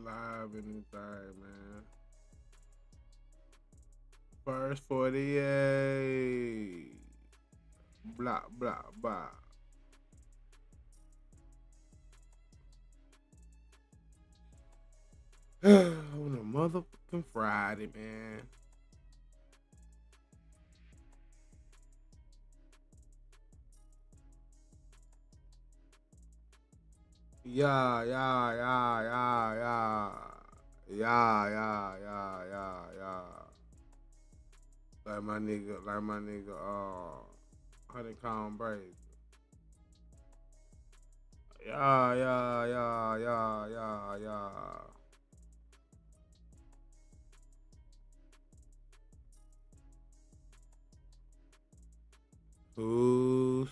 live anything, man. First 48. Blah, blah, blah. On a motherfucking Friday, man. Yeah. Like my nigga, HoneyKomb Brazy. Yeah.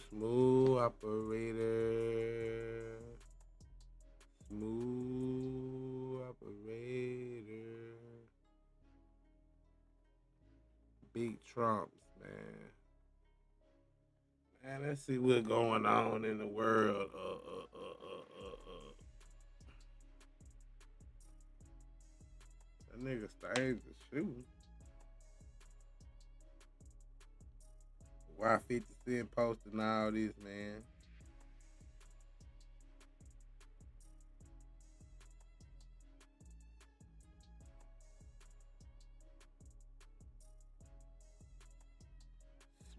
Smooth operator. Smooth operator. Big Trumps, man. Man, let's see what's going on in the world. That nigga stays the shoe. Why 50 Cent posting all this, man?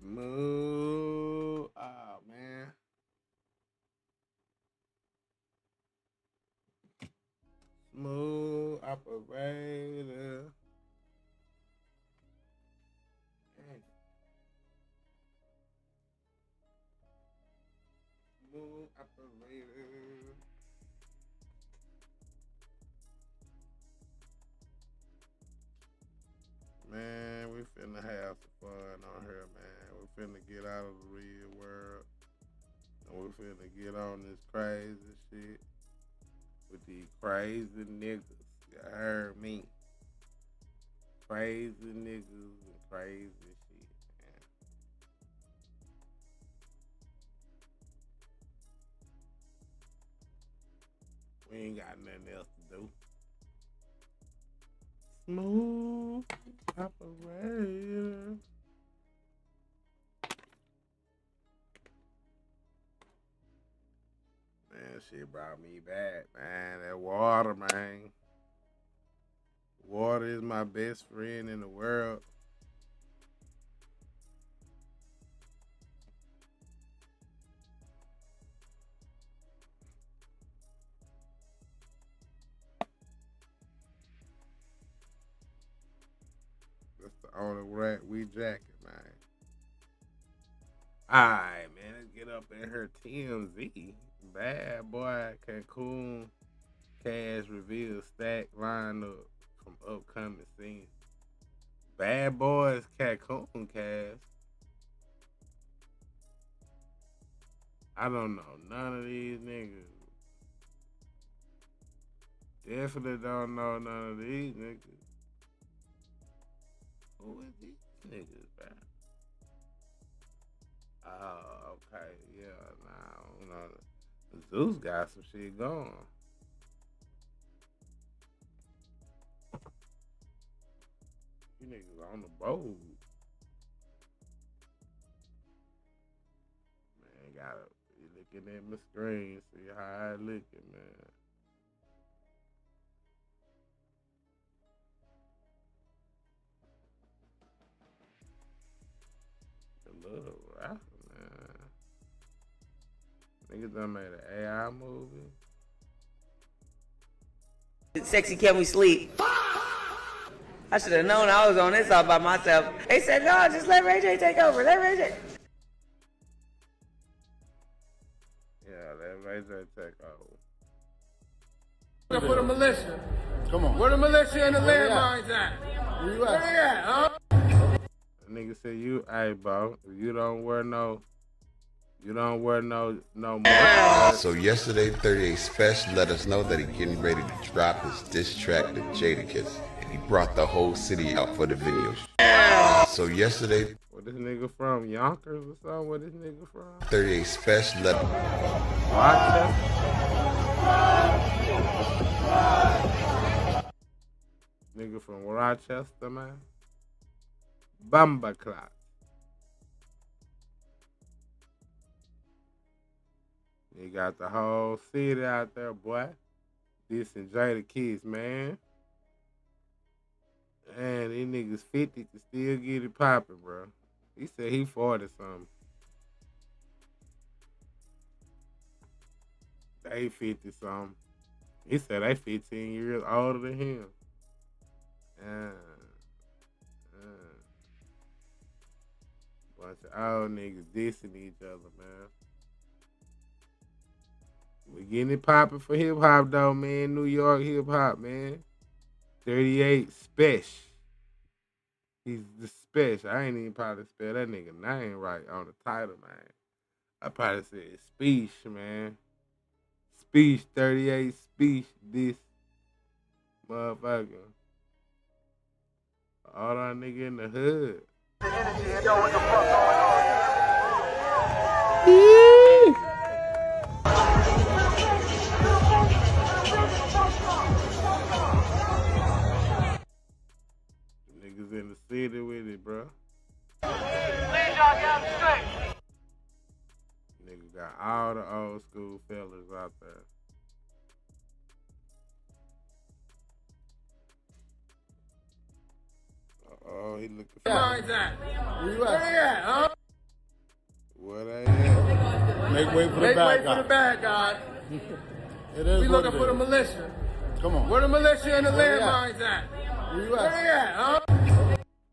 Smooth. Oh, man. Smooth operator. Man. Smooth operator. Man, we finna have some fun on here, man. We finna get out of the real world. And we finna get on this crazy shit with these crazy niggas. You heard me. Crazy niggas and crazy shit, man. We ain't got nothing else to do. Smooth operator. Man, shit brought me back, man. That water, man. Water is my best friend in the world. That's the only rat we jacket, man. Alright, man, let's get up in her TMZ. Bad boy Cancun Cash reveals stack lineup from upcoming scenes. Bad boys Cancun Cash. I don't know none of these niggas. Definitely don't know none of these niggas. Who is these niggas, man? Oh, okay, yeah, nah, you know, Zeus got some shit going. You niggas on the boat. Man, you looking at my screen, see how I looking, man. The little rapper, man. Niggas done made an AI movie. Sexy, can we sleep? I should have known I was on this all by myself. They said, no, just let Ray J take over. Let Ray J. Yeah, let Ray J take over. For the militia. Come on. Where the militia and the landmines at? Where you Where at? they at, huh? The nigga said, hey, bro, if you don't wear no more. So yesterday, 38spesh let us know that he's getting ready to drop his diss track to Jadakiss. And he brought the whole city out for the video. So yesterday, Where this nigga from? Yonkers or something? Where this nigga from? 38spesh let Rochester? nigga from Rochester, man. Bumba Clock. You got the whole city out there, boy. Dissing Jadakiss, man. And these niggas 50 can still get it popping, bro. He said he 40 something. They 50 something. He said they 15 years older than him. Bunch of old niggas dissing each other, man. We getting it popping for hip hop though, man. New York hip hop, man. 38spesh. He's the special. I ain't even probably spell that nigga name right on the title, man. I probably said speech, man. Speech, 38spesh, this motherfucker. All that nigga in the hood. Niggas in the city with it, bro. Niggas got all the old school fellas out there. Oh, he looking for Where you at, huh? Where they at? Make way for the bad guy. It is. We looking for the militia. Come on. Where the militia and the landmines at? Where you Where they at, huh?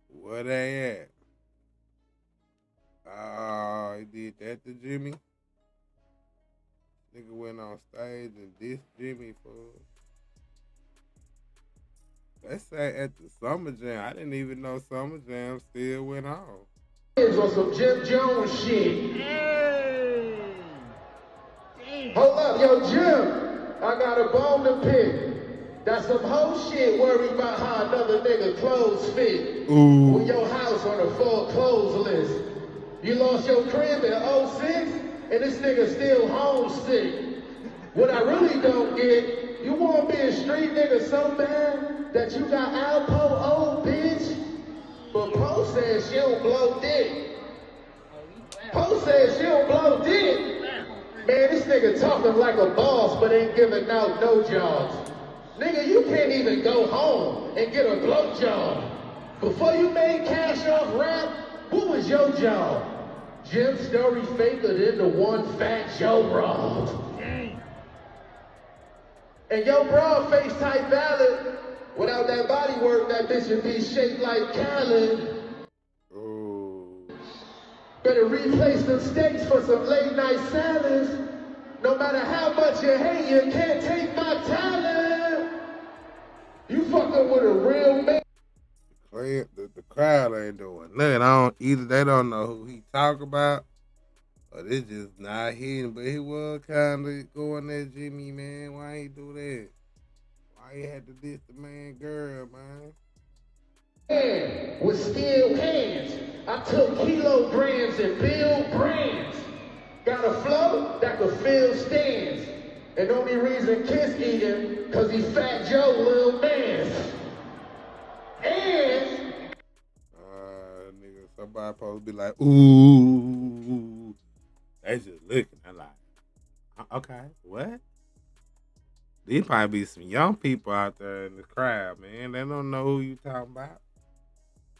Where they at? Oh, he did that to Jimmy. Nigga went on stage and dissed Jimmy for. They say at the Summer Jam. I didn't even know Summer Jam still went on. On some Jim Jones shit. Hold up, yo, Jim. I got a bone to pick. That's some whole shit worried about how another nigga clothes fit. Ooh. With your house on the foreclosed list. You lost your crib in 06, and this nigga still homesick. What I really don't get, you wanna be a street nigga so bad that you got Alpo old bitch? But Poe says she don't blow dick. Poe says she don't blow dick. Man, this nigga talking like a boss but ain't giving out no jobs. Nigga, you can't even go home and get a blow job. Before you made cash off rap, what was your job? Jim Story faker than the one fat Joe robbed. And your broad face type valid. Without that body work, that bitch would be shaped like Khaled. Ooh. Better replace them steaks for some late night salads. No matter how much you hate, you can't take my talent. You fucking with a real man. The crowd ain't doing nothing. Either they don't know who he talk about, or they just not hitting. But he was kind of going at Jimmy, man. Why he do that? Why he had to diss the man girl, man? Man, with steel hands, I took kilograms and build brands. Got a flow that could fill stands. And only reason Kiss eating, cause he Fat Joe little man. And nigga, somebody supposed to be like, ooh. They just looking. I'm like, okay, what? There probably be some young people out there in the crowd, man. They don't know who you talking about.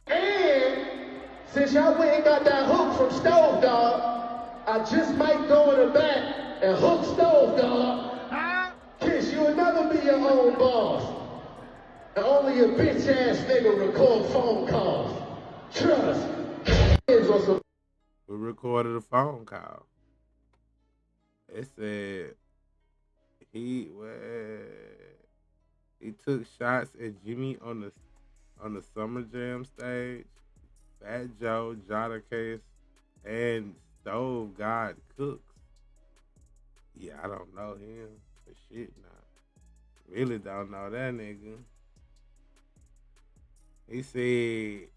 And since y'all went and got that hook from Stove Dog, I just might go in the back and hook Stove Dog. Kiss, you will never be your own boss. And only a bitch ass nigga record phone calls. Trust. We recorded a phone call. It said he took shots at Jimmy on the Summer Jam stage. Fat Joe, Jadakiss, and Stove God Cooks. Yeah, I don't know him for shit now. Really don't know that nigga. He said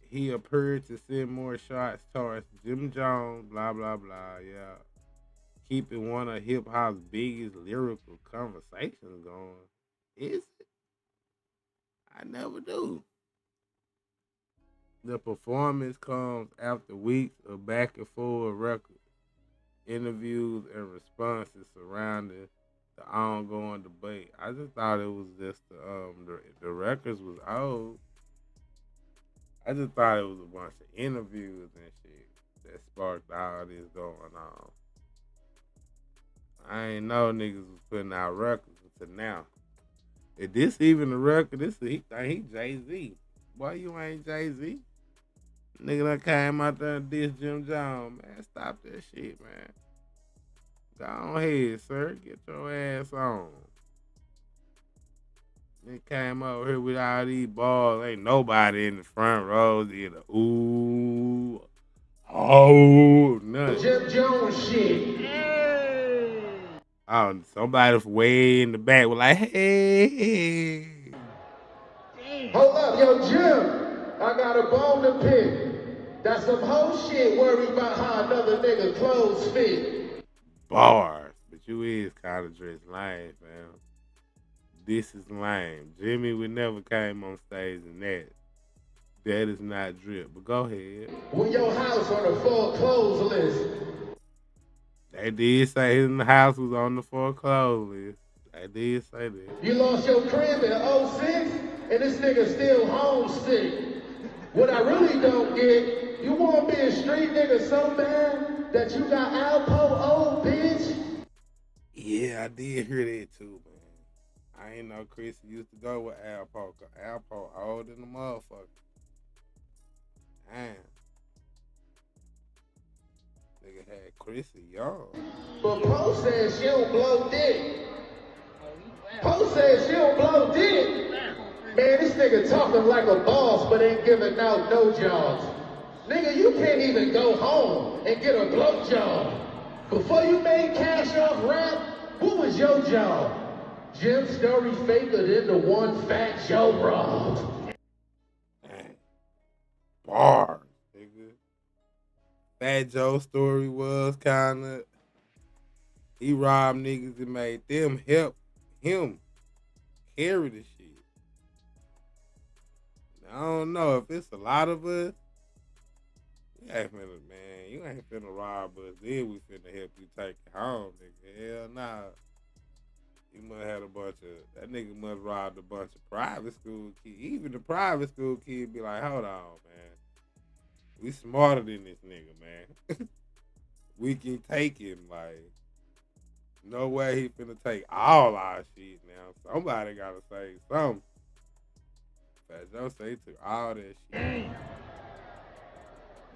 he appeared to send more shots towards Jim Jones, blah, blah, blah, yeah. Keeping one of hip-hop's biggest lyrical conversations going. Is it? I never do. The performance comes after weeks of back and forth records, interviews, and responses surrounding the ongoing debate. I just thought it was just the records was old. I just thought it was a bunch of interviews and shit that sparked all this going on. I ain't know niggas was putting out records until now. If this even a record, he think he Jay-Z. Boy, you ain't Jay-Z. Nigga done came out there and dissed Jim Jones, man. Stop that shit, man. Go on ahead, sir. Get your ass on. They came over here with all these balls. Ain't nobody in the front rows either. Ooh. Oh, nothing. Jim Jones shit. Oh, somebody from way in the back was like, hey. Hold up, yo, Jim. I got a bone to pick. That's some whole shit worried about how another nigga clothes fit. Bars. But you is kind of dressed lame, fam. This is lame. Jimmy would never came on stage and that. That is not drip. But go ahead. With your house on the foreclosed list. They did say his house was on the foreclosed list. They did say that. You lost your crib in 06, and this nigga still homesick. What I really don't get, you wanna be a street nigga so bad that you got Alpo old bitch? Yeah, I did hear that too, man. I ain't know Chris used to go with Alpo, cause Alpo old than the motherfucker. Damn. Nigga had Chrissy young. But Poe says she don't blow dick. Poe says she don't blow dick. Man, this nigga talking like a boss, but ain't giving out no jobs. Nigga, you can't even go home and get a blow job. Before you made cash off rap, what was your job? Jim's story faker than the one fat Joe robbed. Bars, nigga. Fat Joe's story was kinda, he robbed niggas and made them help him carry the shit. I don't know if it's a lot of us. You ain't finna, man. You ain't finna rob us. Then we finna help you take it home, nigga. Hell nah. You must have a bunch of, that nigga must rob a bunch of private school kids. Even the private school kids be like, hold on, man. We smarter than this nigga, man. We can take him, like, no way he finna take all our shit now. Somebody gotta say something. Fat Joe say he took all that shit.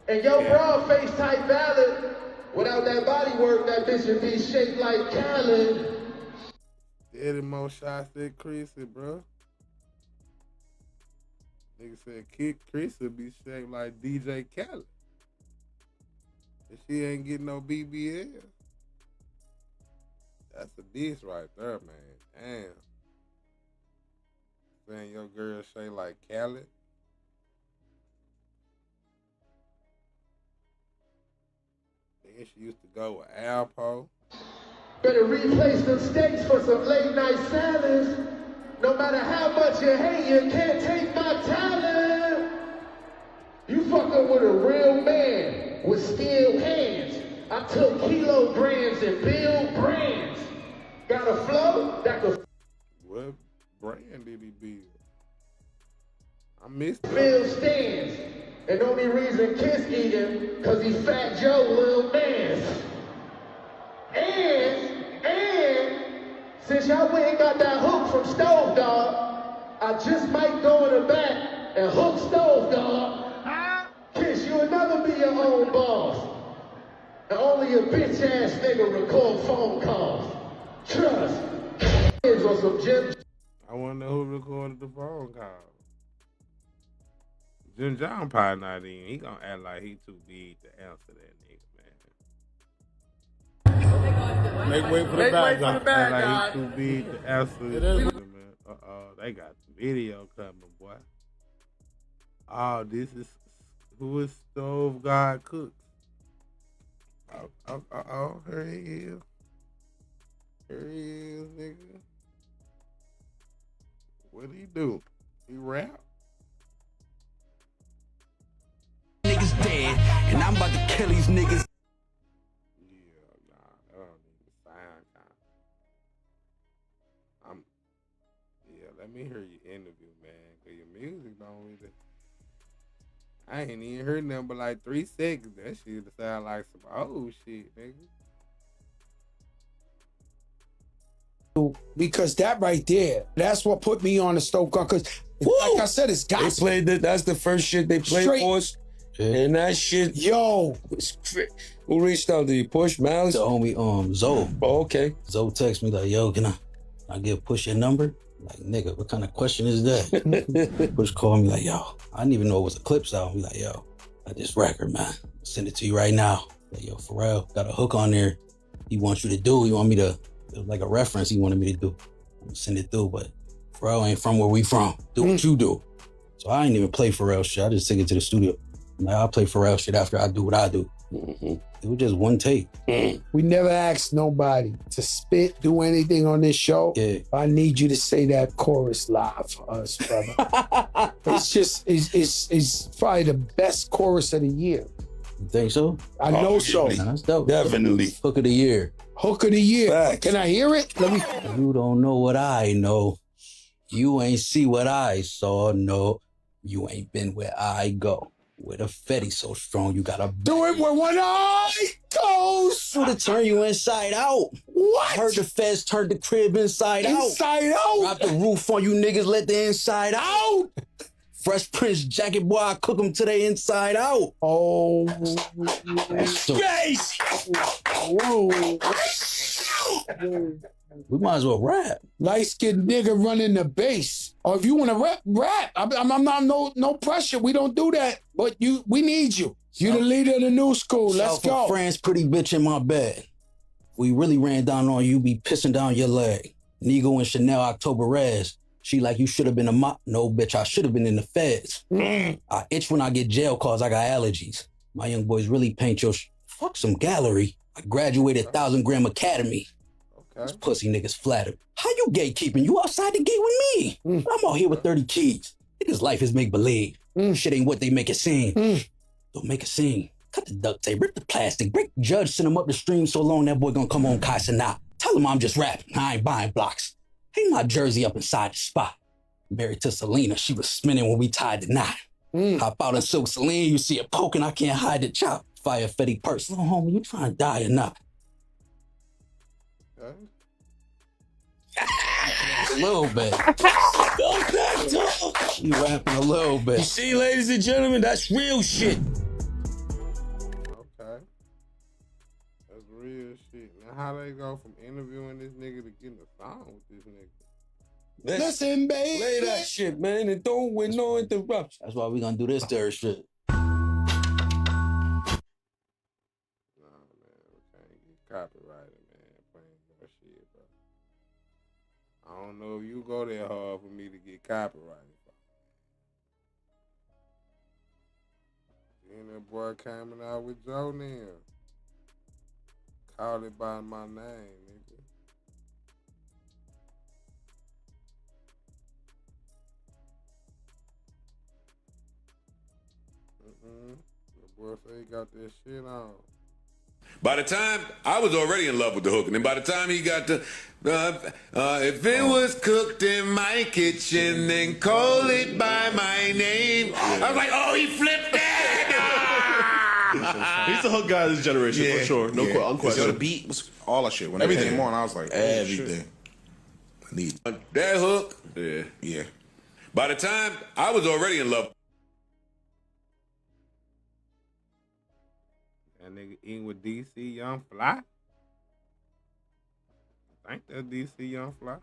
And your broad face type valid, without that body work, that bitch would be shaped like Khaled. Did more shots than Chrissy, bro. Nigga said Chris would be shaped like DJ Khaled. And she ain't getting no BBL. That's a diss right there, man. Damn. Saying your girl shaped like Khaled. Then she used to go with Alpo. Better replace them steaks for some late night salads. No matter how much you hate, you can't take my talent. You fucking with a real man with skilled hands. I took kilograms and build brands. Got a flow that could What brand did he build? I missed that. fill stands. And only reason Kiss eating, cause he Fat Joe little man. And since y'all went and got that hook from Stove Dog, I just might go in the back and hook Stove Dog. Kiss, you will never be your own boss. And only a bitch ass nigga record phone calls. Trust. Or some Jim. I wanna know who recorded the phone call. Jim John probably not in. He gonna act like he too big to answer that nigga, man. Make way for the Make way bad for the guy. bad Act guy. like he too big to answer It that is. nigga, man. They got the video coming, boy. Oh, this is who is Stove God Cooks. Here he is. Here he is, nigga. What he do? He rap. Niggas dead, and I'm about to kill these niggas. Yeah, nah, that don't even sound kind. Yeah, let me hear your interview, man. Cause your music don't really. I ain't even heard nothing but like 3 seconds. That shit sound like some old shit, nigga. Because that right there, that's what put me on the stove gun. Because, like I said, it's They gospel. played that. That's the first shit they played Straight. for us. And that shit, Yo, was who reached out to you? Push Malice? The homie Zoe. Oh, okay. Zoe text me like, yo, can I give Push your number? Like, nigga, what kind of question is that? Push called me like, yo, I didn't even know it was a Clips album. He like, yo, got this record, man. Send it to you right now. Like, yo, Pharrell got a hook on there. He wants you to do. He want me to, like a reference he wanted me to do. I'm gonna send it through, but Pharrell ain't from where we from. Do what you do. So I ain't even play Pharrell shit. I just take it to the studio. Like, I'll play Pharrell shit after I do what I do. It was just one take. we never asked nobody to spit, do anything on this show. Yeah. I need you to say that chorus live for us, brother. it's probably the best chorus of the year. You think so? I know so. Arguably. Nah, that's dope. Definitely. Hook of the year. Hook of the year. Facts. Can I hear it? Let me. You don't know what I know. You ain't see what I saw. No, you ain't been where I go. Where the Fetty so strong, you gotta Do it where one eye goes. to turn you inside out. What? Heard the feds turned the crib inside out. Inside out. Drop the roof on you niggas, let the inside out. Fresh Prince jacket, boy, I cook them to the inside out. Oh, So, whoa. we might as well rap. Light-skinned nigga running the bass. Or if you want to rap. I'm not no pressure. We don't do that. But we need you. You the leader of the new school. Let's South of go. France, pretty bitch in my bed. We really ran down on you, be pissing down your leg. Nigo and Chanel October Res. She like, you should have been a mop. No, bitch, I should have been in the feds. I itch when I get jail calls, I got allergies. My young boys really paint your fuck some gallery. I graduated 1,000 Gram Academy. These pussy niggas flattered. How you gatekeeping? You outside the gate with me. I'm out here with 30 keys. Niggas' life is make-believe. Shit ain't what they make it seem. Don't make it seem. Cut the duct tape, rip the plastic, break the judge, send him up the stream so long that boy gonna come on Kaisana. Tell him I'm just rapping, I ain't buying blocks. Hang my jersey up inside the spot. Married to Selena, she was spinning when we tied the knot. Hop out in Silk Celine, you see it poking, I can't hide the chop. Fire Fetty purse, little homie, you trying to die or not? A little bit. You rapping a little You bit. see, ladies and gentlemen, that's real shit. Okay. That's real shit. Now, how they go from interviewing this nigga to getting a song with this nigga? Listen, baby. Play that shit, man, and don't with no interruptions. That's why we gonna do this third shit. Nah, man, we can't get copyrighted, man, playing that shit, bro. I don't know if you go that hard for me to get copyrighted, bro. Then that boy coming out with Joe now. Call it by my name, nigga. The boy say he got that shit on. By the time I was already in love with the hook, and then by the time he got to, if it was cooked in my kitchen, then call it by my name. I was like, oh, he flipped that. He's the hook guy of this generation for sure. No unquestioned. The beat was all that shit. When everything came on, I was like, Everything. Neat. That hook, yeah. by the time I was already in love. That nigga eating with DC Young Fly. I think that's DC Young Fly.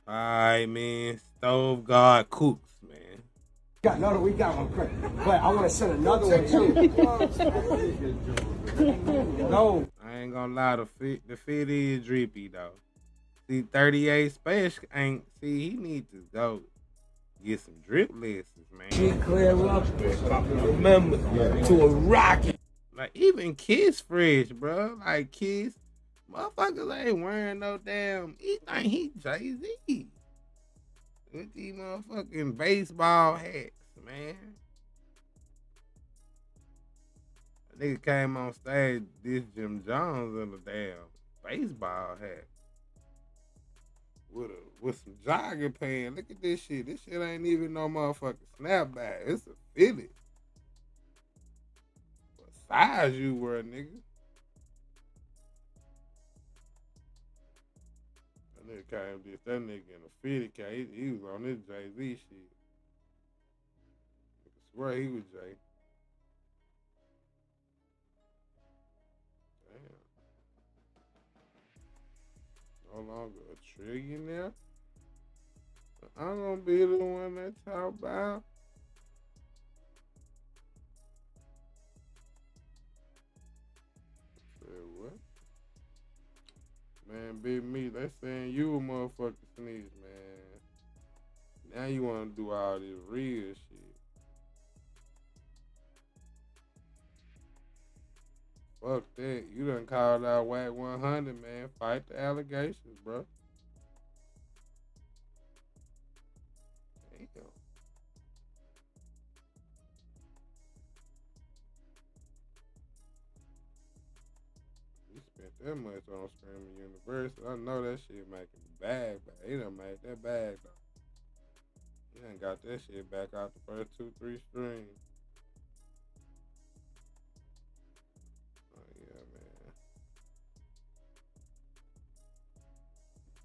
Alright, man. Stove God Cooks, man. We got one quick. But I want to send another one too. No. I ain't gonna lie, the fit is drippy though. See, 38spesh ain't. See, he need to go get some drip lessons, man. She clear up. Remember to a rocket. Like even Kiss fresh, bro. Like Kiss Motherfuckers ain't wearing no damn. He think he Jay-Z. With these motherfucking baseball hats, man. A nigga came on stage, this Jim Jones in a damn baseball hat. With some jogging pants. Look at this shit. This shit ain't even no motherfucking snapback. It's a fitted. What size you wear, nigga? That nigga came this. That nigga in a fitted cat. He was on this Jay-Z shit. I swear he was Jay. Damn. No longer a trillionaire. I'm gonna be the one that talk about. Said what? Man, Big Me, they saying you a motherfucking snitch, man. Now you wanna do all this real shit. Fuck that. You done called out Whack 100, man. Fight the allegations, bro. Damn. You spent that much on Screaming University. I know that shit making the bag back. He done made that bag, though. He done got that shit back out the first 2-3 streams.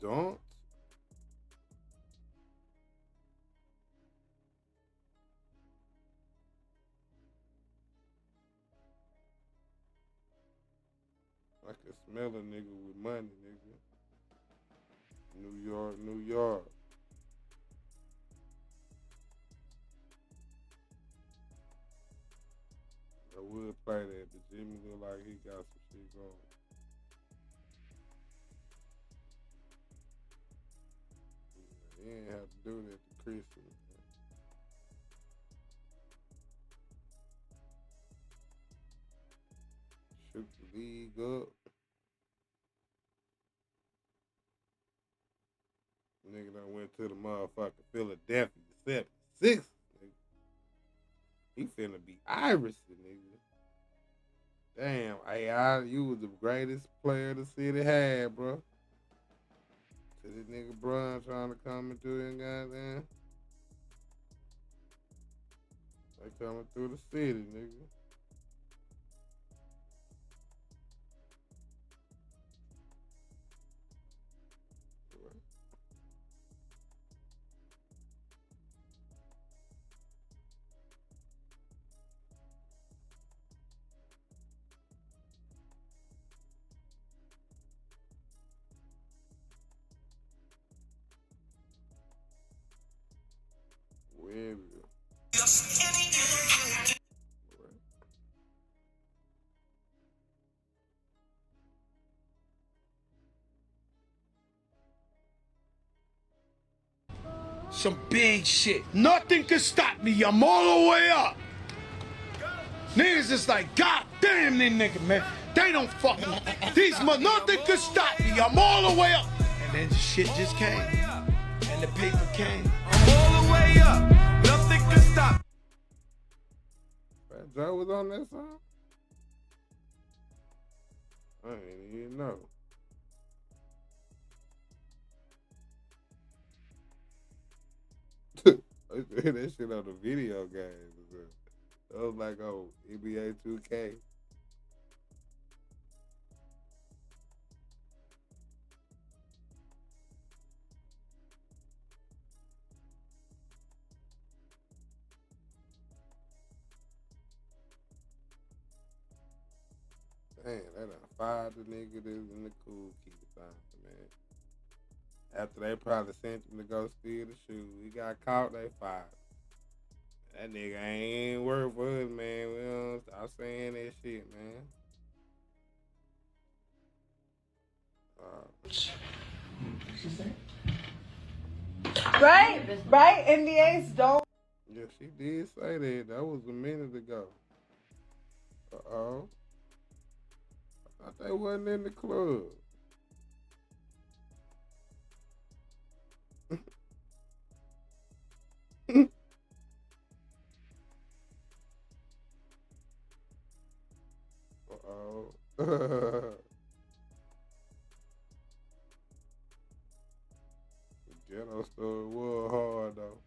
Don't. I can smell a nigga with money, nigga. New York, New York. I would play that, but Jimmy look like he got some shit going. He ain't have to do that to Christian. Shoot the league up. Nigga done went to the motherfucking Philadelphia 76. Nigga. He finna be Irish, nigga. Damn, AI, you was the greatest player the city had, bro. To this nigga Bron trying to come and do it, goddamn. They coming through the city, nigga. Some big shit. Nothing can stop me. I'm all the way up. Niggas is like, God damn these niggas, man. They don't fucking. Nothing can stop me. I'm all the way up. And then shit just came. And the paper came. I'm all the way up. Nothing can stop. Fat Joe was on that song? I didn't even know. I used to hear that shit on the video games. That was like, oh, NBA 2K. Damn, they done fired the nigga that's in the cool keeper sign, man. After they probably sent him to go steal the shoe, he got caught, they fired. That nigga ain't work for us, man. We don't stop saying that shit, man. Right? NBAs don't. Yeah, she did say that. That was a minute ago. Uh-oh. I thought they wasn't in the club. ghetto story was hard though.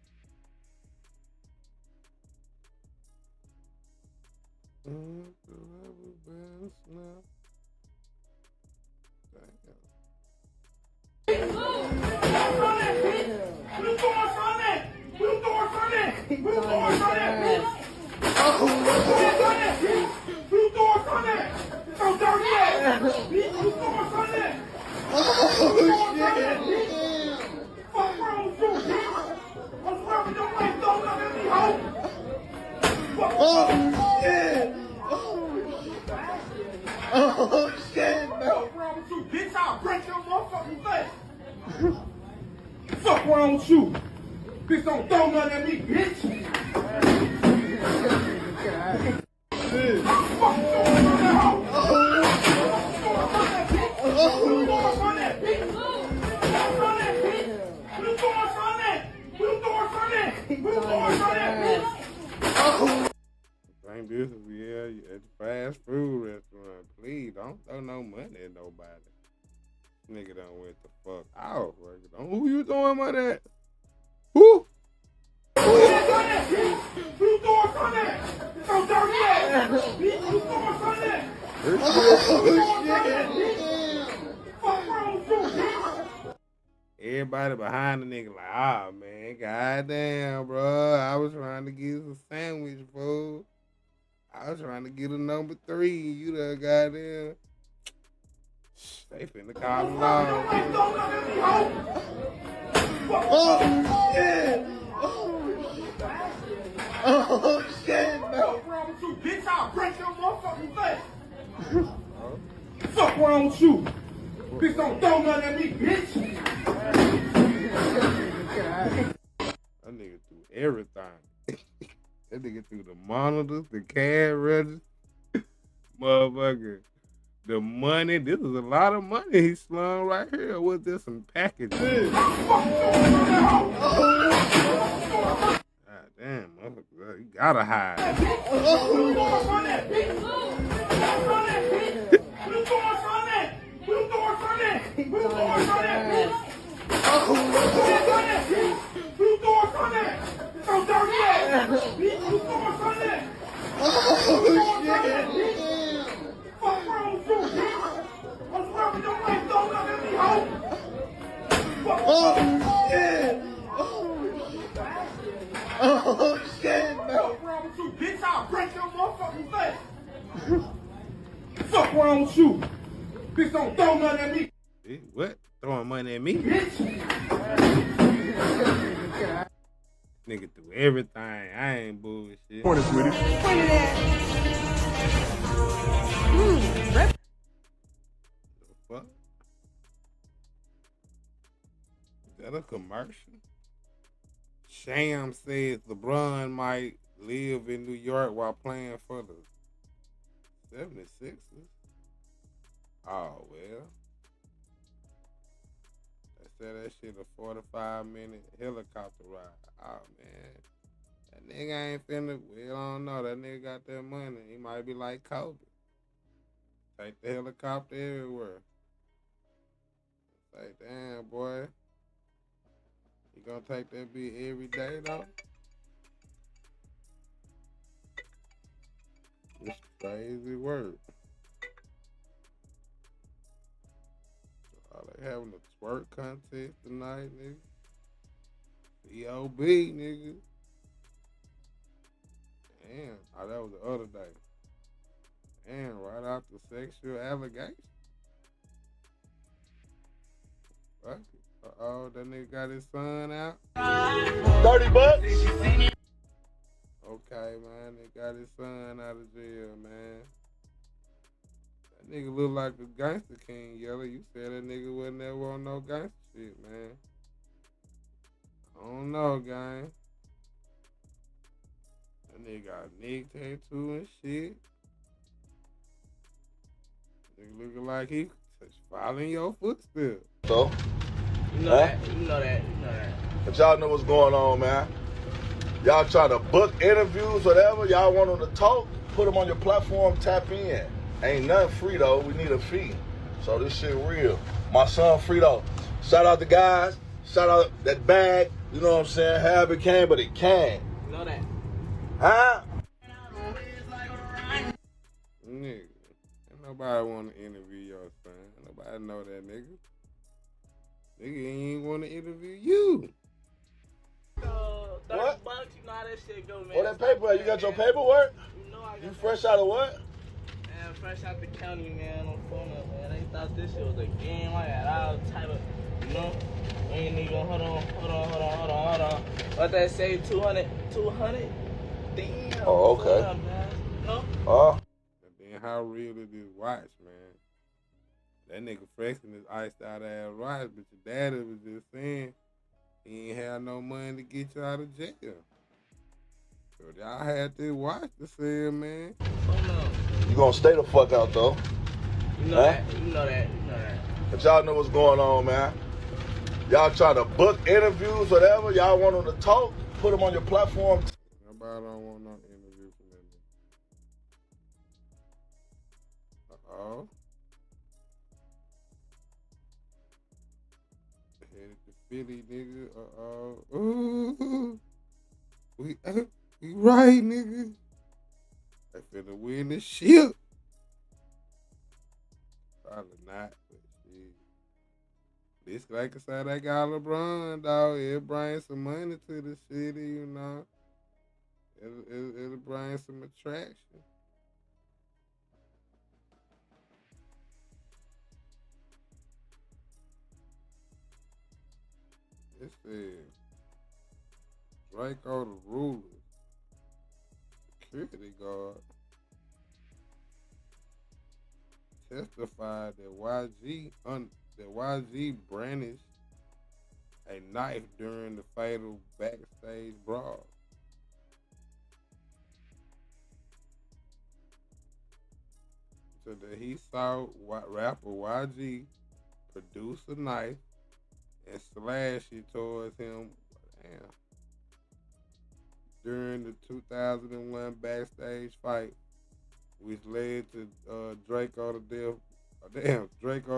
Oh shit, no. What's wrong with you, bitch? I'll break your motherfucking face. Fuck wrong with you? Bitch, don't throw nothing at me, bitch. Think this is at the fast food restaurant. Please don't throw no money at nobody. Nigga done went the fuck out. Who you throwing money at? Who? Who throwing money at? So dirty ass. Who throwing money at? Everybody behind the nigga like, ah man, goddamn, bro. I was trying to get a sandwich, fool. I was trying to get a number 3. You done goddamn. They finna call him out. Oh shit! Oh shit, no. What's wrong with you, bitch? I'll break your motherfucking face. Fuck wrong with you? Bitch, don't throw nothing at me, bitch. That nigga threw everything. That nigga threw the monitors, the cash registers, motherfucker. The money, this is a lot of money he slung right here. Was this some packages? God damn, motherfucker, you gotta hide. Oh shit, no. What's wrong with you, bitch? I'll break your motherfucking face. Fuck wrong with you? Bitch, don't throw nothing at me. What? Throwing money at me? Bitch. Nigga threw everything. I ain't bullshit. Point it, sweetie. Point it at. The fuck? Is that a commercial? Sham says LeBron might live in New York while playing for the 76ers. Oh, well. They said that shit a 45-minute helicopter ride. Oh, man. That nigga ain't finna, we don't know. That nigga got that money. He might be like Kobe. Take the helicopter everywhere. Say, damn, boy. You gonna take that beat every day, though? It's crazy work. They having a twerk contest tonight, nigga. EOB, nigga. Damn. Oh, that was the other day. Damn, right after sexual allegations. Fuck it. Uh-oh, that nigga got his son out. $30. Okay, man. They got his son out of jail, man. That nigga look like a gangster king, Yellow. You said that nigga wasn't never on no gangster shit, man. I don't know, gang. That nigga got a neck tattoo and shit. Nigga looking like he following your footsteps. So? You know that. You know that. You know that. But y'all know what's going on, man. Y'all trying to book interviews, whatever. Y'all want them to talk, put them on your platform, tap in. Ain't nothing free though. We need a fee. So this shit real. My son free though. Shout out the guys. Shout out that bag. You know what I'm saying? However it came, but it came. You know that. Huh? Nigga, ain't nobody want to interview your son. Nobody know that nigga. Nigga ain't want to interview you. 30 bucks, you know how that shit go, man. What that paper? You got your paperwork? You know I got You fresh out of what? Man, fresh out the county, man, on phone up, man. They thought this shit was a game. I got all type of, you know? Ain't even, hold on. What they say, 200? Damn. Oh, okay. Up, man. You know? Then how real is this watch, man? That nigga flexing his iced out ass watch, but your daddy was just saying he ain't had no money to get you out of jail. So y'all had this watch to sell, man. You gonna stay the fuck out though. You know that. But y'all know what's going on, man. Y'all try to book interviews, whatever. Y'all want them to talk, put them on your platform. Nobody don't want no interview from that nigga. Uh-oh. Headed to Philly, nigga. Uh-oh. Ooh. We right, nigga. They finna win the ship. Probably not, but shit. This like I said, I got LeBron, dog. It'll bring some money to the city, you know. It'll bring some attraction. It says Draco the ruler, security guard, testified that YG brandished a knife during the fatal backstage brawl. So that he saw rapper YG produce a knife and slash it towards him. Damn. During the 2001 backstage fight, which led to Draco the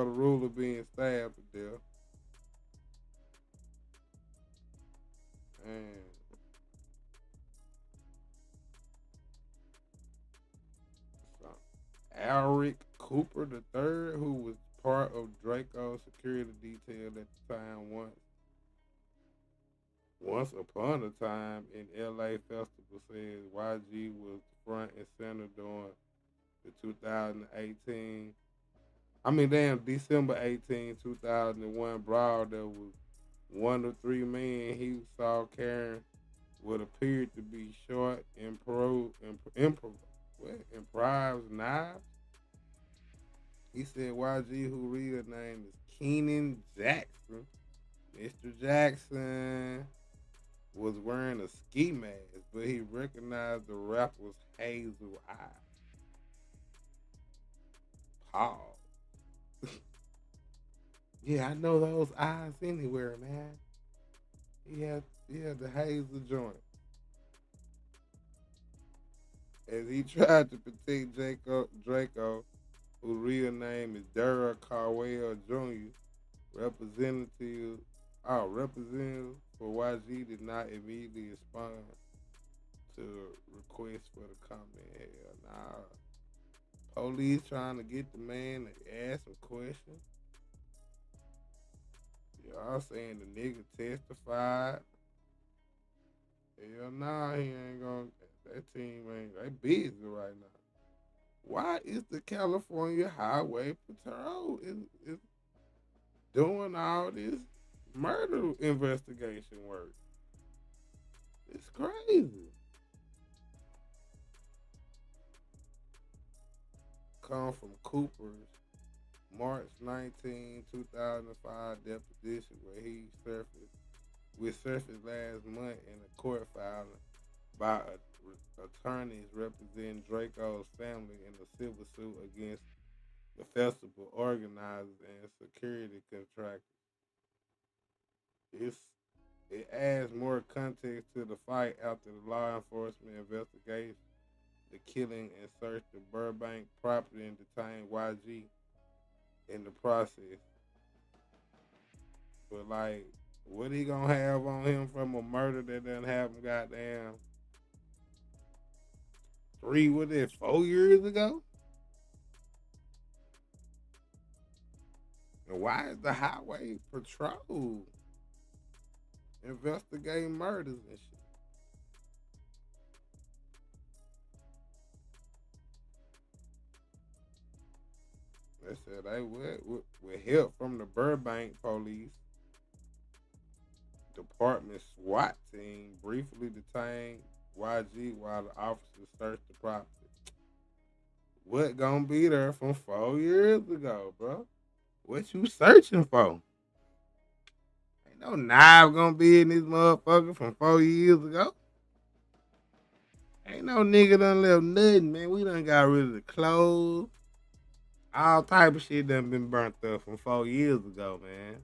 ruler being stabbed to death. And Alric Cooper III, who was part of Draco's security detail at the time once upon a time in LA Festival, says YG was front and center during the December 18, 2001 brawl that was one of three men he saw carrying what appeared to be short improvised knives. He said YG, who real name is Keenan Jackson, Mr. Jackson, was wearing a ski mask, but he recognized the rapper's hazel eye. Paul. Yeah, I know those eyes anywhere, man. He had the hazel joint. As he tried to protect Draco, whose real name is Dara Carwell Jr., representative for YG did not immediately respond to requests for the comment. Hell nah. Police trying to get the man to ask some questions. Y'all saying the nigga testified. Hell nah, he ain't gonna. That team ain't. They busy right now. Why is the California Highway Patrol is doing all this murder investigation work? It's crazy. Come from Cooper's March 19, 2005 deposition where he surfaced last month in a court filing by attorneys representing Draco's family in a civil suit against the festival organizers and security contractors. It adds more context to the fight after the law enforcement investigation the killing and search the Burbank property and detain YG in the process. But like, what he gonna have on him from a murder that done happened goddamn 4 years ago? And why is the highway patrol investigating murders and shit? They said they would with help from the Burbank police department SWAT team briefly detained YG while the officers searched the property. What gonna be there from 4 years ago, bro? What you searching for? Ain't no knife gonna be in this motherfucker from 4 years ago. Ain't no nigga done left nothing, man. We done got rid of the clothes. All type of shit done been burnt up from 4 years ago, man.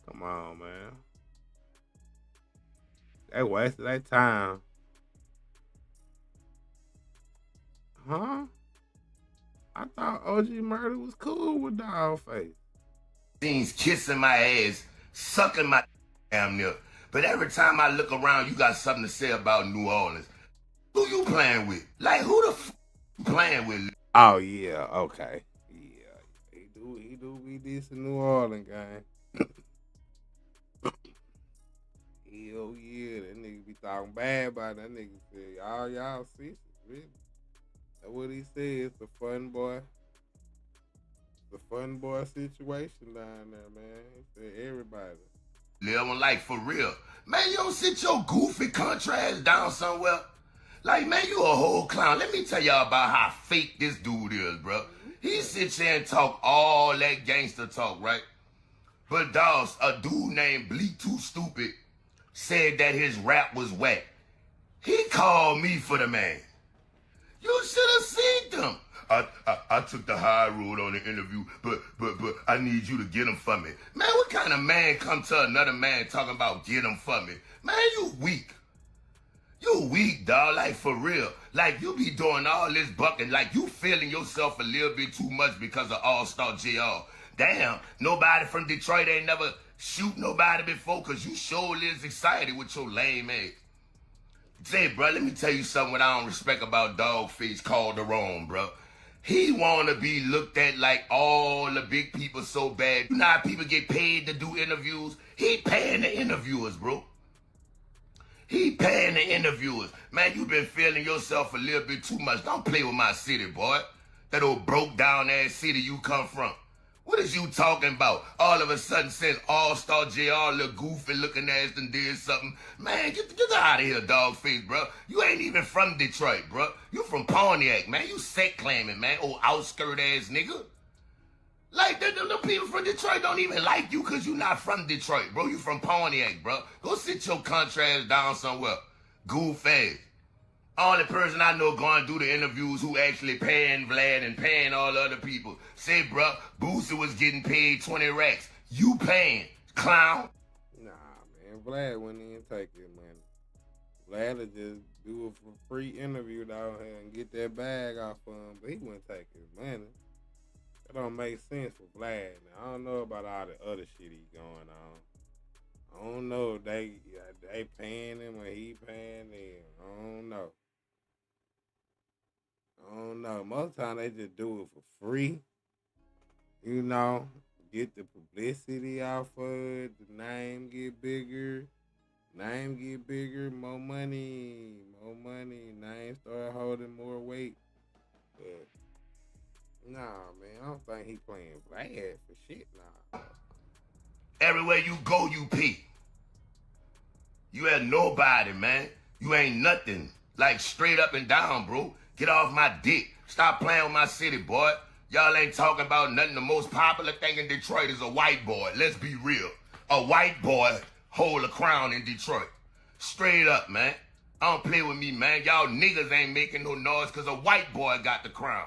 Come on, man. They wasted their time. Huh? I thought OG Murder was cool with Dollface. Things kissing my ass, sucking my damn near. But every time I look around, you got something to say about New Orleans. Who you playing with? Like, who the f you playing with? Oh, yeah, okay. Yeah, he do be decent New Orleans, gang. Hell yeah, that nigga be talking bad about that nigga. Said, y'all see, really? That's what he said. It's a fun boy. The fun boy situation down there, man. He said everybody. Living like for real. Man, you don't sit your goofy contrast down somewhere. Like, man, you a whole clown. Let me tell y'all about how fake this dude is, bro. He sits here and talk all that gangster talk, right? But dogs, a dude named Bleak Too Stupid said that his rap was whack. He called me for the man. You should have seen them. I took the high road on the interview, but I need you to get him for me. Man, what kind of man come to another man talking about get him for me? Man, you weak. You weak, dog, like for real. Like you be doing all this bucking, like you feeling yourself a little bit too much because of All-Star JR. Damn, nobody from Detroit ain't never shoot nobody before because you sure is excited with your lame ass. Say, bro, let me tell you something what I don't respect about Dogface Calderon, bro. He wanna be looked at like all the big people so bad. You know how people get paid to do interviews? He paying the interviewers, bro. He paying the interviewers. Man, you been feeling yourself a little bit too much. Don't play with my city, boy. That old broke down ass city you come from. What is you talking about? All of a sudden, since All-Star JR look goofy looking ass and did something. Man, get out of here, Dogface, bro. You ain't even from Detroit, bro. You from Pontiac, man. You set claiming, man. Old outskirt ass nigga. Like, the people from Detroit don't even like you because you not from Detroit, bro. You from Pontiac, bro. Go sit your contrast down somewhere. Goof ass. Only person I know going to do the interviews who actually paying Vlad and paying all the other people. Say, bro, Boosie was getting paid 20 racks. You paying, clown. Nah, man. Vlad wouldn't even take his money. Vlad would just do a free interview down here and get that bag off of him, but he wouldn't take his money. That don't make sense for Vlad. Now, I don't know about all the other shit he going on. I don't know if they paying him or he paying them. I don't know. I don't know. Most time they just do it for free. You know, get the publicity off of it. The name get bigger. More money. Name start holding more weight. But nah, man, I don't think he playing Vlad for shit. Nah. Everywhere you go, you pee. You ain't nobody, man. You ain't nothing. Like straight up and down, bro. Get off my dick. Stop playing with my city, boy. Y'all ain't talking about nothing. The most popular thing in Detroit is a white boy. Let's be real. A white boy hold a crown in Detroit. Straight up, man. I don't play with me, man. Y'all niggas ain't making no noise because a white boy got the crown.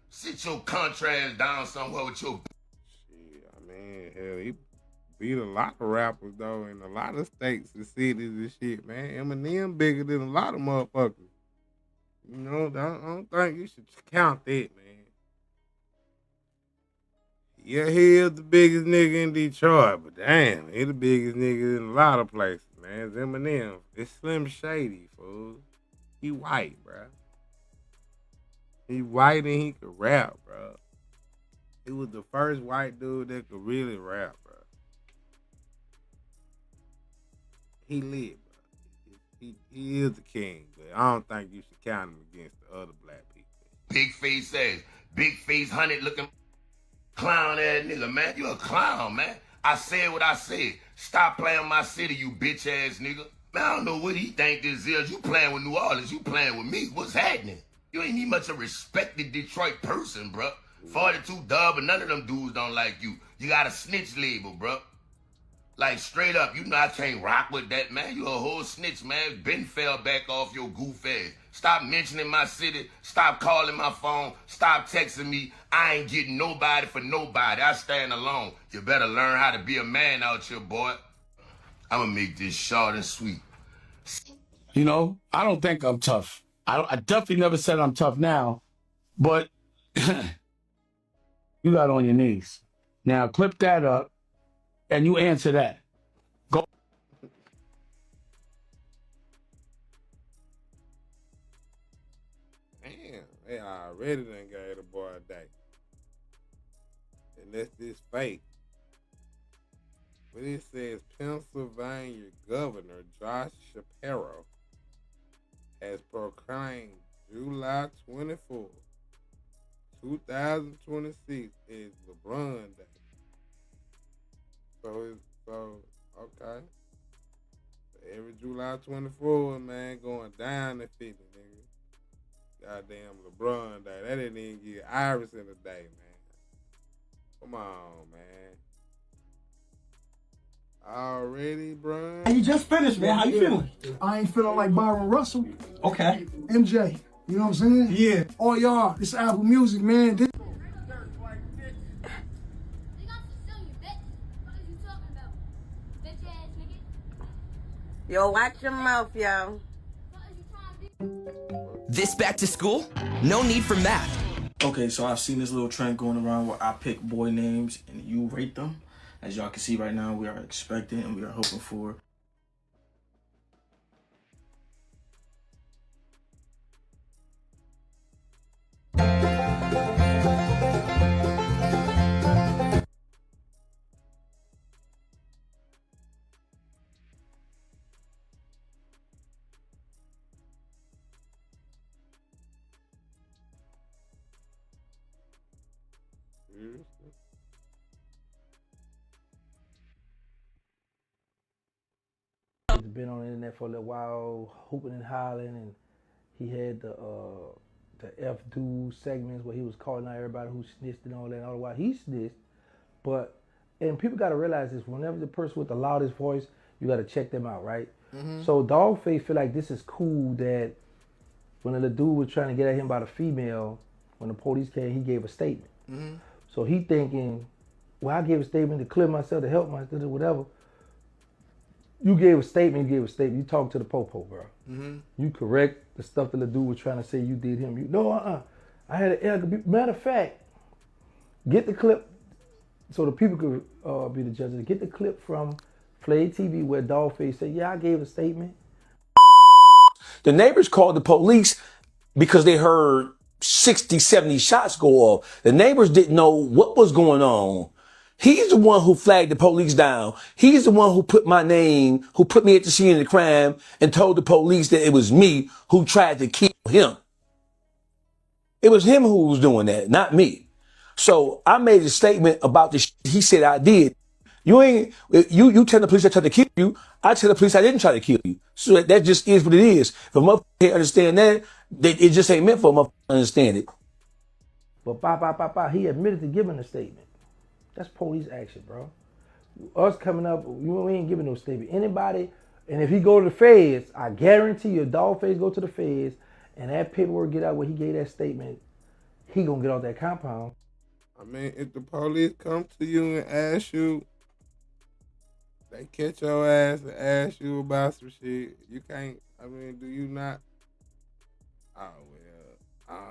Sit your contrast down somewhere with your... Shit, I mean, hell, he beat a lot of rappers, though, in a lot of states and cities and shit, man. Eminem bigger than a lot of motherfuckers. You know, I don't think you should count that, man. Yeah, he is the biggest nigga in Detroit, but damn, he the biggest nigga in a lot of places, man. It's Eminem. It's Slim Shady, fool. He white, bro. He white and he could rap, bro. He was the first white dude that could really rap, bro. He lit, bro. He is the king, but I don't think you should count him against the other black people. Big face ass, big face, hunted looking clown ass nigga, man. You a clown, man. I said what I said. Stop playing my city, you bitch ass nigga. Man, I don't know what he think this is. You playing with New Orleans, you playing with me. What's happening? You ain't even much a respected Detroit person, bro. 42 Dub, and none of them dudes don't like you. You got a snitch label, bro. Like, straight up, you know I can't rock with that, man. You a whole snitch, man. Ben fell back off your goof ass. Stop mentioning my city. Stop calling my phone. Stop texting me. I ain't getting nobody for nobody. I stand alone. You better learn how to be a man out here, boy. I'm gonna make this short and sweet. You know, I don't think I'm tough. I definitely never said I'm tough now, but you got on your knees. Now clip that up and you answer that. Go. Damn, they already done gave the boy a day. And that's this fake. But it says Pennsylvania Governor Josh Shapiro has proclaimed July 24, 2026 is LeBron Day. So okay. So every July 24, man, going down to 50, nigga. Goddamn LeBron Day. That didn't even get Iverson a day, man. Come on, man. Already, bro. Hey, you just finished, man. How you feeling? I ain't feeling like Byron Russell. Okay. MJ. You know what I'm saying? Yeah. All y'all, this Apple Music, man. Yo, watch your mouth, yo. This back to school? No need for math. Okay, so I've seen this little trend going around where I pick boy names and you rate them. As y'all can see right now, we are expecting and we are hoping for He's been on the internet for a little while, hooping and hollering, and he had the F dude segments where he was calling out everybody who snitched and all that. And all the while he snitched, and people got to realize this: whenever the person with the loudest voice, you got to check them out, right? Mhm. So Dogface feel like this is cool that when the dude was trying to get at him about a female, when the police came, he gave a statement. Mhm. So he thinking, well, I gave a statement to clear myself, to help myself, whatever. You gave a statement, You talked to the popo, bro. Mhm. You correct the stuff that the dude was trying to say you did him. I had an error. Matter of fact, get the clip so the people could be the judges. Get the clip from Play TV where Dogface said, yeah, I gave a statement. The neighbors called the police because they heard 60, 70 shots go off. The neighbors didn't know what was going on. He's the one who flagged the police down. He's the one who put my name, who put me at the scene of the crime and told the police that it was me who tried to kill him. It was him who was doing that, not me. So I made a statement about the shit he said I did. You tell the police I tried to kill you. I tell the police I didn't try to kill you. So that just is what it is. If a motherfucker can't understand that, it just ain't meant for a motherfucker to understand it. But he admitted to giving a statement. That's police action, bro. Us coming up, we ain't giving no statement. Anybody, and if he go to the feds, I guarantee you, Dogface go to the feds, and that paperwork get out where he gave that statement, he gonna get off that compound. I mean, if the police come to you and ask you, they catch your ass and ask you about some shit, you can't, I mean, do you not? Oh, well. Yeah,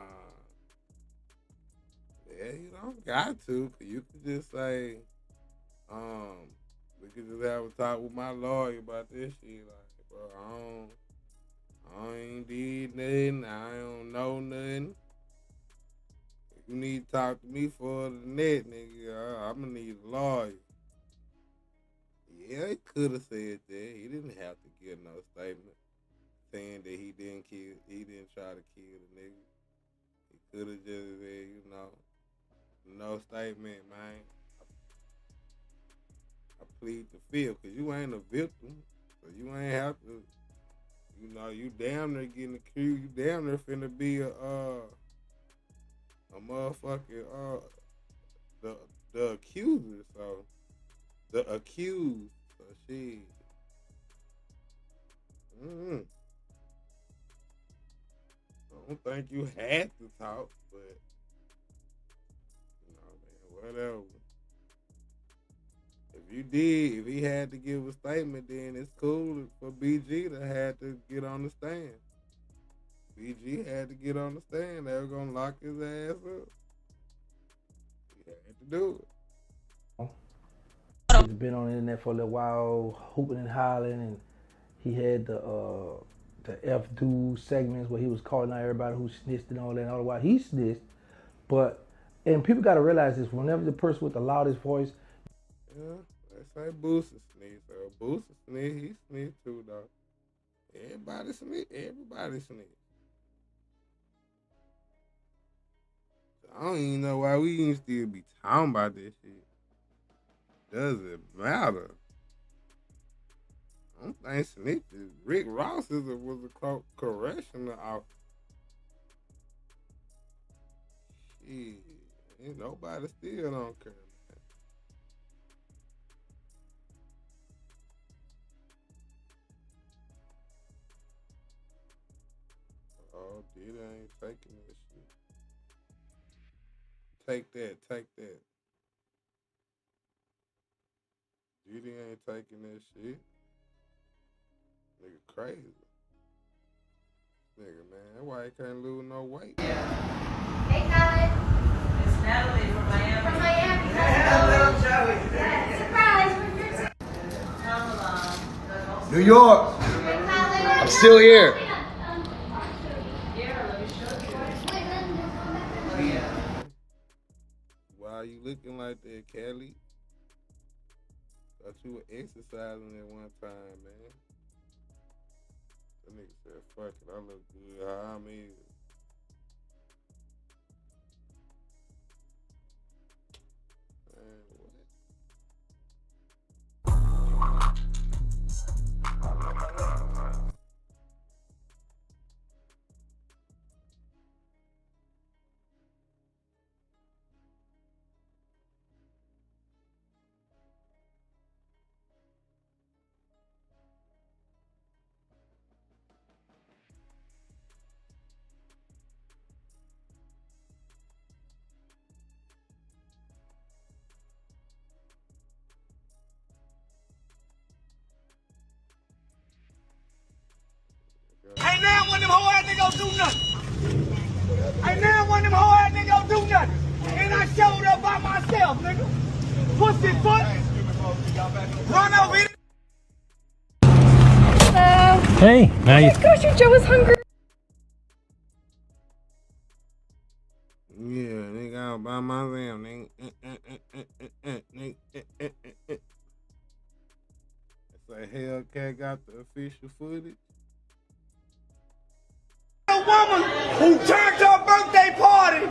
you don't got to. You could just say, we could just have a talk with my lawyer about this shit. Like, bro, I ain't did nothing. I don't know nothing. If you need to talk to me for the net, nigga, I'm gonna need a lawyer. Yeah, he could have said that. He didn't have to give no statement saying that he didn't try to kill the nigga. He could have just said, no statement, man. I plead the fifth, because you ain't a victim. So you ain't have to, you damn near getting accused. You damn near finna be a motherfucking, the accuser, so. The accused, so shit. I don't think you had to talk, but man, whatever. If he had to give a statement, then it's cool for BG to have to get on the stand. BG had to get on the stand. They were gonna lock his ass up. He had to do it. He's been on the internet for a little while, hooping and hollering, and he had the F dude segments where he was calling out everybody who snitched and all that. And all the while he snitched, and people got to realize this: whenever the person with the loudest voice, Let's say Boosie snitched. So Boosie snitched, he snitched too, though. Everybody snitched. So I don't even know why we even still be talking about this shit. Doesn't matter. I don't think snitches. Rick Ross was a correctional officer. Shit, ain't nobody still don't care, man. Oh, Diddy ain't taking that shit. Take that. Diddy ain't taking that shit. Nigga crazy. Nigga, man, that's why he can't lose no weight. Hey, Colin. It's Natalie from Miami. From Miami. Hello, Joey. Yeah, surprise. New York. I'm still here. Why are you looking like that, Kelly? Thought you were exercising at one time, man. That nigga said, fuck it, I look good how I'm is. Man, what? Ain't now one of them whole ass niggas do nothing. Ain't now one of them whole ass niggas do nothing. And I showed up by myself, nigga. Pussy foot. Run over here. Hello. Hey, now you. Oh my gosh, your Joe is hungry. Yeah, nigga, I was by myself, nigga. It's like Hellcat got the official footage. A woman who turned her birthday party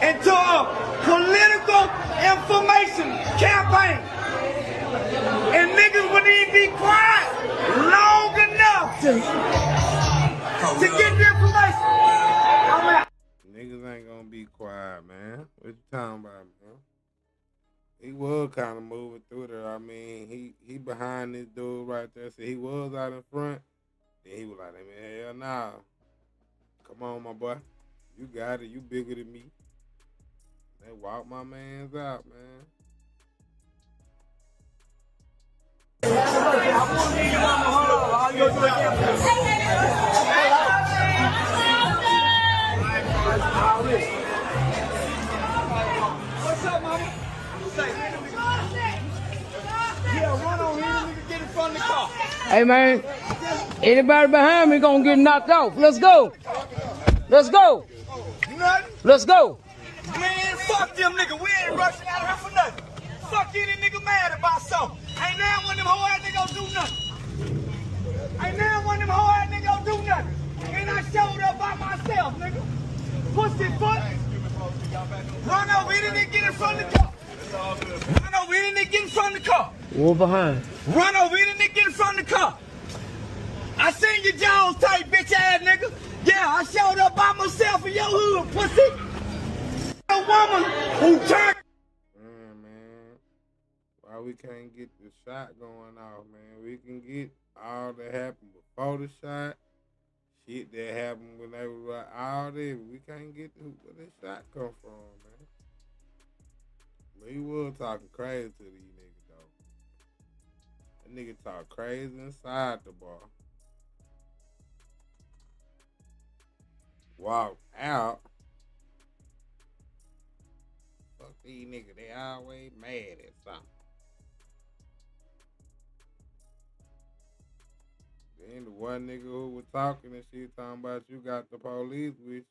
into a political information campaign. And niggas wouldn't even be quiet long enough to get the information. Niggas ain't gonna be quiet, man. What you talking about, man? He was kind of moving through there. I mean, he behind this dude right there. So he was out in front. Then he was like, man, hell nah. Come on, my boy. You got it. You bigger than me. They walk my mans out, man. Yeah, run on here, nigga, get in front of the car. Hey, man, anybody behind me gonna get knocked off. Let's go. Let's go. Nothing? Let's go. Man, fuck them nigga. We ain't rushing out of here for nothing. Fuck any nigga mad about something. Ain't now one of them hoe ass niggas do nothing. Ain't now one of them hoe ass niggas do nothing. And I showed up by myself, nigga. Pussy foot. Run over here and get in front of the car. Run over here and get in front of the car. War behind. Run over here and get in front of the car. I seen your jaws tight, bitch ass nigga. Yeah, I showed up by myself in your hood, pussy. A woman who turned. Man, why we can't get the shot going off, man? We can get all that happened before the shot, shit that happened when they was like, all that. We can't get where the shot come from, man. But he was talking crazy to these niggas, though. That nigga talk crazy inside the bar. Walk out. Fuck these niggas, they always mad at something. Then the one nigga who was talking and shit talking about you got the police with you.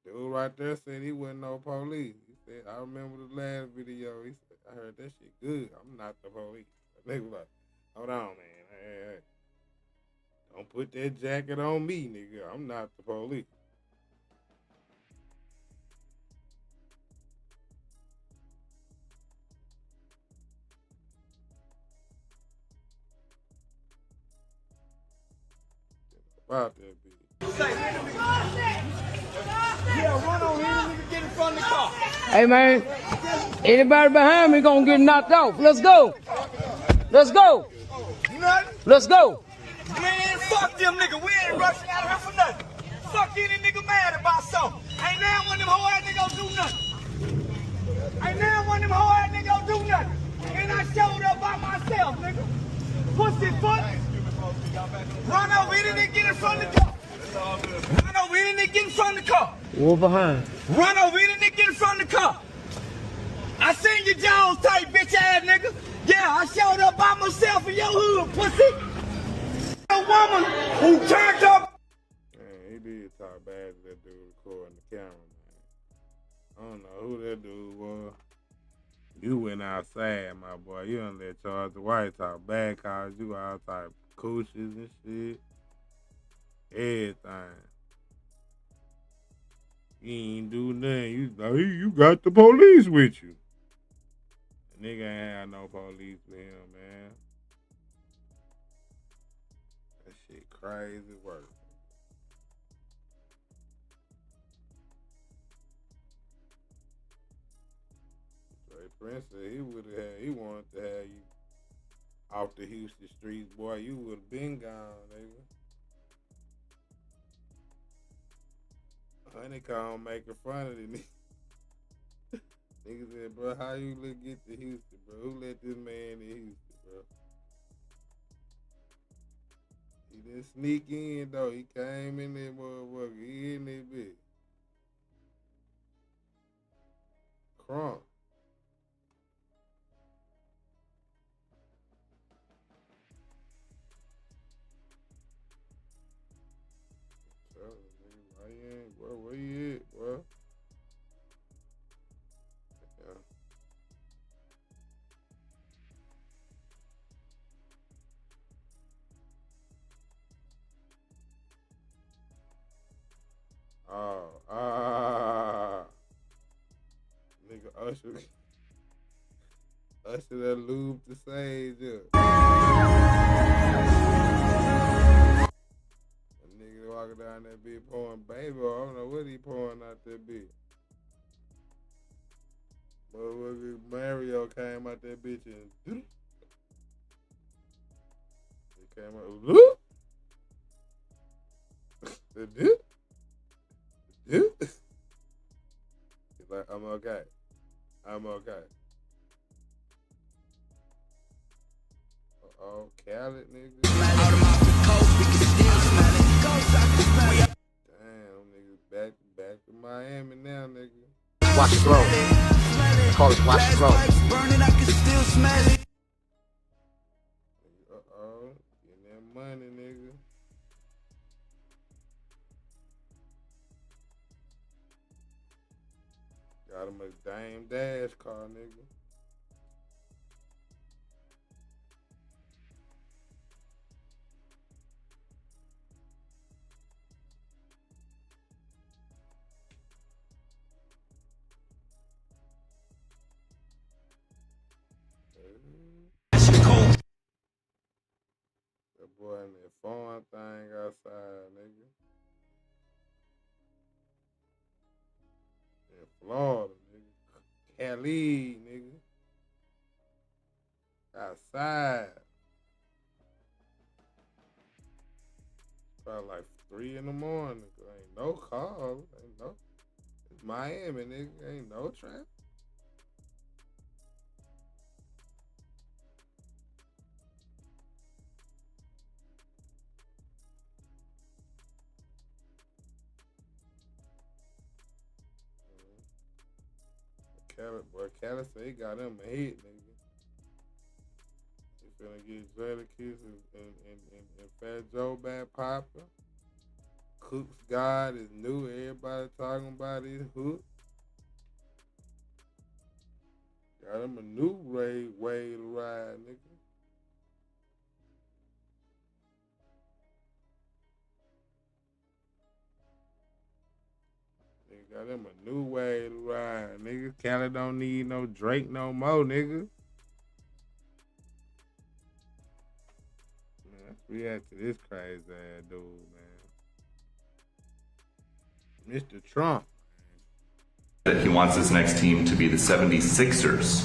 Dude right there said he wasn't no police. He said, I remember the last video. He said, I heard that shit good. I'm not the police. The nigga was like, hold on, man. Hey. Don't put that jacket on me, nigga. I'm not the police. About that bitch. Yeah, run on here, nigga, get in front of the car. Hey, man, anybody behind me gonna get knocked off. Let's go. Let's go. Nothing? Let's go. Man, fuck them nigga. We ain't rushing out of here for nothing. Fuck any nigga mad about something. Ain't now one of them hoe ass niggas do nothing. Ain't now one of them hoe ass niggas do nothing. And I showed up by myself, nigga. Pussy foot. Run over here and get in front of the car. Run over here and get in front of the car. War behind. Run over here and get in front of the car. I seen your jaws tight, bitch ass nigga. Yeah, I showed up by myself in your hood, pussy. A woman who turned up. Man, he did talk bad to that dude recording the camera, man. I don't know who that dude was. You went outside, my boy. You done let Charles the White talk bad, cause you all type coaches and shit. Everything. You ain't do nothing. You got the police with you. The nigga ain't had no police with him, man. That shit crazy work. Prince said he wanted to have you off the Houston streets, boy. You would have been gone, nigga. HoneyKomb making fun of the nigga. Nigga said, bro, how you get to Houston, bro? Who let this man in Houston, bro? He didn't sneak in, though. He came in there, motherfucker. He in there, bitch. Crump. Where you at, bro? Yeah. Nigga Usher that lube the sage up. Nigga walking down that bitch pouring baby. I don't know what he pouring out that bitch. Motherfucker Mario came out that bitch and he came out. He's like, I'm okay. I'm okay. Oh, Khaled, nigga. Damn, nigga, back to Miami now, nigga. Watch it blow. call it Watch the Flow. Getting that money, nigga. Got him a Dame Dash car, nigga. That boy in that farm thing outside, nigga. In Florida, nigga. Cali, nigga. Outside. Probably like 3 in the morning. Ain't no cars. Ain't no. It's Miami, nigga. Ain't no traffic. Cali say he got him a hit, nigga. He finna get Jadakiss and Fat Joe back poppin'. Cook's God is new. Everybody talking about his hook. Got him a new way to ride, nigga. Got him a new way to ride, nigga. Cali don't need no Drake no more, nigga. Man, let's react to this crazy ass dude, man. Mr. Trump. That he wants his next team to be the 76ers.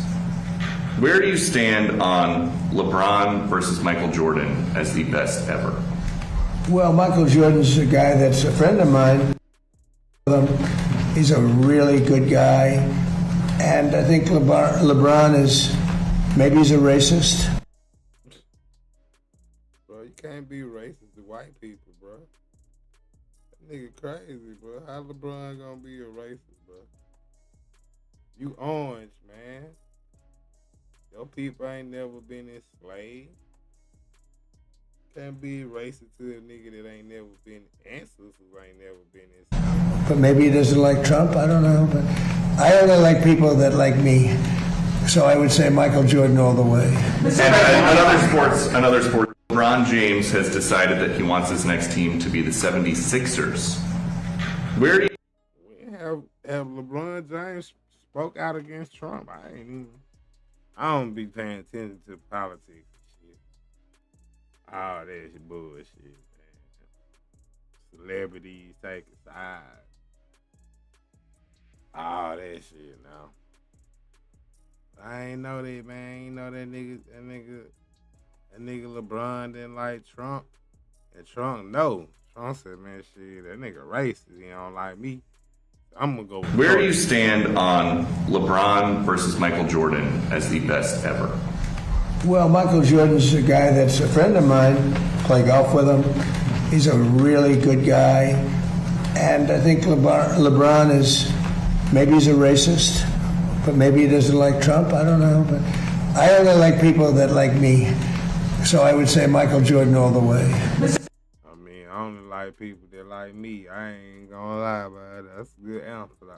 Where do you stand on LeBron versus Michael Jordan as the best ever? Well, Michael Jordan's a guy that's a friend of mine. He's a really good guy, and I think LeBron is, maybe he's a racist. Bro, you can't be racist to white people, bro. That nigga crazy, bro. How LeBron gonna be a racist, bro? You orange, man. Your people ain't never been enslaved. Can't be racist to a nigga that ain't never been, ancestors ain't never been enslaved. But maybe he doesn't like Trump, I don't know. But I only like people that like me. So I would say Michael Jordan all the way. And another sport, LeBron James has decided that he wants his next team to be the 76ers. Where do you have LeBron James spoke out against Trump? I don't be paying attention to politics and shit. Oh, that's bullshit, man. Celebrities taking sides. Oh, that shit now. I ain't know that, man. I ain't know that nigga LeBron didn't like Trump. And Trump, no. Trump said, man, shit, that nigga racist. He don't like me. I'm gonna go with Where do you stand on LeBron versus Michael Jordan as the best ever? Well, Michael Jordan's a guy that's a friend of mine. Play golf with him. He's a really good guy. And I think LeBron is, maybe he's a racist, but maybe he doesn't like Trump. I don't know. But I only like people that like me. So I would say Michael Jordan all the way. I mean, I only like people that like me. I ain't gonna lie about it. That's a good answer.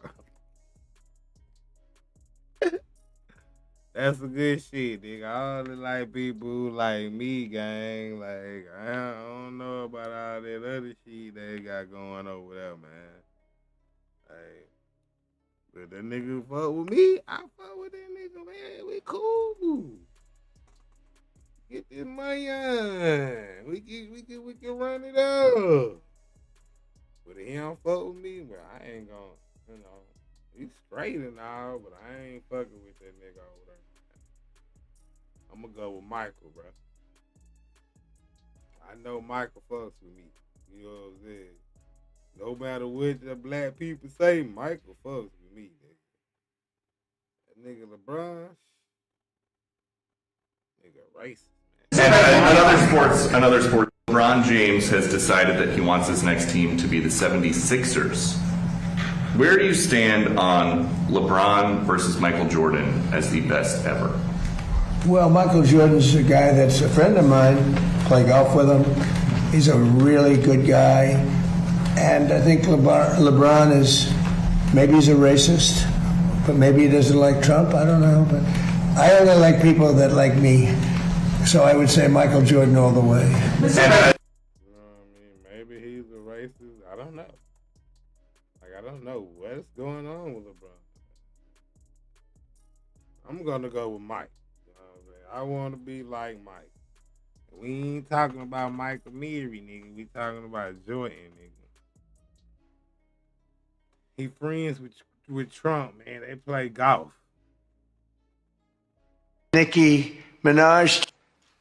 That's a good shit, nigga. I only like people who like me, gang. Like, I don't know about all that other shit they got going over there, man. Like, but that nigga fuck with me, I fuck with that nigga, man. We cool. Get this money on. We can run it up. But if he don't fuck with me, well, I ain't gonna, he's straight and all, but I ain't fucking with that nigga over there. I'm gonna go with Michael, bro. I know Michael fucks with me. You know what I'm saying? No matter what the black people say, Michael fucks with me, nigga. That nigga LeBron, nigga racist. And another sport, LeBron James has decided that he wants his next team to be the 76ers. Where do you stand on LeBron versus Michael Jordan as the best ever? Well, Michael Jordan's a guy that's a friend of mine. Play golf with him. He's a really good guy. And I think LeBron is, maybe he's a racist, but maybe he doesn't like Trump. I don't know. But I only like people that like me. So I would say Michael Jordan all the way. Maybe he's a racist. I don't know. Like, I don't know what's going on with LeBron. I'm going to go with Mike. You know what I'm saying? I want to be like Mike. We ain't talking about Michael Meary, nigga. We talking about Jordan, nigga. He friends with Trump, man. They play golf. Nicki Minaj.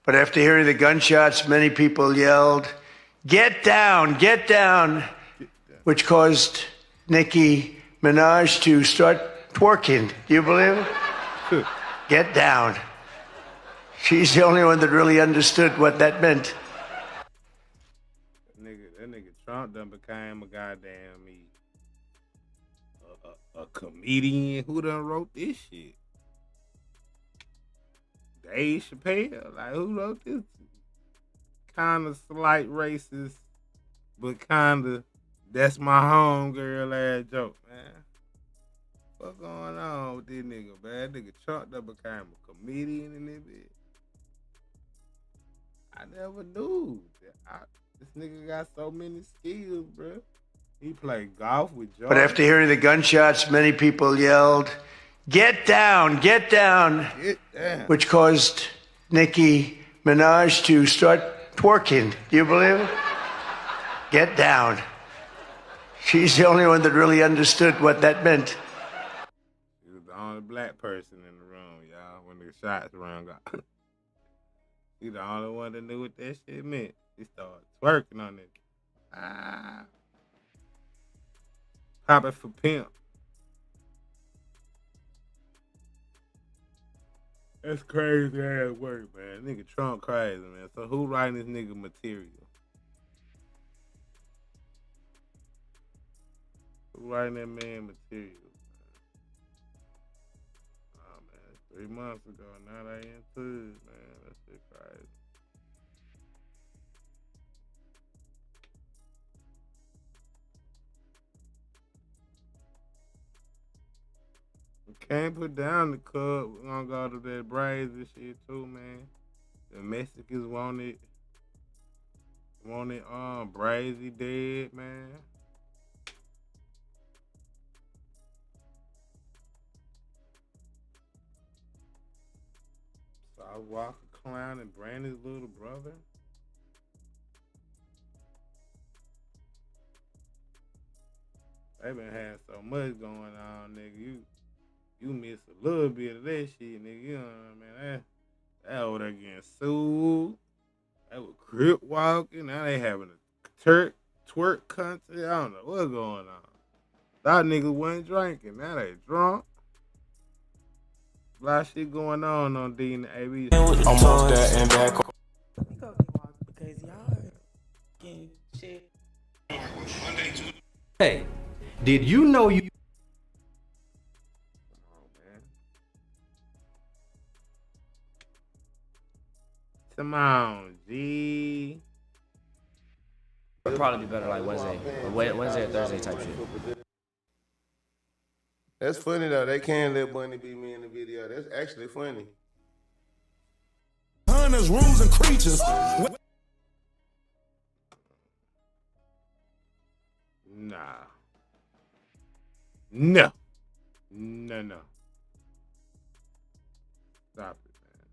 But after hearing the gunshots, many people yelled, "Get down, get down," which caused Nicki Minaj to start twerking. Do you believe it? Get down. She's the only one that really understood what that meant. That nigga Trump done became a goddamn a comedian. Who done wrote this shit? Dave Chappelle. Like, who wrote this? Kind of slight racist, but kind of that's my homegirl ass joke, man. What going on with this nigga, man? That nigga Trump done became a comedian in this bitch. I never knew. This nigga got so many skills, bro. He played golf with Jordan. But after hearing the gunshots, many people yelled, "Get down, get down," which caused Nicki Minaj to start twerking. Do you believe it? Get down. She's the only one that really understood what that meant. He was the only black person in the room, y'all, when the shots rang out. He the only one that knew what that shit meant. He started twerking on it. Pop it for pimp. That's crazy ass work, man. Nigga Trump crazy, man. So who writing this nigga material? Who writing that man material? Oh, man. 3 months ago. Now they into it, man. That shit crazy. Can't put down the cup. We're gonna go to that Brazy shit too, man. The Mexicans want it. Brazy dead, man. South Walker Clown and Brandy's little brother. They been having so much going on, nigga. You miss a little bit of that shit, nigga. You know what I mean? That over there getting sued. They was crip walking. Now they having a twerk contest. I don't know what's going on. Thought niggas wasn't drinking. Now they drunk. A lot of shit going on D and AB. I'm off that and back. Because y'all getting shit. Hey, did you know you? Come on, G. It'll probably be better like Wednesday or Thursday type shit. That's funny though. They can't let Bunny be me in the video. That's actually funny. Hunters, rules, and creatures. Nah. No. No. Stop it, man.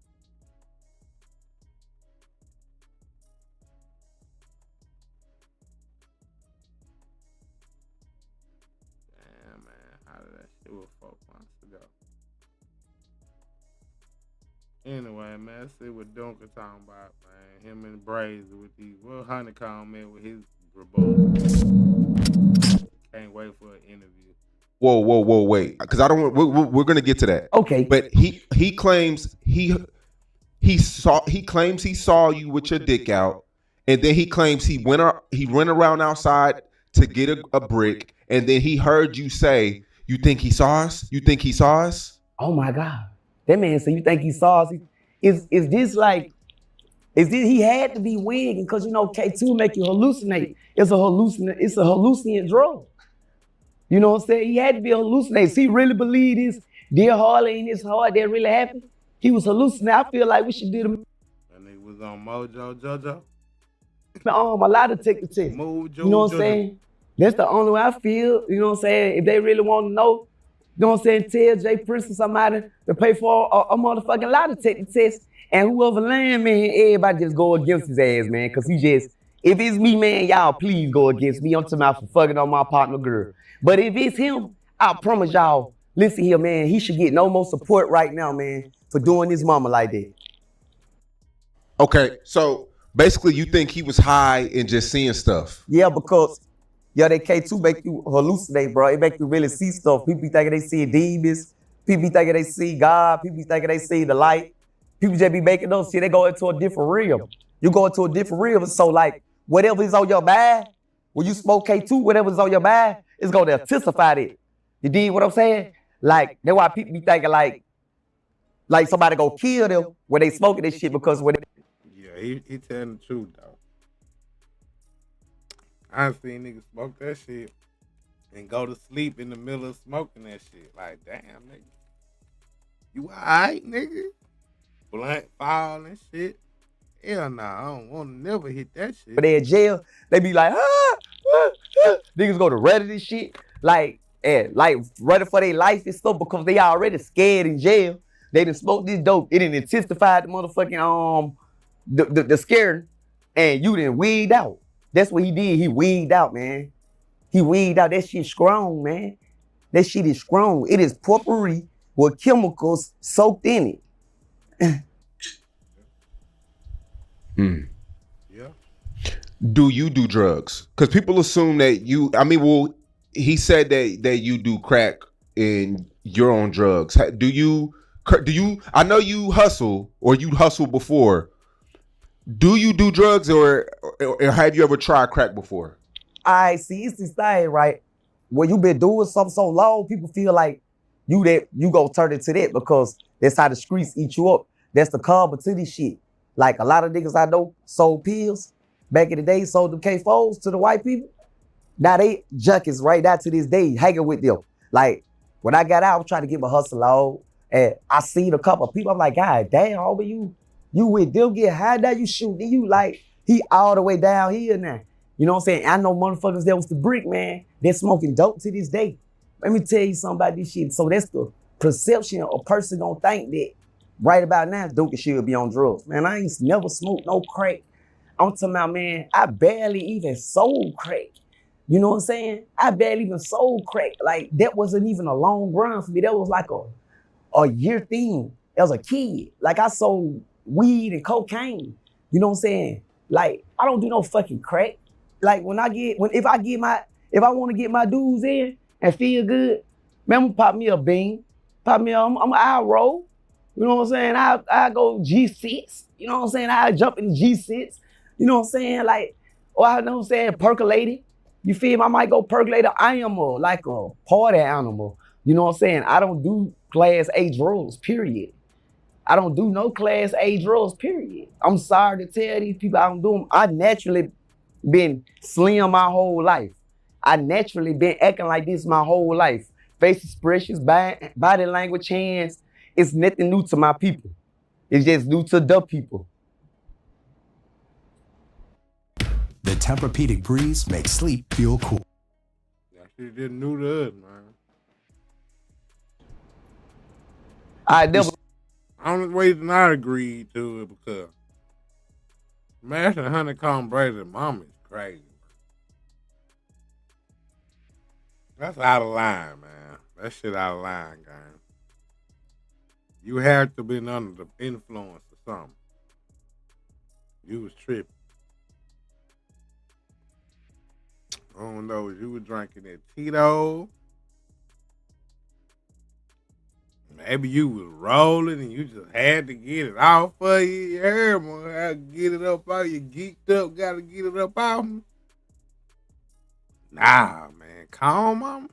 Damn, man. How did that shit was 4 months ago? Anyway, man, let's see what Duncan talking about, man. Him and Brazy with these. Well, HoneyKomb, man, with his rebuttal. Can't wait for an interview. Whoa, wait. Because I don't. We're gonna get to that. Okay. But he claims he claims he saw you with your dick out, and then he claims he went around outside to get a brick, and then he heard you say, "You think he saw us? You think he saw us?" Oh my God. That man said, you think he saw us? Is this like, is this, he had to be wigging because you know K2 make you hallucinate. It's a hallucinant drug. You know what I'm saying? He had to be hallucinating. He really believed this dear Harley in his heart that really happened. He was hallucinating. I feel like we should do the That nigga was on Mojo Jojo. a lie detector test. You know what I'm saying? That's the only way I feel. You know what I'm saying? If they really want to know, you know what I'm saying? Tell Jay Prince or somebody to pay for a motherfucking lie detector test. And whoever land, man, everybody just go against his ass, man. Cause he just, if it's me, man, y'all please go against me. I'm talking about for fucking on my partner girl. But if it's him, I promise y'all, listen here, man, he should get no more support right now, man, for doing his mama like that. Okay, so basically you think he was high and just seeing stuff. Yeah, because that K2 make you hallucinate, bro. It make you really see stuff. People be thinking they see demons. People be thinking they see God. People be thinking they see the light. People just be making those shit. They go into a different realm. You go into a different realm. So like whatever is on your mind, when you smoke K2, whatever's on your mind, it's gonna intensify it. You dig what I'm saying? Like that's why people be thinking like somebody go kill them when they smoking this shit because when Yeah, he telling the truth though. I done seen niggas smoke that shit and go to sleep in the middle of smoking that shit. Like, damn, nigga. You alright, nigga? Blunt fall and shit. Hell nah, I don't want to never hit that shit. But they in jail, they be like, niggas go to Reddit and shit, like running for their life and stuff because they already scared in jail. They done smoked this dope. It done intensified the motherfucking the scare, and you done weed out. That's what he did. He weed out, man. He weed out. That shit strong, man. That shit is strong. It is potpourri with chemicals soaked in it. Yeah. Do you do drugs? Because people assume that you. I mean, well, he said that you do crack and you're on drugs. Do you? I know you hustle or you hustled before. Do you do drugs or have you ever tried crack before? I see, it's this thing, right? When you been doing something so long, people feel like you go turn into that because that's how the streets eat you up. That's the karma to this shit. Like a lot of niggas I know sold pills back in the day, sold them K4s to the white people. Now they junkies right now to this day, hanging with them. Like when I got out, I was trying to get my hustle on, and I seen a couple of people. I'm like, God damn, over you with them get high now, you shooting, you like, he all the way down here now. You know what I'm saying? I know motherfuckers that was the brick, man. They're smoking dope to this day. Let me tell you something about this shit. So that's the perception a person gonna think that right about now, Duke should be on drugs. Man, I ain't never smoked no crack. I'm talking about, man, I barely even sold crack. You know what I'm saying? I barely even sold crack. Like, that wasn't even a long run for me. That was like a year thing as a kid. Like, I sold weed and cocaine. You know what I'm saying? Like, I don't do no fucking crack. Like, if I want to get my dues in and feel good, man, I'm gonna pop me a bean. I'll roll. You know what I'm saying? I go G6. You know what I'm saying? I jump in G6. You know what I'm saying? Like, or I know what I'm saying, percolating. You feel me? I might go percolator. I am like a party animal. You know what I'm saying? I don't do class A drugs, period. I don't do no class A drugs, period. I'm sorry to tell these people I don't do them. I naturally been slim my whole life. I naturally been acting like this my whole life. Face expressions, body language, hands. It's nothing new to my people. It's just new to the people. The Tempur-Pedic breeze makes sleep feel cool. That shit didn't new to us, man. Only reason I agreed to it because Master HoneyKomb Brazy mama is crazy. That's out of line, man. That shit out of line, gang. You had to been under the influence or something. You was tripping. I don't know, you were drinking that Tito. Maybe you was rolling and you just had to get it off of you. You heard me? Had to get it up out you. Geeked up, gotta get it up out. Nah, man. Calm, mama.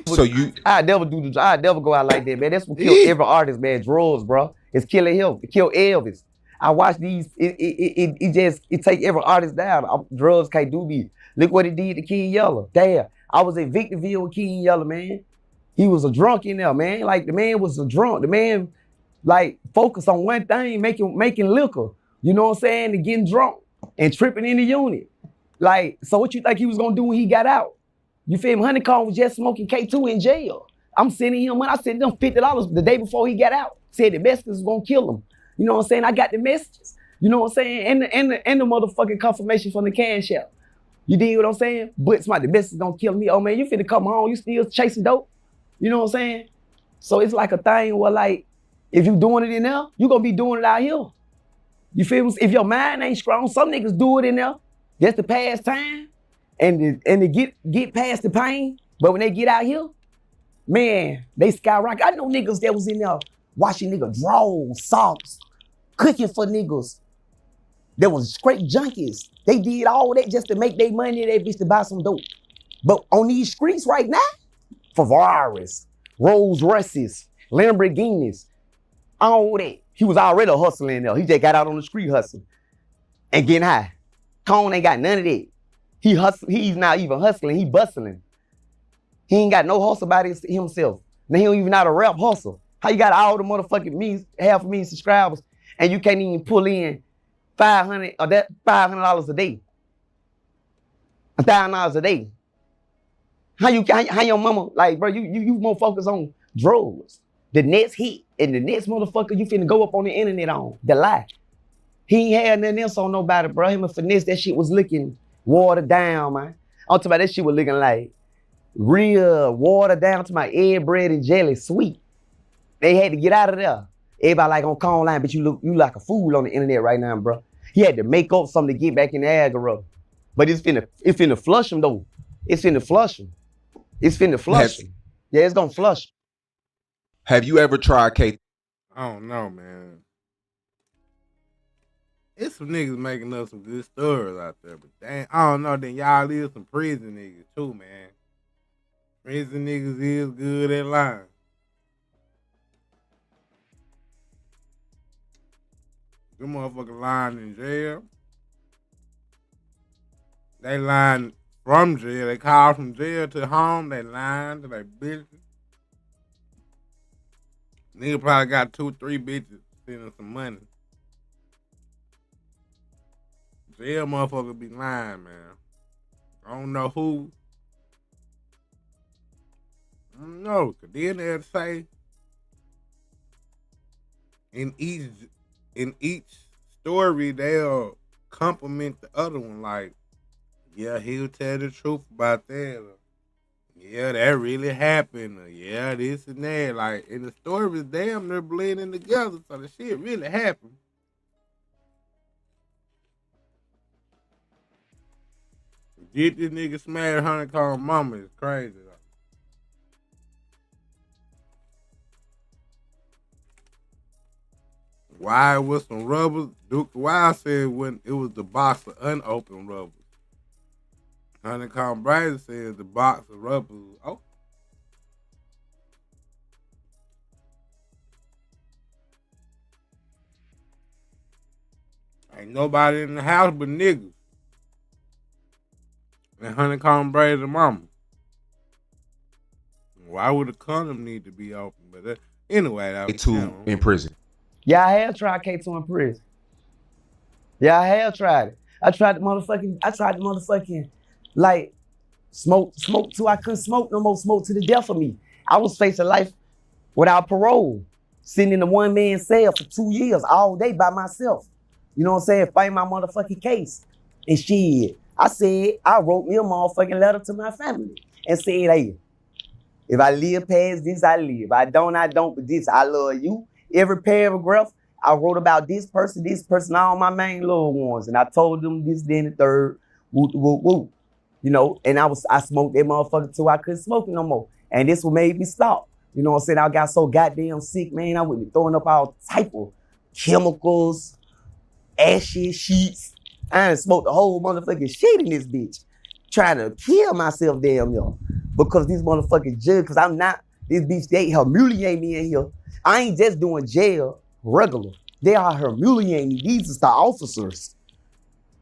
So you, I never I never go out like that, man. That's what killed every artist, man. Drugs, bro. It's killing him. It killed Elvis. I watch these. It take every artist down. Drugs can't do me. Look what it did to King Yella. Damn, I was in Victorville with King Yella, man. He was a drunk in there, man. Like the man was a drunk. The man, like, focused on one thing, making liquor. You know what I'm saying? And getting drunk and tripping in the unit. Like, so what you think he was gonna do when he got out? You feel me? HoneyKomb was just smoking K2 in jail. I'm sending him money. I sent him $50 the day before he got out. Said the Mexicans was gonna kill him. You know what I'm saying? I got the messages. You know what I'm saying? And the motherfucking confirmation from the cash out. You dig what I'm saying? But it's the Mexicans gonna kill me. Oh man, you finna come home, you still chasing dope. You know what I'm saying? So it's like a thing where, like, if you doing it in there, you gonna be doing it out here. You feel me? If your mind ain't strong, some niggas do it in there just to pass time and to get past the pain. But when they get out here, man, they skyrocket. I know niggas that was in there watching niggas draw socks, cooking for niggas that was straight junkies. They did all that just to make their money, that bitch, to buy some dope. But on these streets right now, Ferraris, Rolls Royces, Lamborghinis, all that. He was already hustling there. He just got out on the street hustling and getting high. Cone ain't got none of that. He's not even hustling, he bustling. He ain't got no hustle about himself. Now he don't even know how to rap hustle. How you got all the motherfucking half a million subscribers and you can't even pull in $500 a day, $1,000 a day? How your mama, like, bro, you more focused on drugs. The next hit and the next motherfucker you finna go up on the internet on, the lie. He ain't had nothing else on nobody, bro. Him and Finesse, that shit was looking watered down, man. I'm talking about that shit was looking like real watered down to my egg, bread, and jelly, sweet. They had to get out of there. Everybody like on call line, but you like a fool on the internet right now, bro. He had to make up something to get back in the algorithm. But it's finna flush him though. It's finna flush him. It's finna flush him. Yeah, it's gonna flush him. Have you ever tried K? I don't know, man. It's some niggas making up some good stories out there, but dang, I don't know. Then y'all is some prison niggas too, man. Prison niggas is good at lying. Them motherfuckers lying in jail. They lying from jail. They call from jail to home. They lying to their bitches. Nigga probably got 2, 3 bitches sending some money. Jail motherfuckers be lying, man. I don't know who. I don't know. Cause then they'll say in each story they'll compliment the other one, like, yeah, he'll tell the truth about that. Or, yeah, that really happened. Or, yeah, this and that. Like, and the stories damn near blending together, so the shit really happened. Get this nigga smash HoneyKomb mama is crazy though. Why it was some rubbers? Duke Wild said when it was the box of unopened rubbers. HoneyKomb Brazy said the box of rubbers. Oh. Ain't nobody in the house but niggas. And HoneyKomb Brazy mama. Why would a condom need to be open? But anyway, that was K2 in prison. Yeah, I have tried K2 in prison. Yeah, I have tried it. I tried the motherfucking, like, smoke till I couldn't smoke no more, smoke to the death of me. I was facing life without parole, sitting in a one-man cell for 2 years, all day by myself. You know what I'm saying? Fighting my motherfucking case. And shit, I wrote me a motherfucking letter to my family and said, hey, if I live past this, I live. If I don't, I don't. But this, I love you. Every paragraph, I wrote about this person, all my main loved ones. And I told them this, then the third, whoop, whoop, whoop. You know, and I smoked that motherfucker till I couldn't smoke it no more. And this what made me stop. You know what I'm saying? I got so goddamn sick, man. I would be throwing up all type of chemicals, ashes, sheets. I done smoked the whole motherfucking shit in this bitch. trying to kill myself damn near because these motherfucking judge, because I'm not, this bitch, they humiliate me in here. I ain't just doing jail regular. They are humiliating me. These is the officers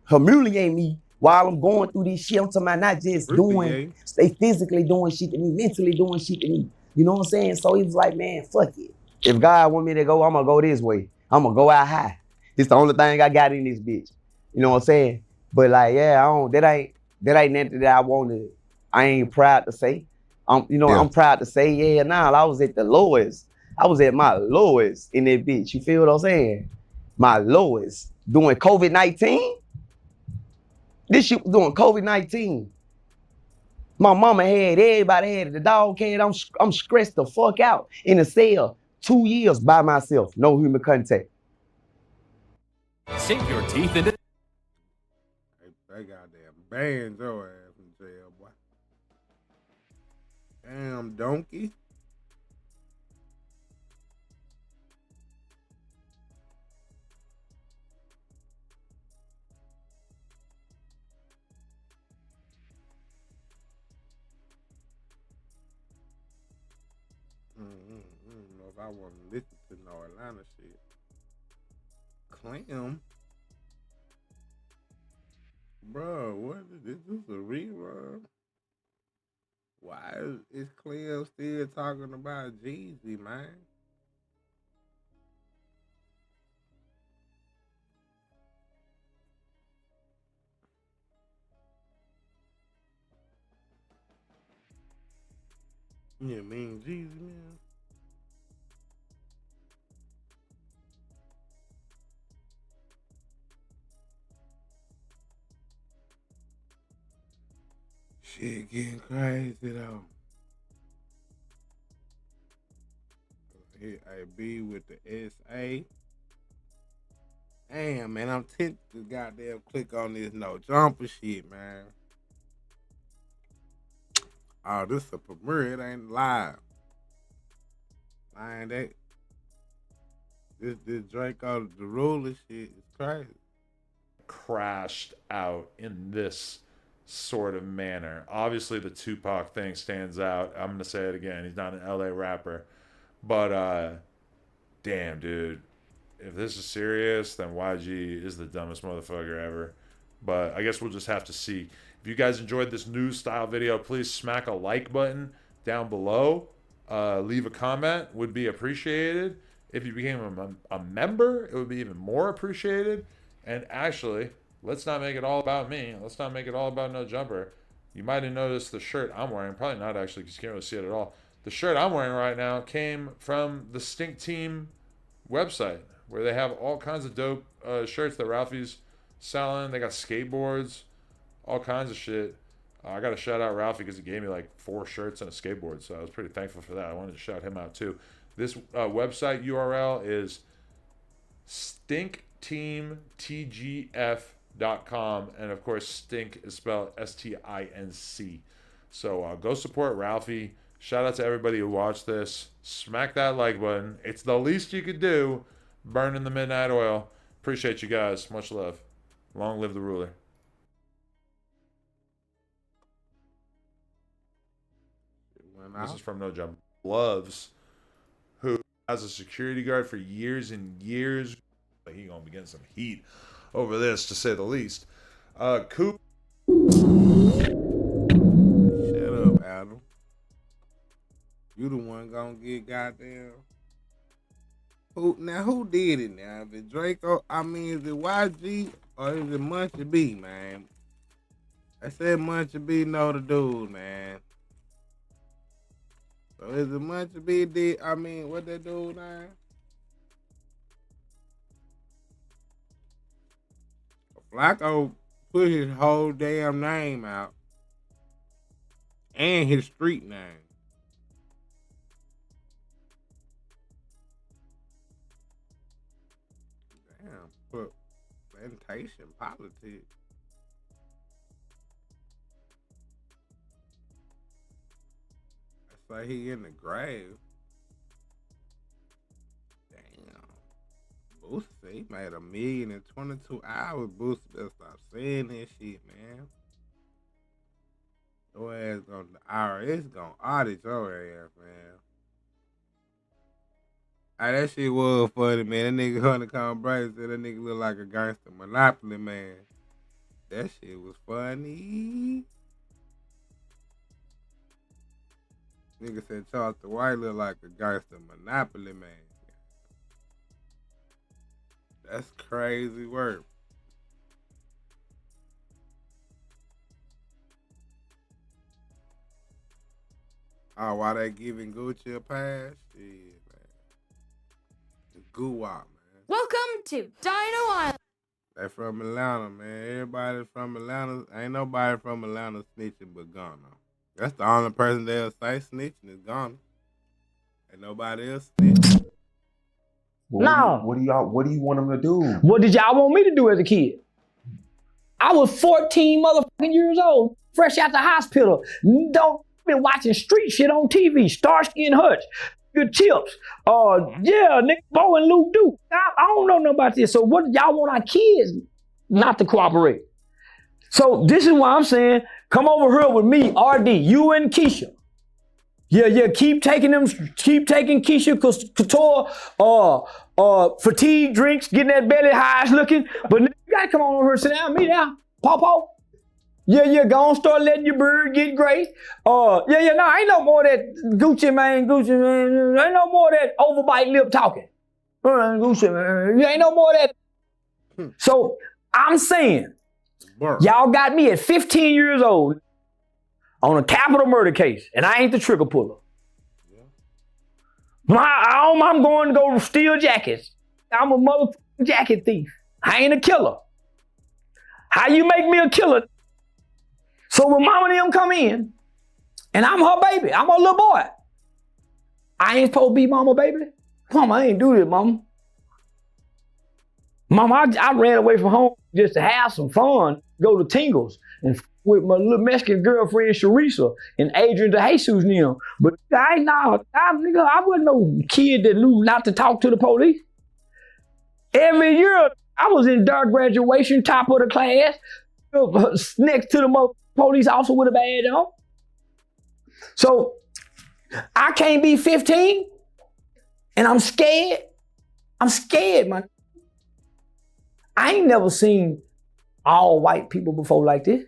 humiliating me while I'm going through this shit. I'm talking about not just doing, they physically doing shit to me, mentally doing shit to me. You know what I'm saying? So he was like, man, fuck it. If God want me to go, I'm gonna go this way. I'm gonna go out high. It's the only thing I got in this bitch. You know what I'm saying? But like, yeah, I don't, that ain't nothing that I wanted. I ain't proud to say. I'm proud to say, yeah, nah, I was at the lowest. I was at my lowest in that bitch. You feel what I'm saying? My lowest. Doing COVID-19? This shit was doing COVID-19. My mama had, everybody had it. The dog had, I'm stressed the fuck out in a cell 2 years by myself. No human contact. Sink your teeth into. They goddamn banned your ass in jail, boy. Damn donkey. I don't know if I want to listen to no Atlanta shit. Clam? Bro, what is this? This is a rerun? Why is Clem still talking about Jeezy, man? Yeah, mean Jeezy, man. Shit getting crazy though. Hit a B with the SA. Damn, man, I'm tempted to goddamn click on this no jumper shit, man. Oh, this is a premiere. It ain't live. Man, this Draco the ruler shit is crazy. Crashed out in this sort of manner. Obviously, the Tupac thing stands out. I'm gonna say it again. He's not an LA rapper, but damn, dude. If this is serious, then YG is the dumbest motherfucker ever. But I guess we'll just have to see. If you guys enjoyed this news style video, please smack a like button down below. Leave a comment, would be appreciated. If you became a member, it would be even more appreciated. And actually, let's not make it all about me. Let's not make it all about No Jumper. You might have noticed the shirt I'm wearing. Probably not actually, because you can't really see it at all. The shirt I'm wearing right now came from the Stink Team website, where they have all kinds of dope shirts that Ralphie's selling. They got skateboards, all kinds of shit. I got to shout out Ralphie because he gave me like 4 shirts and a skateboard, so I was pretty thankful for that. I wanted to shout him out too. This website URL is stinkteamtgf.com, and of course stink is spelled STINC. So go support Ralphie. Shout out to everybody who watched this. Smack that like button. It's the least you could do. Burning the midnight oil. Appreciate you guys. Much love. Long live the ruler. This is from No Jump. Loves, who has a security guard for years and years. He gonna be getting some heat over this, to say the least. Coop. Shut up, Adam. You the one gonna get goddamn. Who did it now? Is it Draco? I mean, is it YG or is it Munchie B, man? I said Munchie B know the dude, man. So is it Munchie B did? I mean, what that dude name? Flacco put his whole damn name out and his street name. Damn, put plantation politics. That's like he in the grave. Damn. Boosie said he made $1 million in 22 hours. Boosie better stop saying that shit, man. Your ass gonna the IRS gonna audit your ass, man. Hey, that shit was funny, man. That nigga HoneyKomb Brazy said that nigga look like a gangster Monopoly man. That shit was funny. Nigga said Charleston White look like a gangster Monopoly man. That's crazy work. Oh, why they giving Gucci a pass? Shit, man. The Goo-Wop, man. Welcome to Dino Island. They from Atlanta, man. Everybody from Atlanta. Ain't nobody from Atlanta snitching but Ghana. That's the only person they'll say snitching is Ghana. Ain't nobody else snitching. No. What do you want them to do? What did y'all want me to do as a kid? I was 14 motherfucking years old, fresh out the hospital. Don't been watching street shit on TV. Starsky and Hutch, Good Tips. Yeah, Nick Bo and Luke Duke. I don't know nothing about this. So what y'all want our kids not to cooperate? So this is why I'm saying, come over here with me, RD, you and Keisha. Yeah, keep taking Keisha Couture, fatigue drinks, getting that belly high looking. But you gotta come on over here and sit down, me now, Paw. Yeah, go on, start letting your bird get gray. No, ain't no more of that Gucci man. Ain't no more of that overbite lip talking. Gucci man, ain't no more of that. So I'm saying, y'all got me at 15 years old on a capital murder case, and I ain't the trigger puller. I'm going to go steal jackets. I'm a motherfucking jacket thief. I ain't a killer. How you make me a killer? So when mama and them come in, and I'm her baby, I'm her little boy, I ain't supposed to be mama baby? Mama, I ain't do this, mama. Mama, I ran away from home just to have some fun, go to Tingles, and with my little Mexican girlfriend, Sharisa, and Adrian DeJesus now. But I wasn't no kid that knew not to talk to the police. Every year, I was in dark graduation, top of the class, next to the police officer with a badge on. So, I can't be 15, and I'm scared. I'm scared, man. I ain't never seen all white people before like this.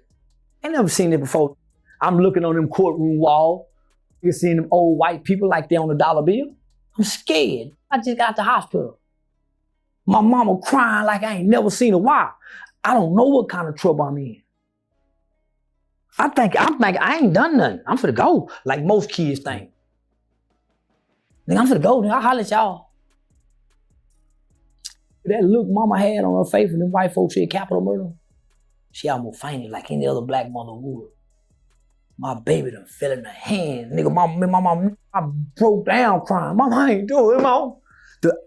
I ain't never seen it before. I'm looking on them courtroom wall. You're seeing them old white people like they on a dollar bill. I'm scared. I just got to the hospital. My mama crying like I ain't never seen a while. I don't know what kind of trouble I'm in. I'm thinking I ain't done nothing. I'm finna go, like most kids think. Nigga, I'm finna go, nigga. I'll holler at y'all. That look mama had on her face when them white folks said capital murder, she almost fainted like any other black mother would. My baby done fell in her hand. Nigga, mama, I broke down crying. Mama, I ain't doing it, mama.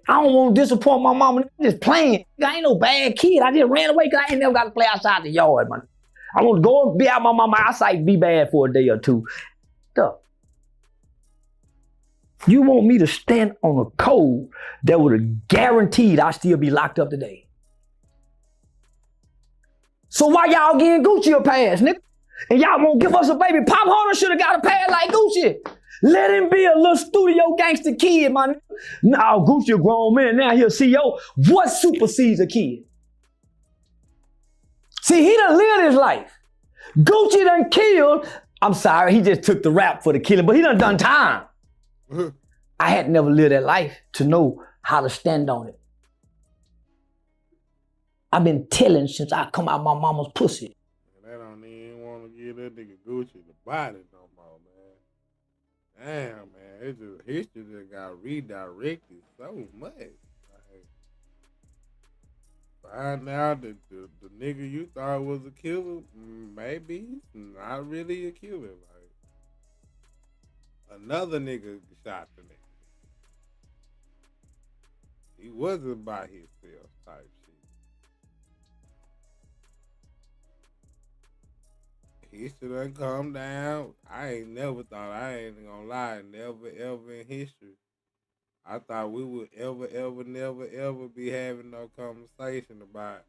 I don't want to disappoint my mama. I'm just playing. I ain't no bad kid. I just ran away because I ain't never got to play outside the yard, man. I want to go and be out my mama outside and be bad for a day or two. Stuff. You want me to stand on a code that would have guaranteed I'd still be locked up today. So why y'all getting Gucci a pass, nigga? And y'all won't give us a baby? Pop Hunter should have got a pass like Gucci. Let him be a little studio gangster kid, man. Now Gucci a grown man, now he a CEO. What supersedes a kid? See, he done lived his life. Gucci done killed. I'm sorry, he just took the rap for the killing, but he done time. I had never lived that life to know how to stand on it. I've been telling since I come out my mama's pussy. They don't even want to give that nigga Gucci the body no more, man. Damn, man. It's just history that got redirected so much. Like, find out that the nigga you thought was a killer, maybe not really a killer. Like, another nigga shot the nigga. He wasn't by himself type shit. He should have come down. I ain't never thought, I ain't gonna lie, never ever in history, I thought we would never be having no conversation about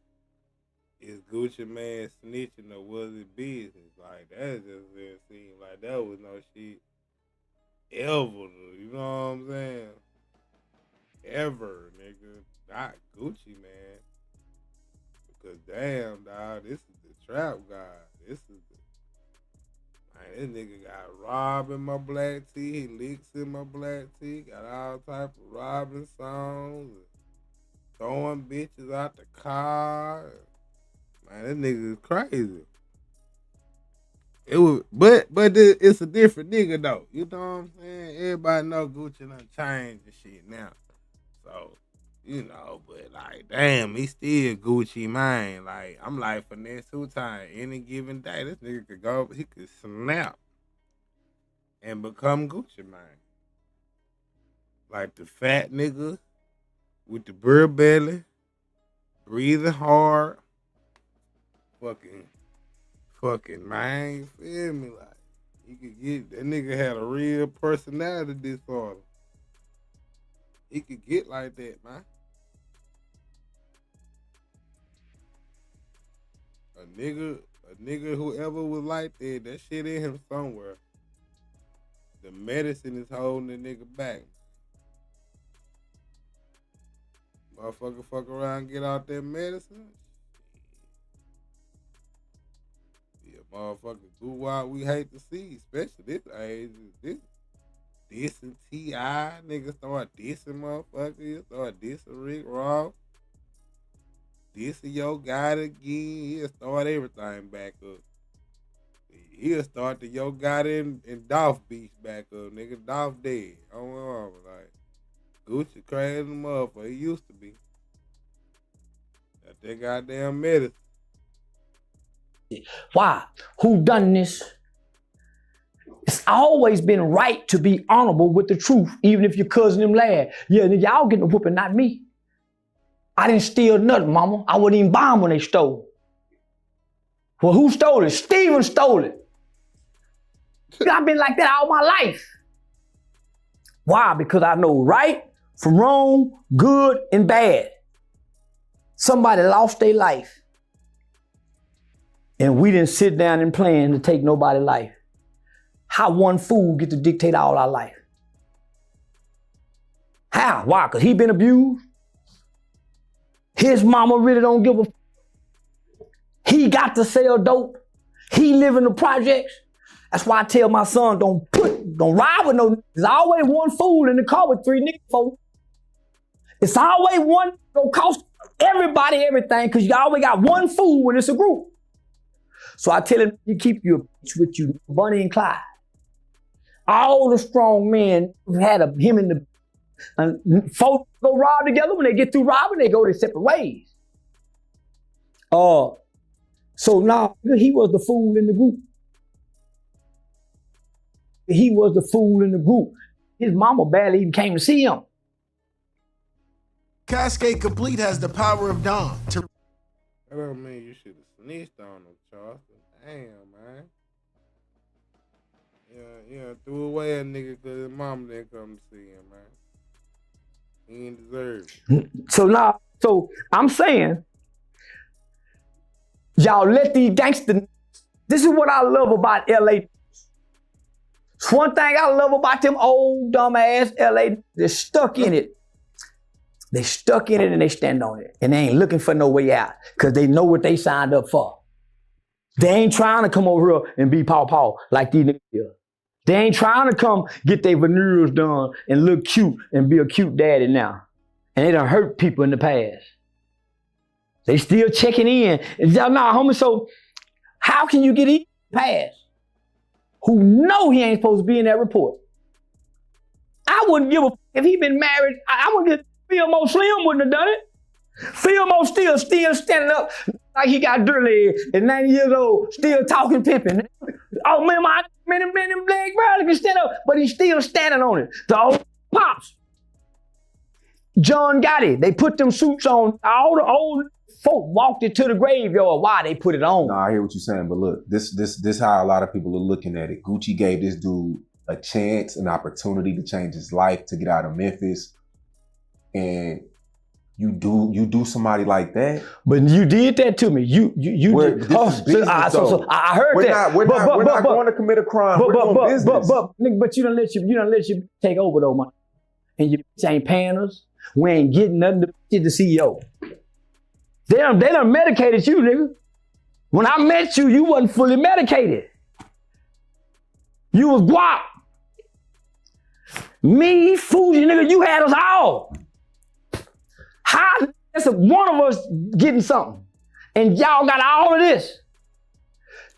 is Gucci Man snitching or was it business? Like that just didn't seem like that was no shit ever. You know what I'm saying? Ever, nigga. Not Gucci Man. Because damn, dog, this is the trap guy. This is the man, this nigga got robbed in my black tee. He leaks in my black tee. Got all type of robbing songs. Throwing bitches out the car. Man, this nigga is crazy. It was, but it's a different nigga though. You know what I'm saying? Everybody know Gucci done changed the shit now. So, you know, but like, damn, he still Gucci man. Like, I'm like finesse 2 times any given day. This nigga could go, he could snap and become Gucci man. Like the fat nigga with the beer belly, breathing hard, fucking man, you feel me? Like, you could get, that nigga had a real personality disorder. He could get like that, man. A nigga whoever was like that, that shit in him somewhere. The medicine is holding the nigga back. Motherfucker fuck around and get out that medicine. Yeah, motherfucker do what we hate to see, especially this age. This dissing T.I. Niggas start dissing motherfuckers. Start dissing Rick Ross. Dissing your guy again. He'll start everything back up. He'll start the Yo Got in Dolph beats back up. Nigga, Dolph dead. Oh my mama, like Gucci crazy motherfucker. He used to be. That goddamn medicine. Why? Who done this? It's always been right to be honorable with the truth, even if your cousin them laugh. Yeah, nigga, y'all getting a whooping, not me. I didn't steal nothing, mama. I wouldn't even buy them when they stole. Well, who stole it? Steven stole it. I've been like that all my life. Why? Because I know right from wrong, good and bad. Somebody lost their life. And we didn't sit down and plan to take nobody's life. How one fool get to dictate all our life? How? Why? Because he been abused? His mama really don't give a f. He got to sell dope. He live in the projects. That's why I tell my son, don't ride with no niggas. There's always one fool in the car with 3 niggas, folks. It's always one gonna cost everybody everything because you always got one fool when it's a group. So I tell him, you keep your bitch with you, Bonnie and Clyde. All the strong men had him in the folks go rob together. When they get through robbing, they go their separate ways. So now he was the fool in the group. He was the fool in the group. His mama barely even came to see him. Cascade Complete has the power of Dawn. That don't mean you should have snitched on him, Charleston. Damn, man. Yeah, threw away a nigga because his mama didn't come to see him, man. He ain't deserve it. So I'm saying, y'all let these gangsters, this is what I love about LA. It's one thing I love about them old dumbass LA, they're stuck in it. They stuck in it and they stand on it. And they ain't looking for no way out because they know what they signed up for. They ain't trying to come over here and be paw like these niggas here. They ain't trying to come get their veneers done and look cute and be a cute daddy now. And they done hurt people in the past. They still checking in. Nah, homie, so how can you get in the past? Who know he ain't supposed to be in that report? I wouldn't give a if he been married. I wouldn't get Philmo Slim wouldn't have done it. Philmo still standing up like he got dirt legs at 90 years old, still talking pimping. Oh man, them black brothers can stand up, but he's still standing on it. The old pops. John Gotti, they put them suits on. All the old folk walked it to the graveyard. Why they put it on? No, I hear what you're saying, but look, this how a lot of people are looking at it. Gucci gave this dude a chance, an opportunity to change his life, to get out of Memphis. And You do somebody like that, but you did that to me. You this is business, I heard that. We're not going to commit a crime. We're doing business. But you don't let you take over though, man. And you ain't paying us. We ain't getting nothing to the CEO. They done medicated you, nigga. When I met you, you wasn't fully medicated. You was guap. Me, Fuji, nigga, you had us all. How is one of us getting something? And y'all got all of this.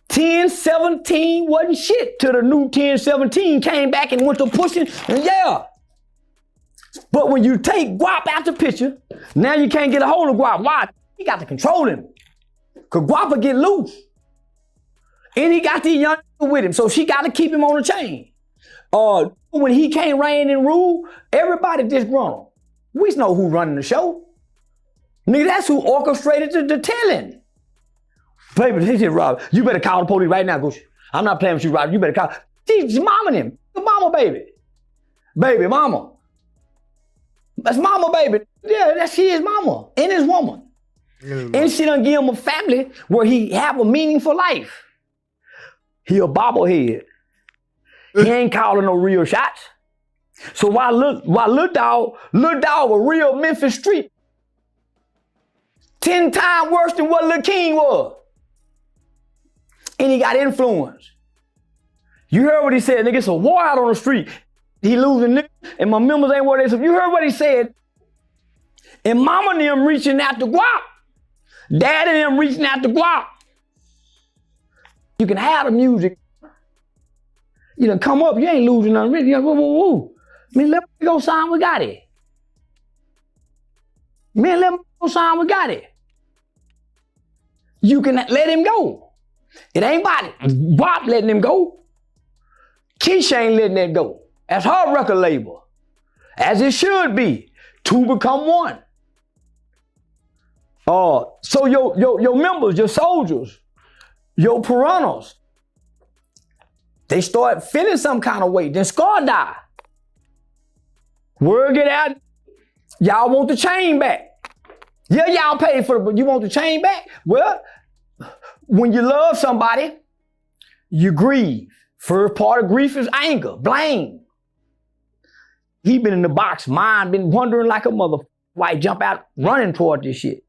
10-17 wasn't shit till the new 10-17 came back and went to pushing, and yeah. But when you take guap out the picture, now you can't get a hold of guap. Why? He got to control him. Cause guap will get loose. And he got these young with him, so she got to keep him on the chain. When he can't reign and rule, everybody disgruntled. We know who running the show. Nigga, that's who orchestrated the telling. Baby, he said, Rob, you better call the police right now, Gucci. I'm not playing with you, Rob. You better call. She's momming him. The mama, baby. Baby, mama. That's mama, baby. Yeah, she is mama and his woman. And she done give him a family where he have a meaningful life. He a bobblehead. He ain't calling no real shots. So why Lil Dog a real Memphis street, 10 times worse than what Lil King was. And he got influence. You heard what he said, nigga, it's a war out on the street. He losing niggas, and my members ain't what they said. You heard what he said. And mama and them reaching out to guap. Dad and them reaching out to guap. You can have the music. You done come up, you ain't losing nothing. You know, woo. Man, let me go sign, we got it. Man, let me go sign, we got it. You can let him go. It ain't about it. Guap letting him go. Keisha ain't letting that go. That's her record label. As it should be. Two become one. So your members, your soldiers, your piranhas, they start feeling some kind of way. Then Scar die. Word get out. Y'all want the chain back. Yeah, y'all paid for it, but you want the chain back? Well, when you love somebody, you grieve. First part of grief is anger, blame. He been in the box, mind been wondering like a mother. Why jump out running toward this shit?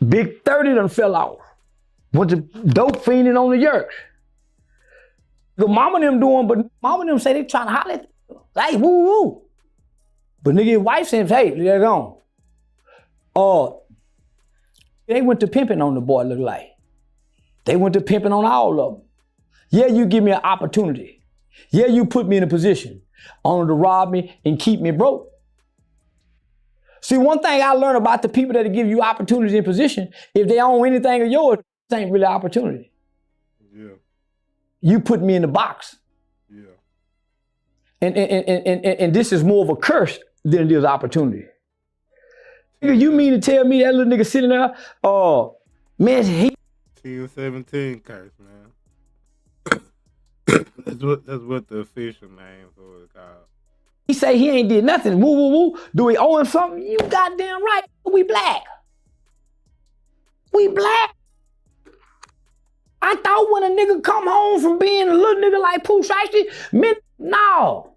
Big 30 done fell off. Went to dope fiending on the yerks. The mama them doing, but mama them say they trying to holler at them. Hey, woo woo. But nigga, his wife says, hey, let it go. They went to pimping on the boy, look like. They went to pimping on all of them. Yeah, you give me an opportunity. Yeah, you put me in a position only to rob me and keep me broke. See, one thing I learned about the people that give you opportunities in position, if they own anything of yours, it ain't really opportunity. Yeah. You put me in the box. Yeah. And this is more of a curse than it is opportunity. Nigga, you mean to tell me that little nigga sitting there, man, he 10-17 curse, man. that's what the official name for it called. He say he ain't did nothing. Woo, woo, woo. Do we owe him something? You goddamn right. We black. We black. I thought when a nigga come home from being a little nigga like Pooh Shiesty, no.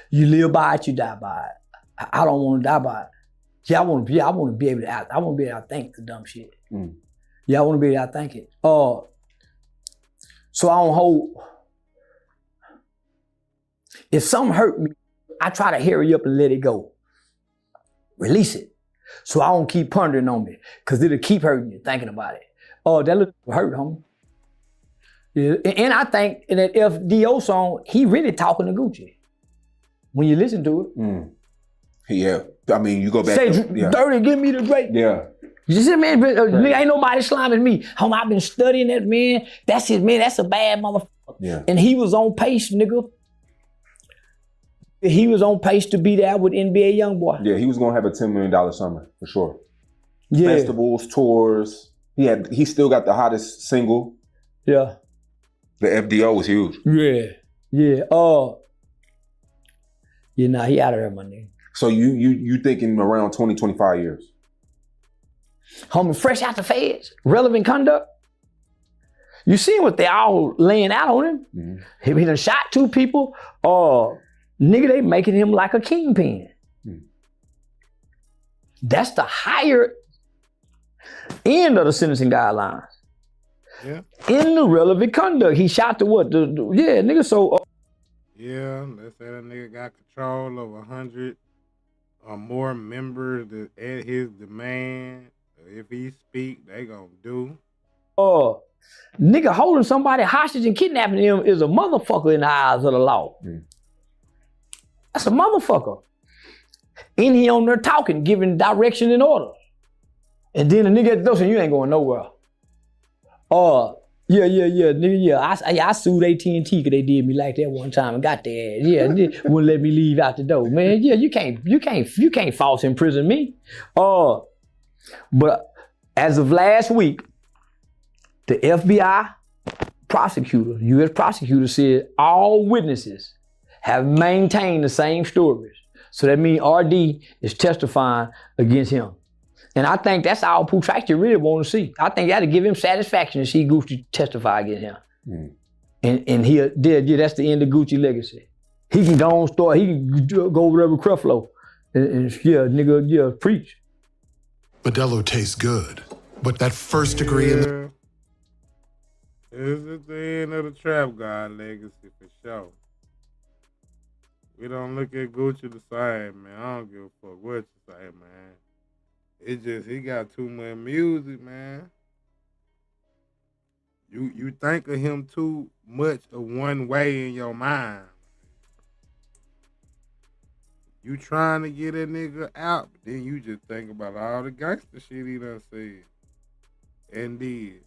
You live by it, you die by it. I don't want to die by it. Yeah, I want to be able to outthink the dumb shit. Yeah, I want to be able to outthink it. So I don't hold. If something hurt me, I try to hurry up and let it go. Release it. So I don't keep pondering on me. Because it'll keep hurting you, thinking about it. That little hurt, homie. Yeah. And I think in that FDO song, he really talking to Gucci. When you listen to it. Yeah. I mean, you go back. Say, Dirty, give me the great. Yeah. You see, man, nigga, ain't nobody sliming me. Homie, I've been studying that, man. That's his, man, that's a bad motherfucker. Yeah. And he was on pace, nigga. He was on pace to be there with NBA Youngboy. Yeah, he was gonna have a $10 million summer, for sure. Yeah. Festivals, tours. He still got the hottest single. Yeah. The FDO was huge. Yeah. Yeah. You know, he out of there, my nigga. So you thinking around 20, 25 years? Homie, fresh out the feds, relevant conduct. You see what they all laying out on him? Mm-hmm. He done shot 2 people. Nigga, they making him like a kingpin. That's the higher end of the sentencing guidelines. Yeah. In the relevant conduct, he shot the what? Yeah, nigga. So. Yeah, let's say that nigga got control of 100 or more members that at his demand. If he speak, they gonna do. Nigga holding somebody hostage and kidnapping him is a motherfucker in the eyes of the law. That's a motherfucker. And he on there talking, giving direction and order. And then the nigga at the door saying, you ain't going nowhere. Nigga, I sued AT&T because they did me like that one time and got their ass. Yeah, wouldn't let me leave out the door. Man, yeah, you can't false imprison me. But as of last week, the FBI prosecutor, U.S. prosecutor said all witnesses have maintained the same stories. So that means RD is testifying against him. And I think that's all Pootraxi really want to see. I think that'll give him satisfaction to see Gucci testify against him. And that's the end of Gucci legacy. He can go on start, he can go over there with Creflo and preach. Modelo tastes good, but that first degree in the... This is the end of the Trap God legacy for sure. We don't look at Gucci the same, man. I don't give a fuck what you say, man. It's just he got too much music, man. You think of him too much of one way in your mind. You trying to get that nigga out, but then you just think about all the gangster shit he done said and did.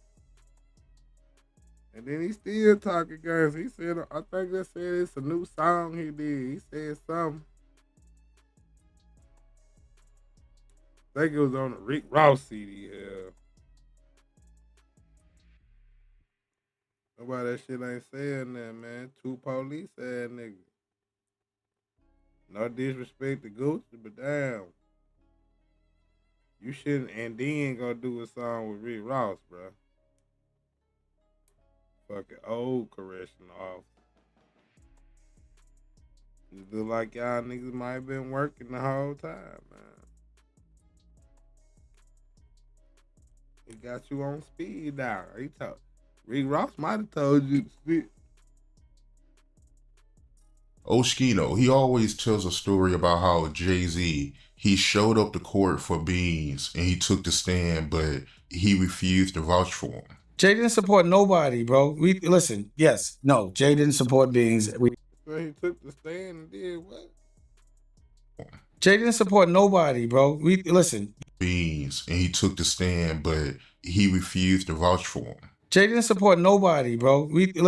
And then he still talking guns. He said, I think they said it's a new song he did. He said something. I think it was on the Rick Ross CD. Nobody that shit ain't saying that, man. 2 police ass niggas. No disrespect to Gucci, but damn. You shouldn't, and then go do a song with Rick Ross, bro. Fucking old correctional officer. You look like y'all niggas might have been working the whole time, man. He got you on speed dial. Rick Ross might have told you to spit. Oshkino, he always tells a story about how Jay-Z, he showed up to court for Beans and he took the stand, but he refused to vouch for him. Jay didn't support nobody, bro. Jay didn't support Beans. So he took the stand and did what? Jay didn't support nobody, bro. Beans and he took the stand, but he refused to vouch for him. Jay didn't support nobody, bro. Jay didn't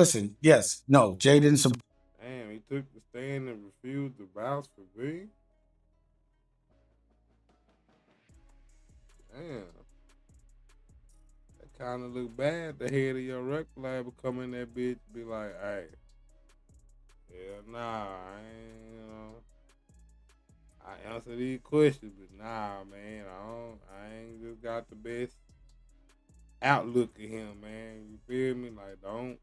support. Damn, he took the stand and refused to vouch for Beans? Damn. Kind of look bad. The head of your record label come in that bitch, be like, hey, I answer these questions, but nah, man, I ain't just got the best outlook of him, man. You feel me? Like, don't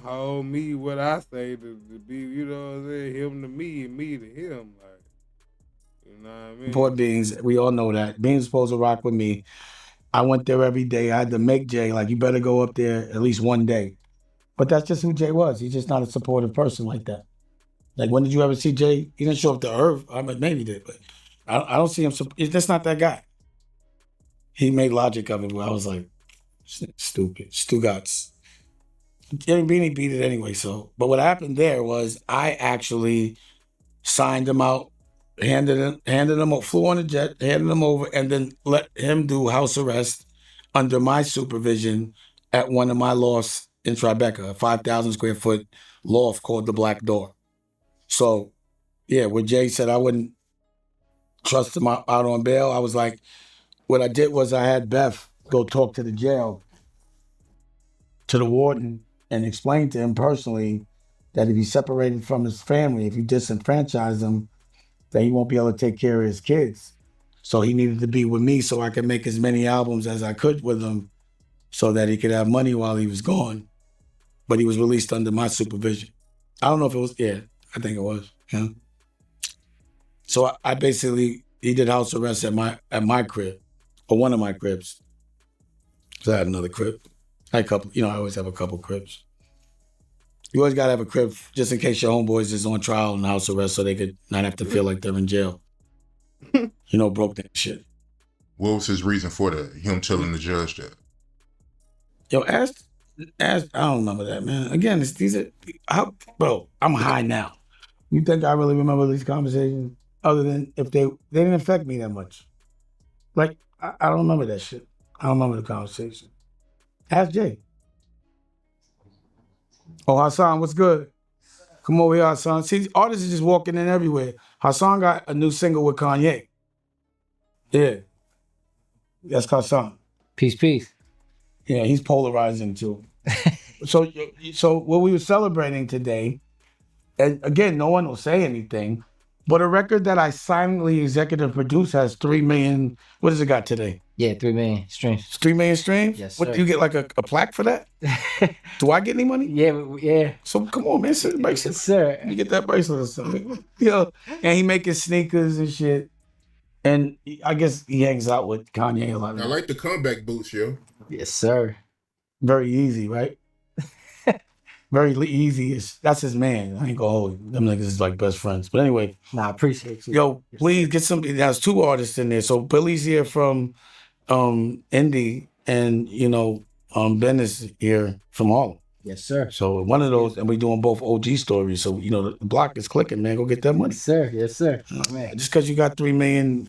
hold me what I say to be, you know what I'm saying, him to me and me to him, like, you know what I mean? Support Beans. We all know that. Beans is supposed to rock with me. I went there every day. I had to make Jay, like, you better go up there at least one day. But that's just who Jay was. He's just not a supportive person like that. Like, when did you ever see Jay? He didn't show up to Irv. I mean, maybe he did, but I don't see him. That's not that guy. He made logic of it, but I was like, stupid. Stugotz. Beanie beat it anyway, so. But what happened there was I actually signed him out, handed him, flew on a jet, handed him over, and then let him do house arrest under my supervision at one of my lofts in Tribeca, a 5,000 square foot loft called the Black Door. So, yeah, when Jay said I wouldn't trust him out on bail, I was like, what I did was I had Beth go talk to the jail, to the warden, and explain to him personally that if he's separated from his family, if you disenfranchise him, then he won't be able to take care of his kids. So he needed to be with me so I could make as many albums as I could with him so that he could have money while he was gone. But he was released under my supervision. I don't know if it was, yeah, I think it was. Yeah. So I basically, he did house arrest at my crib, or one of my cribs. So I had another crib. I had a couple, I always have a couple cribs. You always gotta have a crib just in case your homeboys is on trial and house arrest so they could not have to feel like they're in jail. Broke that shit. What was his reason for that? Him telling the judge that? Yo, ask, I don't remember that, man. Again, bro, I'm high now. You think I really remember these conversations? Other than if they didn't affect me that much. Like, I don't remember that shit. I don't remember the conversation. Ask Jay. Oh, Hassan, what's good? Come over here, Hassan. See, artists are just walking in everywhere. Hassan got a new single with Kanye. Yeah. That's Hassan. Peace, peace. Yeah, he's polarizing too. So what we were celebrating today, and again, no one will say anything, but a record that I silently executive produced has 3 million, what does it got today? Yeah, 3 million streams. 3 million streams? Yes, What, sir. do you get like a plaque for that? Do I get any money? Yeah. So come on, man, send the bracelet. Yes, sir. You get that bracelet or something. And he making sneakers and shit. And I guess he hangs out with Kanye a lot. I like the comeback boots, yo. Yes, sir. Very easy, right? Very easy. That's his man. I ain't gonna hold you. Them niggas is like best friends. But anyway. Nah, I appreciate you. Yo, please get somebody. There's 2 artists in there. So Billy's here from Indy, and Ben is here from Harlem. Yes, sir. So one of those, and we doing both OG stories. So the block is clicking, man. Go get that money. Yes, sir. Yes, sir. Oh, man. Just because you got 3 million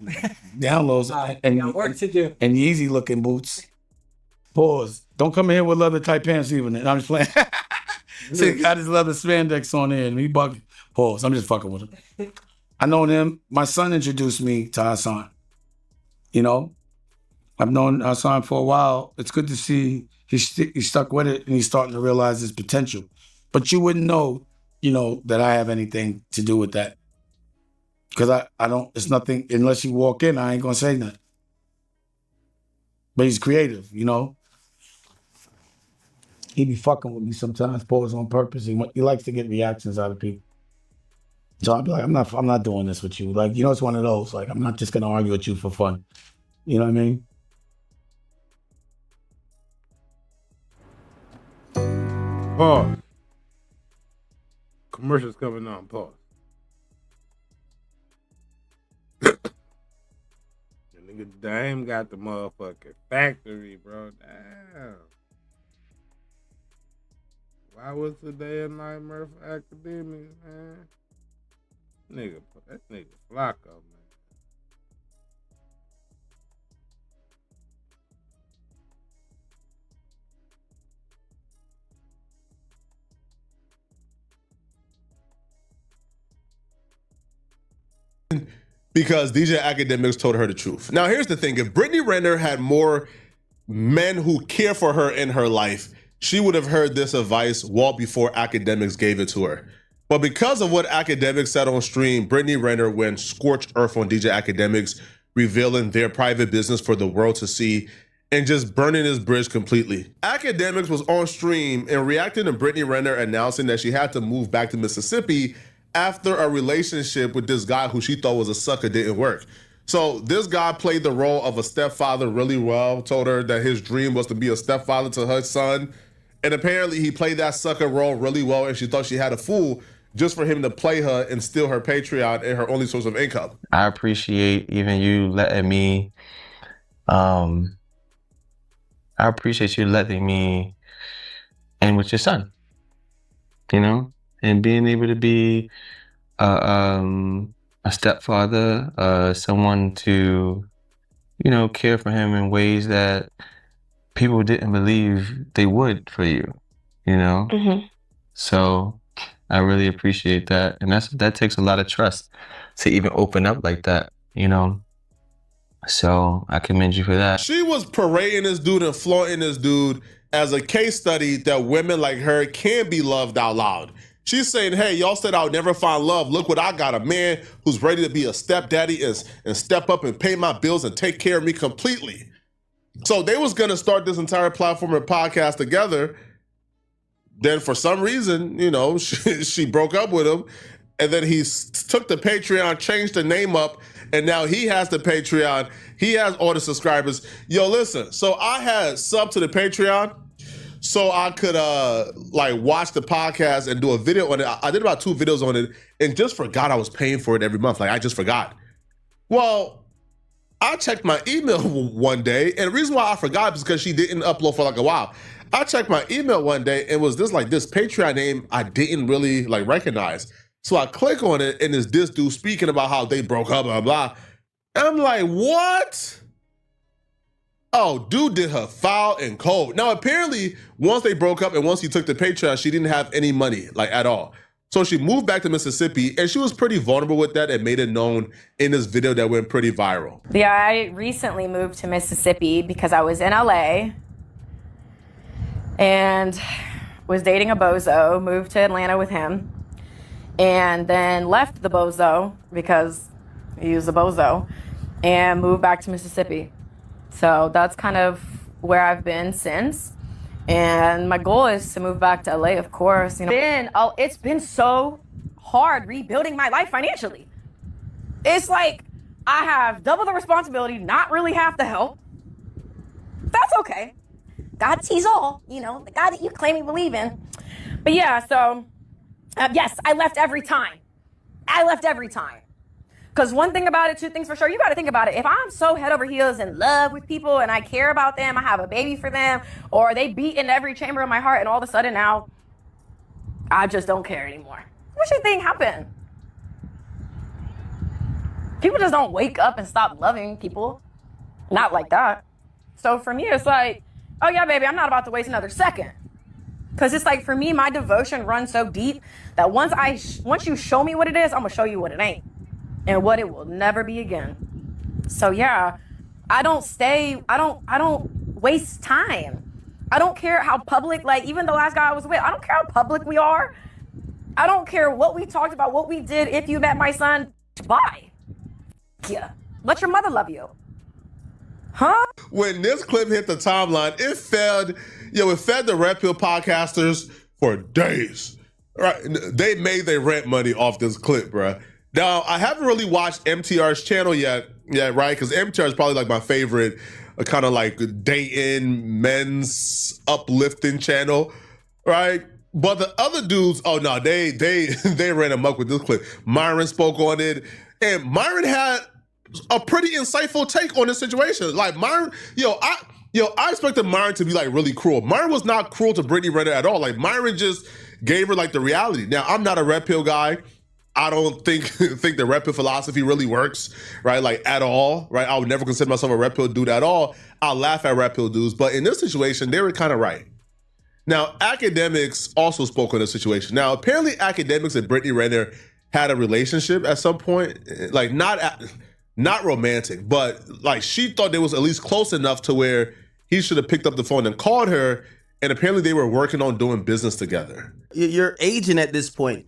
downloads work to do. and Yeezy looking boots. Pause. Don't come in here with leather tight pants even. I'm just playing. See, he got his leather spandex on there and he bugging. Pause. I'm just fucking with him. I know him. My son introduced me to Hassan. I've known Hassan for a while. It's good to see he's stuck with it and he's starting to realize his potential. But you wouldn't know, that I have anything to do with that. Because I don't, it's nothing, unless you walk in, I ain't gonna say nothing. But he's creative, He be fucking with me sometimes, pause on purpose. He likes to get reactions out of people. So I'll be like, I'm not doing this with you. Like, it's one of those, like, I'm not just gonna argue with you for fun. You know what I mean? Pause. Commercials coming on. Pause. The nigga Dame got the motherfucking factory, bro. Damn. Why was today a nightmare for academics, man? That nigga Flacco, man. Because DJ Academics told her the truth. Now, here's the thing. If Brittany Renner had more men who care for her in her life, she would have heard this advice well before Academics gave it to her. But because of what Academics said on stream, Brittany Renner went scorched earth on DJ Academics, revealing their private business for the world to see and just burning his bridge completely. Academics was on stream and reacting to Brittany Renner announcing that she had to move back to Mississippi after a relationship with this guy who she thought was a sucker didn't work. So this guy played the role of a stepfather really well, told her that his dream was to be a stepfather to her son. And apparently he played that sucker role really well and she thought she had a fool just for him to play her and steal her Patreon and her only source of income. I appreciate even you letting me, I appreciate you letting me in with your son, and being able to be a stepfather, someone to, care for him in ways that people didn't believe they would for you, So I really appreciate that. And that takes a lot of trust to even open up like that, So I commend you for that. She was parading this dude and flaunting this dude as a case study that women like her can be loved out loud. She's saying, hey, y'all said I would never find love. Look what I got, a man who's ready to be a stepdaddy and step up and pay my bills and take care of me completely. So they was going to start this entire platform and podcast together. Then for some reason, you know, she broke up with him. And then he took the Patreon, changed the name up, and now he has the Patreon. He has all the subscribers. Yo, listen, so I had sub to the Patreon so I could like watch the podcast and do a video on it. I did about 2 videos on it and just forgot I was paying for it every month. Like, I just forgot. Well, I checked my email one day, and the reason why I forgot is because she didn't upload for like a while. I checked my email one day and it was this Patreon name I didn't really like recognize. So I click on it and it's this dude speaking about how they broke up, blah, blah. And I'm like, what? Oh, dude did her foul and cold. Now, apparently, once they broke up and once he took the Patreon, she didn't have any money, like, at all. So she moved back to Mississippi, and she was pretty vulnerable with that and made it known in this video that went pretty viral. Yeah, I recently moved to Mississippi because I was in LA and was dating a bozo, moved to Atlanta with him, and then left the bozo because he was a bozo and moved back to Mississippi. So that's kind of where I've been since. And my goal is to move back to LA, of course. You know, it's been so hard rebuilding my life financially. It's like I have double the responsibility, not really half the help. That's okay. God sees all, you know, the God that you claim you believe in. But yeah, so yes, I left every time. Because one thing about it, 2 things for sure, you got to think about it. If I'm so head over heels in love with people and I care about them, I have a baby for them, or they beat in every chamber of my heart, and all of a sudden now I just don't care anymore. What do you think happened? People just don't wake up and stop loving people. Not like that. So for me, it's like, oh yeah, baby, I'm not about to waste another second. Because it's like, for me, my devotion runs so deep that once you show me what it is, I'm going to show you what it ain't. And what it will never be again. So yeah, I don't waste time. I don't care how public, like even the last guy I was with, I don't care how public we are. I don't care what we talked about, what we did. If you met my son, bye. Yeah, let your mother love you. Huh? When this clip hit the timeline, it fed the Red Pill podcasters for days. Right? They made their rent money off this clip, bruh. Now, I haven't really watched MTR's channel yet, right? Because MTR is probably like my favorite kind of like day-in men's uplifting channel, right? But the other dudes, oh no, they ran amok with this clip. Myron spoke on it, and Myron had a pretty insightful take on this situation. Like Myron, I expected Myron to be like really cruel. Myron was not cruel to Brittany Renner at all. Like Myron just gave her like the reality. Now, I'm not a Red Pill guy. I don't think the Red Pill philosophy really works, right? Like at all, right? I would never consider myself a Red Pill dude at all. I'll laugh at Red Pill dudes, but in this situation, they were kind of right. Now, Academics also spoke on this situation. Now, apparently Academics and Brittany Renner had a relationship at some point, like not romantic, but like she thought they was at least close enough to where he should have picked up the phone and called her, and apparently they were working on doing business together. You're aging at this point.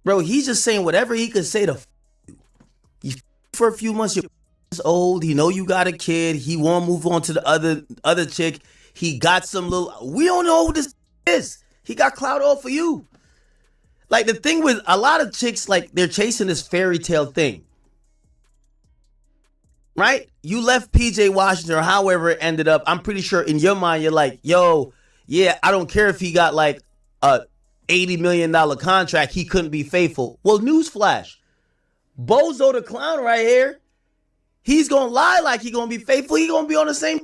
Bro, he's just saying whatever he could say to you. For a few months, you're old. You know you got a kid. He won't move on to the other chick. He got some little. We don't know who this is. He got clout all for you. Like the thing with a lot of chicks, like they're chasing this fairy tale thing, right? You left PJ Washington or however it ended up. I'm pretty sure in your mind you're like, yo, yeah, I don't care if he got like a $80 million contract, he couldn't be faithful. Well, newsflash. Bozo the clown right here, he's going to lie like he going to be faithful. He going to be on the same.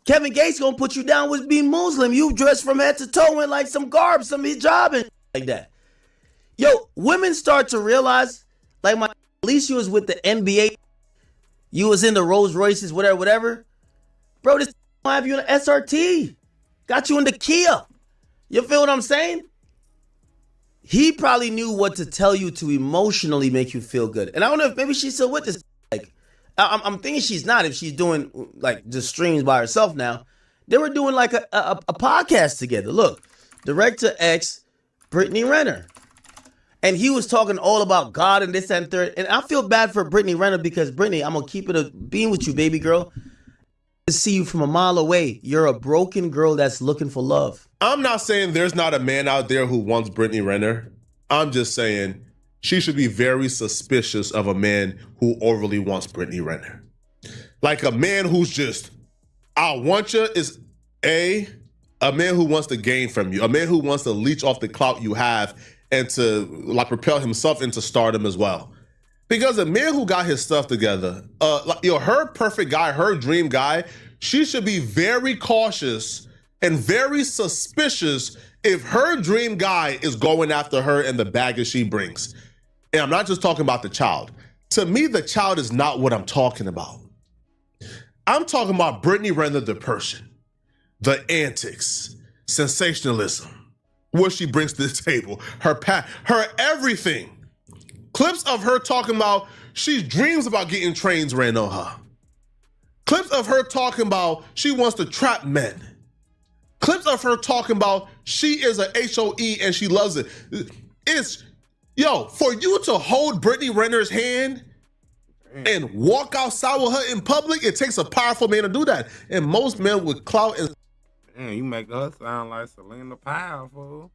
Kevin Gates going to put you down with being Muslim. You dressed from head to toe in like some garb, some hijab and like that. Yo, women start to realize, like at least you was with the NBA. You was in the Rolls Royces, whatever. Bro, this have you in an SRT. Got you in the Kia. You feel what I'm saying? He probably knew what to tell you to emotionally make you feel good. And I don't know if maybe she's still with this. Like, I'm thinking she's not if she's doing like just streams by herself now. They were doing like a podcast together. Look, Director X Brittany Renner. And he was talking all about God and this, that, and third. And I feel bad for Brittany Renner because, Brittany, I'm going to keep it a being with you, baby girl. To see you from a mile away. You're a broken girl that's looking for love. I'm not saying there's not a man out there who wants Brittany Renner. I'm just saying she should be very suspicious of a man who overly wants Brittany Renner. Like a man who's just, I want you is a man who wants to gain from you, a man who wants to leech off the clout you have and to like propel himself into stardom as well. Because a man who got his stuff together, her perfect guy, her dream guy, she should be very cautious and very suspicious if her dream guy is going after her and the baggage she brings. And I'm not just talking about the child. To me, the child is not what I'm talking about. I'm talking about Brittany Renner, the person, the antics, sensationalism, what she brings to the table, her everything. Clips of her talking about she dreams about getting trains ran on her. Clips of her talking about she wants to trap men. Clips of her talking about she is a HOE and she loves it. It's, for you to hold Brittany Renner's hand and walk outside with her in public, it takes a powerful man to do that. And most men with clout and... Damn, you make her sound like Selena Powerful.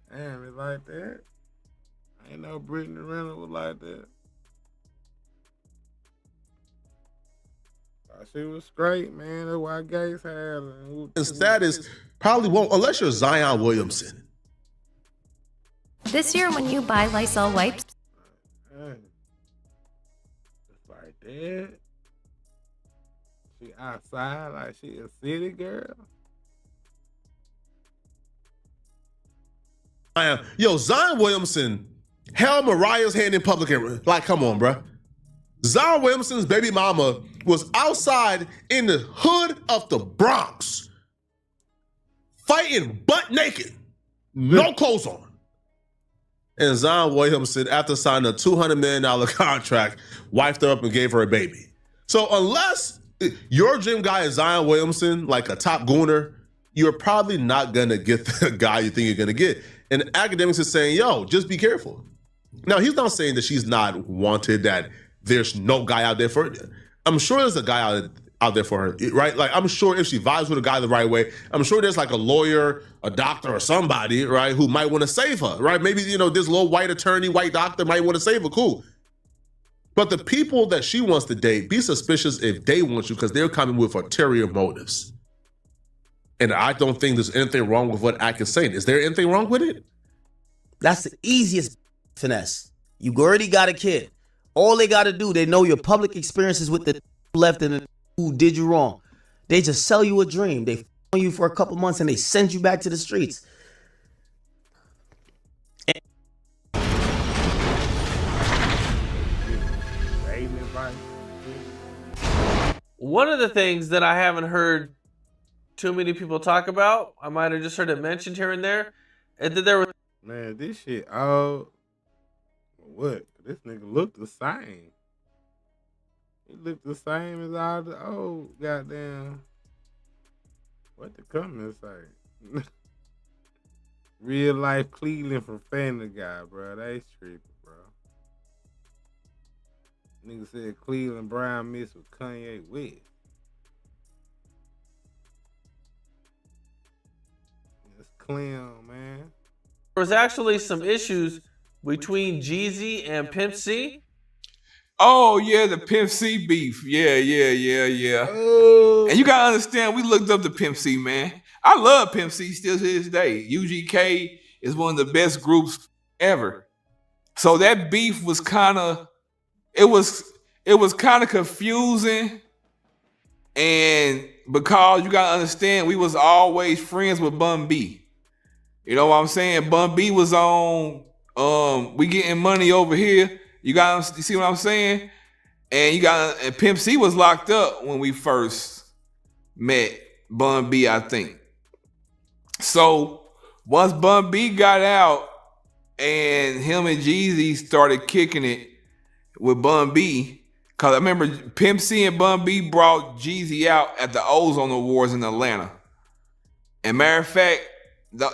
Damn, it's like that. I ain't know Brittany Renner was like that. Thought she was straight, man. That's why Gates had her. And status probably won't, unless you're Zion Williamson. This year, when you buy Lysol wipes, It's like that. She outside like she a city girl. Zion Williamson held Mariah's hand in public. Like, come on, bruh. Zion Williamson's baby mama was outside in the hood of the Bronx fighting butt naked, no clothes on. And Zion Williamson, after signing a $200 million contract, wifed her up and gave her a baby. So unless your dream guy is Zion Williamson, like a top gooner, you're probably not gonna get the guy you think you're gonna get. And academics is saying, just be careful. Now, he's not saying that she's not wanted, that there's no guy out there for her. I'm sure there's a guy out there for her, right? Like, I'm sure if she vibes with a guy the right way, I'm sure there's like a lawyer, a doctor, or somebody, right, who might want to save her, right? Maybe, this little white attorney, white doctor might want to save her, cool. But the people that she wants to date, be suspicious if they want you because they're coming with ulterior motives. And I don't think there's anything wrong with what Ak is saying. Is there anything wrong with it? That's the easiest finesse. You already got a kid. All they got to do, they know your public experiences with the left and the who did you wrong. They just sell you a dream. They on you for a couple months and they send you back to the streets. One of the things that I haven't heard too many people talk about, I might have just heard it mentioned here and there, and that there was... Man, this shit all... What? This nigga look the same. He look the same as all the old goddamn... What the comments say? Real life Cleveland from Family Guy, bro. That's trippy, bro. Nigga said Cleveland Brown mixed with Kanye West. It's Clem, man. There was actually some issues between Jeezy and Pimp C. Oh yeah, the Pimp C beef. Yeah. Oh. And you gotta understand, we looked up to Pimp C, man. I love Pimp C still to this day. UGK is one of the best groups ever. So that beef was kind of, it was kind of confusing. And because you gotta understand, we was always friends with Bun B. You know what I'm saying? Bun B was on, we getting money over here. You see what I'm saying? And Pimp C was locked up when we first met Bun B, I think. So once Bun B got out and him and Jeezy started kicking it with Bun B, because I remember Pimp C and Bun B brought Jeezy out at the Ozone Awards in Atlanta. And matter of fact,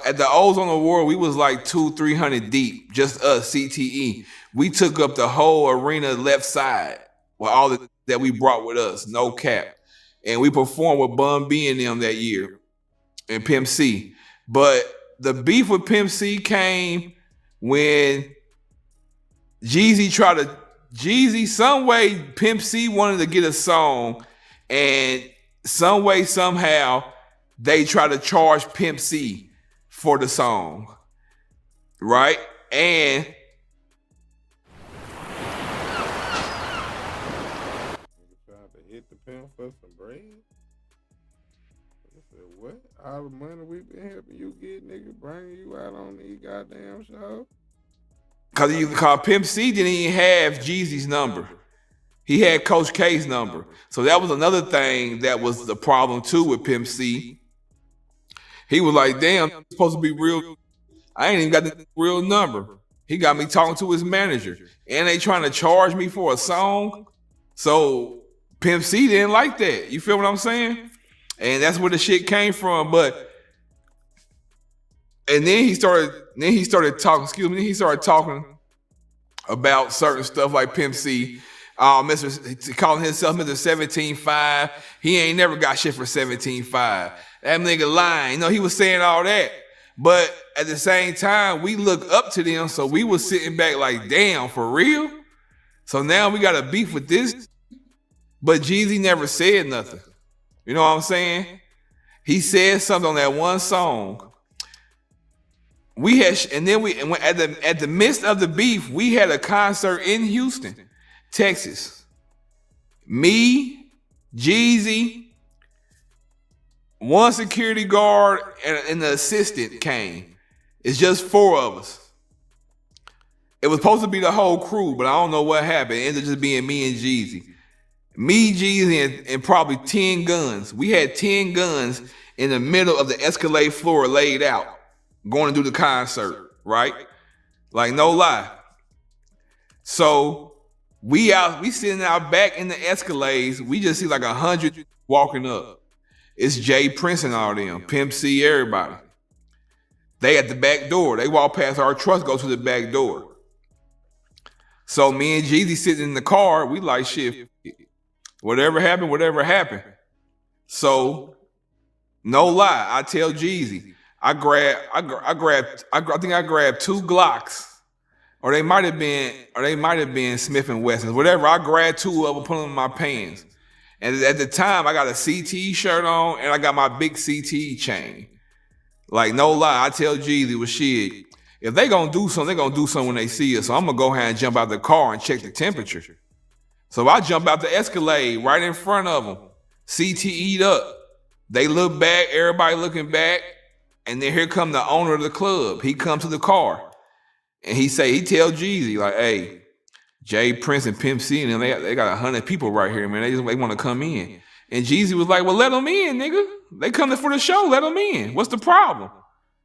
at the Ozone Award, we was like 200-300 deep, just us, CTE. We took up the whole arena left side with all that we brought with us, no cap. And we performed with Bun B and them that year and Pimp C. But the beef with Pimp C came when Jeezy, some way, Pimp C wanted to get a song, and some way, somehow, they try to charge Pimp C for the song, right? And tried to hit the pimp for some bread. I said, what? All the money we been helping you get, nigga, bringing you out on these goddamn shows? Cause Pimp C didn't even have Jeezy's number. He had Coach K's number. So that was another thing that was the problem too with Pimp C. He was like, damn, I'm supposed to be real. I ain't even got the real number. He got me talking to his manager. And they trying to charge me for a song. So Pimp C didn't like that. You feel what I'm saying? And that's where the shit came from. And then he started talking about certain stuff like Pimp C. Calling himself Mr. 17.5. He ain't never got shit for 17.5. That nigga lying. You know, he was saying all that. But at the same time, we look up to them, so we was sitting back like, damn, for real? So now we got a beef with this. But Jeezy never said nothing. You know what I'm saying? He said something on that one song. At the midst of the beef, we had a concert in Houston, Texas. Me, Jeezy, one security guard, and the assistant came. It's just 4 of us. It was supposed to be the whole crew, but I don't know what happened. It ended up just being me and Jeezy. Me, Jeezy, and probably 10 guns. We had 10 guns in the middle of the Escalade floor laid out, going to do the concert, right? Like, no lie. So we sitting out back in the Escalades. We just see like 100 walking up. It's Jay Prince and all them, Pimp C, everybody. They at the back door. They walk past our trucks, go to the back door. So me and Jeezy sitting in the car. We like, shit, whatever happened. So, no lie, I tell Jeezy, I think I grabbed 2 Glocks, or they might have been Smith and Wessons, whatever. I grabbed 2 of them, put them in my pants. And at the time, I got a CTE shirt on, and I got my big CTE chain. Like, no lie, I tell Jeezy, well, shit, if they gonna do something, they gonna do something when they see us. So I'm gonna go ahead and jump out the car and check the temperature. So I jump out the Escalade right in front of them, CTE'd up. They look back, everybody looking back, and then here come the owner of the club. He comes to the car, and he tell Jeezy, like, hey, Jay Prince and Pimp C, and they got 100 people right here, man. They want to come in. And Jeezy was like, well, let them in, nigga. They coming for the show, let them in. What's the problem?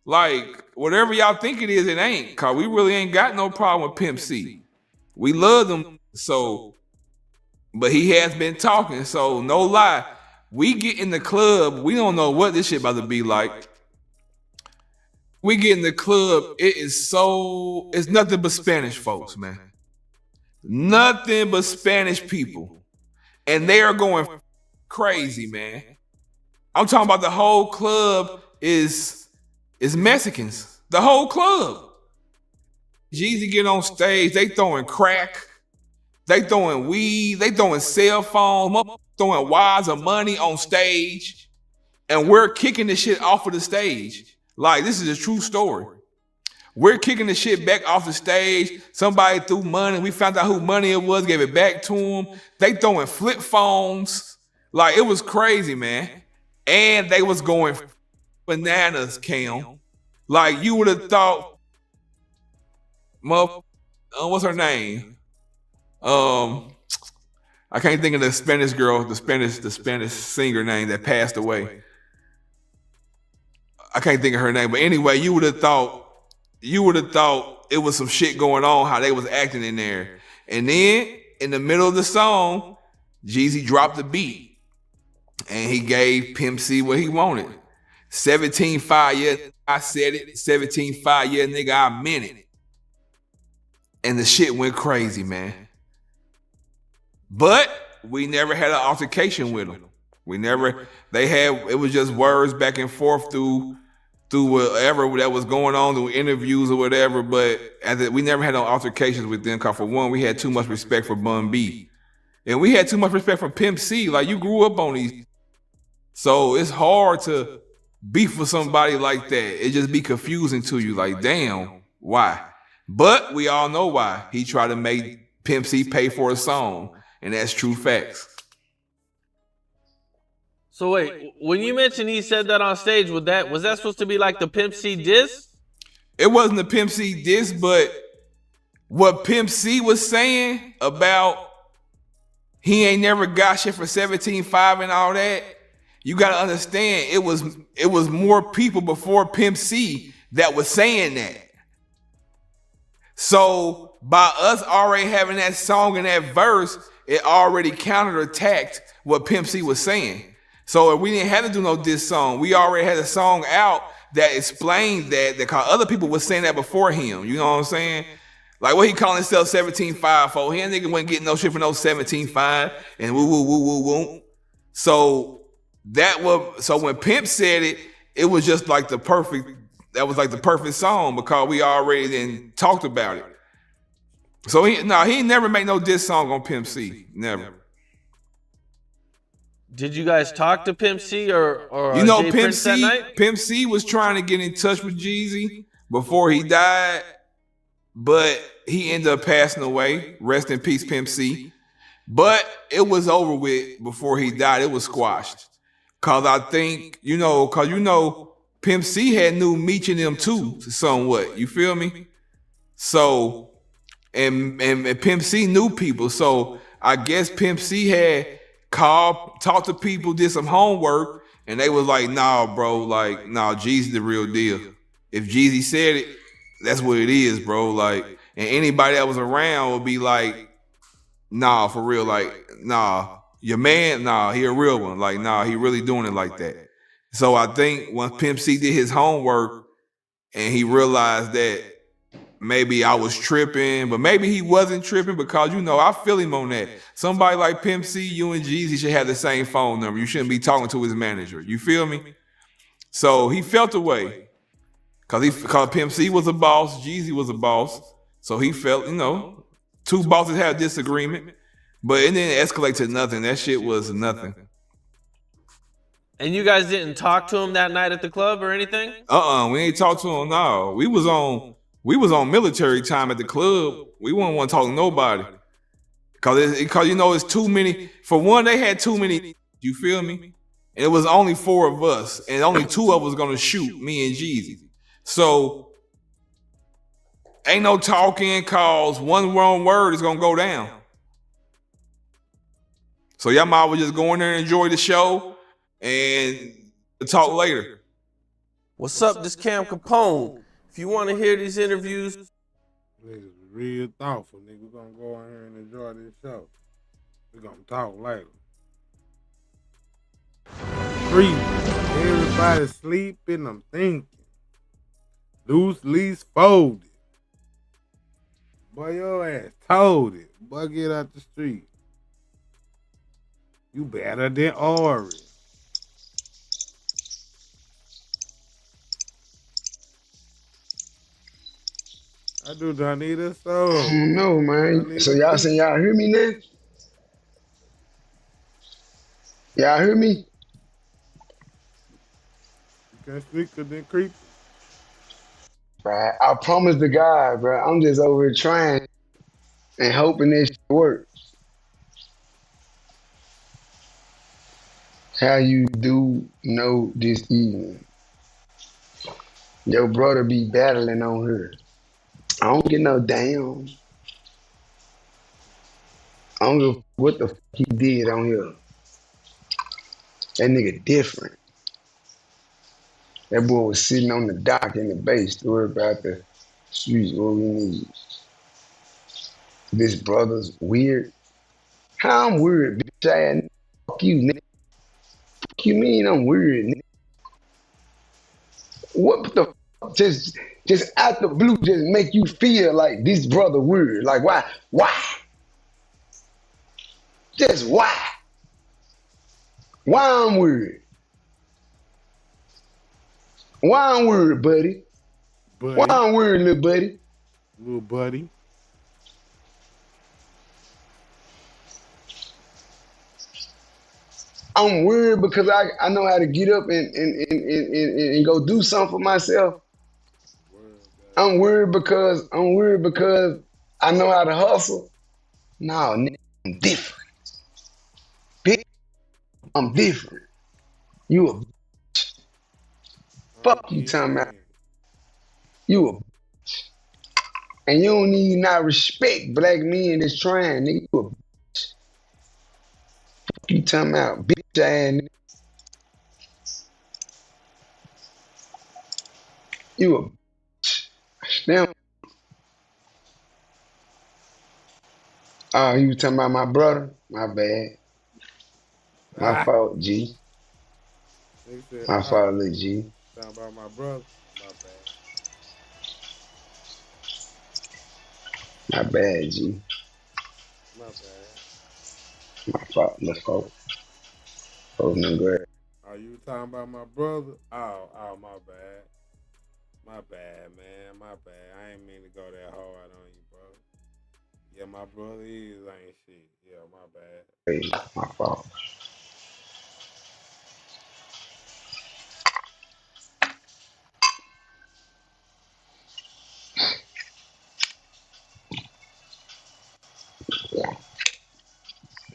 Like, whatever y'all think it is, it ain't. Cause we really ain't got no problem with Pimp C. We love them, so, but he has been talking, so no lie. We get in the club, we don't know what this shit about to be like. We get in the club, it's nothing but Spanish folks, man. Nothing but Spanish people. And they are going crazy, man. I'm talking about the whole club is Mexicans. The whole club. Jeezy get on stage, they throwing crack, they throwing weed, they throwing cell phones, throwing wads of money on stage, and we're kicking the shit off of the stage. Like, this is a true story. We're kicking the shit back off the stage. Somebody threw money. We found out who money it was, gave it back to them. They throwing flip phones. Like, it was crazy, man. And they was going bananas, Cam. Like, you would have thought, what's her name? I can't think of the Spanish girl, the Spanish singer name that passed away. I can't think of her name, but anyway, you would have thought it was some shit going on, how they was acting in there. And then in the middle of the song, Jeezy dropped the beat and he gave Pimp C what he wanted. 17.5, yeah, I said it. 17.5, yeah, nigga, I meant it. And the shit went crazy, man. But we never had an altercation with them. It was just words back and forth through whatever that was going on, through interviews or whatever, but we never had no altercations with them, because for one, we had too much respect for Bun B. And we had too much respect for Pimp C. Like, you grew up on these. So it's hard to beef with somebody like that. It just be confusing to you, like, damn, why? But we all know why. He tried to make Pimp C pay for a song, and that's true facts. So wait, when you mentioned he said that on stage, was that supposed to be like the Pimp C diss? It wasn't the Pimp C diss, but what Pimp C was saying about he ain't never got shit for 17.5 and all that, you gotta understand, it was more people before Pimp C that was saying that. So by us already having that song and that verse, it already counterattacked what Pimp C was saying. So we didn't have to do no diss song. We already had a song out that explained that other people were saying that before him. You know what I'm saying? Like, what he calling himself 17.5 for? He a nigga wasn't getting no shit for no 17.5 and woo woo woo woo woo. So when Pimp said it, it was just like the perfect song, because we already then talked about it. So he never made no diss song on Pimp C. Never. Did you guys talk to Pimp C or you know, Jay Prince that night? Pimp C was trying to get in touch with Jeezy before he died, but he ended up passing away. Rest in peace, Pimp C. But it was over with before he died. It was squashed. Cause I think, Pimp C had knew Meech and them too, somewhat. You feel me? So, and Pimp C knew people. So I guess Pimp C had talked to people, did some homework, and they was like, nah, bro, like, nah, Jeezy the real deal. If Jeezy said it, that's what it is, bro. Like, and anybody that was around would be like, nah, for real, like, nah, your man, nah, he a real one. Like, nah, he really doing it like that. So I think once Pimp C did his homework and he realized that maybe I was tripping, but maybe he wasn't tripping, because, I feel him on that. Somebody like Pimp C, you and Jeezy should have the same phone number. You shouldn't be talking to his manager. You feel me? So he felt the way. Because Pimp C was a boss, Jeezy was a boss. So he felt, two bosses had a disagreement, but it didn't escalate to nothing. That shit was nothing. And you guys didn't talk to him that night at the club or anything? We ain't talked to him, no. We was on military time at the club. We wouldn't want to talk to nobody. Because it's too many. For one, they had too many. You feel me? And it was only 4 of us. And only 2 of us going to shoot, me and Jeezy. So, ain't no talking, cause one wrong word is going to go down. So y'all might well just go in there and enjoy the show and talk later. What's up, this Cam Capone? If you want to hear these interviews, niggas real thoughtful, nigga. We're gonna go in here and enjoy this show. We're gonna talk later. Breathe. Everybody sleeping, I'm thinking. Loose lease folded. Boy, your ass told it. Boy, get out the street. You better than Ori. I do not need a soul. No, man. So y'all saying y'all hear me now? Y'all hear me? You can't speak because then creep. Right. I promise to God, bro. I'm just over here trying and hoping this shit works. How you do know this evening? Your brother be battling on her. I don't get no damn. I don't know what the fuck he did on here. That nigga different. That boy was sitting on the dock in the base, worried about the streets, what we need. This brother's weird. How I'm weird, bitch ass nigga? Fuck you, nigga. Fuck you mean I'm weird, nigga? what the just out the blue just make you feel like this brother weird? Like why? Why? Just why? Why I'm weird? Why I'm weird, buddy? Why I'm weird, little buddy? Little buddy. I'm weird because I know how to get up and go do something for myself. I'm weird because I know how to hustle. No, nigga, I'm different. Bitch, I'm different. You a bitch. Fuck you talking about. You a bitch. And you don't need not respect black men that's trying, nigga. You a bitch. Fuck you talking about, bitch ass nigga. You a bitch. Damn. Oh, you talking about my brother? My bad. My fault, G. My fault, little G. Talking about my brother. My bad. My bad, G. My bad. My fault, little folk. Holding them great. Are you talking about my brother? Oh, my bad. My bad, man. My bad. I ain't mean to go that hard on you, bro. Yeah, my brother ain't shit. Yeah, my bad. Hey, my fault.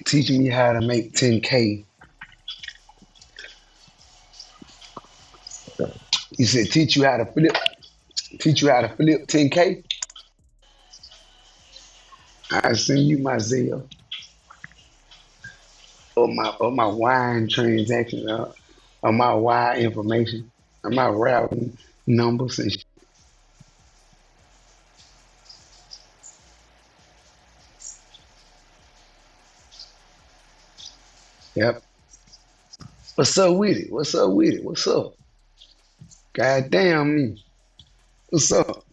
Teach me how to make 10K. You said teach you how to flip 10K? I send you my Zelle or my wine transaction or my wire information or my routing numbers and shit. Yep. What's up with it? What's up with it? What's up? God damn me. What's up?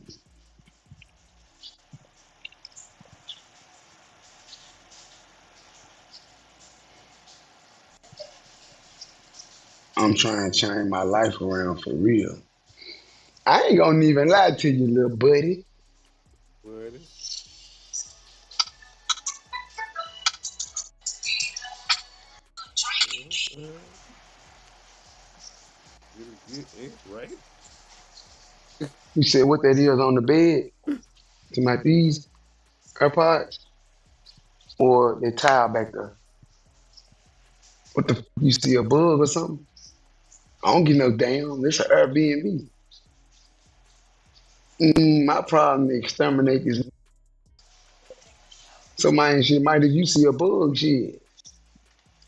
I'm trying to change my life around for real. I ain't gonna even lie to you, little buddy. Buddy. Get ink, right? You said what that is on the bed? To my these AirPods? Or the tile back there? What the you see a bug or something? I don't get no damn. This an Airbnb. My problem is exterminate this. So man, shit, might if you see a bug, shit.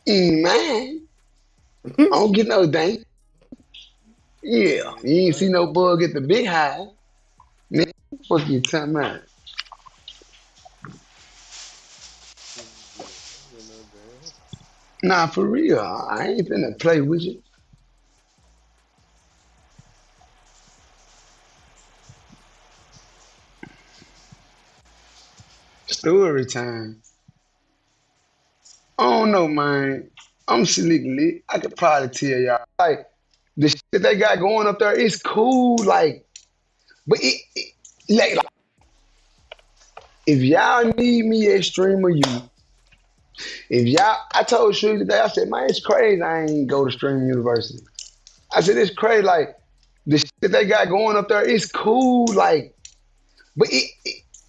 Man. I don't get no damn. Yeah, you ain't see no bug at the big hive. Man, what the fuck you talking about? Nah, for real. I ain't finna play with you. Story time. I don't know, man. I'm slick lit. I could probably tell y'all. Like, the shit that they got going up there, it's cool. Like, but like, if y'all need me at Streamer U, if y'all, I told Suge today, I said, man, it's crazy I ain't go to Streamer University. I said, it's crazy. Like, the shit that they got going up there, it's cool. Like, but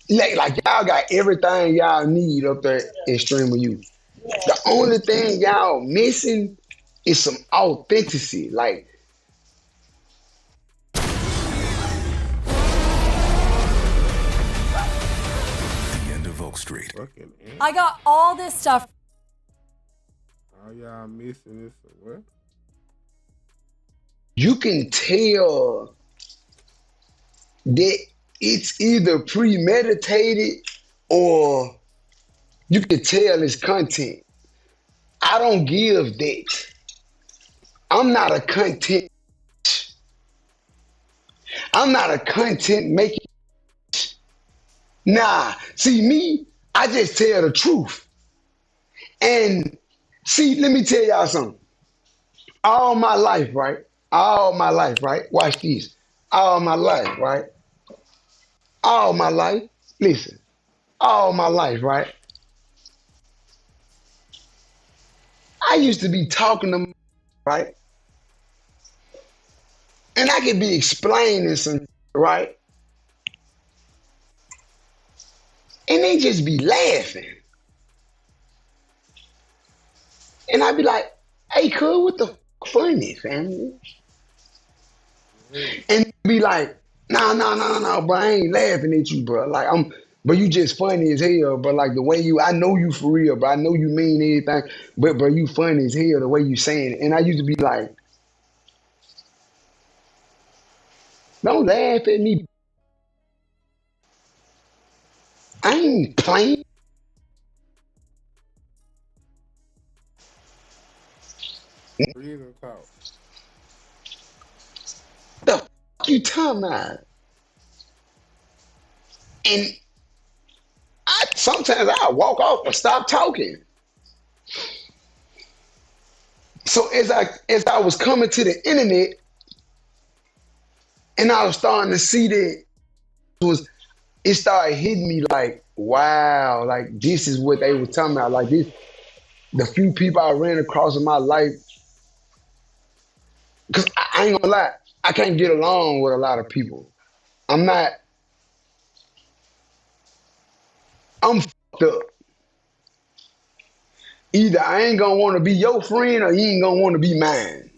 like y'all got everything y'all need up there in Streamer U. The only thing y'all missing is some authenticity. Like, The end of Oak Street. I got all this stuff. All y'all missing is what? you can tell that it's either premeditated or you can tell it's content. I don't give that. I'm not a content. I'm not a content making. Nah, see me, I just tell the truth. And see, let me tell y'all something. All my life, right? All my life, right? Watch this. All my life, right? All my life. Listen, all my life, right? I used to be talking to them, right? And I could be explaining some, right? And they just be laughing. And I'd be like, hey, cuz, what the funny, family? And be like, nah, bro, I ain't laughing at you, bro. Like, but you just funny as hell, bro. Like, the way I know you for real, bro. I know you mean anything, but, bro, you funny as hell, the way you saying it. And I used to be like, don't laugh at me. I ain't playing. Real talk. The fuck you talking about? And sometimes I walk off or stop talking. So as I was coming to the internet and I was starting to see that it started hitting me like, wow, like this is what they were talking about. Like this, the few people I ran across in my life, because I ain't gonna lie, I can't get along with a lot of people. I'm fucked up. Either I ain't gonna want to be your friend or you ain't gonna want to be mine.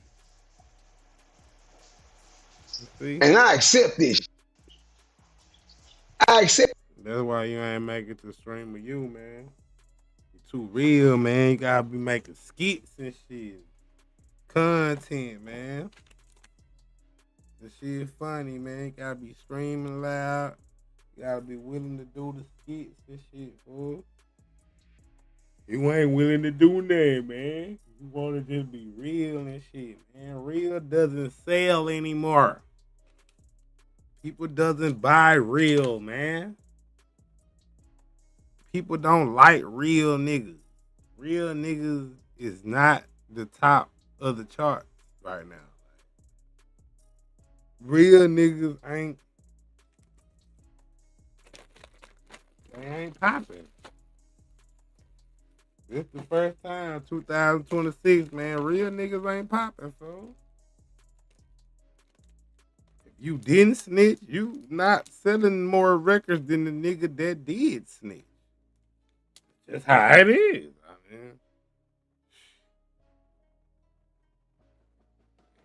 See? And I accept this. I accept. That's why you ain't make it to stream with you, man. You too real, man. You gotta be making skits and shit. Content, man. The shit funny, man. You gotta be screaming loud. You gotta be willing to do the skits and shit, fool. You ain't willing to do that, man. You wanna just be real and shit, man. Real doesn't sell anymore. People doesn't buy real, man. People don't like real niggas. Real niggas is not the top of the charts right now. Real niggas ain't popping. This the first time, 2026, man. Real niggas ain't popping, fool. If you didn't snitch, you not selling more records than the nigga that did snitch. That's how it is. I mean,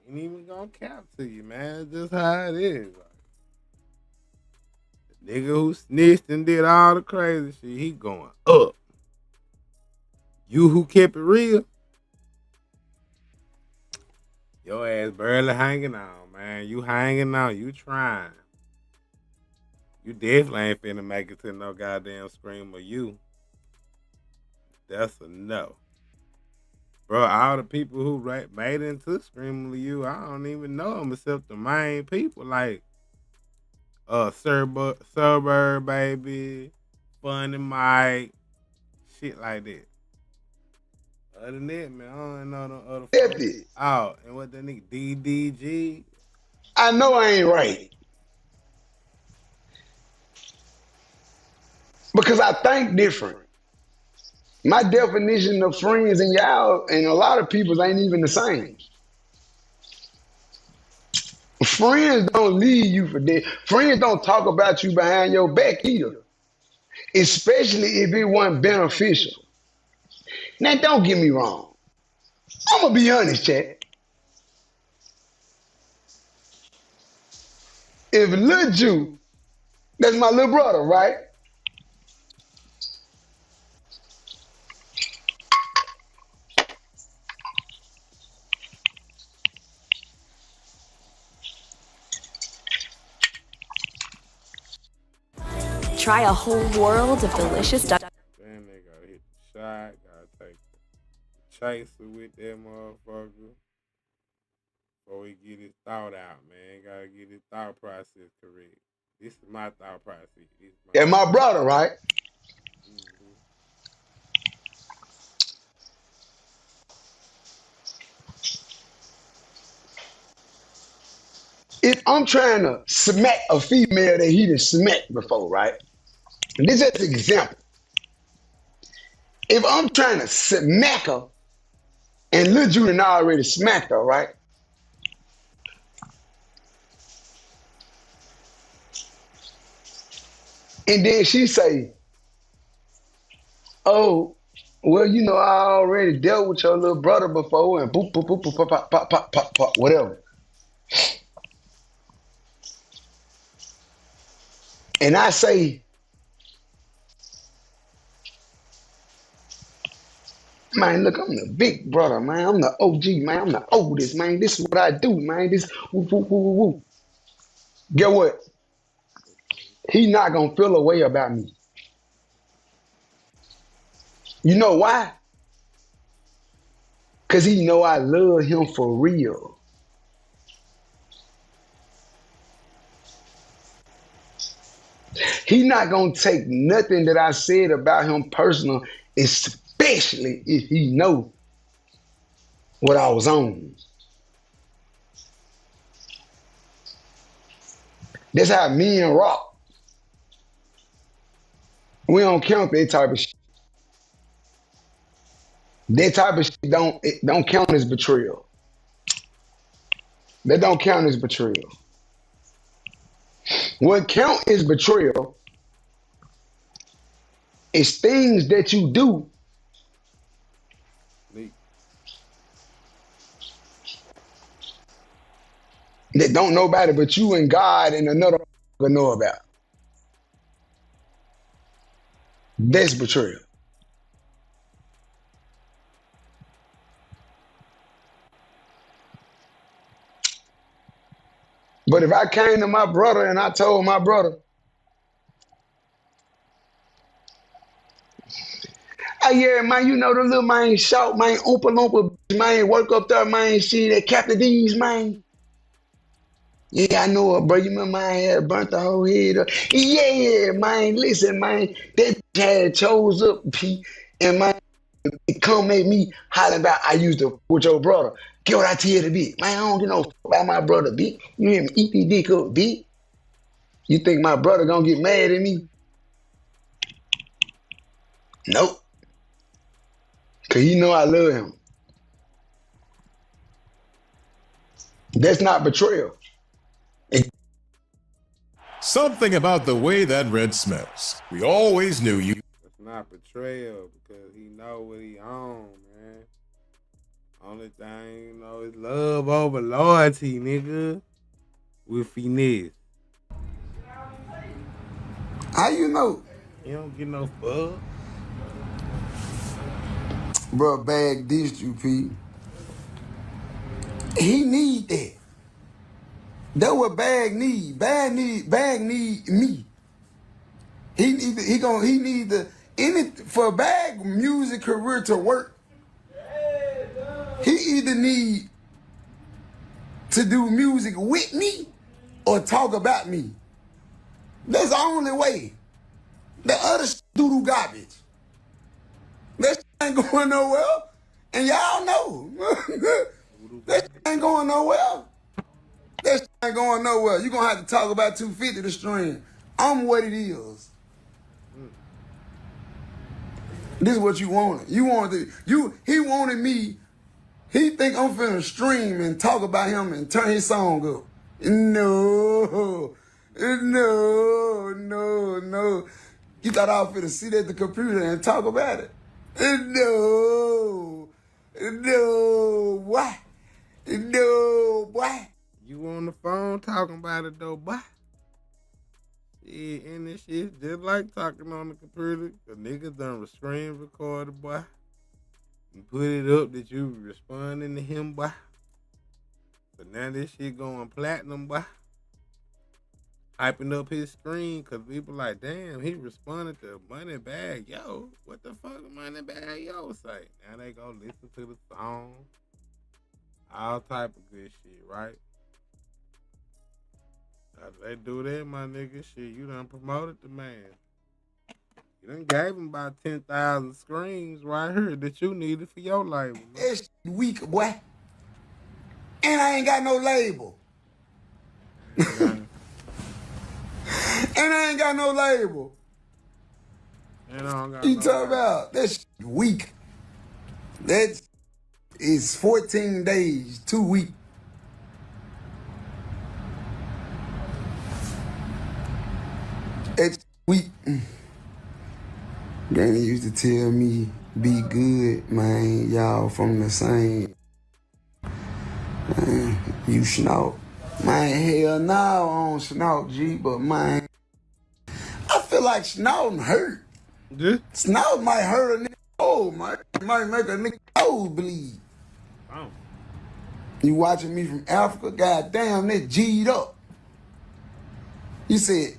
ain't even gonna cap to you, man. It's just how it is. Like, the nigga who snitched and did all the crazy shit, he going up. You who kept it real, your ass barely hanging on, man. You hanging on, you trying. You definitely ain't finna make it to no goddamn scream of you. That's a no. Bro, all the people who made it into Scream of You, I don't even know them except the main people like Suburb Baby, Funny Mike, shit like that. Other than that, man, I don't know the other folks. Oh, and what that nigga DDG? I know I ain't right. Because I think different. My definition of friends and y'all and a lot of people's ain't even the same. Friends don't leave you for dead. Friends don't talk about you behind your back either. Especially if it wasn't beneficial. Now, don't get me wrong. I'm going to be honest, chat. If Lil Ju, that's my little brother, right? Try a whole world of delicious. Then they gotta hit the shot, gotta take the chaser with that motherfucker. before he get his thought out, man. Gotta get his thought process correct. This is my thought process. This is And my brother, right? If I'm trying to smack a female that he done smacked before, right? And this is just an example. If I'm trying to smack her and Lil Julian already smacked her, right? And then she say, oh, well, you know, I already dealt with your little brother before and boop, boop, boop, boop, pop, pop, pop, pop, pop, pop, whatever. And I say, man, look, I'm the big brother, man. I'm the OG, man. I'm the oldest, man. This is what I do, man. This, woo, woo, woo, woo, woo. Get what? He not gonna feel a way about me. You know why? Because he know I love him for real. He not gonna take nothing that I said about him personal, especially if he know what I was on. That's how me and Rock, we don't count that type of shit. That type of shit don't count as betrayal. That don't count as betrayal. What count as betrayal is things that you do that don't nobody but you and God and another know about. That's betrayal. But if I came to my brother and I told my brother, hey, yeah, man, you know the little man shout, man, oompa loompa, man, work up there, man, see that Captain D's, man. Yeah, I know it, bro. You remember I had burnt the whole head up. Yeah, man, listen, man, that had chose up, P, and man, it come make me holler about I used to with your brother. Get what I tell you to be. Man, I don't get no fuck about my brother, B. You hear me? Eat the dick up, B. You think my brother gonna get mad at me? Nope. Cause he know I love him. That's not betrayal. Something about the way that red smells. We always knew you. It's not betrayal because he know what he on, man. Only thing, you know, is love over loyalty, nigga. With finesse. How you know? He don't get no fuck. Bro, Bag dissed you, P. He need that. That's what Bag need. Bag need me. He need for Bag music career to work. He either need to do music with me or talk about me. That's the only way. The other doo-doo garbage. That shit ain't going nowhere. And y'all know. That shit ain't going nowhere. That shit ain't going nowhere. You're going to have to talk about 250 the stream. I'm what it is. This is what you wanted. You wanted he wanted me. He think I'm finna stream and talk about him and turn his song up. No. You thought I was finna sit at the computer and talk about it. No. Why? No, boy. You on the phone talking about it though, boy. Yeah, and this shit just like talking on the computer. The niggas done screen recorded, boy. And put it up that you responding to him, boy. But now this shit going platinum, boy. Hyping up his screen because people like, damn, he responded to Money Bag Yo. What the fuck Money Bag Yo say? Now they go listen to the song. All type of good shit, right? After they do that, my nigga, shit, you done promoted the man. You done gave him about 10,000 screens right here that you needed for your label. Man. It's weak, boy. And I ain't got no label. And I ain't got no label. And I don't got You no talking about? That's weak. That is 14 days, 2 weeks. It's weak. Granny used to tell me, be good, man. Y'all from the same. Man, you snort. Man, hell no, I don't snort, G, but man, I feel like snorting hurt. Yeah. Snort might hurt a nigga. Oh, man. It might make a nigga nose bleed. Oh. You watching me from Africa? Goddamn, they G'd up. You said,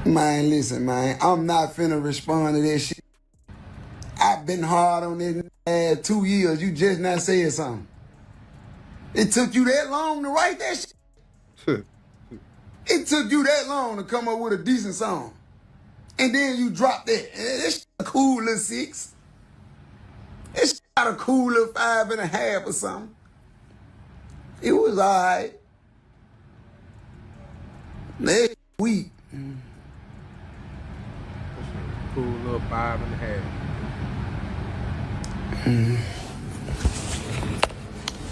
man, listen, man, I'm not finna respond to that shit. I've been hard on this ass 2 years. You just not said something. It took you that long to write that shit? It took you that long to come up with a decent song. And then you dropped that. It's a cool little 6. It's got a cool little 5.5 or something. It was all right. Next week. Cool little 5.5.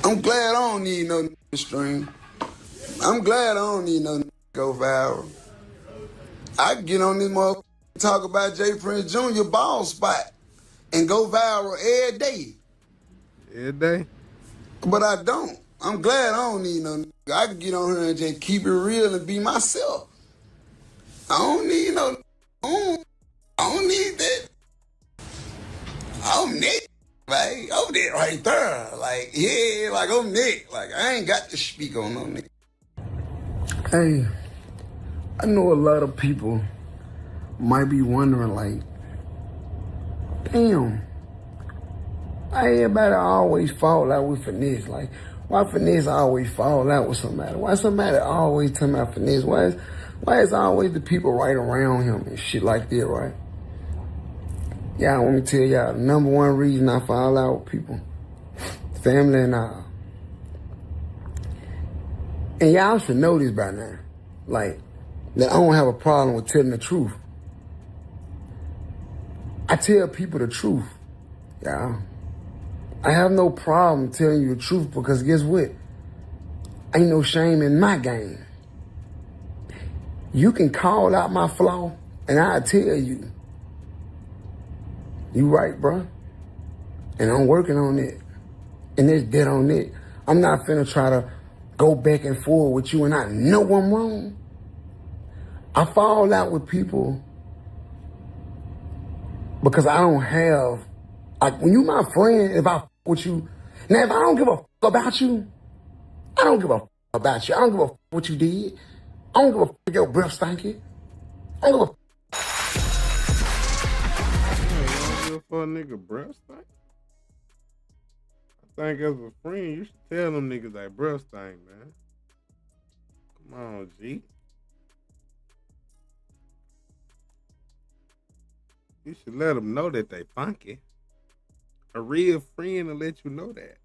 I'm glad I don't need no stream. I'm glad I don't need no go viral. I can get on this motherfucker and talk about J. Prince Jr. ball spot and go viral every day. Every day? But I don't. I'm glad I don't need no. I can get on here and just keep it real and be myself. I don't need no. I don't need that. I'm Nick. Like, I'm Nick right there. Like, yeah, like I'm Nick. Like, I ain't got to speak on no Nick. Hey, I know a lot of people might be wondering, like, damn, why everybody always fall out with Finesse? Like, why Finesse always fall out with somebody? Why somebody always tell about Finesse? Why is always the people right around him and shit like that, right? Y'all want me to tell y'all the number one reason I fall out with people? Family and all. And y'all should know this by now. Like, that I don't have a problem with telling the truth. I tell people the truth, y'all. I have no problem telling you the truth because guess what? Ain't no shame in my game. You can call out my flaw and I'll tell you. You right, bro. And I'm working on it. And there's dead on it. I'm not finna try to go back and forth with you and I know I'm wrong. I fall out with people because I don't have, like, when you my friend, if I f with you, now if I don't give a f about you, I don't give a f about you. I don't give a f what you did. I don't give a f if your breath stinky. I don't give a f. For a nigga breath stink? I think as a friend, you should tell them niggas that breath stink, man. Come on, G. You should let them know that they funky. A real friend will let you know that.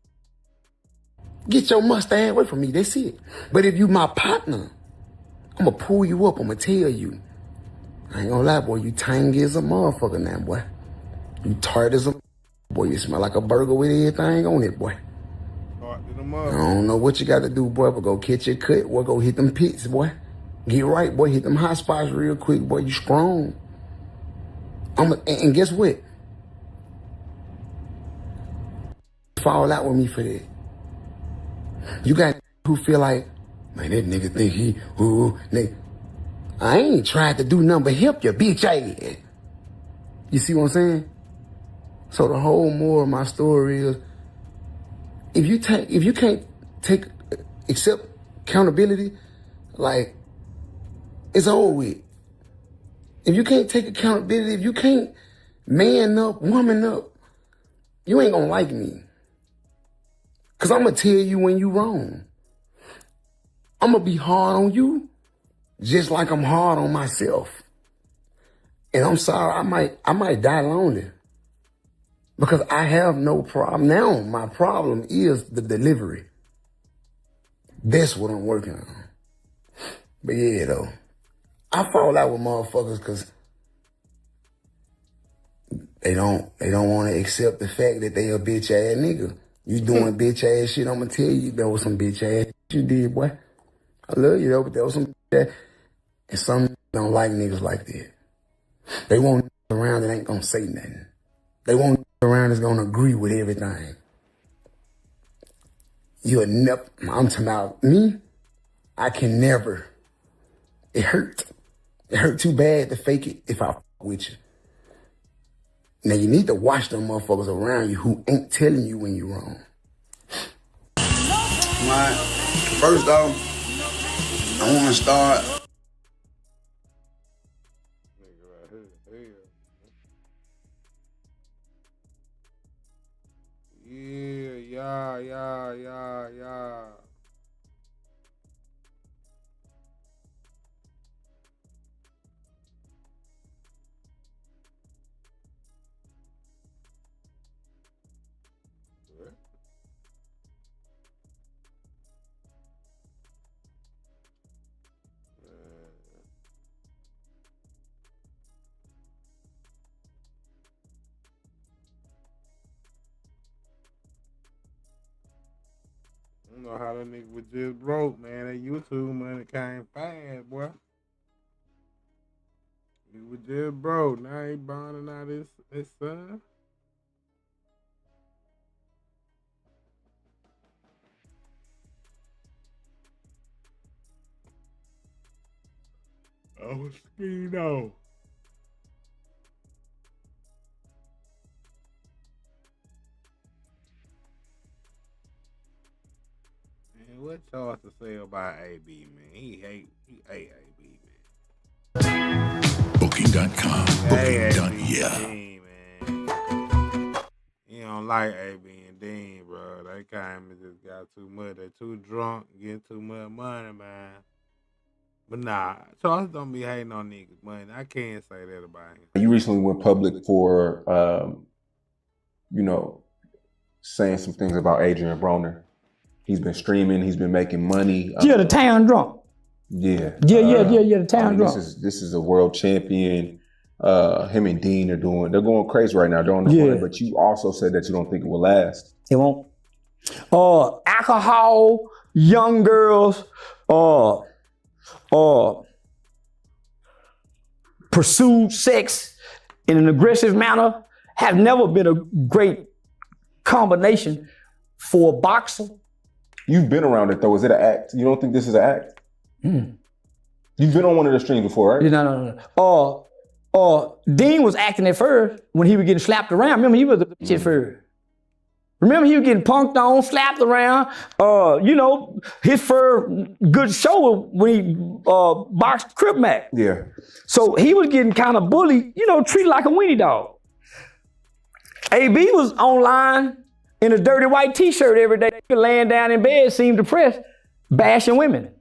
Get your mustache away from me, that's it. But if you my partner, I'm gonna pull you up, I'm gonna tell you. I ain't gonna lie, boy, you tangy as a motherfucker now, boy. You tart as a boy, you smell like a burger with everything on it, boy. I don't know what you got to do, boy, but go catch your cut, boy, go hit them pits, boy. Get right, boy, hit them hot spots real quick, boy, you strong. And guess what? Fall out with me for that. You got who feel like, man, that nigga think he, nigga. I ain't tried to do nothing but help your bitch ass. You see what I'm saying? So the whole moral of my story is, if you can't accept accountability, like, it's over with. If you can't take accountability, if you can't man up, woman up, you ain't gonna like me. Cause I'm gonna tell you when you wrong. I'm gonna be hard on you, just like I'm hard on myself. And I'm sorry, I might die lonely. Because I have no problem. Now, my problem is the delivery. That's what I'm working on. But yeah, though, I fall out with motherfuckers because they don't want to accept the fact that they a bitch ass nigga. You doing bitch ass shit, I'm gonna tell you there was some bitch ass shit you did, boy. I love you though, but there was some bitch ass. And some don't like niggas like that. They want niggas around that ain't gonna say nothing. They want niggas around that's gonna agree with everything. You'll never, I'm talking about me, I can never. It hurt. It hurt too bad to fake it if I fuck with you. Now you need to watch them motherfuckers around you who ain't telling you when you're wrong. Right. First off, I want to start. Yeah. I don't know how that nigga was just broke, man. That YouTube money came fast, boy. He was just broke. Now he bonding out his son. Oh, Skino. Man, what y'all to say about AB, man? He hate AB, man. Booking.com. Booking.yeah. He don't like AB and Dean, bro. They kind of just got too much. They too drunk, getting too much money, man. But nah, Charles don't be hating on niggas money. I can't say that about him. You recently went public for, saying some things about Adrian Broner. He's been streaming. He's been making money. Yeah, the town drunk. Yeah. The town drunk. This is a world champion. Him and Dean they're going crazy right now. They're on the money, but you also said that you don't think it will last. It won't. Alcohol, young girls, pursued sex in an aggressive manner have never been a great combination for a boxer. You've been around it though. Is it an act? You don't think this is an act? You've been on one of the streams before, right? No. Dean was acting at first when he was getting slapped around. Remember, he was the bitch at first. Remember, he was getting punked on, slapped around. His first good show when he boxed Crip Mac. Yeah. So he was getting kind of bullied, treated like a weenie dog. AB was online in a dirty white t-shirt every day, laying down in bed, seemed depressed, bashing women.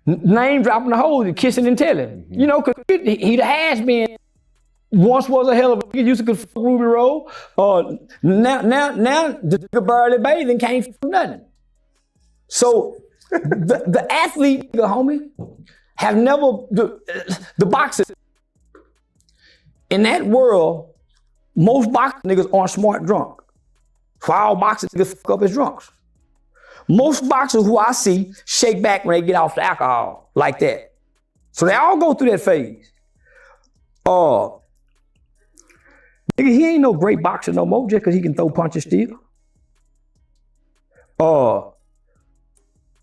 Name dropping the hoes and kissing and telling. Because he the has-been. Once was a hell of a nigga, used to fuck Ruby Road. Now the barely bathing can't fuck nothing. So the athlete, the homie, have never, the boxers. In that world, most boxing niggas aren't smart drunk. So all boxers niggas fuck up as drunks. Most boxers who I see shake back when they get off the alcohol like that. So they all go through that phase. Nigga, he ain't no great boxer no more just because he can throw punches still.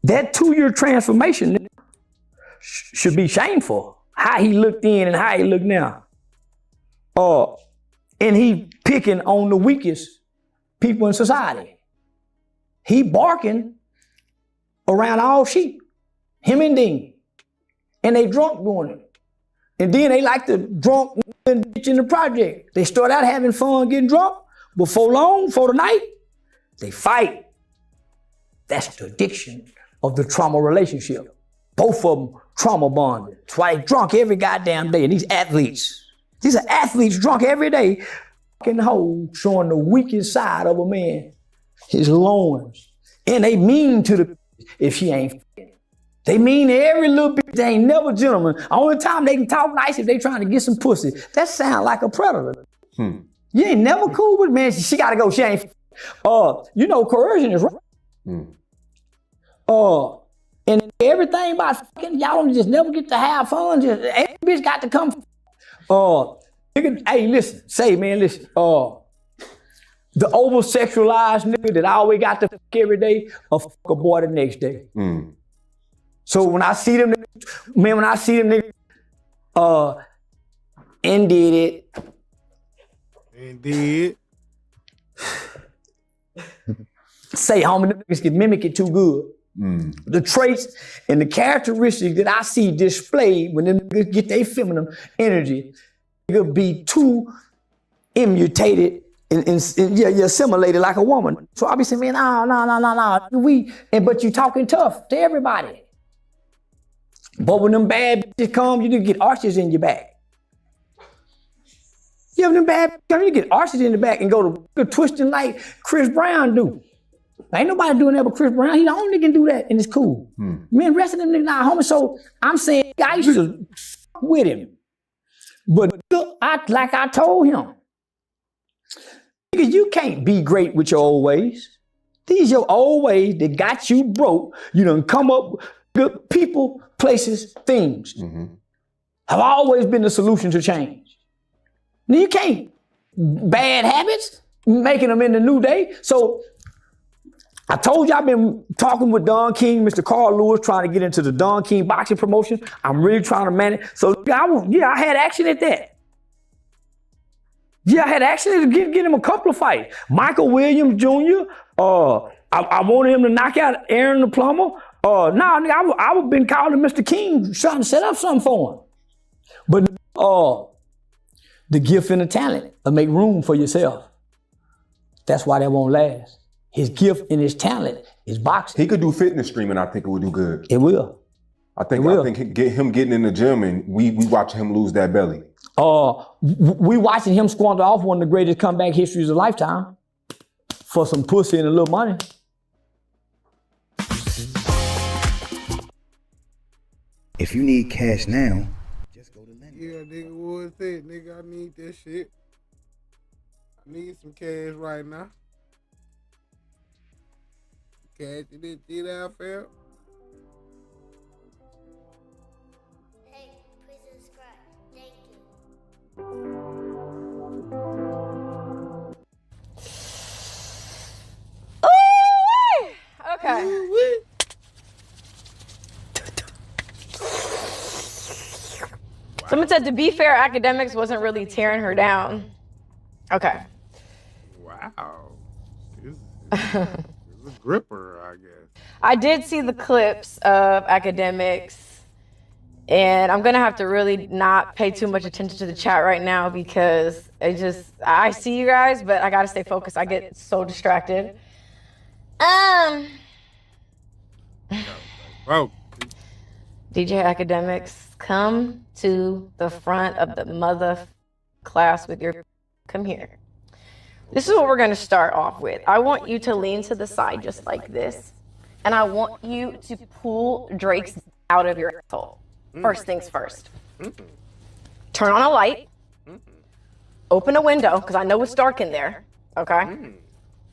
That 2-year transformation should be shameful. How he looked then and how he look now. And he picking on the weakest people in society. He barking around all sheep, him and Dean. And they drunk doing it. And then they like to drunk and bitch in the project. They start out having fun getting drunk. Before long, for the night, they fight. That's the addiction of the trauma relationship. Both of them trauma bonded. That's why they drunk every goddamn day. And these are athletes drunk every day. Fucking hoe showing the weakest side of a man, his loins. And they mean to the if she ain't fucking. They mean to every little bit. They ain't never gentlemen. Only time they can talk nice if they trying to get some pussy. That sound like a predator. You ain't never cool with man. She gotta go. She ain't. You know, coercion is right. And everything about fucking, y'all don't just never get to have fun. Just every bitch got to come. Nigga, hey, listen. Say, man, listen. The over-sexualized nigga that always got to fuck every day, fuck a boy the next day. So when I see them, niggas, and did it. And did. Say, homie, them niggas can mimic it too good. The traits and the characteristics that I see displayed when them niggas get their feminine energy, could be too immutated and assimilated like a woman. So I be saying, man, no. But you talking tough to everybody. But when them bad bitches come, you get arches in your back. Yeah, when them bad bitches come, you get arches in the back and go to twisting like Chris Brown do. Ain't nobody doing that but Chris Brown. He the only nigga can do that, and it's cool. Man, rest of them niggas not homie. So I'm saying, I used to with him. But like I told him, nigga, you can't be great with your old ways. These your old ways that got you broke. You done come up with people, places, things. Have always been the solution to change. Now you can't. Bad habits, making them in the new day. So I told you I've been talking with Don King, Mr. Carl Lewis, trying to get into the Don King boxing promotion. I'm really trying to manage. So I had action at that. Yeah, I had action to get him a couple of fights. Michael Williams Jr. I wanted him to knock out Aaron the Plumber. I would been calling Mr. King trying to set up something for him. But the gift and the talent will make room for yourself. That's why that won't last. His gift and his talent is boxing. He could do fitness streaming. I think it would do good. It will. I think get him getting in the gym and we watch him lose that belly. We watching him squander off one of the greatest comeback histories of lifetime for some pussy and a little money. If you need cash now, just go to lend. Yeah, nigga, what's that? Nigga, I need that shit. I need some cash right now. Cash this shit out, fam. Hey, please subscribe. Thank you. Okay. Someone said, to be fair, academics wasn't really tearing her down. Okay. Wow. This is a gripper, I guess. I did see the clips of academics, and I'm gonna have to really not pay too much attention to the chat right now because I see you guys, but I gotta stay focused. I get so distracted. Bro. DJ Academics, come to the front of the mother class with your, come here. This is what we're gonna start off with. I want you to lean to the side just like this. And I want you to pull Drake's out of your asshole. First things first. Turn on a light. Open a window, because I know it's dark in there, okay?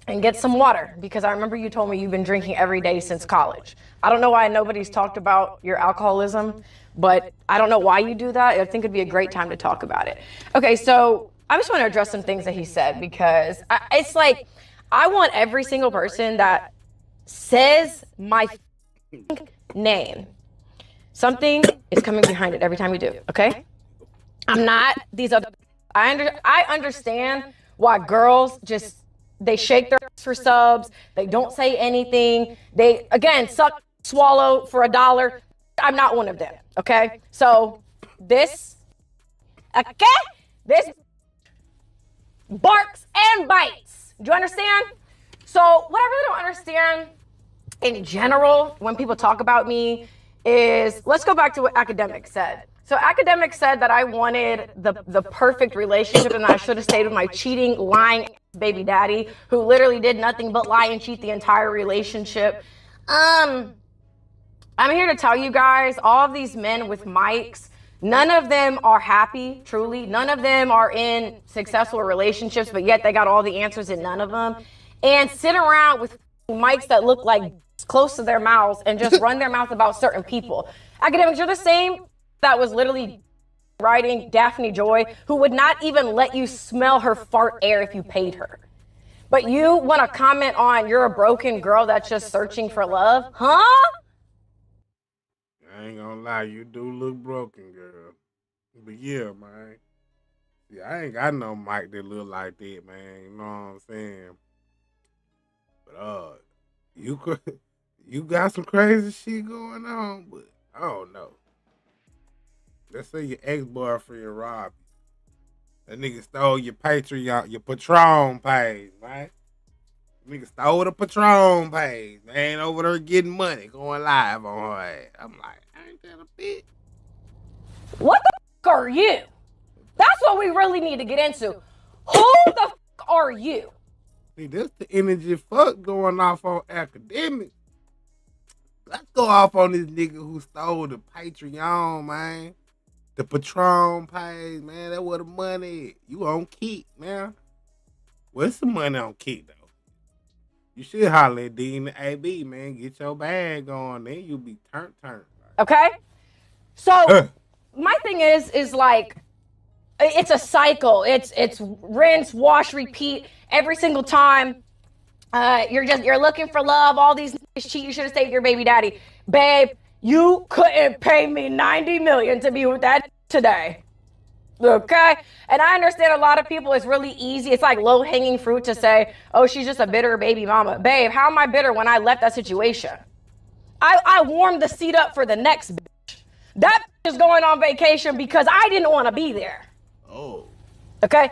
And get some water, because I remember you told me you've been drinking every day since college. I don't know why nobody's talked about your alcoholism, but I don't know why you do that. I think it'd be a great time to talk about it. Okay, so I just want to address some things that he said, because it's like, I want every single person that says my name, something is coming behind it every time you do, okay? I'm not these other, I understand why girls just, they shake their ass for subs, they don't say anything, they, again, suck, swallow for $1. I'm not one of them, okay? So this, okay? barks and bites. Do you understand? So what I really don't understand in general when people talk about me is, let's go back to what Academic said. So Academic said that I wanted the perfect relationship and that I should have stayed with my cheating, lying baby daddy who literally did nothing but lie and cheat the entire relationship. I'm here to tell you guys, all of these men with mics, none of them are happy, truly. None of them are in successful relationships, but yet they got all the answers in none of them. And sit around with mics that look like close to their mouths and just run their mouth about certain people. Academics, you're the same that was literally writing Daphne Joy, who would not even let you smell her fart air if you paid her. But you want to comment on you're a broken girl that's just searching for love? Huh? I ain't gonna lie, you do look broken, girl. But yeah, man. See, I ain't got no mic that look like that, man. You know what I'm saying? But you got some crazy shit going on, but I don't know. Let's say your ex-boyfriend robbed you. That nigga stole your Patreon, your Patron page, man. Nigga stole the Patron page, man, over there getting money, going live on her ass. I'm like, ain't that a bitch? What the f*** are you? That's what we really need to get into. Who the f*** are you? See, this the energy fuck going off on Academic. Let's go off on this nigga who stole the Patreon, man. The Patron page, man. That where the money is. You on Kick, man. What's the money on Kick, though? You should holler at D and the AB, man. Get your bag on. Then you'll be turned. Okay? So, my thing is like, it's a cycle. It's rinse, wash, repeat every single time. You're looking for love. All these niggas cheat. You should have stayed with your baby daddy. Babe, you couldn't pay me $90 million to be with that today. Okay? And I understand a lot of people, it's really easy. It's like low-hanging fruit to say, oh, she's just a bitter baby mama. Babe, how am I bitter when I left that situation? I warmed the seat up for the next bitch. That bitch is going on vacation because I didn't want to be there. Oh. Okay?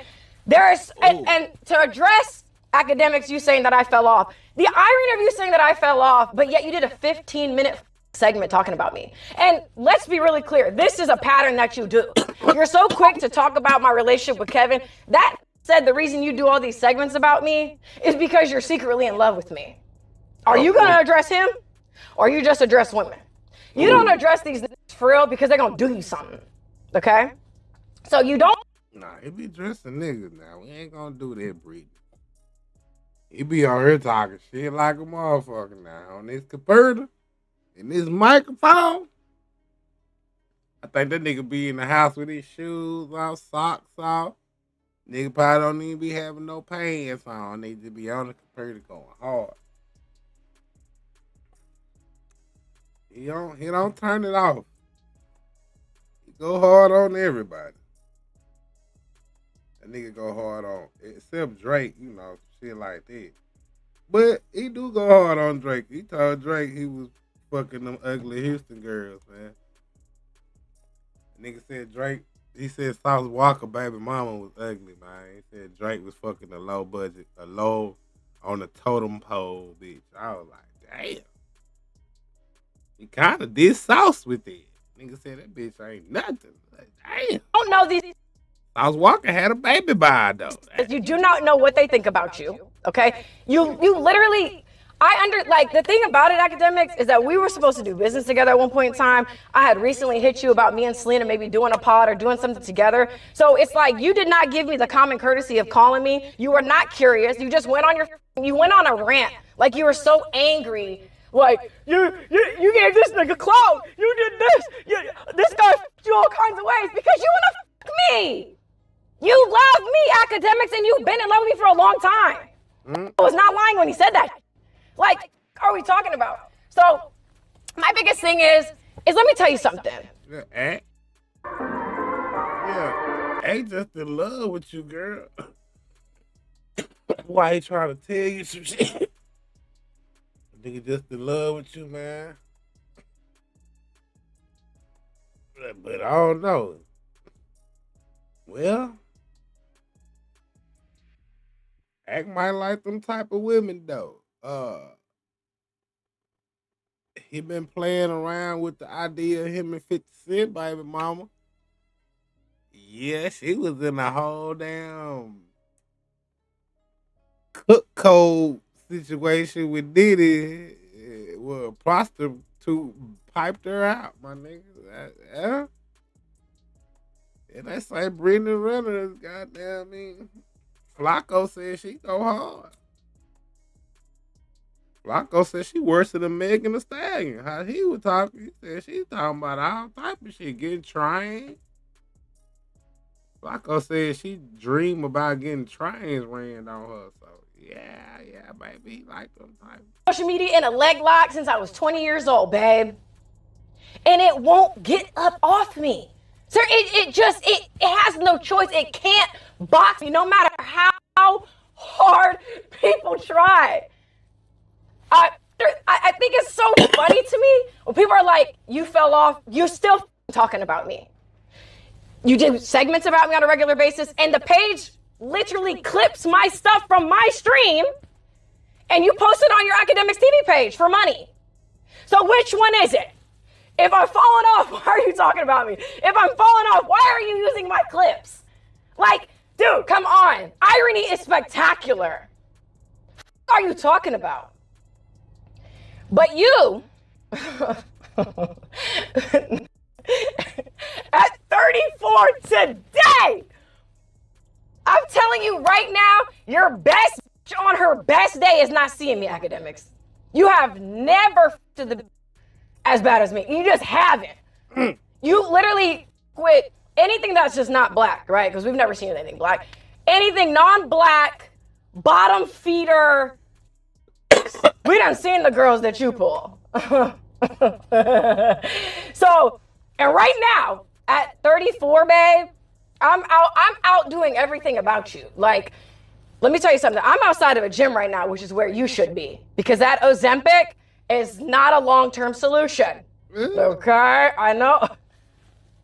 And to address Academics, you saying that I fell off. The irony of you saying that I fell off, but yet you did a 15-minute segment talking about me. And let's be really clear. This is a pattern that you do. You're so quick to talk about my relationship with Kevin. That said, the reason you do all these segments about me is because you're secretly in love with me. Are you going to address him? Or you just address women? You don't address these niggas for real because they're going to do you something. Okay? So you don't. Nah, it be dressing niggas now. We ain't gonna do that, Brittany. He be on here talking shit like a motherfucker now on this computer and this microphone. I think that nigga be in the house with his shoes off, socks off. Nigga probably don't even be having no pants on. They just be on the computer going hard. He don't turn it off. He go hard on everybody. That nigga go hard on, except Drake, you know, shit like that. But he do go hard on Drake. He told Drake he was fucking them ugly Houston girls, man. The nigga said Drake, he said Sauce Walker baby mama was ugly, man. He said Drake was fucking a low budget, a low on the totem pole, bitch. I was like, damn. He kind of did Sauce with it. Nigga said that bitch ain't nothing. Like, damn. I don't know these. Sauce Walker had a baby by though. You do not know what they think about you. Okay? You literally, the thing about it, Academics, is that we were supposed to do business together at one point in time. I had recently hit you about me and Selena maybe doing a pod or doing something together. So it's like you did not give me the common courtesy of calling me. You were not curious. You just went on a rant. Like you were so angry. Like, you gave this nigga clout. You did this. This guy f***ed you all kinds of ways because you want to f*** me. You love me, Academics, and you've been in love with me for a long time. I was not lying when he said that. Like, what are we talking about? So, my biggest thing is let me tell you something. Yeah, just in love with you, girl. Why he trying to tell you some shit? Nigga just in love with you, man. But I don't know. Well, Act might like them type of women though. He been playing around with the idea of him and 50 Cent, baby mama. Yeah, she was in a whole damn cook code situation with Diddy. Well, a prostitute piped her out, my nigga. Yeah. And they say Brittany Renner is goddamn Flacco said she go hard. Flacco said she worse than Megan Thee Stallion. How he was talking, he said she talking about all type of shit, getting trained. Flacco said she dream about getting trains ran on her. So yeah, baby, like them type. Social media in a leg lock since I was 20 years old, babe. And it won't get up off me. Sir, it has no choice. It can't box me no matter how hard people try. I think it's so funny to me when people are like, you fell off, you're still talking about me. You did segments about me on a regular basis, and the page literally clips my stuff from my stream, and you post it on your Academics TV page for money. So which one is it? If I'm falling off, why are you talking about me? If I'm falling off, why are you using my clips? Like, dude, come on. Irony is spectacular. What are you talking about? But you, at 34 today, I'm telling you right now, your best on her best day is not seeing me, Academics. You have never to the as bad as me. You just haven't. You literally quit anything that's just not black, right? Because we've never seen anything black. Anything non-black, bottom feeder. We done seen the girls that you pull. So, and right now, at 34, babe, I'm out doing everything about you. Like, let me tell you something. I'm outside of a gym right now, which is where you should be. Because that Ozempic is not a long-term solution. Okay, I know.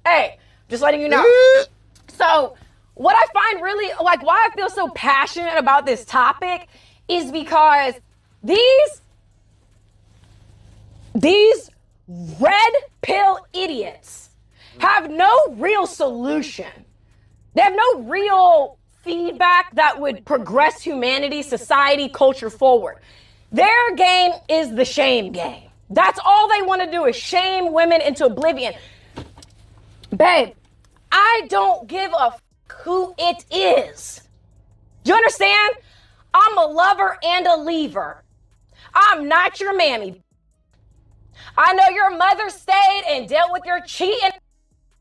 Hey, just letting you know. So, what I find really, like, why I feel so passionate about this topic is because these red pill idiots have no real solution. They have no real feedback that would progress humanity, society, culture forward. Their game is the shame game. That's all they want to do is shame women into oblivion. Babe, I don't give a who it is. Do you understand? I'm a lover and a leaver. I'm not your mammy. I know your mother stayed and dealt with your cheating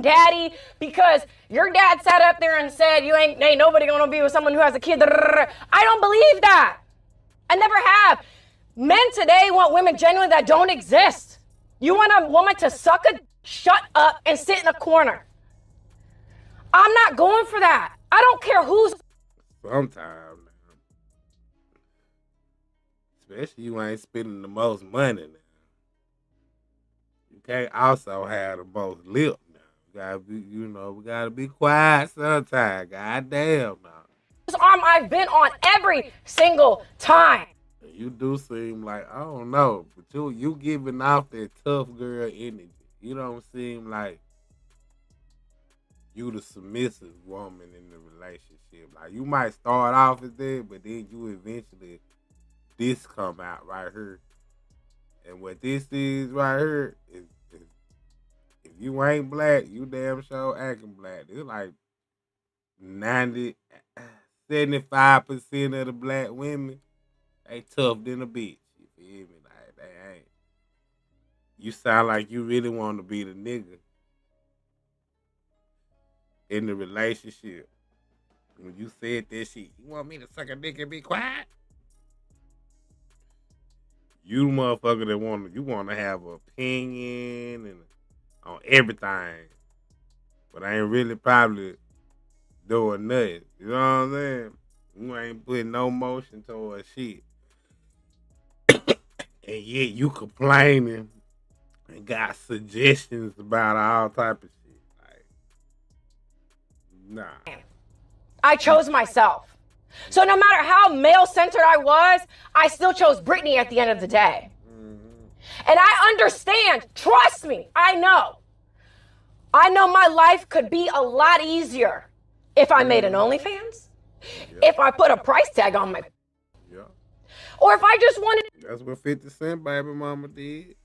daddy because your dad sat up there and said, ain't nobody gonna be with someone who has a kid. I don't believe that. I never have. Men today want women genuinely that don't exist. You want a woman to shut up and sit in a corner. I'm not going for that. I don't care who's. Sometimes, especially you ain't spending the most money now. You can't also have the most lip now. You gotta be, we gotta be quiet sometimes. Goddamn now. This arm I've been on every single time. You do seem like, I don't know, but you giving off that tough girl energy. You don't seem like you the submissive woman in the relationship. Like, you might start off as that, but then you eventually, this come out right here. And what this is right here is if you ain't black, you damn sure acting black. It's like 75% of the black women, they tough than a bitch. You feel me? Like, they ain't. You sound like you really want to be the nigga in the relationship. When you said that shit, you want me to suck a dick and be quiet? You motherfucker that want to have an opinion and on everything, but I ain't really probably doing nothing. You know what I'm saying? You ain't putting no motion towards shit. And yet you complaining and got suggestions about all type of shit. Like, nah. I chose myself. So no matter how male-centered I was, I still chose Brittany at the end of the day. And I understand, trust me, I know my life could be a lot easier if I made an OnlyFans, if I put a price tag on my, or if I just wanted. That's what 50 Cent baby mama did.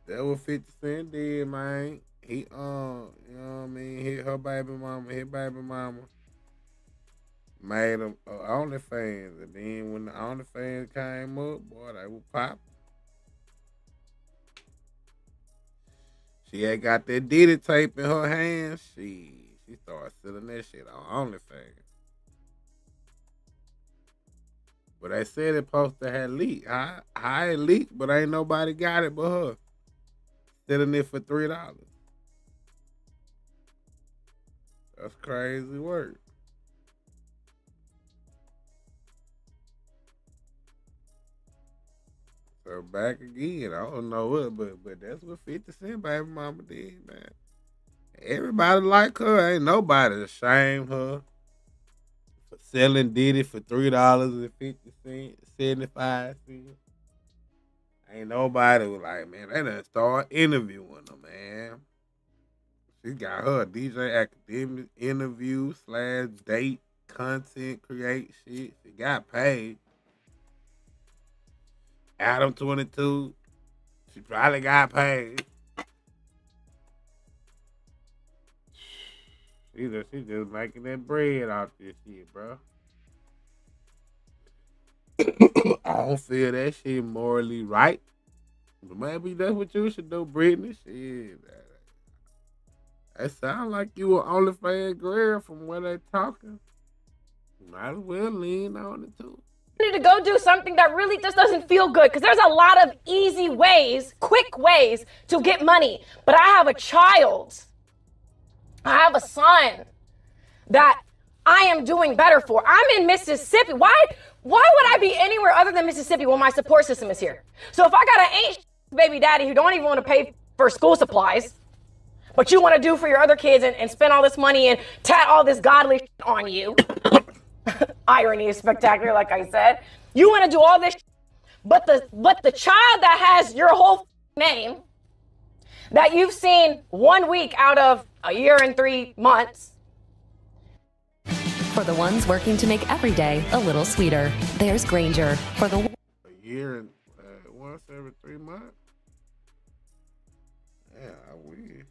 That's what 50 Cent did, man. He, you know what I mean? Hit her baby mama, his baby mama. Made them OnlyFans, and then when the OnlyFans came up, boy, they were popping. She had got that Diddy tape in her hand. She started selling that shit on OnlyFans. But they said it supposed to have leaked. How it leaked, but ain't nobody got it but her. Selling it for $3. That's crazy work. So back again, I don't know what, but that's what 50 Cent baby mama did, man. Everybody like her. Ain't nobody ashamed her for selling Diddy for $3.50, 75 cents. Ain't nobody was like, man, they done start interviewing her, man. She got her DJ academic interview / date content create shit. She got paid. Adam 22, she probably got paid. She just making that bread off this shit, bro. I don't feel that shit morally right. But maybe that's what you should do, Brittany. Shit. That sound like you an OnlyFans girl from where they talking. Might as well lean on it too. To go do something that really just doesn't feel good, because there's a lot of easy ways, quick ways to get money. But I have a child, I have a son that I am doing better for. I'm in Mississippi. Why would I be anywhere other than Mississippi when my support system is here? So if I got an ain't baby daddy who don't even want to pay for school supplies, but you want to do for your other kids and spend all this money and tat all this godly shit on you. Irony is spectacular, like I said. You want to do all this, but the child that has your whole name, that you've seen 1 week out of a year and 3 months. For the ones working to make every day a little sweeter, there's Granger. For the A year and once every 3 months? Yeah, I wish.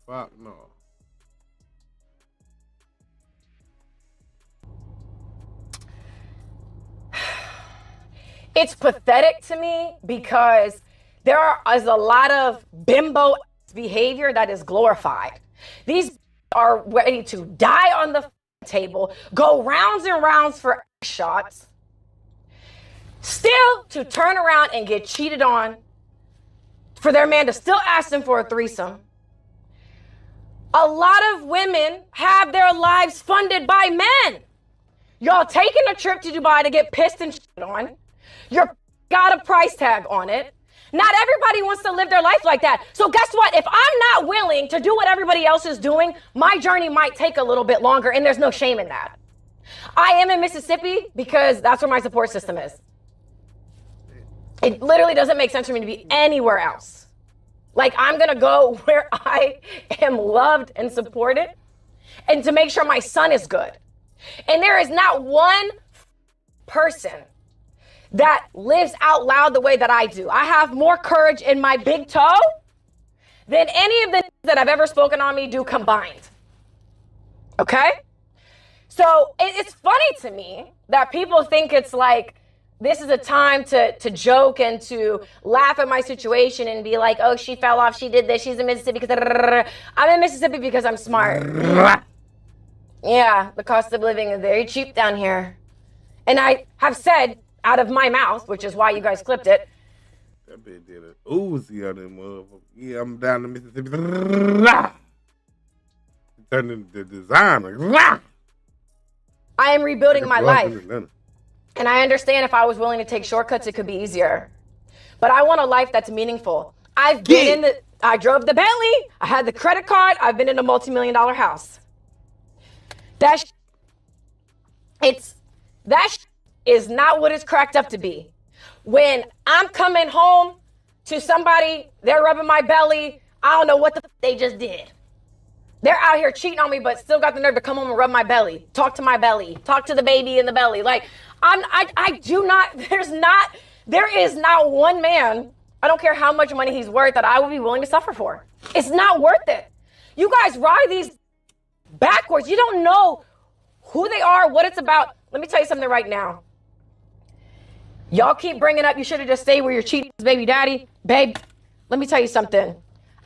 Fuck no. It's pathetic to me because there is a lot of bimbo behavior that is glorified. These are ready to die on the table, go rounds and rounds for shots, still to turn around and get cheated on, for their man to still ask them for a threesome. A lot of women have their lives funded by men. Y'all taking a trip to Dubai to get pissed and shit on. You're got a price tag on it. Not everybody wants to live their life like that. So guess what? If I'm not willing to do what everybody else is doing, my journey might take a little bit longer, and there's no shame in that. I am in Mississippi because that's where my support system is. It literally doesn't make sense for me to be anywhere else. Like, I'm gonna go where I am loved and supported, and to make sure my son is good. And there is not one person that lives out loud the way that I do. I have more courage in my big toe than any of the that I've ever spoken on me do combined. Okay? So it's funny to me that people think it's like, this is a time to joke and to laugh at my situation and be like, oh, she fell off, she did this, she's in Mississippi because I'm in Mississippi because I'm smart. Yeah, the cost of living is very cheap down here. And I have said out of my mouth, which is why you guys clipped it. That bitch did an Uzi on them motherfucker. Yeah, I'm down in Mississippi. Turned into the designer. I am rebuilding my life. And I understand if I was willing to take shortcuts, it could be easier. but I want a life that's meaningful. I drove the Bentley. I had the credit card. I've been in a multi-million-dollar house. That is not what it's cracked up to be. When I'm coming home to somebody, they're rubbing my belly. I don't know what the they just did. They're out here cheating on me, but still got the nerve to come home and rub my belly, talk to my belly, talk to the baby in the belly. Like, there is not one man, I don't care how much money he's worth, that I would be willing to suffer for. It's not worth it. You guys ride these backwards. You don't know who they are, what it's about. Let me tell you something right now. Y'all keep bringing up, you should have just stayed where you're cheating, baby daddy. Babe, let me tell you something.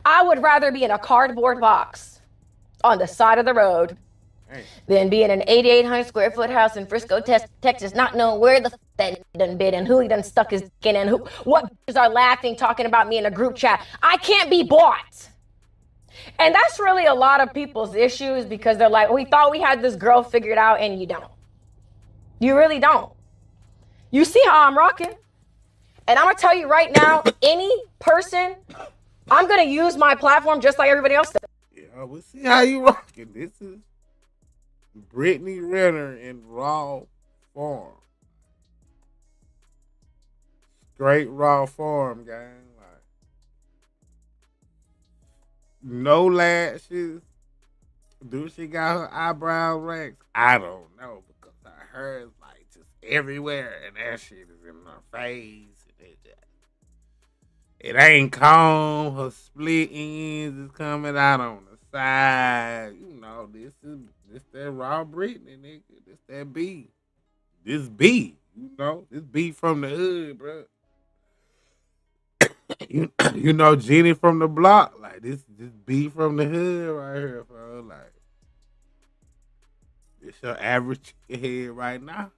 I would rather be in a cardboard box on the side of the road than be in an 8,800 square foot house in Frisco, Texas, not knowing where the that done been and who he done stuck his dick in and what bitches are laughing, talking about me in a group chat. I can't be bought. And that's really a lot of people's issues, because they're like, we thought we had this girl figured out, and you don't. You really don't. You see how I'm rocking? And I'm going to tell you right now, any person, I'm going to use my platform just like everybody else does. Yeah, we'll see how you rocking. This is Brittany Renner in raw form. Straight raw form, gang. Like, no lashes. Do she got her eyebrows waxed? I don't know, because her hair is like just everywhere, and that shit is in her face. It ain't combed. Her split ends is coming out on the side. You know, this that raw Britney, nigga. This that B. This B. You know, this B from the hood, bro. you know Jenny from the block. Like, this B from the hood right here, bro. Like, this your average head right now.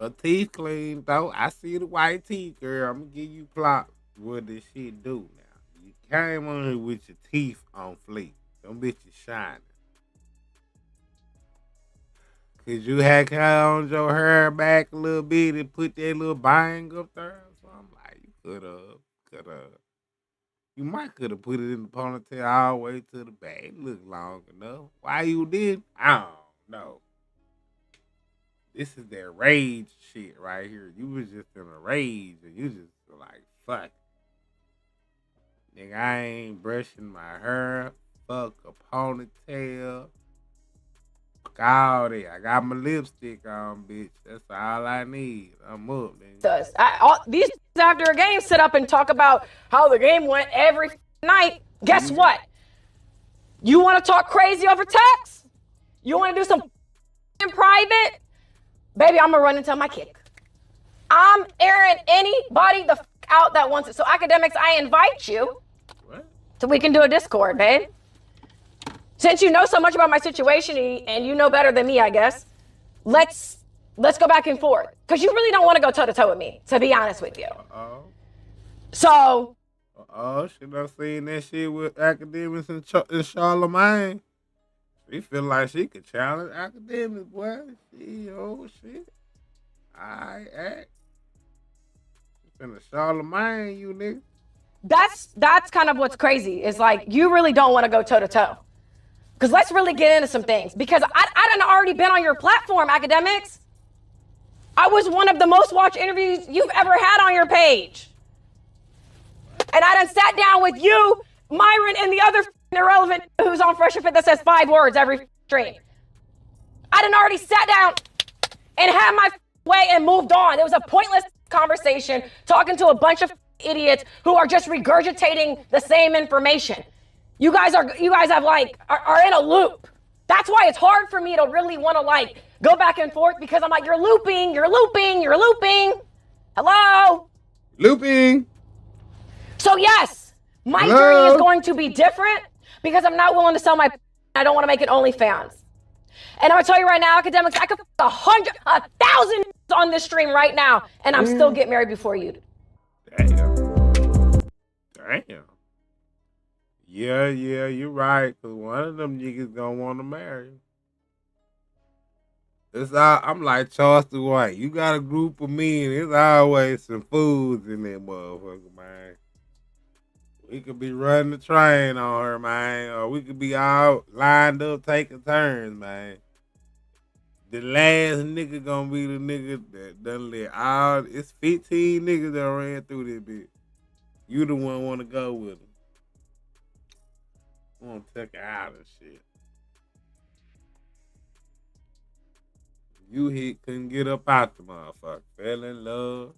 Her teeth clean, though. I see the white teeth, girl. I'm going to give you plot what this shit do now. You came on here with your teeth on fleek. Them bitches shining. Cause you had kind of on your hair back a little bit and put that little bang up there. So I'm like, you could have put it in the ponytail all the way to the back. It looked long enough. Why you did? I don't know. This is their rage shit right here. You was just in a rage and you just like, fuck. Nigga, I ain't brushing my hair. Fuck a ponytail. Fuck all that. I got my lipstick on, bitch. That's all I need. I'm up, nigga. These after a game sit up and talk about how the game went every night. Guess what? You want to talk crazy over text? You want to do some in private? Baby, I'm going to run and tell my kick. I'm airing anybody the out that wants it. So, academics, I invite you so we can do a Discord, babe. Since you know so much about my situation and you know better than me, I guess, let's go back and forth. Because you really don't want to go toe-to-toe with me, to be honest with you. So. She done seen that shit with academics in Charlemagne. She feel like she could challenge academics, boy. Shit. I act. She finna Charlemagne, you nigga. That's kind of what's crazy. Is like, you really don't want to go toe-to-toe. Because let's really get into some things. Because I done already been on your platform, academics. I was one of the most watched interviews you've ever had on your page. And I done sat down with you, Myron, and the other irrelevant who's on Fresh and Fit that says 5 words every stream. I done already sat down and had my way and moved on. It was a pointless conversation talking to a bunch of idiots who are just regurgitating the same information. You guys are in a loop. That's why it's hard for me to really want to go back and forth, because I'm like, you're looping. Hello? Looping. So yes, my journey is going to be different because I'm not willing to sell I don't want to make it OnlyFans. And I'm going to tell you right now, academics, I could 1,000 on this stream right now, and I'm still get married before you. Damn. Yeah, you're right. Because one of them niggas gonna want to marry. It's all, I'm like Charleston White. You got a group of men. There's always some fools in that motherfucker, man. We could be running the train on her, man, or we could be all lined up taking turns, man. The last nigga gonna be the nigga that done let all. It's 15 niggas that ran through this bitch. You the one want to go with them. Want to take her out and shit. You couldn't get up out the motherfucker. Fell in love.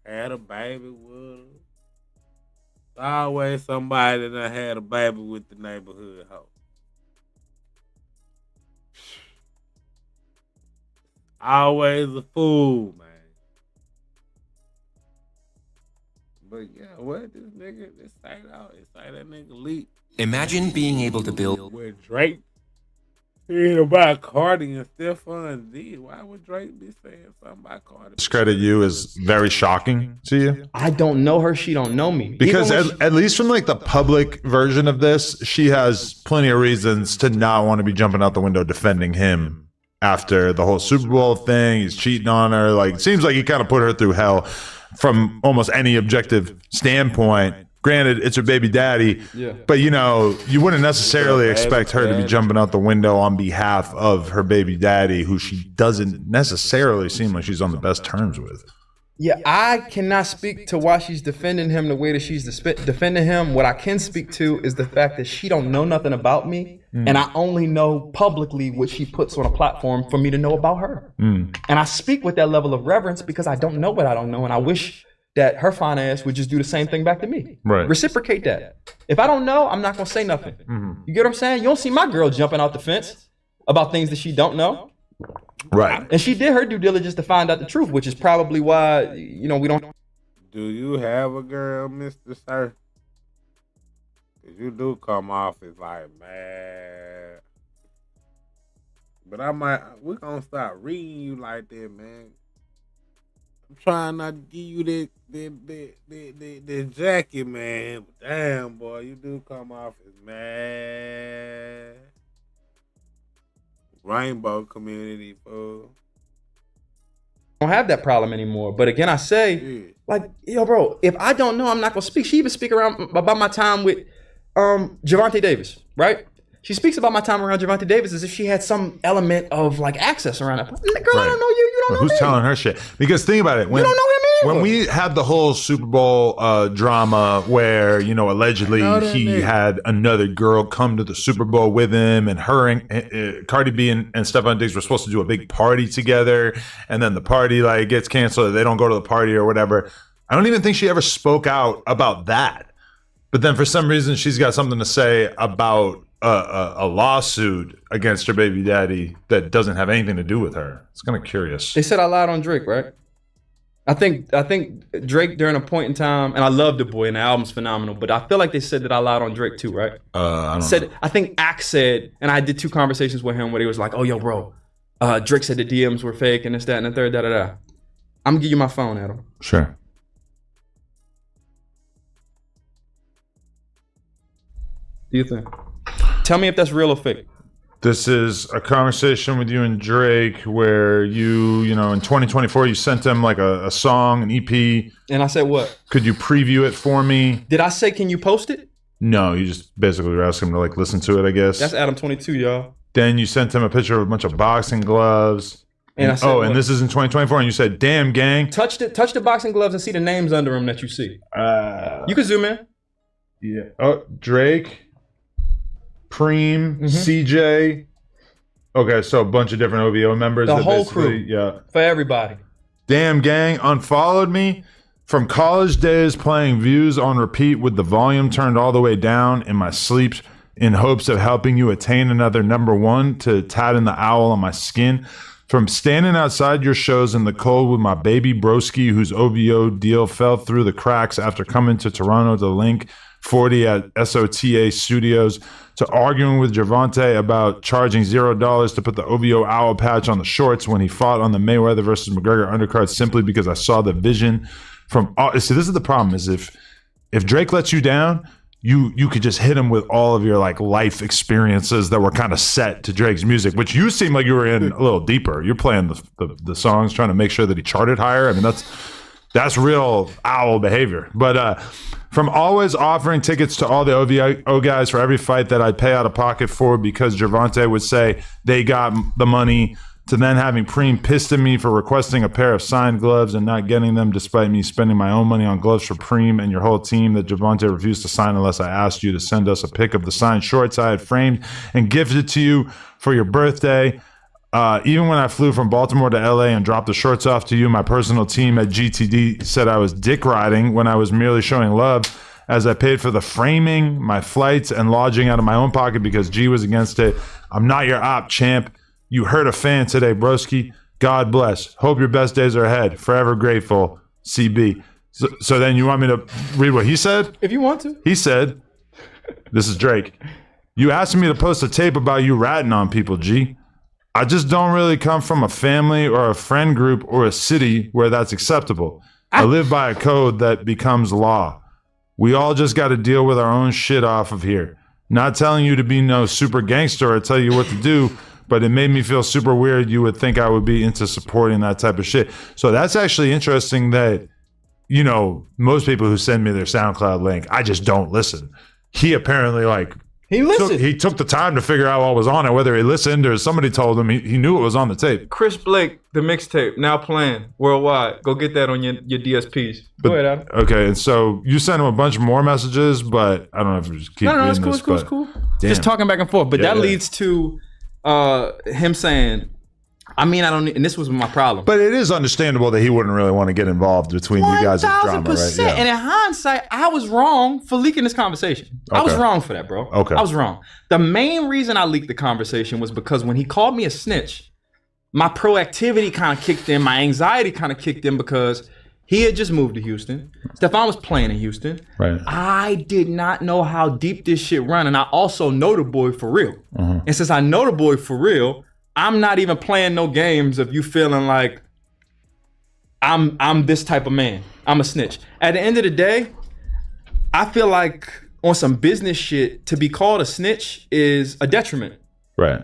Had a baby with her. Always somebody that had a baby with the neighborhood hoe. Always a fool, man. But yeah, what this nigga, this say that nigga leak. Imagine being able to build. With Drake. He ain't about Cardi and Stephon D. Why would Drake be saying something about Cardi? Discredit you is very shocking to you. I don't know her. She don't know me. Because at least from like the public version of this, she has plenty of reasons to not want to be jumping out the window defending him after the whole Super Bowl thing. He's cheating on her. Like, it seems like he kind of put her through hell from almost any objective standpoint. Granted, it's her baby daddy, but you know, you wouldn't necessarily expect her to be jumping out the window on behalf of her baby daddy, who she doesn't necessarily seem like she's on the best terms with. Yeah, I cannot speak to why she's defending him the way that she's defending him. What I can speak to is the fact that she don't know nothing about me, and I only know publicly what she puts on a platform for me to know about her. And I speak with that level of reverence because I don't know what I don't know, and I wish that her fine ass would just do the same thing back to me. Right. Reciprocate that. If I don't know, I'm not gonna say nothing. You get what I'm saying? You don't see my girl jumping out the fence about things that she don't know. Right. And she did her due diligence to find out the truth, which is probably why, you know, we don't. Do you have a girl, Mr. Sir? Cause you do come off as like mad. But we're gonna start reading you like that, man. I'm trying not to give you that jacket, man. But damn, boy, you do come off as mad. Rainbow community, fool. Don't have that problem anymore. But again, I say, like, yo, bro, if I don't know, I'm not gonna speak. She even speak around about my time with Javante Davis, right? She speaks about my time around Javante Davis as if she had some element of like access around it. Girl, I don't know you. You don't know Who's me. telling her shit? Because think about it. When, you don't know him either. When we had the whole Super Bowl drama where, you know, allegedly he had another girl come to the Super Bowl with him, and her and Cardi B and Stephon Diggs were supposed to do a big party together, and then the party like gets canceled. They don't go to the party or whatever. I don't even think she ever spoke out about that. But then for some reason, she's got something to say about a lawsuit against her baby daddy that doesn't have anything to do with her. It's kind of curious. They said I lied on Drake, right? I think Drake during a point in time, and I love the boy, and the album's phenomenal, but I feel like they said that I lied on Drake too, right? I don't know. I think Axe said, and I did 2 conversations with him where he was like, "Oh, yo, bro, Drake said the DMs were fake and this, that, and the third, da da da." I'm gonna give you my phone, Adam. Sure. Do you think? Tell me if that's real or fake. This is a conversation with you and Drake where you know, in 2024, you sent him like a song, an EP. And I said what? Could you preview it for me? Did I say, can you post it? No, you just basically were asking him to like listen to it, I guess. That's Adam 22, y'all. Then you sent him a picture of a bunch of boxing gloves. And I said, and this is in 2024, and you said, "Damn, gang." Touch the boxing gloves and see the names under them that you see. You can zoom in. Yeah. Oh, Drake. Preem, CJ. Okay, so a bunch of different OVO members. The whole crew. Yeah. For everybody. Damn, gang unfollowed me from college days, playing Views on repeat with the volume turned all the way down in my sleep in hopes of helping you attain another #1 to tatting the owl on my skin. From standing outside your shows in the cold with my baby broski, whose OVO deal fell through the cracks after coming to Toronto to link 40 at SOTA Studios, to arguing with Javante about charging $0 to put the OVO owl patch on the shorts when he fought on the Mayweather versus McGregor undercard simply because I saw the vision from all. See, this is the problem: is if Drake lets you down, you could just hit him with all of your like life experiences that were kind of set to Drake's music, which you seem like you were in a little deeper. You're playing the songs, trying to make sure that he charted higher. I mean, that's real owl behavior. But from always offering tickets to all the OVO guys for every fight that I'd pay out of pocket for because Gervonta would say they got the money, to then having Preem pissed at me for requesting a pair of signed gloves and not getting them despite me spending my own money on gloves for Preem and your whole team that Gervonta refused to sign unless I asked you to send us a pic of the signed shorts I had framed and gifted to you for your birthday. Even when I flew from Baltimore to LA and dropped the shorts off to you, my personal team at GTD said I was dick riding when I was merely showing love, as I paid for the framing, my flights, and lodging out of my own pocket because G was against it. I'm not your op, champ. You hurt a fan today, broski. God bless. Hope your best days are ahead. Forever grateful, CB. So then you want me to read what he said? If you want to. He said, this is Drake. You asked me to post a tape about you ratting on people, G. I just don't really come from a family or a friend group or a city where that's acceptable. I live by a code that becomes law. We all just got to deal with our own shit off of here. Not telling you to be no super gangster or tell you what to do, but it made me feel super weird. You would think I would be into supporting that type of shit. So that's actually interesting that, you know, most people who send me their SoundCloud link, I just don't listen. He apparently he took the time to figure out what was on it, whether he listened or somebody told him he knew it was on the tape. Chris Blake, the mixtape, now playing worldwide. Go get that on your DSPs. Go ahead, Adam. Okay, and so you sent him a bunch more messages, but I don't know if you just keep No, it's reading cool, this, it's cool, but- it's cool. Damn. Just talking back and forth. But Yeah, that yeah. leads to him saying, I mean, I don't need, and this was my problem. But it is understandable that he wouldn't really want to get involved between you guys' drama, right? 1000%. Yeah. And in hindsight, I was wrong for leaking this conversation. I was Okay. wrong for that, bro. Okay. I was wrong. The main reason I leaked the conversation was because when he called me a snitch, my proactivity kind of kicked in, my anxiety kind of kicked in because he had just moved to Houston. Stephon was playing in Houston. Right. I did not know how deep this shit run, and I also know the boy for real. Uh-huh. And since I know the boy for real, I'm not even playing no games of you feeling like I'm this type of man. I'm a snitch. At the end of the day, I feel like on some business shit, to be called a snitch is a detriment. Right.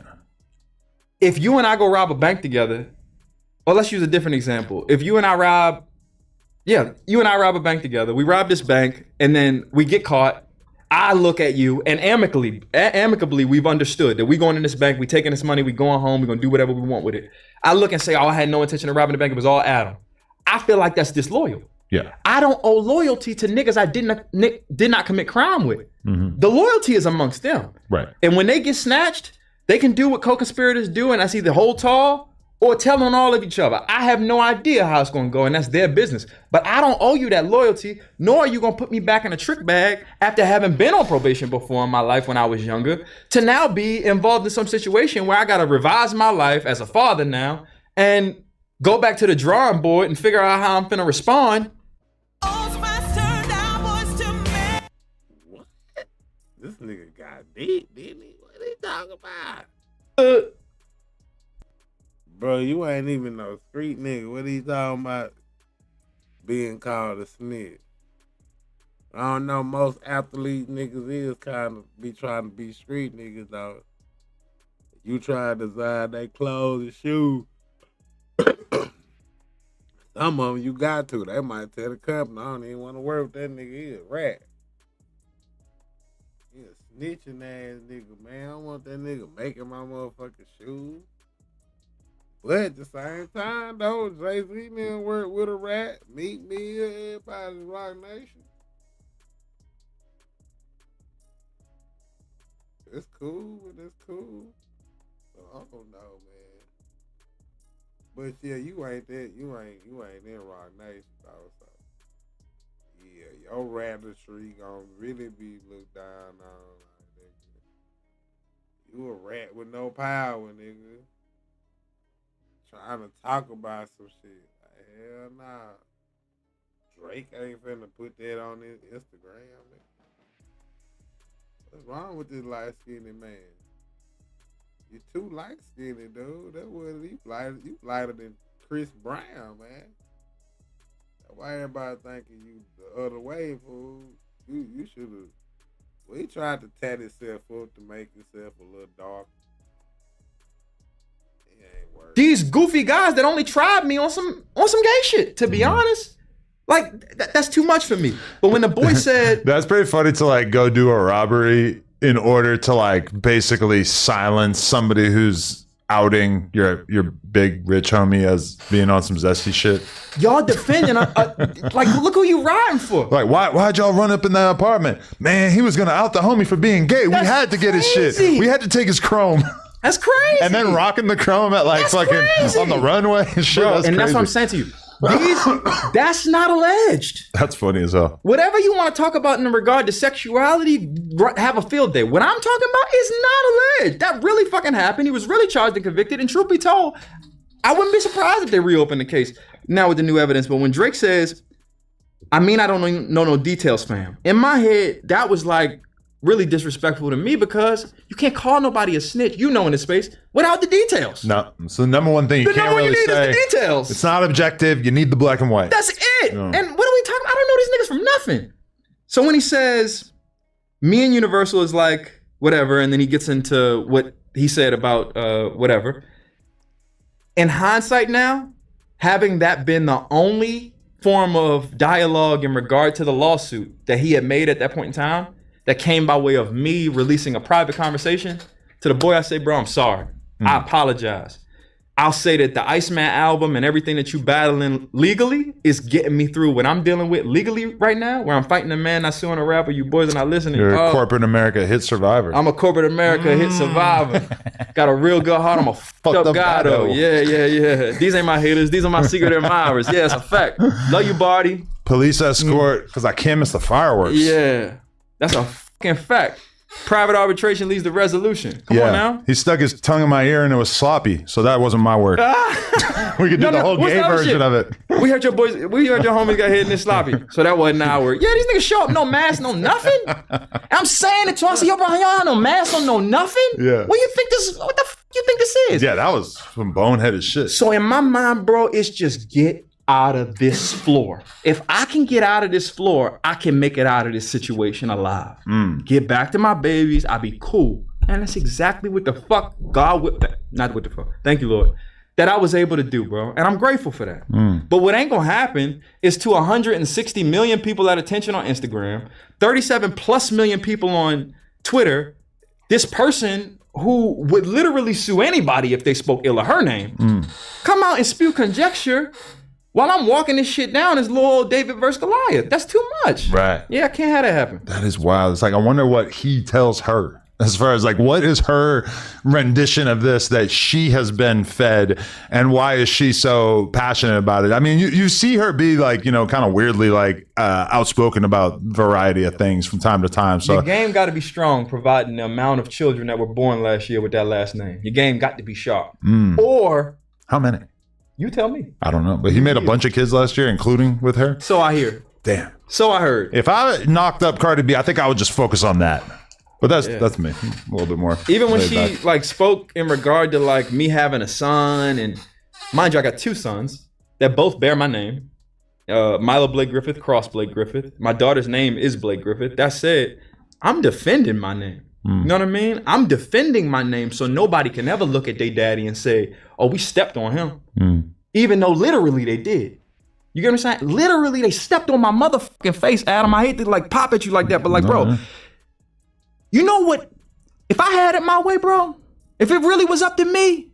If you and I go rob a bank together, or let's use a different example. If you and I rob a bank together, we rob this bank, and then we get caught. I look at you, and amicably, we've understood that we going in this bank, we taking this money, we going home, we gonna do whatever we want with it. I look and say, oh, I had no intention of robbing the bank, it was all Adam. I feel like that's disloyal. Yeah. I don't owe loyalty to niggas I did not commit crime with. Mm-hmm. The loyalty is amongst them. Right. And when they get snatched, they can do what co-conspirators do, and that's either hold tall or tell on all of each other. I have no idea how it's gonna go, and that's their business. But I don't owe you that loyalty, nor are you gonna put me back in a trick bag after having been on probation before in my life when I was younger, to now be involved in some situation where I gotta revise my life as a father now and go back to the drawing board and figure out how I'm finna respond. This nigga got deep, didn't he? What he talking about? Bro, you ain't even no street nigga. What he talking about? Being called a snitch. I don't know. Most athlete niggas is kind of be trying to be street niggas, though. You try to design their clothes and shoes. Some of them you got to. They might tell the company, I don't even want to work with that nigga. He a rat. He a snitching ass nigga, man. I don't want that nigga making my motherfucking shoes. But at the same time, though, Jay-Z didn't work with a rat. Meet me, everybody's Rock Nation. It's cool, but it's cool. So, I don't know, man. But yeah, you ain't in Rock Nation, though. So yeah, your rattlesnake gonna really be looked down on. Like, nigga. You a rat with no power, nigga. Trying to talk about some shit. Like, hell nah. Drake ain't finna put that on his Instagram, man. What's wrong with this light-skinned man? You too light-skinned, dude. That was you lighter than Chris Brown, man. That's why everybody thinking you the other way, fool. You should have He tried to tat himself up to make himself a little dark. It ain't working. These goofy guys that only tried me on some gay shit, to be honest. Like, that's too much for me. But when the boy said... That's pretty funny to, like, go do a robbery in order to, like, basically silence somebody who's outing your big rich homie as being on some zesty shit. Y'all defending, like, look who you riding for. Like, why'd y'all run up in that apartment? Man, he was going to out the homie for being gay. We had to get his shit. We had to take his chrome. That's crazy. And then rocking the chrome at, like, fucking on the runway and shit. Bro, that's and crazy. that's what I'm saying to you. That's not alleged. That's funny as hell. Whatever you want to talk about in regard to sexuality, have a field day. What I'm talking about is not alleged. That really fucking happened. He was really charged and convicted. And truth be told, I wouldn't be surprised if they reopen the case now with the new evidence. But when Drake says, I don't know no details, fam. In my head, that was like really disrespectful to me because you can't call nobody a snitch, in this space, without the details. No, so the number one thing you can't really say. Is the details. It's not objective. You need the black and white. That's it. And what are we talking about? I don't know these niggas from nothing. So when he says, me and Universal is like, whatever, and then he gets into what he said about whatever. In hindsight now, having that been the only form of dialogue in regard to the lawsuit that he had made at that point in time, that came by way of me releasing a private conversation, to the boy I say, bro, I'm sorry. I apologize. I'll say that the Iceman album and everything that you battling legally is getting me through what I'm dealing with legally right now, where I'm fighting a man, not suing a rapper, you boys are not listening. You're a corporate America hit survivor. I'm a corporate America hit survivor. Got a real good heart. I'm a fucked up guy though. Yeah. These ain't my haters. These are my secret admirers. Yeah, it's a fact. Love you, Barty. Police escort, because I can't miss the fireworks. Yeah, that's a fucking fact. Private arbitration leads to resolution. Come on now. He stuck his tongue in my ear and it was sloppy, so that wasn't my word. We could do the whole gay version of it. We heard your homies got hit in this sloppy, so that wasn't our word. Yeah, these niggas show up, no mask, no nothing. I'm saying it to us, yo, bro, y'all no mask, no nothing. Yeah. What the f you think this is? Yeah, that was some boneheaded shit. So in my mind, bro, it's just get out of this floor. If I can get out of this floor, I can make it out of this situation alive. Get back to my babies, I'll be cool. And that's exactly what the fuck thank you, Lord, that I was able to do, bro. And I'm grateful for that. But what ain't gonna happen is to 160 million people at attention on Instagram, 37 plus million people on Twitter, this person who would literally sue anybody if they spoke ill of her name, come out and spew conjecture while I'm walking this shit down as little old David versus Goliath. That's too much. Right. Yeah, I can't have that happen. That is wild. It's like, I wonder what he tells her as far as like, what is her rendition of this that she has been fed and why is she so passionate about it? I mean, you see her be like, kind of weirdly like outspoken about variety of things from time to time. So your game got to be strong, providing the amount of children that were born last year with that last name. Your game got to be sharp. Or how many? You tell me. I don't know, but he made a bunch of kids last year, including with her. So I hear. Damn. So I heard. If I knocked up Cardi B, I think I would just focus on that. But that's me, a little bit more. Even when she like spoke in regard to like me having a son, and mind you, I got two sons that both bear my name. Milo Blake Griffith, Cross Blake Griffith. My daughter's name is Blake Griffith. That said, I'm defending my name. You know what I mean? I'm defending my name so nobody can ever look at their daddy and say, oh, we stepped on him. Even though literally they did. You get what I'm saying? Literally they stepped on my motherfucking face, Adam. I hate to like pop at you like that, but like, bro, you know what? If I had it my way, bro, if it really was up to me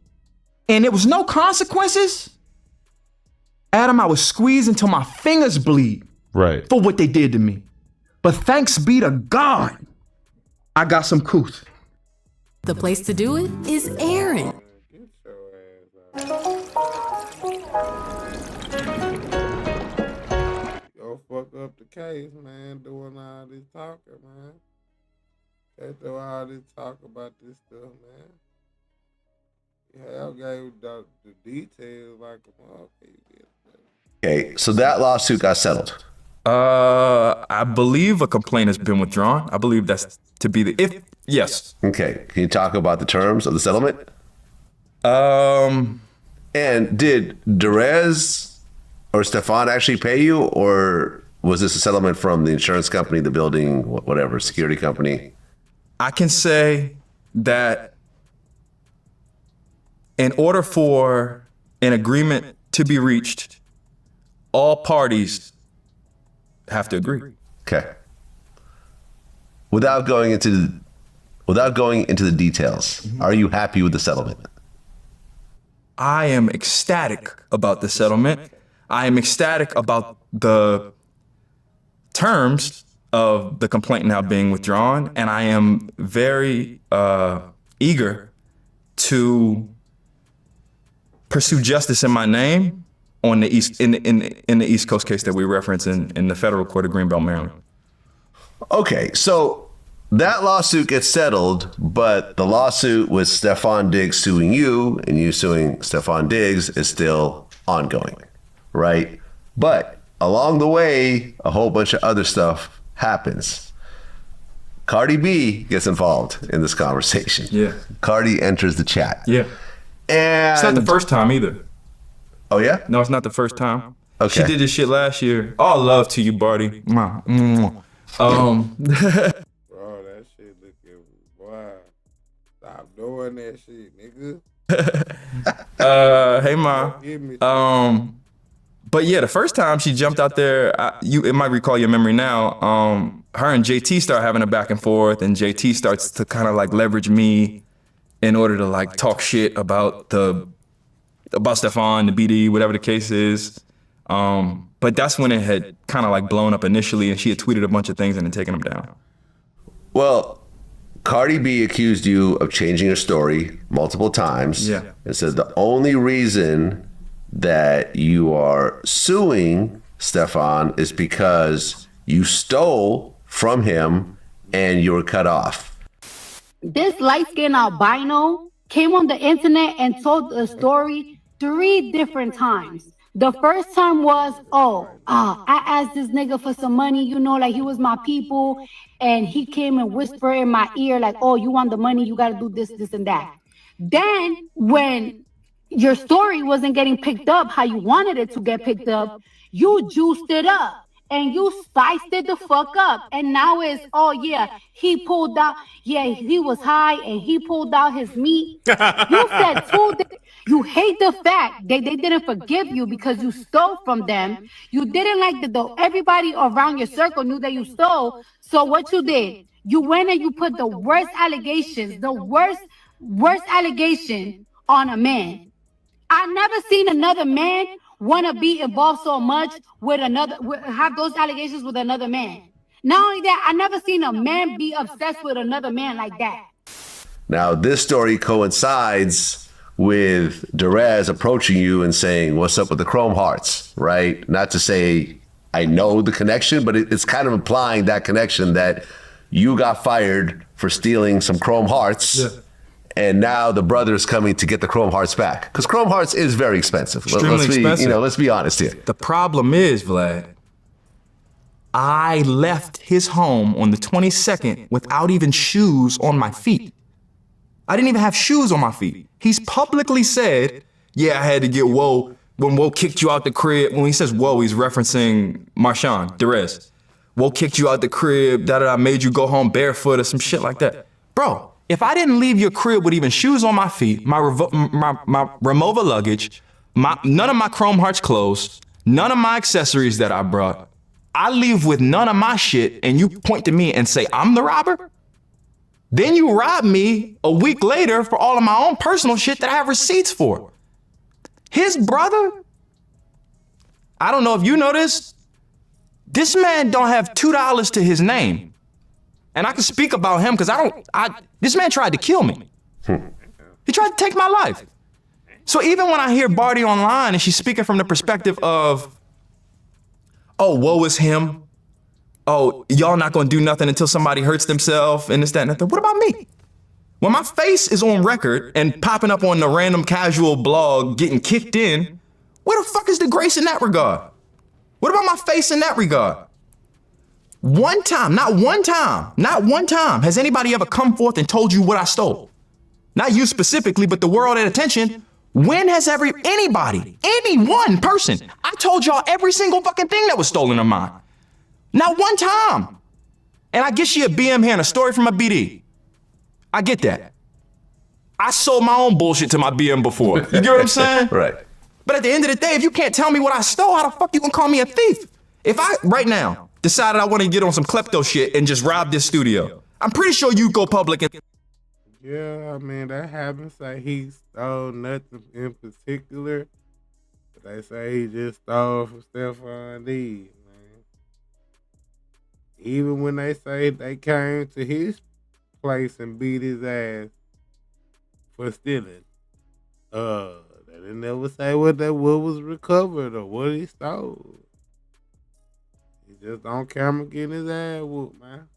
and there was no consequences, Adam, I would squeeze until my fingers bleed for what they did to me. But thanks be to God, I got some couth. The place to do it is Aaron. Yo, fuck up the case, man, doing all this talking, man. They do all this talk about this stuff, man. Yeah, I gave the details like a motherfucker. Okay, so that lawsuit got settled. I believe a complaint has been withdrawn. I believe that's to be the yes. Okay, can you talk about the terms of the settlement? And did Derez or Stefan actually pay you, or Was this a settlement from the insurance company, the building, whatever, security company? I can say that in order for an agreement to be reached, all parties have to agree. Okay. Without going into the details, are you happy with the settlement? I am ecstatic about the settlement. I am ecstatic about the terms of the complaint now being withdrawn, and I am very eager to pursue justice in my name on the East in the East Coast case that we reference in the federal court of Greenbelt, Maryland. Okay, so that lawsuit gets settled, but the lawsuit with Stefan Diggs suing you and you suing Stefan Diggs is still ongoing, right? But along the way, a whole bunch of other stuff happens. Cardi B gets involved in this conversation. Yeah. Cardi enters the chat. Yeah. And it's not the first time either. Oh, yeah? No, it's not the first time. Okay. She did this shit last year. All love to you, Barty. Bro, that shit looking wild. Stop doing that shit, nigga. Hey, Ma. But yeah, the first time she jumped out there, it might recall your memory now. Her and JT start having a back and forth, and JT starts to kind of like leverage me in order to like talk shit about Stefan, the BD, whatever the case is. But that's when it had kind of like blown up initially, and she had tweeted a bunch of things and then taken them down. Well, Cardi B accused you of changing your story multiple times. Yeah. And says the only reason that you are suing Stefan is because you stole from him and you were cut off. This light-skinned albino came on the internet and told the story 3 different times. The first time was, I asked this nigga for some money, like he was my people, and he came and whispered in my ear like, oh, you want the money, you gotta do this, this, and that. Then when your story wasn't getting picked up how you wanted it to get picked up, you juiced it up. And you spiced it the fuck up. And now it's, he pulled out, he was high and he pulled out his meat. You said 2 days. You hate the fact they didn't forgive you because you stole from them. You didn't like everybody around your circle knew that you stole. So what you did, you went and you put the worst allegations, the worst allegation on a man. I never seen another man want to be involved so much with have those allegations with another man. Not only that, I never seen a man be obsessed with another man like that. Now, this story coincides with Derez approaching you and saying, what's up with the Chrome Hearts, right? Not to say I know the connection, but it's kind of implying that connection that you got fired for stealing some Chrome Hearts. Yeah. And now the brother's coming to get the Chrome Hearts back. Because Chrome Hearts is very expensive. Extremely expensive. Let's be honest here. The problem is, Vlad, I left his home on the 22nd without even shoes on my feet. I didn't even have shoes on my feet. He's publicly said, I had to get Woe when Woe kicked you out the crib. When he says Woe, he's referencing Marshawn, Derez. Woe kicked you out the crib, made you go home barefoot or some shit like that. Bro. If I didn't leave your crib with even shoes on my feet, my Remova luggage, none of my Chrome Hearts clothes, none of my accessories that I brought, I leave with none of my shit, and you point to me and say, I'm the robber? Then you rob me a week later for all of my own personal shit that I have receipts for. His brother, I don't know if you know this man don't have $2 to his name. And I can speak about him because this man tried to kill me. He tried to take my life. So even when I hear Barty online and she's speaking from the perspective of, woe is him. Y'all not gonna do nothing until somebody hurts themselves and this, that, and that. What about me? When my face is on record and popping up on the random casual blog getting kicked in, where the fuck is the grace in that regard? What about my face in that regard? Not one time has anybody ever come forth and told you what I stole. Not you specifically, but the world at attention. When has any one person, I told y'all every single fucking thing that was stolen of mine. Not one time. And I get she a BM here and a story from a BD. I get that. I sold my own bullshit to my BM before. You get what I'm saying? Right. But at the end of the day, if you can't tell me what I stole, how the fuck you gonna call me a thief? If I, right now, decided I want to get on some klepto shit and just rob this studio, I'm pretty sure you go public and... Yeah, I mean, that happens. Say he stole nothing in particular. But they say he just stole from Stephon D, man. Even when they say they came to his place and beat his ass for stealing, they didn't never say what was recovered or what he stole. He just on camera getting his ass whooped, man.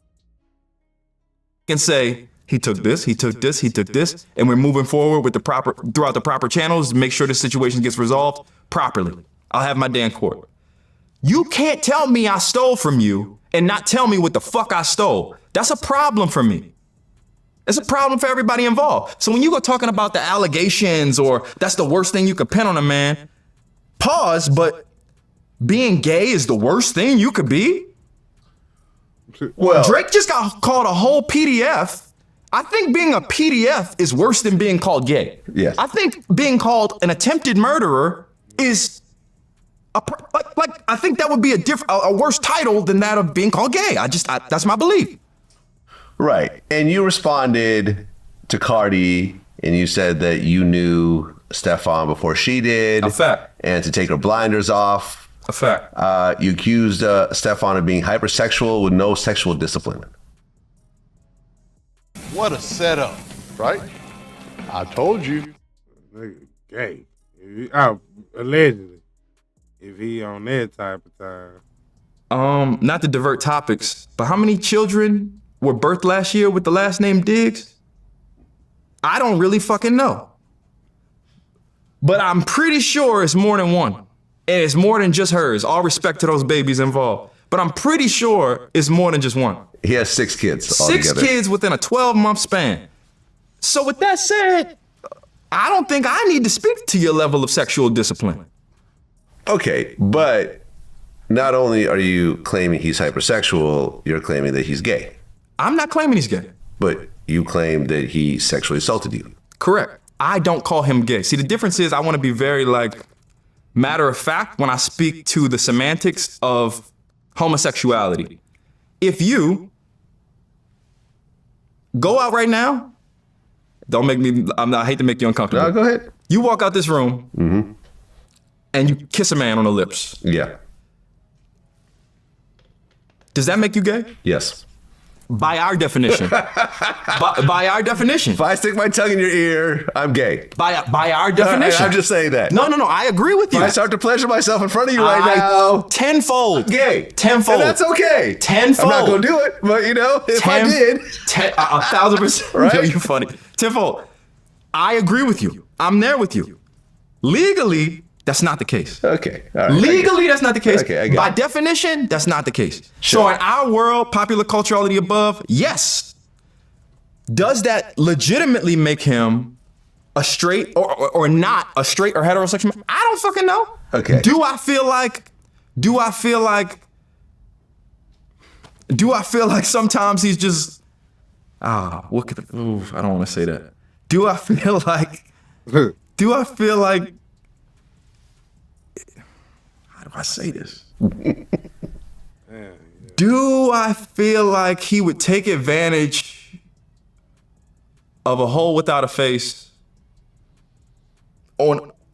can say he took this, he took this, he took this, and we're moving forward with the proper throughout the proper channels to make sure the situation gets resolved properly. I'll have my day in court. You can't tell me I stole from you and not tell me what the fuck I stole. That's a problem for me. It's a problem for everybody involved. So when you go talking about the allegations or that's the worst thing you could pin on a man, pause, but being gay is the worst thing you could be? Well, Drake just got called a whole PDF. I think being a PDF is worse than being called gay. Yes. I think being called an attempted murderer is I think that would be a worse title than that of being called gay. That's my belief. Right. And you responded to Cardi and you said that you knew Stephon before she did. A fact. And to take her blinders off. A fact. You accused Stephon of being hypersexual with no sexual discipline. What a setup, right? I told you. Nigga, gay. Allegedly. If he on that type of time. Not to divert topics, but how many children were birthed last year with the last name Diggs? I don't really fucking know. But I'm pretty sure it's more than one. And it's more than just hers. All respect to those babies involved. But I'm pretty sure it's more than just one. He has 6 kids altogether. 6 kids within a 12-month span. So with that said, I don't think I need to speak to your level of sexual discipline. Okay, but not only are you claiming he's hypersexual, you're claiming that he's gay. I'm not claiming he's gay. But you claim that he sexually assaulted you. Correct. I don't call him gay. See, the difference is I want to be very matter of fact when I speak to the semantics of homosexuality. If you go out right now, don't make me, I hate to make you uncomfortable. No, go ahead. You walk out this room and you kiss a man on the lips. Yeah. Does that make you gay? Yes. By our definition. by our definition. If I stick my tongue in your ear, I'm gay. By our definition. I'm just saying that. No, I agree with you. If I start to pleasure myself in front of you right now. Tenfold. I'm gay. Tenfold. And that's okay. Tenfold. I'm not going to do it, but if I did. 1,000%. Right? Yo, you funny. Tenfold. I agree with you. I'm there with you. Legally, that's not the case. Okay. All right. Legally, that's not the case. Okay, I got By it. definition, that's not the case. Sure. So in our world, popular culture, all of the above, yes. Does that legitimately make him a straight or not a straight or heterosexual man? I don't fucking know. Okay. Do I feel like sometimes he's just, I don't want to say that. Do I feel like, how do I say this? Do I feel like he would take advantage of a hole without a face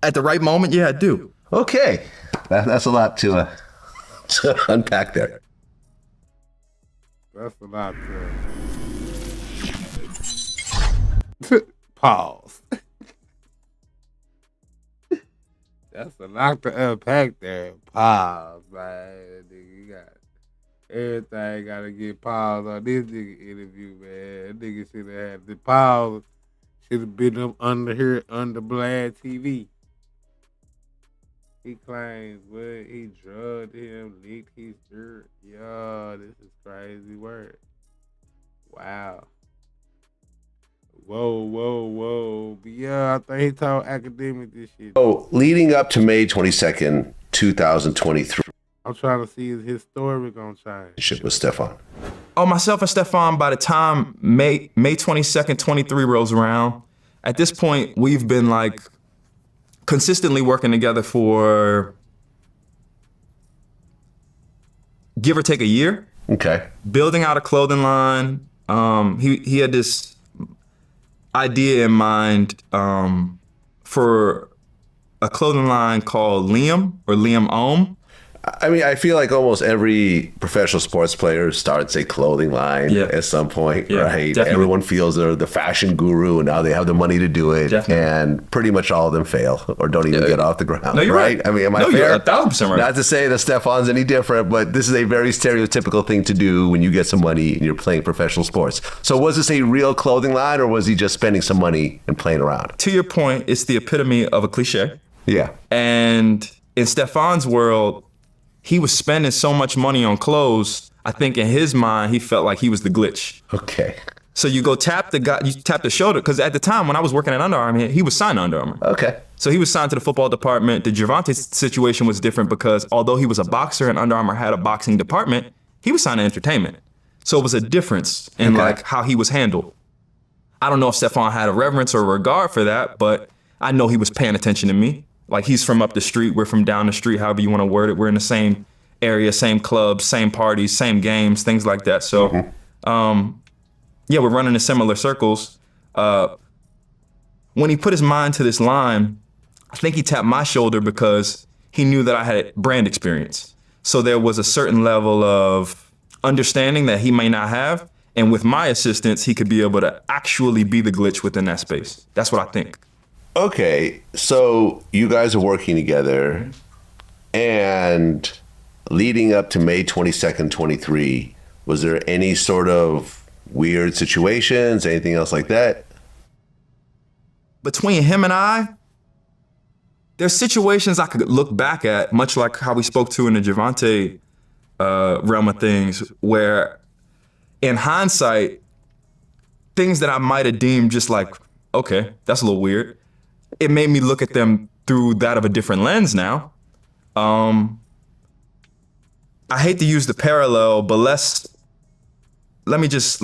at the right moment? Yeah, I do. Okay. That's a lot to unpack there. That's a lot to pause. That's a lot to unpack there. Pause, man. Nigga, you got everything gotta get paused on this nigga interview, man. That nigga should have had the pause. Should have been up under here under Vlad TV. He claims what he drugged him, leaked his dirt. Yo, this is crazy work. Wow. Whoa. But yeah, I think he told Academic this shit. So leading up to May 22nd, 2023, I'm trying to see if his story gonna change. Shit with Stefan. Oh, myself and Stefan, by the time May 22nd, 23 rolls around, at this point, we've been like consistently working together for give or take a year. Okay. Building out a clothing line. He had this idea in mind for a clothing line called Liam or Liam Ohm. I mean, I feel like almost every professional sports player starts a clothing line at some point, right? Definitely. Everyone feels they're the fashion guru and now they have the money to do it. Definitely. And pretty much all of them fail or don't even get off the ground, No, you're right. I mean, am I No, fair? you're 1,000% right. Not to say that Stefan's any different, but this is a very stereotypical thing to do when you get some money and you're playing professional sports. So was this a real clothing line or was he just spending some money and playing around? To your point, it's the epitome of a cliche. Yeah. And in Stefan's world, he was spending so much money on clothes, I think in his mind, he felt like he was the glitch. Okay. So you go tap the guy, you tap the shoulder, because at the time when I was working at Under Armour, he was signed to Under Armour. Okay. So he was signed to the football department. The Gervonta situation was different because although he was a boxer and Under Armour had a boxing department, he was signed to entertainment. So it was a difference in like how he was handled. I don't know if Stefan had a reverence or regard for that, but I know he was paying attention to me. Like he's from up the street, we're from down the street, however you want to word it. We're in the same area, same clubs, same parties, same games, things like that. So, yeah, we're running in similar circles. When he put his mind to this line, I think he tapped my shoulder because he knew that I had brand experience. So there was a certain level of understanding that he may not have. And with my assistance, he could be able to actually be the glitch within that space. That's what I think. Okay, so you guys are working together, and leading up to May 22nd, 23, was there any sort of weird situations, anything else like that? Between him and I, there's situations I could look back at, much like how we spoke to in the Gervonta realm of things, where in hindsight, things that I might have deemed just like, okay, that's a little weird. It made me look at them through that of a different lens now. I hate to use the parallel, but let me just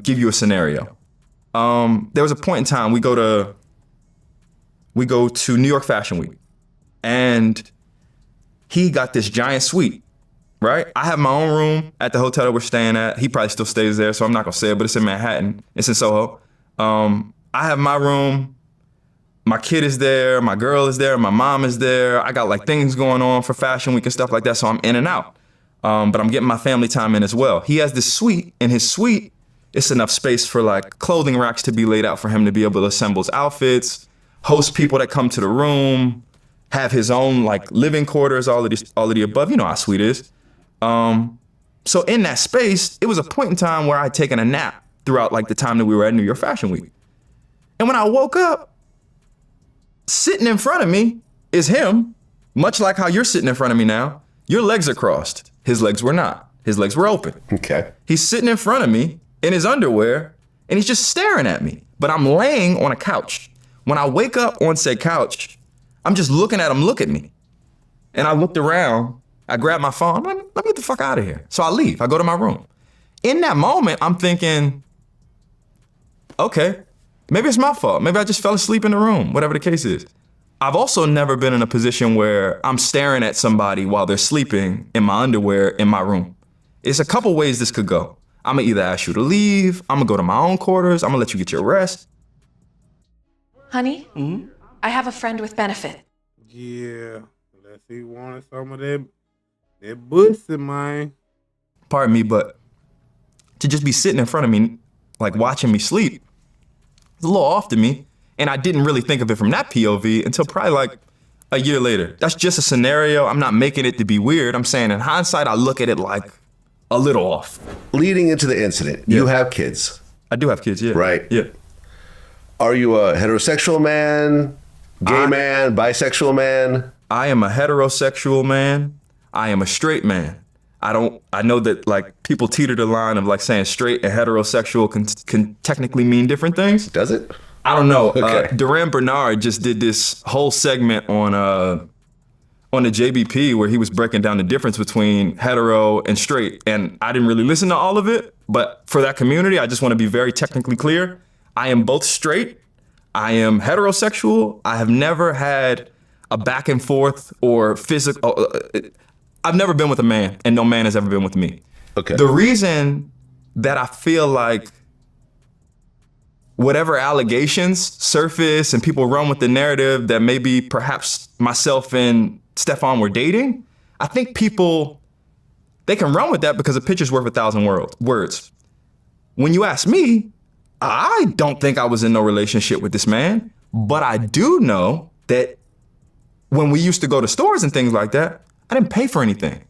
give you a scenario. There was a point in time we go to New York Fashion Week, and he got this giant suite, right? I have my own room at the hotel that we're staying at. He probably still stays there, so I'm not gonna say it, but it's in Manhattan. It's in Soho. I have my room. My kid is there, my girl is there, my mom is there. I got like things going on for Fashion Week and stuff like that, so I'm in and out. But I'm getting my family time in as well. He has this suite. In his suite, it's enough space for like clothing racks to be laid out for him to be able to assemble his outfits, host people that come to the room, have his own like living quarters, all of the above. You know how sweet it is. So in that space, it was a point in time where I'd taken a nap throughout like the time that we were at New York Fashion Week. And when I woke up, sitting in front of me is him, much like how you're sitting in front of me now. Your legs are crossed. His legs were not. His legs were open. Okay. He's sitting in front of me in his underwear, and he's just staring at me. But I'm laying on a couch. When I wake up on said couch, I'm just looking at him look at me. And I looked around, I grabbed my phone, let me get the fuck out of here. So I leave, I go to my room. In that moment, I'm thinking, okay, maybe it's my fault. Maybe I just fell asleep in the room, whatever the case is. I've also never been in a position where I'm staring at somebody while they're sleeping in my underwear in my room. It's a couple ways this could go. I'm gonna either ask you to leave, I'm gonna go to my own quarters, I'm gonna let you get your rest. Honey, I have a friend with benefit. Yeah, unless he wanted some of that pussy, man. Pardon me, but to just be sitting in front of me, like watching me sleep, it's a little off to me. And I didn't really think of it from that POV until probably like a year later. That's just a scenario. I'm not making it to be weird. I'm saying in hindsight, I look at it like a little off. Leading into the incident, you have kids. I do have kids, yeah. Right? Yeah. Are you a heterosexual man, gay man, bisexual man? I am a heterosexual man. I am a straight man. I know that like people teeter the line of like saying straight and heterosexual can technically mean different things. Does it? I don't know. Okay. Duran Bernard just did this whole segment on on the JBP where he was breaking down the difference between hetero and straight. And I didn't really listen to all of it, but for that community, I just want to be very technically clear. I am both straight. I am heterosexual. I have never had a back and forth or physical. I've never been with a man, and no man has ever been with me. Okay. The reason that I feel like whatever allegations surface and people run with the narrative that maybe perhaps myself and Stefan were dating, I think people, they can run with that because a picture's worth 1,000 words. When you ask me, I don't think I was in no relationship with this man, but I do know that when we used to go to stores and things like that, I didn't pay for anything.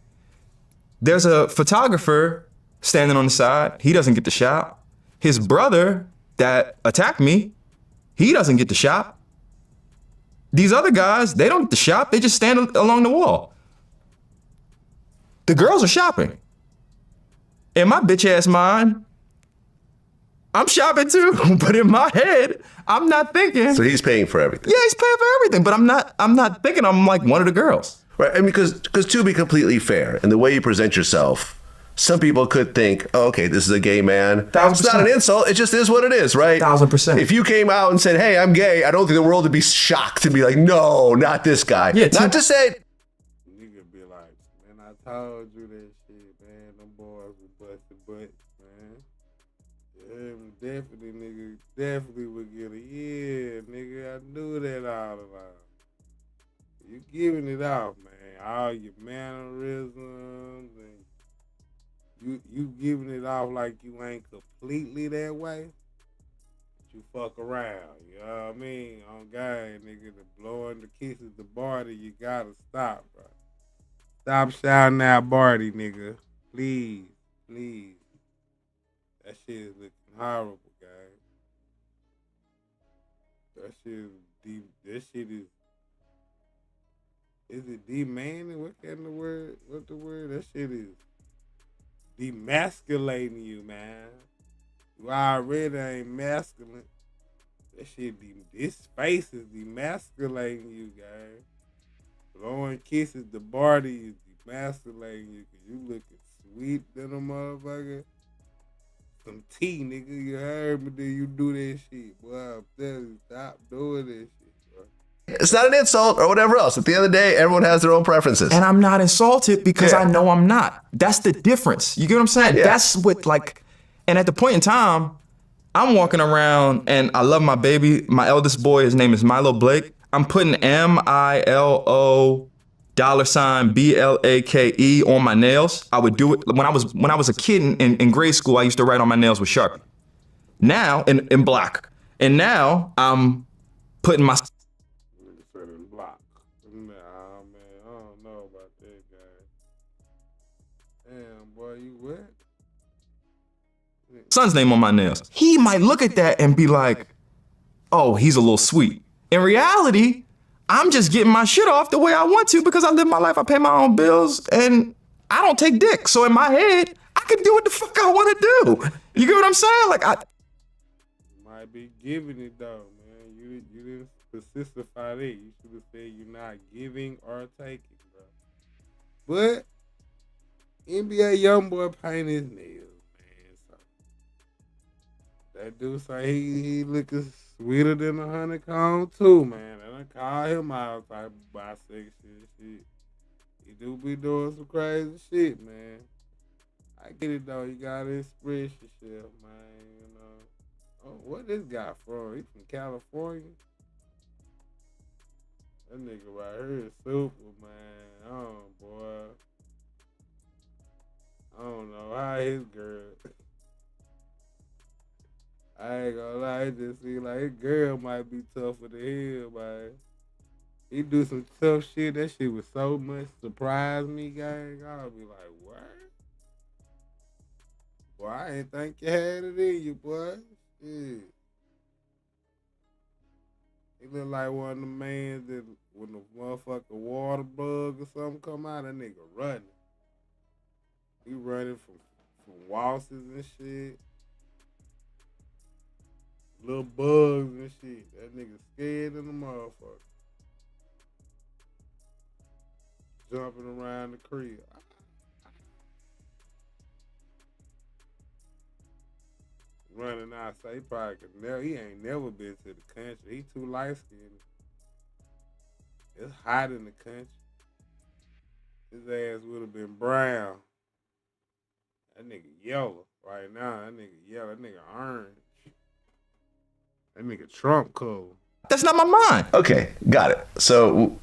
There's a photographer standing on the side. He doesn't get to shop. His brother that attacked me, he doesn't get to shop. These other guys, they don't get to shop. They just stand along the wall. The girls are shopping. In my bitch ass mind, I'm shopping too, but in my head, I'm not thinking. So he's paying for everything. Yeah, he's paying for everything, but I'm not thinking I'm like one of the girls. Right, and because to be completely fair, and the way you present yourself, some people could think, oh, okay, this is a gay man. 1,000%. It's not an insult. It just is what it is, right? 1,000%. If you came out and said, hey, I'm gay, I don't think the world would be shocked and be like, no, not this guy. Yeah, not to say. You could be like, man, I told you that shit, man. Them boys were busted butts, man. Yeah, definitely would get a yeah, nigga. I knew that all along. You giving it off, man. All your mannerisms and you giving it off like you ain't completely that way. But you fuck around, you know what I mean? On God, nigga, the blowing the kisses, the Barty, you gotta stop, bro. Stop shouting out Barty, nigga. Please. That shit is looking horrible, guys. That shit is deep. That shit is. Is it demanning? What kind of word? What the word? That shit is demasculating you, man. You already ain't masculine. That shit, this face is demasculating you, guys. Blowing kisses, the Barty is demasculating you because you looking sweet than a motherfucker. Some tea, nigga. You heard me? Then you do that shit, boy. I'm telling you, stop doing that shit, bro. It's not an insult or whatever else. At the end of the day, everyone has their own preferences. And I'm not insulted because I know I'm not. That's the difference. You get what I'm saying? Yeah. That's what, like, and at the point in time, I'm walking around and I love my baby. My eldest boy, his name is Milo Blake. I'm putting MILO $BLAKE on my nails. I would do it when I was a kid in grade school. I used to write on my nails with Sharpie. Now in black. And now I'm putting my Block. Nah, man, I don't know about that guy. Damn, boy, you what? son's name on my nails. He might look at that and be like, oh, he's a little sweet. In reality, I'm just getting my shit off the way I want to because I live my life, I pay my own bills, and I don't take dick. So in my head, I can do what the fuck I want to do. You get what I'm saying? Like, might be giving it though, man. You didn't specify that. You should have said you're not giving or taking, bro. But NBA YoungBoy paint his nails, man. So that dude say he looking sweeter than a HoneyKomb too, man. And I call him out type of bisexual shit. He do be doing some crazy shit, man. I get it though. You gotta express yourself, man. You know. Oh, what this guy from? He from California. That nigga right here is super, man. Oh boy. I don't know how his girl. I ain't gonna lie, it just seem like his girl might be tougher than him, man. He do some tough shit. That shit was so much surprise me, gang. I'll be like, what? Boy, I ain't think you had it in you, boy. Shit. He look like one of the mans that when the motherfucking water bug or something come out, that nigga running. He running from wasses and shit. Little bugs and shit. That nigga scared in the motherfucker. jumping around the crib. Running outside, he probably could never. He ain't never been to the country. He too light skinned. It's hot in the country. His ass would have been brown. That nigga yellow right now. That nigga yellow. That nigga orange. That nigga Trump color. That's not my mind. Okay, got it. So,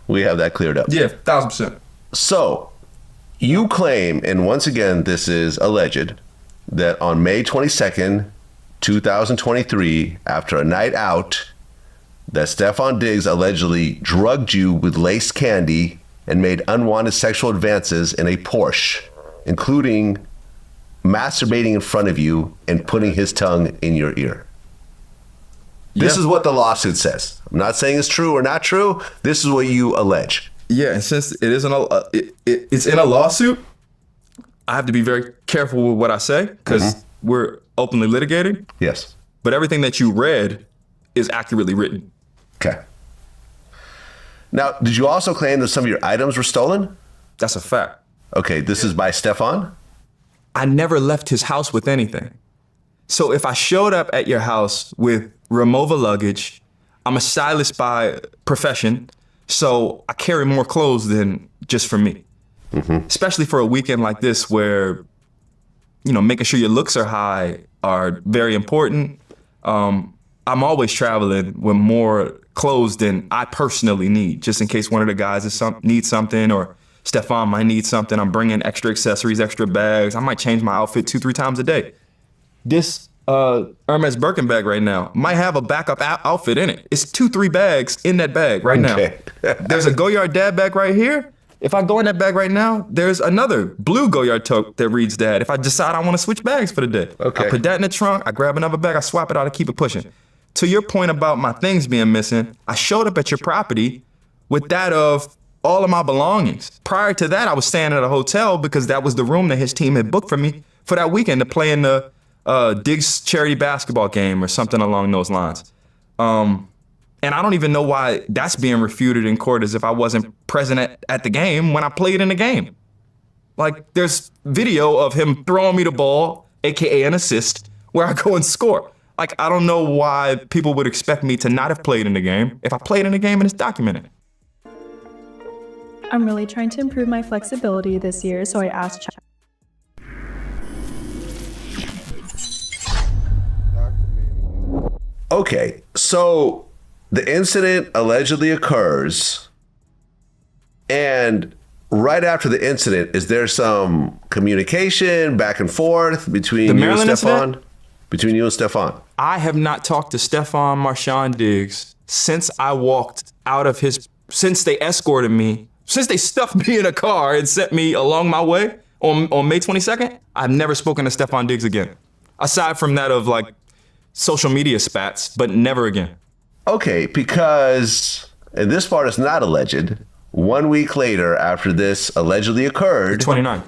we have that cleared up. Yeah, 1,000%. So, you claim, and once again, this is alleged, that on May 22nd, 2023, after a night out, that Stefan Diggs allegedly drugged you with laced candy and made unwanted sexual advances in a Porsche, including masturbating in front of you and putting his tongue in your ear. This is what the lawsuit says. I'm not saying it's true or not true. This is what you allege. Yeah, and since it isn't it's in a lawsuit, I have to be very careful with what I say because we're openly litigating. Yes. But everything that you read is accurately written. Okay. Now, did you also claim that some of your items were stolen? That's a fact. Okay, this is by Stefan? I never left his house with anything. So if I showed up at your house with Remova luggage, I'm a stylist by profession, so I carry more clothes than just for me. Especially for a weekend like this where, making sure your looks are high are very important. I'm always traveling with more clothes than I personally need, just in case one of the guys needs something or Stefan might need something. I'm bringing extra accessories, extra bags. I might change my outfit 2-3 times a day. This Hermes Birkin bag right now might have a backup outfit in it. It's 2-3 bags in that bag right now. There's a Goyard dad bag right here. If I go in that bag right now, there's another blue Goyard tote that reads dad. If I decide I want to switch bags for the day, I put that in the trunk, I grab another bag, I swap it out, I keep it pushing. To your point about my things being missing, I showed up at your property with that of all of my belongings. Prior to that, I was staying at a hotel because that was the room that his team had booked for me for that weekend to play in the Diggs charity basketball game or something along those lines. And I don't even know why that's being refuted in court as if I wasn't present at the game when I played in the game. Like, there's video of him throwing me the ball, AKA an assist, where I go and score. Like, I don't know why people would expect me to not have played in the game if I played in the game and it's documented. I'm really trying to improve my flexibility this year, so I asked Okay, so the incident allegedly occurs, and right after the incident, is there some communication back and forth between you and Stefan? Between you and Stefan? I have not talked to Stefan Marshawn Diggs since I walked out of since they escorted me, since they stuffed me in a car and sent me along my way on May 22nd. I've never spoken to Stefan Diggs again. Aside from that of social media spats, but never again. Okay, because, and this part is not alleged, 1 week later after this allegedly occurred, 29,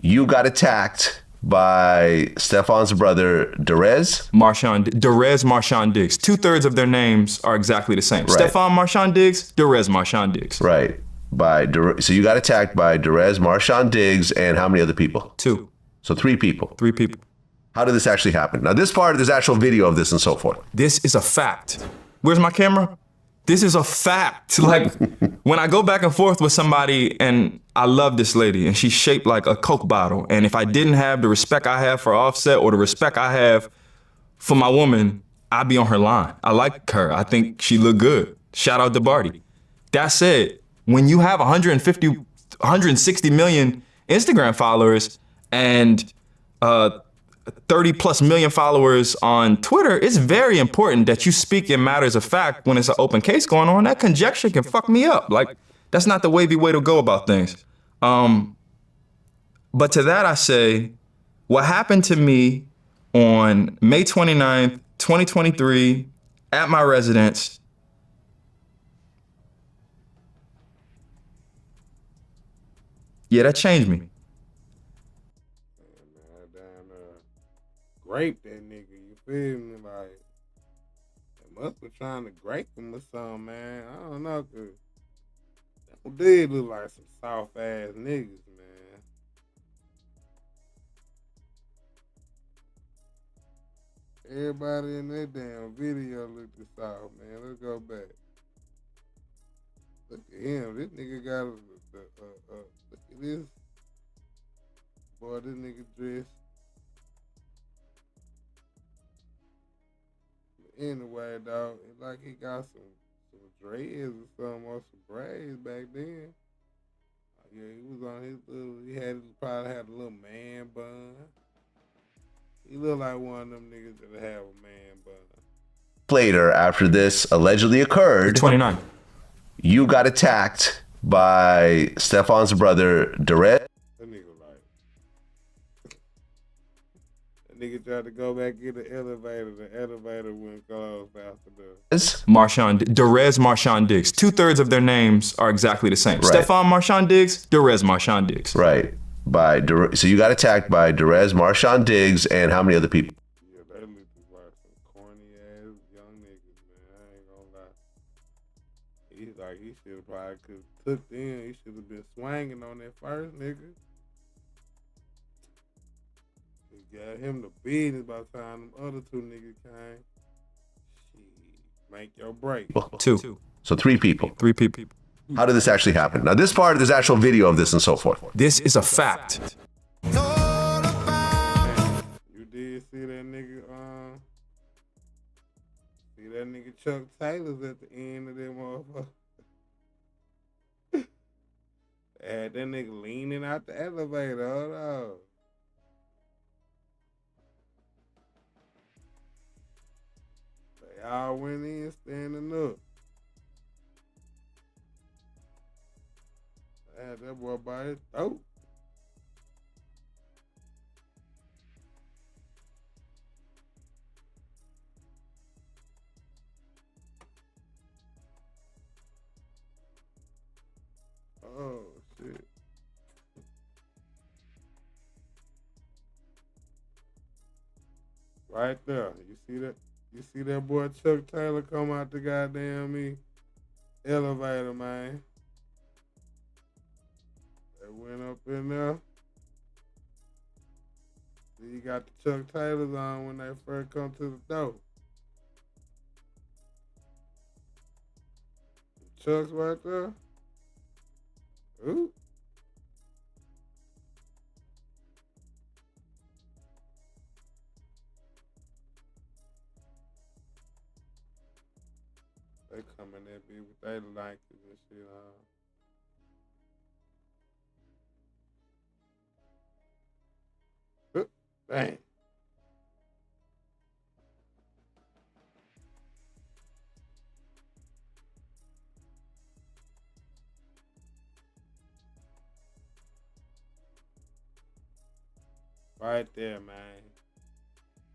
you got attacked by Stefan's brother, Derez Marshawn Diggs. 2/3 of their names are exactly the same. Right. Stefan Marshawn Diggs, Derez Marshawn Diggs. Right. So you got attacked by Derez Marshawn Diggs and how many other people? 2. So 3 people. 3 people. How did this actually happen? Now, this part, there's actual video of this and so forth. This is a fact. Where's my camera? This is a fact. Like, when I go back and forth with somebody, and I love this lady, and she's shaped like a Coke bottle, and if I didn't have the respect I have for Offset or the respect I have for my woman, I'd be on her line. I like her. I think she looked good. Shout out to Barty. That said, when you have 160 million Instagram followers and 30 plus million followers on Twitter, it's very important that you speak in matters of fact when it's an open case going on. That conjecture can fuck me up. Like, that's not the wavy way to go about things. But to that I say, what happened to me on May 29th, 2023 at my residence, yeah, that changed me. Grape that nigga, you feel me? Like, they must be trying to grape him or something, man. I don't know, cause They look like some soft ass niggas, man. Everybody in that damn video looked soft, man. Let's go back. Look at him. This nigga got look at this. Boy, this nigga dress. Anyway, dog, it's like he got some dreads or something or some braids back then. Yeah, he was on his little, probably had a little man bun. He looked like one of them niggas that have a man bun. Later, after this allegedly occurred, 29. You got attacked by Stefan's brother, Derez. That nigga tried to go back in the elevator. The elevator wouldn't close after that. Derez Marshawn Diggs. 2/3 of their names are exactly the same. Right. Stefan Marshawn Diggs, Derez Marshawn Diggs. Right. So you got attacked by Derez Marshawn Diggs and how many other people? Yeah, they look like some corny ass young niggas, man. I ain't gonna lie. He's like, he should have probably could took in. He should have been swinging on that first nigga. He got him the business by the time them other two niggas came. Shit, make your break. 2. So 3 people. 3 people. How did this actually happen? Now, this part, there's actual video of this and so forth. This is a fact. You did see that nigga, Chuck Taylor's at the end of that motherfucker. Had that nigga leaning out the elevator, hold on. They all went in standing up. I had that boy by his throat. Oh shit. Right there. You see that? You see that boy Chuck Taylor come out the goddamn elevator, man. They went up in there. See, you got the Chuck Taylors on when they first come to the door. Chuck's right there. Ooh. They come in there be with their likes and shit on. Dang. Right there, man.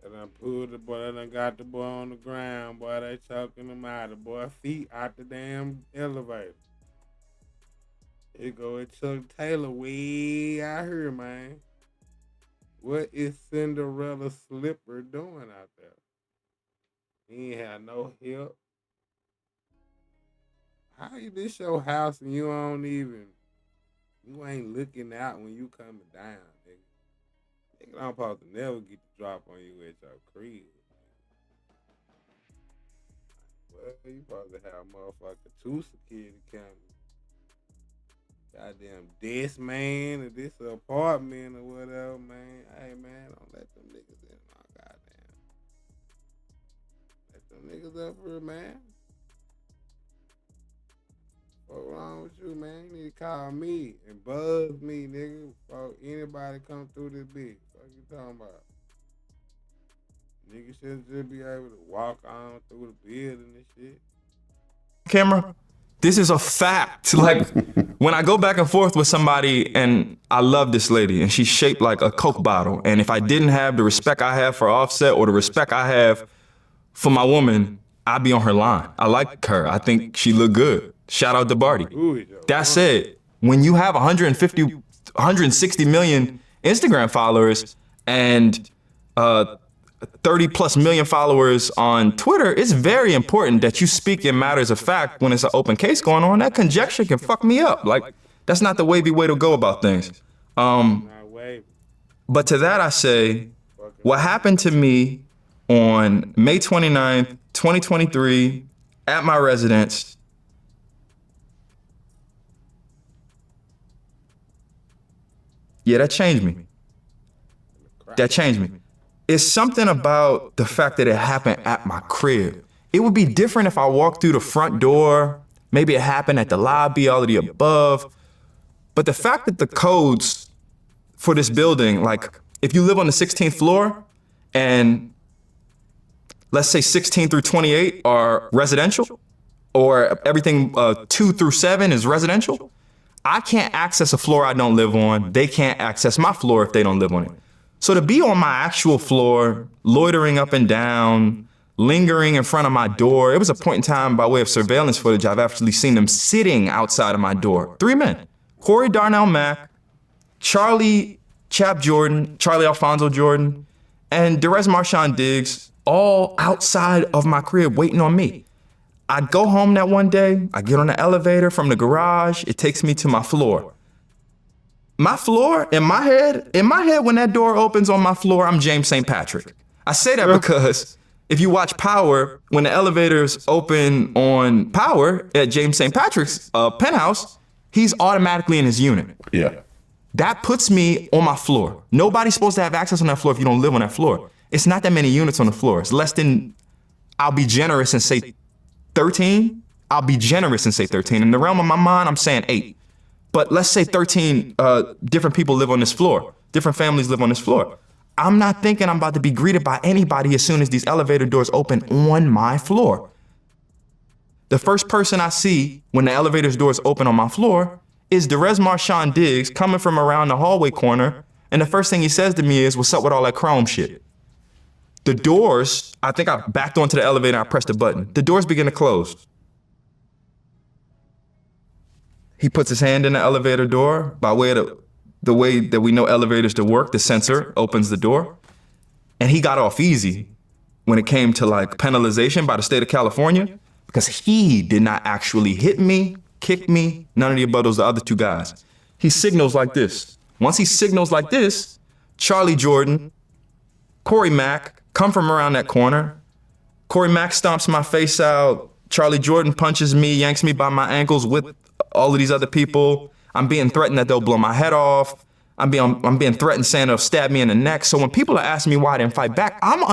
They done pulled the boy, they done got the boy on the ground, boy. They choking him out. The boy feet out the damn elevator. Here go with Chuck Taylor way out here, man. What is Cinderella Slipper doing out there? He ain't had no help. How you this your house and you ain't looking out when you coming down, nigga? Nigga, I'm supposed to never get the drop on you at your crib. Well, you supposed to have motherfucking 2 security cameras. Goddamn this man or this apartment or whatever, man. Hey, man, don't let them niggas in. Oh, goddamn. Let them niggas up here, man. What's wrong with you, man? You need to call me and buzz me, nigga, before anybody come through this bitch. What you talking about? Niggas should just be able to walk on through the building and shit. Camera, this is a fact. Like, when I go back and forth with somebody and I love this lady and she's shaped like a Coke bottle, and if I didn't have the respect I have for Offset or the respect I have for my woman, I'd be on her line. I like her. I think she look good. Shout out to Barty. That said, when you have 160 million Instagram followers and 30 plus million followers on Twitter, it's very important that you speak in matters of fact when it's an open case going on. That conjecture can fuck me up. Like, that's not the wavy way to go about things. But to that I say, what happened to me on May 29th, 2023, at my residence, yeah, that changed me. That changed me. It's something about the fact that it happened at my crib. It would be different if I walked through the front door. Maybe it happened at the lobby, all of the above. But the fact that the codes for this building, like if you live on the 16th floor and let's say 16 through 28 are residential, or everything 2 through 7 is residential, I can't access a floor I don't live on. They can't access my floor if they don't live on it. So to be on my actual floor, loitering up and down, lingering in front of my door, it was a point in time by way of surveillance footage, I've actually seen them sitting outside of my door. 3 men, Corey Darnell Mack, Charlie Chap Jordan, Charlie Alfonso Jordan, and Derez Marshawn Diggs, all outside of my crib waiting on me. I'd go home that one day, I get on the elevator from the garage, it takes me to my floor. My floor, in my head, when that door opens on my floor, I'm James St. Patrick. I say that because if you watch Power, when the elevators open on Power at James St. Patrick's penthouse, he's automatically in his unit. Yeah. That puts me on my floor. Nobody's supposed to have access on that floor if you don't live on that floor. It's not that many units on the floor. It's less than, I'll be generous and say 13. I'll be generous and say 13. In the realm of my mind, I'm saying 8. But let's say 13 different people live on this floor. Different families live on this floor. I'm not thinking I'm about to be greeted by anybody as soon as these elevator doors open on my floor. The first person I see when the elevator doors open on my floor is Derez Marshawn Diggs coming from around the hallway corner. And the first thing he says to me is, "What's up with all that chrome shit?" The doors, I think I backed onto the elevator and I pressed the button. The doors begin to close. He puts his hand in the elevator door by way of the way that we know elevators to work. The sensor opens the door. And he got off easy when it came to like penalization by the state of California, because he did not actually hit me, kick me, none of the above, those the other 2 guys. He signals like this. Once he signals like this, Charlie Jordan, Corey Mack come from around that corner. Corey Mack stomps my face out. Charlie Jordan punches me, yanks me by my ankles with all of these other people. I'm being threatened that they'll blow my head off. I'm being threatened saying they'll stab me in the neck. So when people are asking me why I didn't fight back, I'm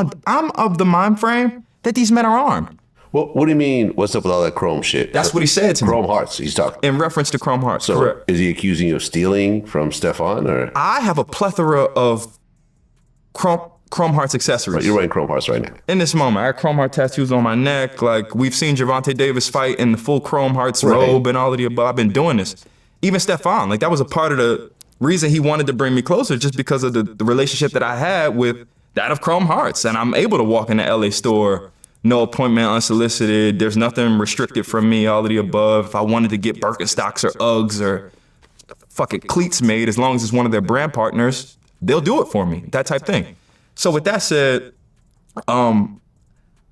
of the mind frame that these men are armed. Well, what do you mean, what's up with all that chrome shit? That's what he said to me. Chrome hearts, he's talking. In reference to chrome hearts, so correct. Is he accusing you of stealing from Stefan, or? I have a plethora of chrome hearts accessories. Right, you're wearing chrome hearts right now. In this moment, I have chrome heart tattoos on my neck. Like, we've seen Gervonta Davis fight in the full chrome hearts robe and all of the above. I've been doing this. Even Stefan, like that was a part of the reason he wanted to bring me closer, just because of the relationship that I had with that of chrome hearts. And I'm able to walk in the LA store, no appointment, unsolicited. There's nothing restricted from me, all of the above. If I wanted to get Birkenstocks or Uggs or fucking cleats made, as long as it's one of their brand partners, they'll do it for me, that type thing. So with that said, I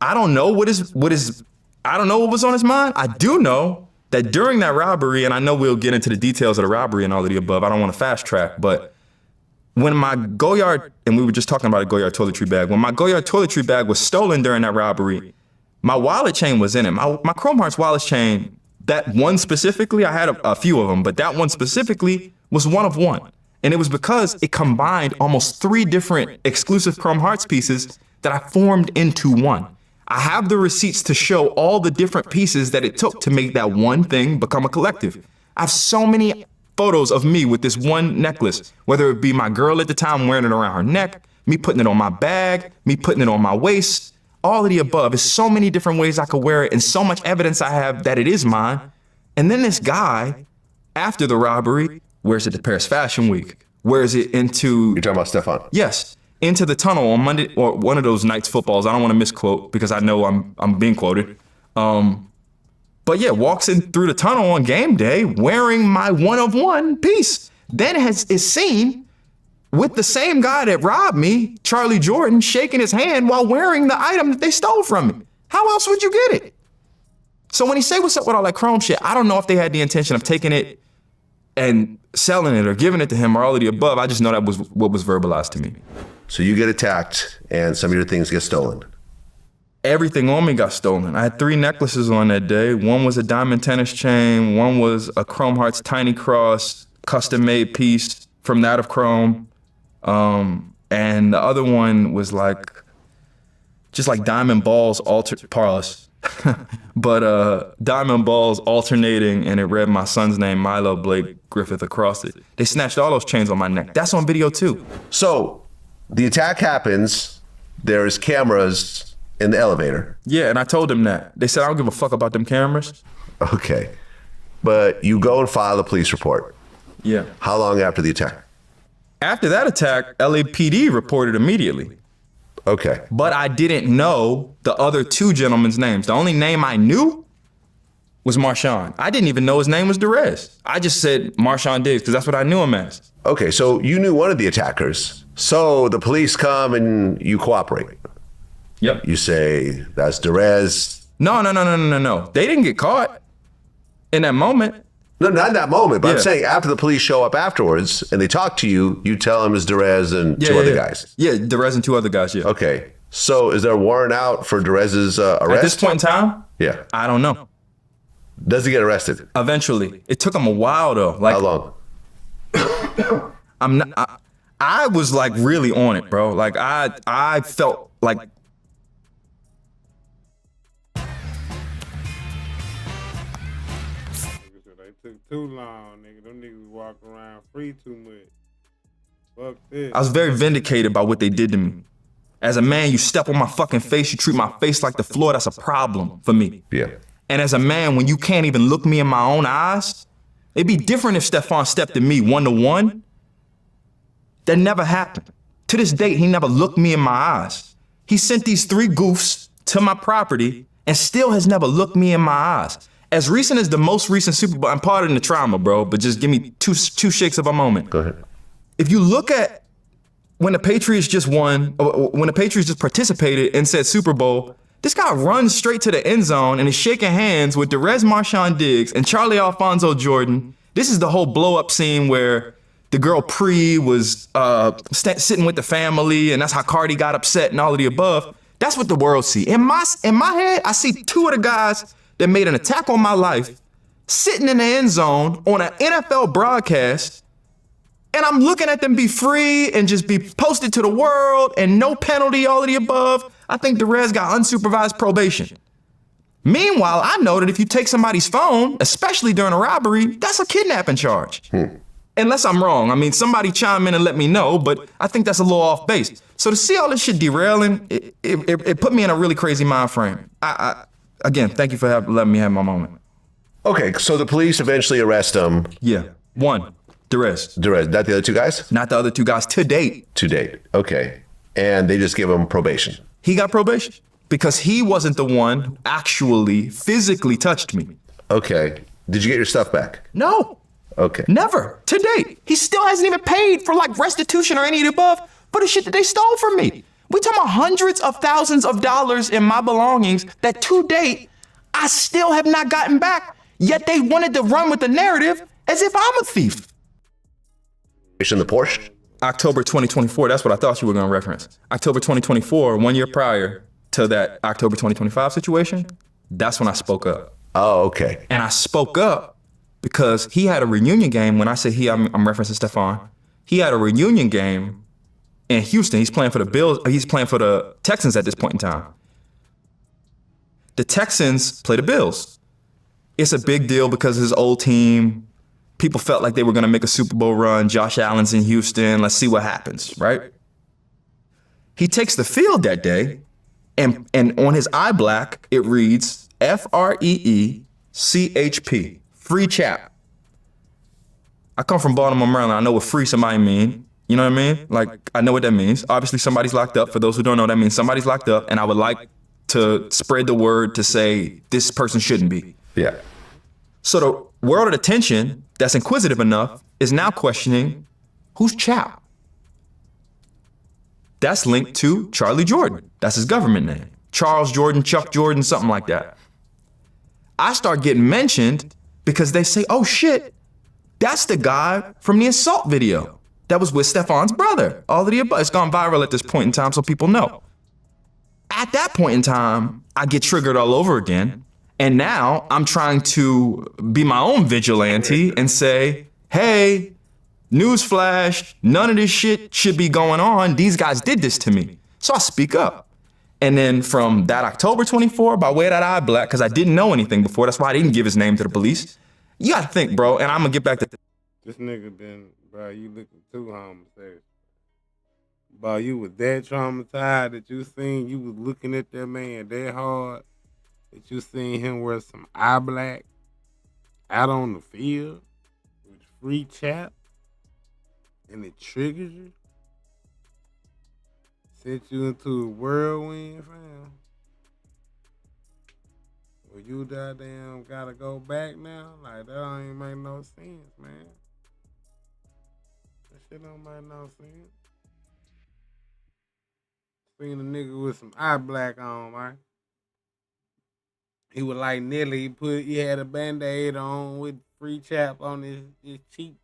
don't know what was on his mind. I do know that during that robbery, and I know we'll get into the details of the robbery and all of the above, I don't want to fast track, but when my Goyard, and we were just talking about a Goyard toiletry bag, when my Goyard toiletry bag was stolen during that robbery, my wallet chain was in it. My Chrome Hearts wallet chain, that one specifically, I had a few of them, but that one specifically was one of one. And it was because it combined almost 3 different exclusive Chrome Hearts pieces that I formed into one. I have the receipts to show all the different pieces that it took to make that one thing become a collective. I have so many photos of me with this one necklace, whether it be my girl at the time wearing it around her neck, me putting it on my bag, me putting it on my waist, all of the above. There's so many different ways I could wear it and so much evidence I have that it is mine. And then this guy, after the robbery, wears it to Paris Fashion Week, wears it into... You're talking about Stefan? Yes. Into the tunnel on Monday, or one of those nights footballs. I don't want to misquote because I know I'm being quoted. But yeah, walks in through the tunnel on game day wearing my one of one piece. Then is seen with the same guy that robbed me, Charlie Jordan, shaking his hand while wearing the item that they stole from me. How else would you get it? So when he say what's up with all that chrome shit, I don't know if they had the intention of taking it and selling it or giving it to him or all of the above. I just know that was what was verbalized to me. So you get attacked and some of your things get stolen. Everything on me got stolen. I had 3 necklaces on that day. One was a diamond tennis chain. One was a Chrome Hearts Tiny Cross, custom made piece from that of Chrome. And the other one was like, just like diamond balls parlous. But diamond balls alternating, and it read my son's name, Milo Blake Griffith, across it. They snatched all those chains on my neck. That's on video too. So the attack happens. There's cameras in the elevator. Yeah, and I told them that. They said, I don't give a fuck about them cameras. Okay. But you go and file a police report. Yeah. How long after the attack? After that attack, LAPD reported immediately. Okay. But I didn't know the other 2 gentlemen's names. The only name I knew was Marshawn. I didn't even know his name was Derez. I just said Marshawn Diggs because that's what I knew him as. Okay, so you knew one of the attackers. So the police come and you cooperate. Yep. You say, that's Derez. No. They didn't get caught in that moment. No, not in that moment, but Yeah. I'm saying after the police show up afterwards and they talk to you, you tell them it's Derez and 2 other guys. Yeah, Derez and 2 other guys, yeah. Okay. So is there a warrant out for Derez's arrest? At this point in time? Yeah. I don't know. Does he get arrested? Eventually. It took him a while though. Like, how long? I was like really on it, bro. Like I felt like Too long, nigga. Them niggas walk around free too much. Fuck this. I was very vindicated by what they did to me. As a man, you step on my fucking face, you treat my face like the floor, that's a problem for me. Yeah. And as a man, when you can't even look me in my own eyes, it'd be different if Stephon stepped at me 1-to-1. That never happened. To this date, he never looked me in my eyes. He sent these 3 goofs to my property and still has never looked me in my eyes. As recent as the most recent Super Bowl, I'm pardon the trauma, bro, but just give me two shakes of a moment. Go ahead. If you look at when the Patriots just won, when the Patriots just participated and said Super Bowl, this guy runs straight to the end zone and is shaking hands with Derez Marshawn Diggs and Charlie Alfonso Jordan. This is the whole blow-up scene where the girl Pre was sitting with the family, and that's how Cardi got upset and all of the above. That's what the world see. In my head, I see 2 of the guys that made an attack on my life, sitting in the end zone on an NFL broadcast, and I'm looking at them be free and just be posted to the world and no penalty, all of the above. I think Derez got unsupervised probation. Meanwhile, I know that if you take somebody's phone, especially during a robbery, that's a kidnapping charge. Unless I'm wrong. I mean, somebody chime in and let me know, but I think that's a little off base. So to see all this shit derailing, it put me in a really crazy mind frame. Again, thank you for letting me have my moment. Okay, so the police eventually arrest him. Yeah. 1, Derez. Derez, not the other 2 guys? Not the other 2 guys to date. To date, okay. And they just give him probation. He got probation because he wasn't the one who actually physically touched me. Okay. Did you get your stuff back? No. Okay. Never. To date. He still hasn't even paid for like restitution or any of the above for the shit that they stole from me. We talking about hundreds of thousands of dollars in my belongings that to date, I still have not gotten back, yet they wanted to run with the narrative as if I'm a thief. In the Porsche? October 2024, that's what I thought you were gonna reference. October 2024, 1 year prior to that October 2025 situation, that's when I spoke up. Oh, okay. And I spoke up because he had a reunion game. When I say he, I'm referencing Stephon. He had a reunion game in Houston. He's playing for the Bills. He's playing for the Texans at this point in time. The Texans play the Bills. It's a big deal because his old team, people felt like they were going to make a Super Bowl run. Josh Allen's in Houston. Let's see what happens, right? He takes the field that day, and on his eye black, it reads FREECHP, free chap. I come from Baltimore, Maryland. I know what free somebody mean. You know what I mean? Like, I know what that means. Obviously, somebody's locked up. For those who don't know, that means somebody's locked up, and I would like to spread the word to say this person shouldn't be. Yeah. So the world of attention that's inquisitive enough is now questioning who's Chap. that's linked to Charlie Jordan. That's his government name. Charles Jordan, Chuck Jordan, something like that. I start getting mentioned because they say, oh shit, that's the guy from the assault video that was with Stefan's brother. All of the above. It's gone viral at this point in time, so people know. At that point in time, I get triggered all over again. And now I'm trying to be my own vigilante and say, hey, newsflash, none of this shit should be going on. These guys did this to me. So I speak up. And then from that October 24, by way of that eye black, because I didn't know anything before, that's why I didn't give his name to the police. You gotta think, bro, and I'm gonna get back to this nigga been, bro, you looking too homosexual. Bro, you was that traumatized that you seen, you was looking at that man that hard, that you seen him wear some eye black out on the field with free chap, and it triggers you? Sent you into a whirlwind, fam. Well, you goddamn gotta go back now? Like, that don't even make no sense, man. That shit don't make no sense. Seen a nigga with some eye black on, man. He was like Nelly. He had a Band-Aid on with free chap on his cheek.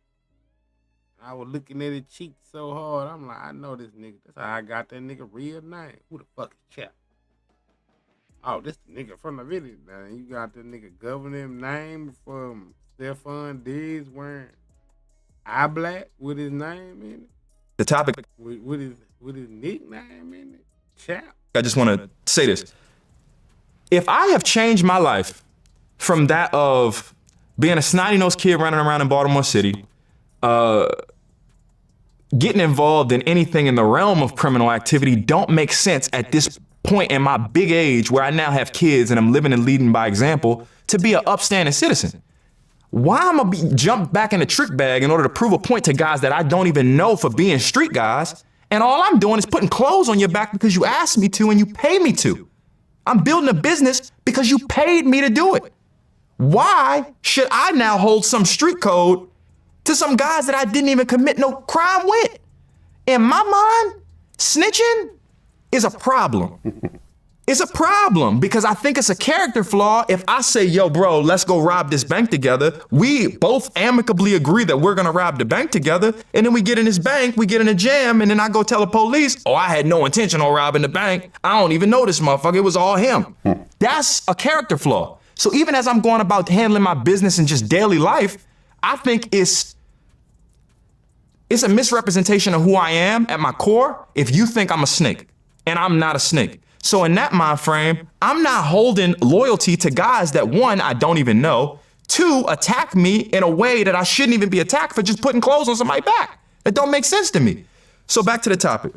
I was looking at his cheek so hard. I'm like, I know this nigga. That's how I got that nigga real name. Who the fuck is Chap? Oh, this the nigga from the video. Now you got that nigga governing name from Stefan Diggs wearing eye black with his name in it. the topic. With his nickname in it, Chap. I just want to say this. If I have changed my life from that of being a snotty-nosed kid running around in Baltimore City, getting involved in anything in the realm of criminal activity don't make sense at this point in my big age where I now have kids and I'm living and leading by example to be an upstanding citizen. Why am I jump back in the trick bag in order to prove a point to guys that I don't even know for being street guys? And all I'm doing is putting clothes on your back because you asked me to and you pay me to. I'm building a business because you paid me to do it. Why should I now hold some street code to some guys that I didn't even commit no crime with? In my mind, snitching is a problem. It's a problem because I think it's a character flaw if I say, yo, bro, let's go rob this bank together. We both amicably agree that we're gonna rob the bank together. And then we get in this bank, we get in a jam, and then I go tell the police, oh, I had no intention on robbing the bank. I don't even know this motherfucker. It was all him. That's a character flaw. So even as I'm going about handling my business and just daily life, I think it's a misrepresentation of who I am at my core if you think I'm a snake, and I'm not a snake. So in that mind frame, I'm not holding loyalty to guys that, one, I don't even know, two, attack me in a way that I shouldn't even be attacked for just putting clothes on somebody's back. It don't make sense to me. So back to the topic.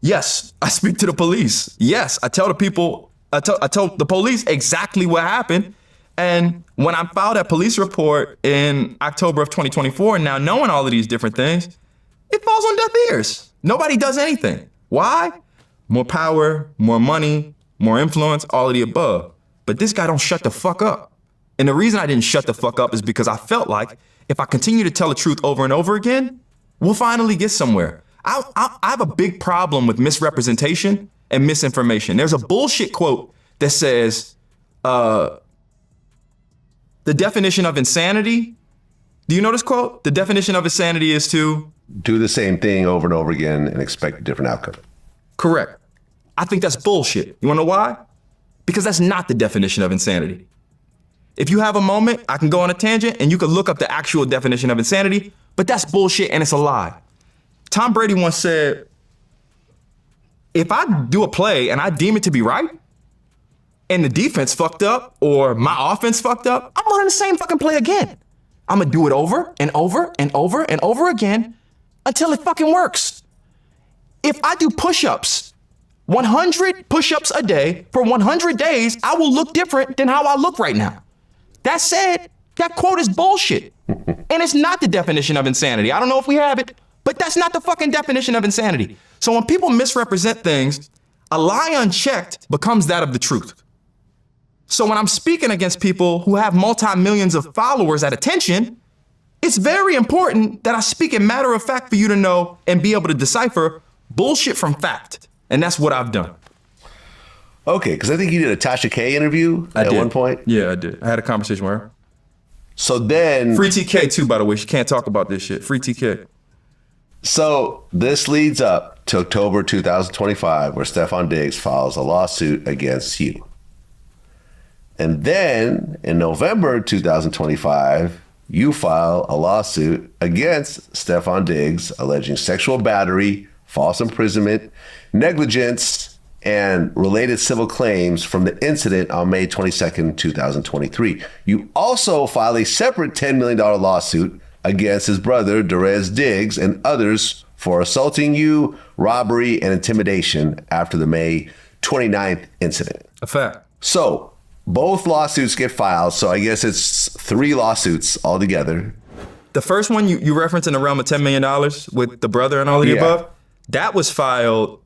Yes, I speak to the police. Yes, I tell the people, I told the police exactly what happened. And when I filed that police report in October of 2024, now knowing all of these different things, it falls on deaf ears. Nobody does anything. Why? More power, more money, more influence, all of the above. But this guy don't shut the fuck up. And the reason I didn't shut the fuck up is because I felt like if I continue to tell the truth over and over again, we'll finally get somewhere. I have a big problem with misrepresentation and misinformation. There's a bullshit quote that says, the definition of insanity, do you know this quote? The definition of insanity is to do the same thing over and over again and expect a different outcome. Correct. I think that's bullshit. You wanna know why? Because that's not the definition of insanity. If you have a moment, I can go on a tangent and you can look up the actual definition of insanity, but that's bullshit and it's a lie. Tom Brady once said, if I do a play and I deem it to be right, and the defense fucked up or my offense fucked up, I'm running the same fucking play again. I'm gonna do it over and over and over and over again until it fucking works. If I do push-ups, 100 push-ups a day for 100 days, I will look different than how I look right now. That said, that quote is bullshit. And it's not the definition of insanity. I don't know if we have it, but that's not the fucking definition of insanity. So when people misrepresent things, a lie unchecked becomes that of the truth. So when I'm speaking against people who have multi-millions of followers at attention, it's very important that I speak in matter of fact for you to know and be able to decipher bullshit from fact. And that's what I've done. Okay, because I think you did a Tasha K interview at one point. Yeah, I did. I had a conversation with her. So then... Free TK too, by the way. She can't talk about this shit. Free TK. So this leads up to October 2025, where Stefan Diggs files a lawsuit against you. And then in November 2025, you file a lawsuit against Stefan Diggs alleging sexual battery, false imprisonment, negligence, and related civil claims from the incident on May 22nd, 2023. You also file a separate $10 million lawsuit against his brother, Derez Diggs, and others for assaulting you, robbery, and intimidation after the May 29th incident. A fact. So both lawsuits get filed. So I guess it's 3 lawsuits altogether. The first one you referenced in the realm of $10 million with the brother and all of the above, that was filed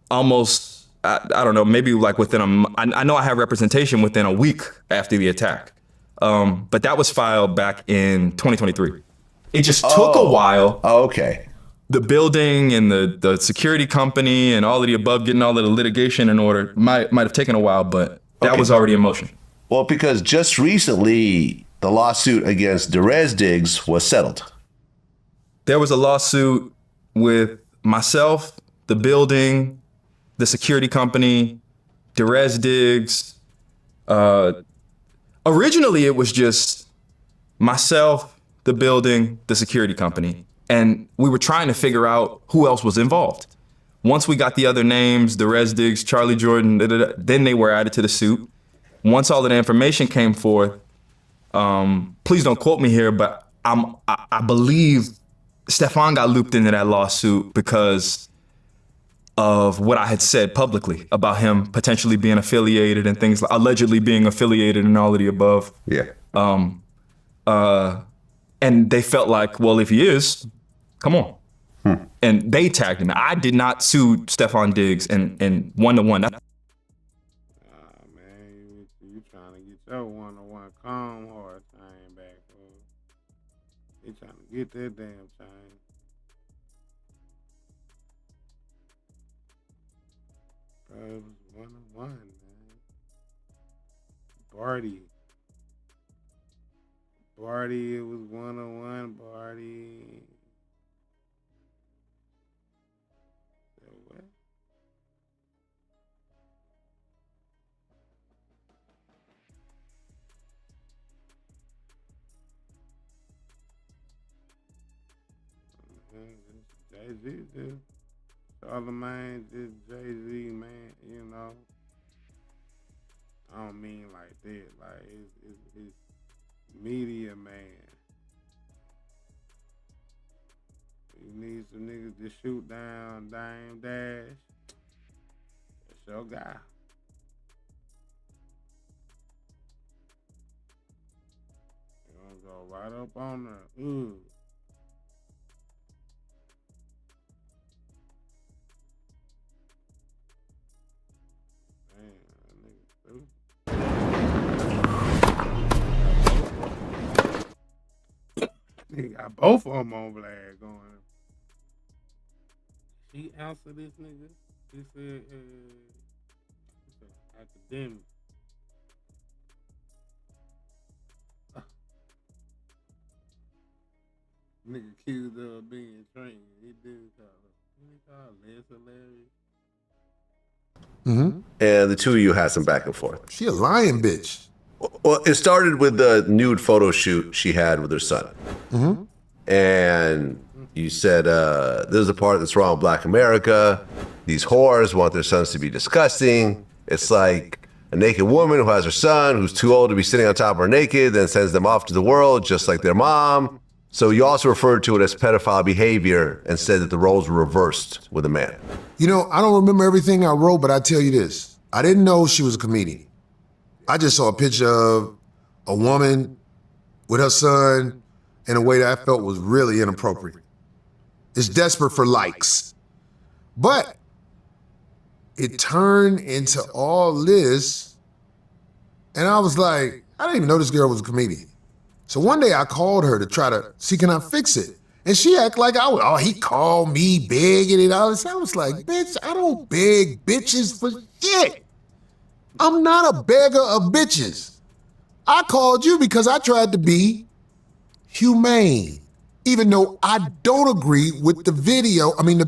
almost, I don't know, maybe like within I know I had representation within a week after the attack. But that was filed back in 2023. It just took a while. Oh, okay. The building and the security company and all of the above, getting all of the litigation in order might have taken a while, but that was already in motion. Well, because just recently, the lawsuit against Derez Diggs was settled. There was a lawsuit with myself, the building, the security company, Derez Diggs. Originally, it was just myself, the building, the security company. And we were trying to figure out who else was involved. Once we got the other names, Derez Diggs, Charlie Jordan, then they were added to the suit. Once all of the information came forth, please don't quote me here, but I believe Stefan got looped into that lawsuit because of what I had said publicly about him potentially being affiliated and things, allegedly being affiliated and all of the above. Yeah. And they felt like, well, if he is, come on. And they tagged him. I did not sue Stefan Diggs and one-to-one. Man, you trying to get your one-on-one calm hard thing back, bro. They trying to get that damn thing. Bro, it was one-on-one, man. Barty, it was one-on-one, Barty. What? Jay-Z did. Charlamagne did Jay-Z, man, you know. I don't mean like that. Like, it's media, man. You need some niggas to shoot down Dame Dash. That's your guy. You gonna go right up on her. Ooh. Nigga got both of them on blast going. She answered this nigga. She said, academic. Nigga accused of being trained. He did call Les hilarious. Mm-hmm. And the two of you had some back and forth. She a lying bitch. Well, it started with the nude photo shoot she had with her son. Mm-hmm. And you said, there's a part that's wrong with Black America. These whores want their sons to be disgusting. It's like a naked woman who has her son who's too old to be sitting on top of her naked, then sends them off to the world just like their mom. So you also referred to it as pedophile behavior and said that the roles were reversed with a man. You know, I don't remember everything I wrote, but I tell you this. I didn't know she was a comedian. I just saw a picture of a woman with her son in a way that I felt was really inappropriate. It's desperate for likes. But it turned into all this, and I was like, I didn't even know this girl was a comedian. So one day I called her to try to see, can I fix it? And she act like he called me begging and all this. I was like, bitch, I don't beg bitches for shit. I'm not a beggar of bitches. I called you because I tried to be humane. Even though I don't agree with the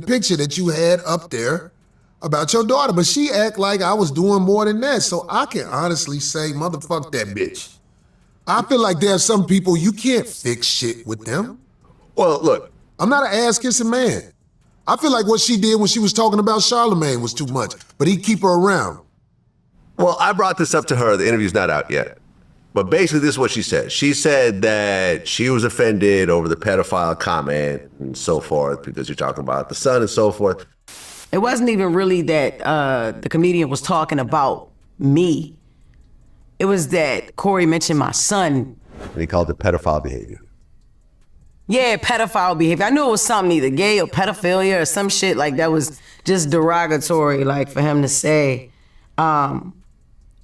picture that you had up there about your daughter. But she act like I was doing more than that. So I can honestly say, motherfuck that bitch. I feel like there are some people you can't fix shit with them. Well, look. I'm not an ass-kissing man. I feel like what she did when she was talking about Charlemagne was too much, but he'd keep her around. Well, I brought this up to her. The interview's not out yet. But basically, this is what she said. She said that she was offended over the pedophile comment and so forth because you're talking about the son and so forth. It wasn't even really that the comedian was talking about me. It was that Corey mentioned my son. And he called it pedophile behavior. Yeah, pedophile behavior. I knew it was something either gay or pedophilia or some shit like that was just derogatory, like for him to say,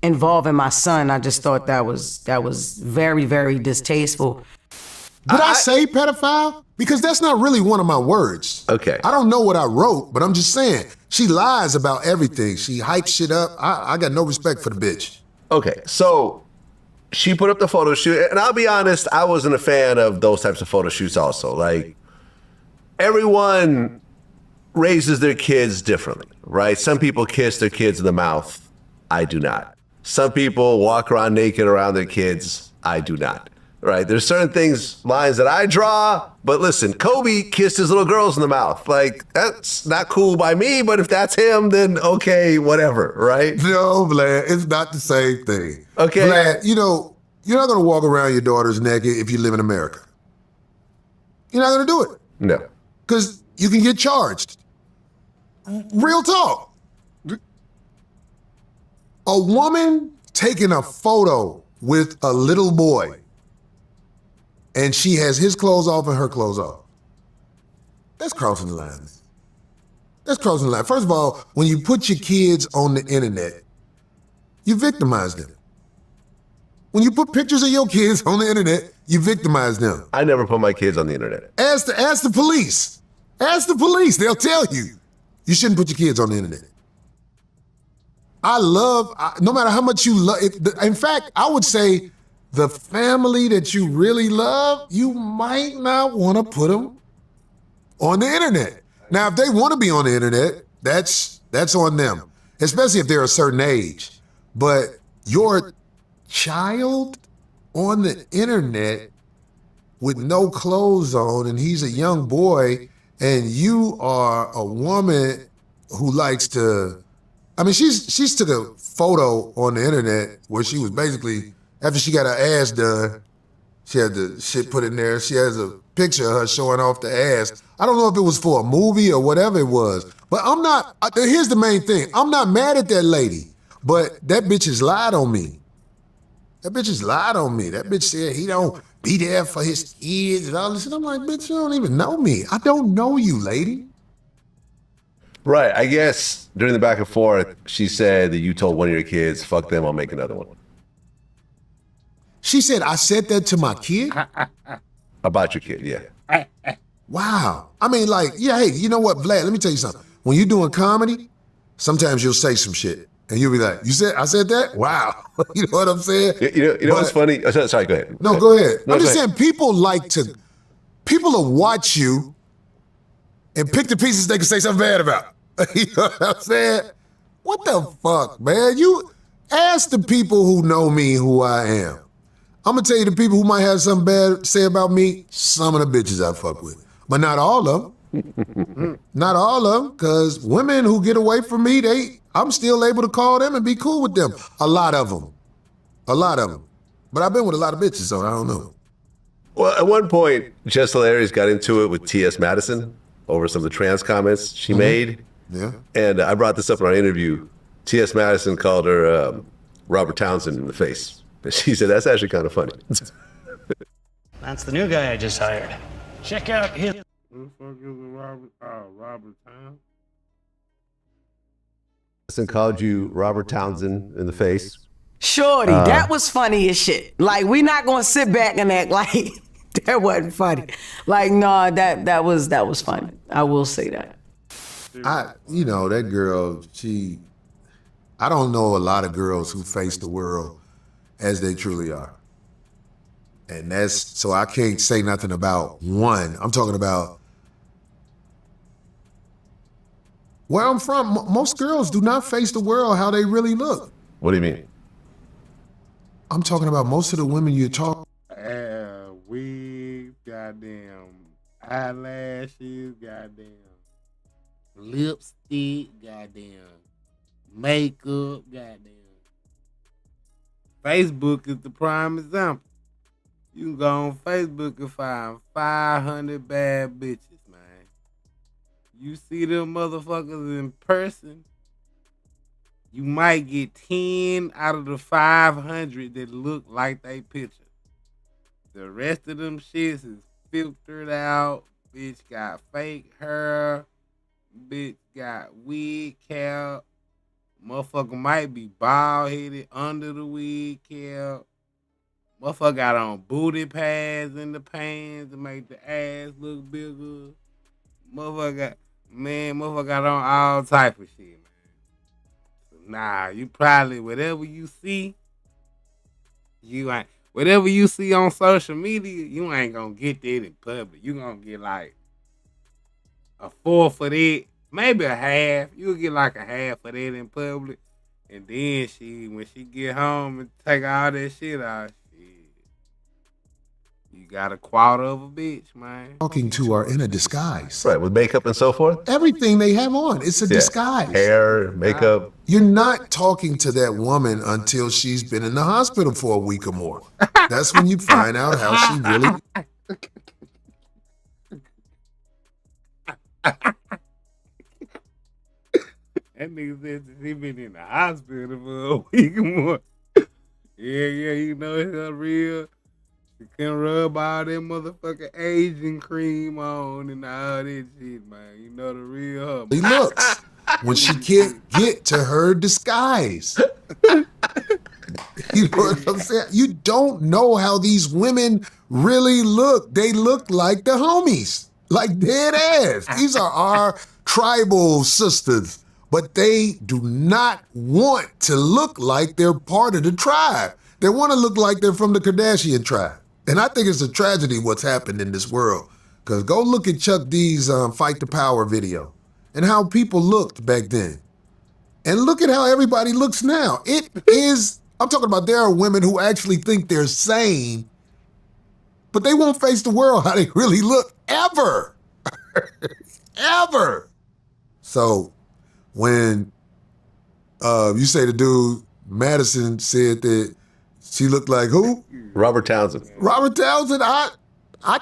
involving my son. I just thought that was very, very distasteful. Did I say pedophile? Because that's not really one of my words. Okay. I don't know what I wrote, but I'm just saying, she lies about everything. She hypes shit up. I got no respect for the bitch. Okay, so she put up the photo shoot, and I'll be honest, I wasn't a fan of those types of photo shoots also. Like, everyone raises their kids differently, right? Some people kiss their kids in the mouth. I do not. Some people walk around naked around their kids. I do not. Right? There's certain lines that I draw, but listen, Kobe kissed his little girls in the mouth. Like, that's not cool by me, but if that's him, then okay, whatever, right? No, Vlad, it's not the same thing. Okay. Vlad, you're not gonna walk around your daughters naked if you live in America. You're not gonna do it. No. Because you can get charged. Real talk. A woman taking a photo with a little boy and she has his clothes off and her clothes off. That's crossing the line. That's crossing the line. First of all, when you put your kids on the internet, you victimize them. When you put pictures of your kids on the internet, you victimize them. I never put my kids on the internet. Ask the police. Ask the police. They'll tell you. You shouldn't put your kids on the internet. No matter how much you love, in fact, I would say the family that you really love, you might not want to put them on the internet. Now, if they want to be on the internet, that's on them, especially if they're a certain age. But your child on the internet with no clothes on, and he's a young boy, and you are a woman who likes to, she's took a photo on the internet where she was basically, after she got her ass done, she had the shit put in there. She has a picture of her showing off the ass. I don't know if it was for a movie or whatever it was, but here's the main thing. I'm not mad at that lady, but that bitch has lied on me. That bitch has lied on me. That bitch said he don't be there for his kids and all this. And I'm like, bitch, you don't even know me. I don't know you, lady. Right. I guess during the back and forth, she said that you told one of your kids, fuck them, I'll make another one. She said, I said that to my kid? About your kid, yeah. Wow. Hey, you know what, Vlad, let me tell you something. When you're doing comedy, sometimes you'll say some shit. And you'll be like, I said that? Wow. You know what I'm saying? You know what's funny? Oh, sorry, go ahead. No, go ahead. No, I'm go just ahead. saying people will watch you and pick the pieces they can say something bad about. You know what I'm saying? What the fuck, man? You ask the people who know me who I am. I'm gonna tell you the people who might have something bad to say about me, some of the bitches I fuck with. But not all of them. Not all of them, because women who get away from me, I'm still able to call them and be cool with them. A lot of them. But I've been with a lot of bitches, so I don't know. Well, at one point, Jess Hilarious got into it with T.S. Madison over some of the trans comments she made. Yeah. And I brought this up in our interview. T.S. Madison called her Robert Townsend in the face. And she said, that's actually kind of funny. That's the new guy I just hired. Check out his... Who the fuck is Robert? Robert Townsend? Madison called you Robert Townsend in the face. Shorty, that was funny as shit. Like, we not gonna sit back and act like that wasn't funny. Like, no, that was funny. I will say that. That girl, I don't know a lot of girls who face the world as they truly are. And so I can't say nothing about one. I'm talking about where I'm from. Most girls do not face the world how they really look. What do you mean? I'm talking about most of the women you talk. Wigs, goddamn eyelashes, goddamn lipstick, goddamn makeup, goddamn. Facebook is the prime example. You can go on Facebook and find 500 bad bitches, man. You see them motherfuckers in person, you might get 10 out of the 500 that look like they picture. The rest of them shits is filtered out. Bitch got fake hair. Bitch got wig cap. Motherfucker might be bald headed under the wig cap. Motherfucker got on booty pads in the pants to make the ass look bigger. Motherfucker got on all type of shit, man. So, nah, you probably, whatever you see on social media, you ain't gonna get that in public. You gonna get like a fourth of that, maybe a half. You'll get like a half of that in public. And then when she get home and take all that shit out, you got a quarter of a bitch, man. Talking to are in a disguise. Right, with makeup and so forth? Everything they have on, it's a disguise. Hair, makeup. You're not talking to that woman until she's been in the hospital for a week or more. That's when you find out how she really... That nigga said he been in the hospital for a week or more. Yeah, you know it's not real. You can rub all that motherfucking Asian cream on and all that shit, man. You know the real her. He looks when she can't get to her disguise. You know what I'm saying? You don't know how these women really look. They look like the homies, like dead ass. These are our tribal sisters, but they do not want to look like they're part of the tribe. They want to look like they're from the Kardashian tribe. And I think it's a tragedy what's happened in this world. Because go look at Chuck D's Fight the Power video and how people looked back then. And look at how everybody looks now. It is, I'm talking about there are women who actually think they're sane, but they won't face the world how they really look ever. Ever. So when you say the dude, Madison, said that she looked like who? Robert Townsend. Robert Townsend, I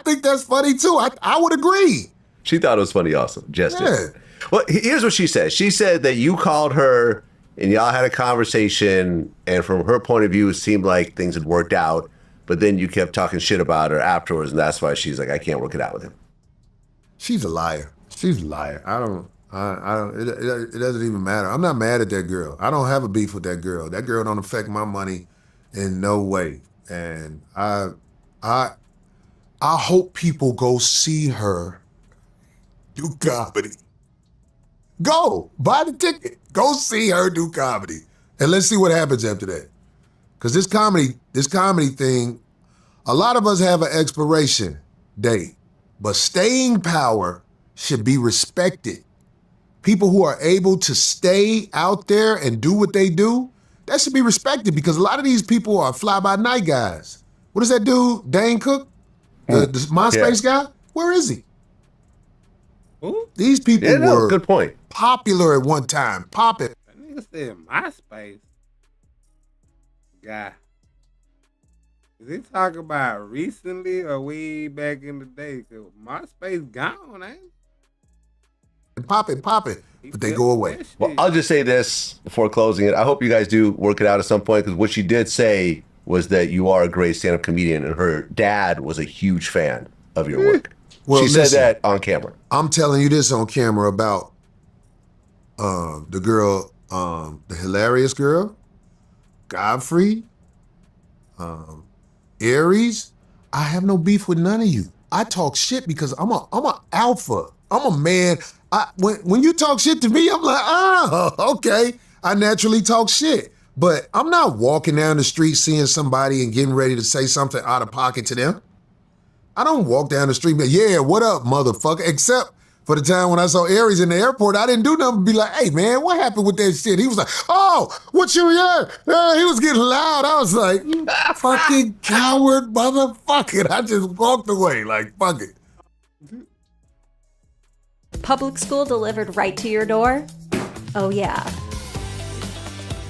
think that's funny too. I would agree. She thought it was funny also. Just did. Well, here's what she said. She said that you called her and y'all had a conversation, and from her point of view, it seemed like things had worked out, but then you kept talking shit about her afterwards, and that's why she's like, I can't work it out with him. She's a liar. She's a liar. It doesn't even matter. I'm not mad at that girl. I don't have a beef with that girl. That girl don't affect my money in no way. And I hope people go see her do comedy. Go, buy the ticket. Go see her do comedy. And let's see what happens after that. Because this comedy thing, a lot of us have an expiration date, but staying power should be respected. People who are able to stay out there and do what they do, that should be respected, because a lot of these people are fly-by-night guys. What is that dude, Dane Cook? The MySpace guy? Where is he? Who? These people were good point. Popular at one time. Popping. That nigga said MySpace guy. Is he talking about recently or way back in the day? Cause MySpace gone, ain't it? Pop it, but they go away. Well, I'll just say this before closing it. I hope you guys do work it out at some point, because what she did say was that you are a great stand-up comedian, and her dad was a huge fan of your work. Well, she said that on camera. I'm telling you this on camera about the girl, the hilarious girl, Godfrey, Aries. I have no beef with none of you. I talk shit because I'm a alpha. I'm a man. When you talk shit to me, I'm like, okay. I naturally talk shit. But I'm not walking down the street seeing somebody and getting ready to say something out of pocket to them. I don't walk down the street and be, yeah, what up, motherfucker? Except for the time when I saw Aries in the airport, I didn't do nothing but be like, hey, man, what happened with that shit? He was like, oh, what you, yeah. He was getting loud. I was like, you fucking coward motherfucker. I just walked away like, fuck it. Public school delivered right to your door? Oh, yeah.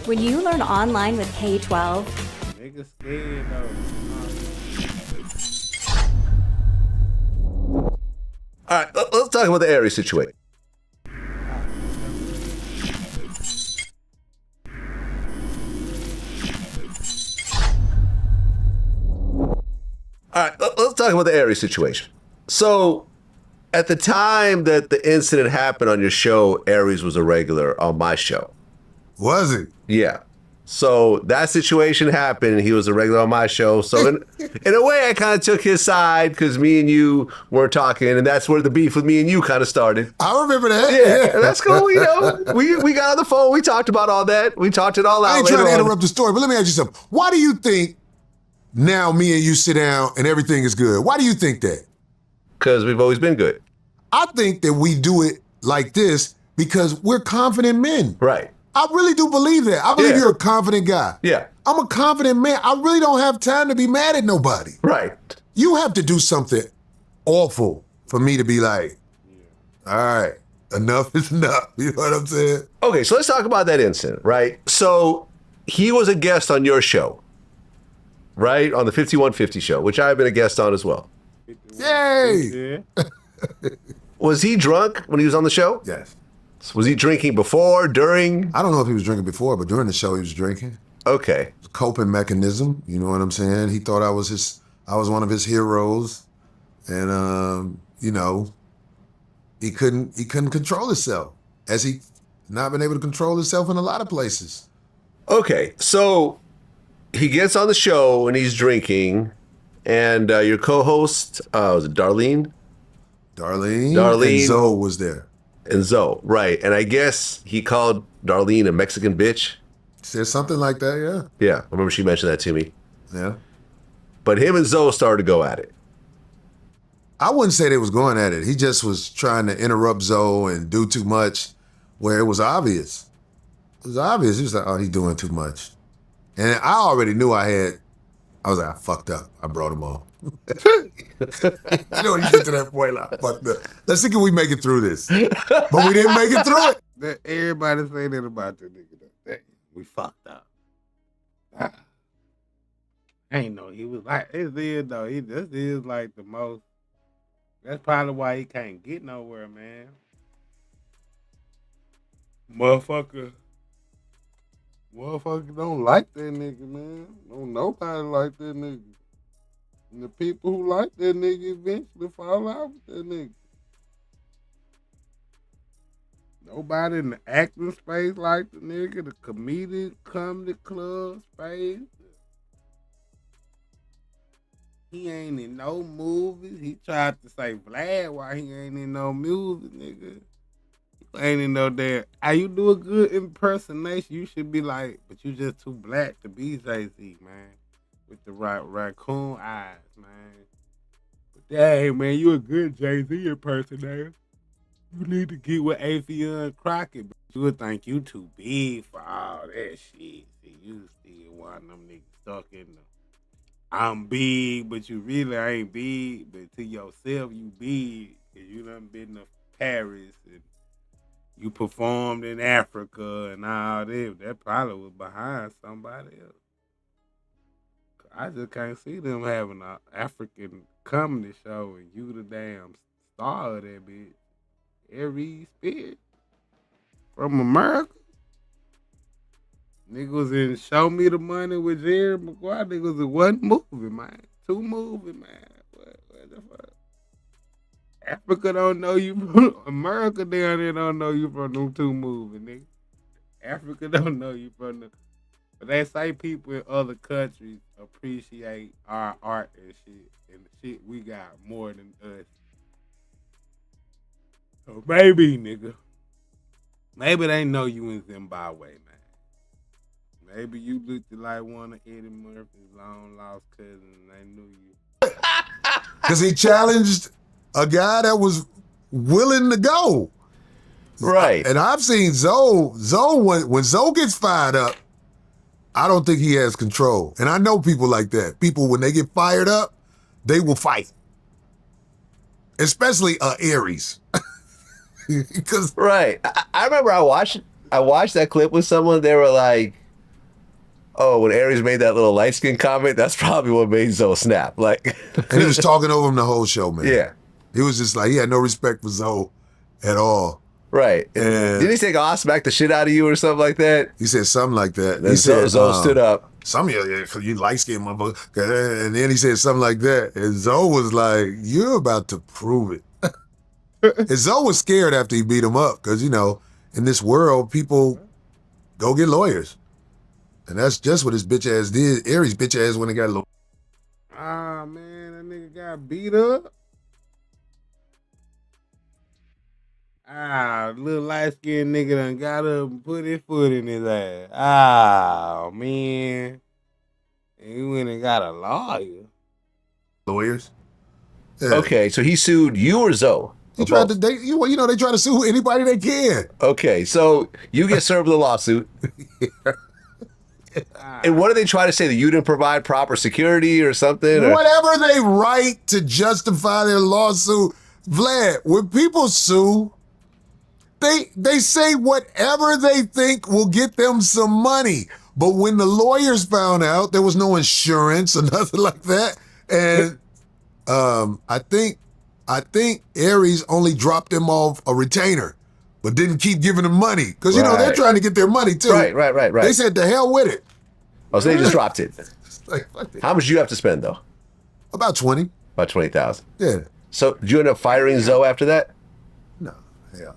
When you learn online with K-12, Niggas scared though. All right, let's talk about the Aries situation. All right, let's talk about the Aries situation. So, at the time that the incident happened on your show, Aries was a regular on my show. Was he? Yeah. So that situation happened, and he was a regular on my show. So in a way, I kind of took his side because me and you were talking, and that's where the beef with me and you kind of started. I remember that. Yeah, that's cool. You know, we got on the phone. We talked about all that. We talked it all out. I ain't trying to interrupt the story, but let me ask you something. Why do you think now me and you sit down and everything is good? Why do you think that? Because we've always been good. I think that we do it like this because we're confident men. Right. I really do believe that. I believe you're a confident guy. Yeah. I'm a confident man. I really don't have time to be mad at nobody. Right. You have to do something awful for me to be like, all right, enough is enough. You know what I'm saying? Okay, so let's talk about that incident, right? So he was a guest on your show, right? On the 5150 show, which I've been a guest on as well. Yay! Was he drunk when he was on the show? Yes. Was he drinking before, during? I don't know if he was drinking before, but during the show he was drinking. Okay. Coping mechanism, you know what I'm saying? He thought I was one of his heroes, and you know, he couldn't control himself, as he not been able to control himself in a lot of places. Okay, so he gets on the show and he's drinking, and your co-host was it Darlene? Darlene. And Zoe was there. And Zoe, right. And I guess he called Darlene a Mexican bitch. Said something like that, yeah. Yeah, I remember she mentioned that to me. Yeah. But him and Zoe started to go at it. I wouldn't say they was going at it. He just was trying to interrupt Zoe and do too much where it was obvious. It was obvious. He was like, oh, he's doing too much. And I already knew I was like, I fucked up. I brought him on. You know, when you get to that point, like, fucked up. Let's see, can we make it through this? But we didn't make it through it. Everybody say that about the nigga. We fucked up. I ain't know he was like, this is though. This is like the most. That's probably why he can't get nowhere, man. Motherfucker don't like that nigga, man. Don't nobody like that nigga. And the people who like that nigga eventually fall out with that nigga. Nobody in the acting space like the nigga, the comedian, comedy club space. He ain't in no movies. He tried to say Vlad why he ain't in no music, nigga. He ain't in no damn. You do a good impersonation, you should be like, but you just too black to be Jay-Z, man. With the raccoon eyes, man. But dang, man, you a good Jay-Z impersonator. You need to get with Afion Crockett, but you would think you too big for all that shit. See, you still one of them niggas stuck in the I'm big, but you really ain't big, but to yourself you big, cause you done been to Paris and you performed in Africa and all that. That probably was behind somebody else. I just can't see them having an African comedy show and you the damn star of that bitch. Every spirit from America. Niggas in Show Me the Money with Jerry Maguire. Niggas in one movie, man. 2 movies, man. What the fuck? Africa don't know you from America down there don't know you from them 2 movies, nigga. Africa don't know you from the But they say people in other countries appreciate our art and shit. And the shit we got more than us. So maybe, nigga. Maybe they know you in Zimbabwe, man. Maybe you looked like one of Eddie Murphy's long lost cousins and they knew you. Because he challenged a guy that was willing to go. Right. And I've seen Zoe when Zoe gets fired up, I don't think he has control. And I know people like that. People, when they get fired up, they will fight. Especially Aries. Right. I remember I watched that clip with someone. They were like, oh, when Aries made that little light skin comment, that's probably what made Zoe snap. Like, and he was talking over him the whole show, man. Yeah. He was just like, he had no respect for Zoe at all. Right. And didn't he say, I'll smack the shit out of you or something like that? He said something like that. Then He said, Zoe stood up. Some of you light-skinned motherfucker. And then he said something like that. And Zoe was like, you're about to prove it. And Zoe was scared after he beat him up because, you know, in this world, people go get lawyers. And that's just what his bitch ass did. Aries bitch ass when he got lawyers. Ah, man, that nigga got beat up. Little light-skinned nigga done got up and put his foot in his ass. Man. And he went and got a lawyer. Lawyers? Yeah. Okay, so he sued you or Zoe? He tried to date you. You know, they try to sue anybody they can. Okay, so you get served with a lawsuit. And what do they try to say? That you didn't provide proper security or something? Whatever they write to justify their lawsuit. Vlad, when people sue, they say whatever they think will get them some money. But when the lawyers found out there was no insurance or nothing like that, and I think Aries only dropped them off a retainer, but didn't keep giving them money. Because, you know, they're trying to get their money, too. Right. They said, the hell with it. Oh, so they just dropped it. How much do you have to spend, though? About 20. About 20,000. Yeah. So, did you end up firing Zoe after that? No. Hell no.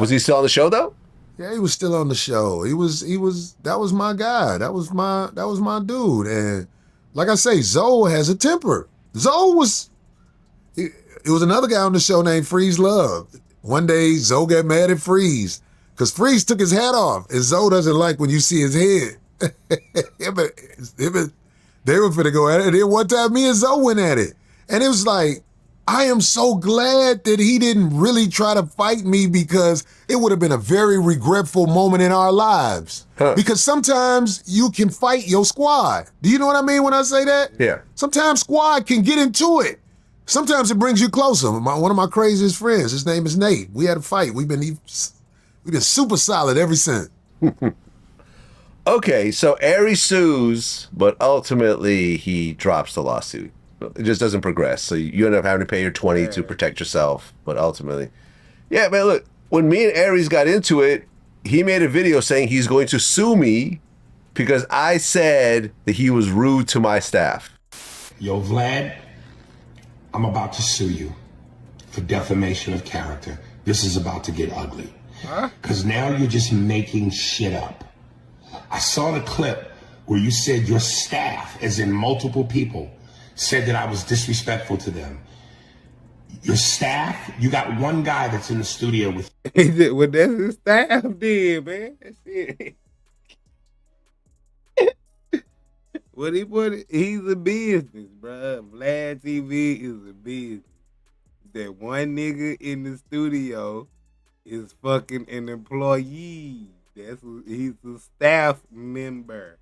Was he still on the show, though? Yeah, he was still on the show. That was my guy. That was my dude. And like I say, Zoe has a temper. It was another guy on the show named Freeze Love. One day, Zoe got mad at Freeze because Freeze took his hat off, and Zoe doesn't like when you see his head. They were finna go at it. And then one time, me and Zoe went at it. And it was like, I am so glad that he didn't really try to fight me because it would have been a very regretful moment in our lives. Because sometimes you can fight your squad. Do you know what I mean when I say that? Yeah. Sometimes squad can get into it. Sometimes it brings you closer. One of my craziest friends, his name is Nate. We had a fight. We've been super solid ever since. Okay, so Aries sues, but ultimately he drops the lawsuit. It just doesn't progress. So you end up having to pay your 20 to protect yourself, but ultimately. Yeah, man, look, when me and Aries got into it, he made a video saying he's going to sue me because I said that he was rude to my staff. Yo, Vlad, I'm about to sue you for defamation of character. This is about to get ugly. Because now you're just making shit up. I saw the clip where you said your staff, as in multiple people, said that I was disrespectful to them. Your staff, you got one guy that's in the studio with you. Well, that's his staff did, man. That shit. What he put it, he's a business, bro. Vlad TV is a business. That one nigga in the studio is fucking an employee. He's a staff member.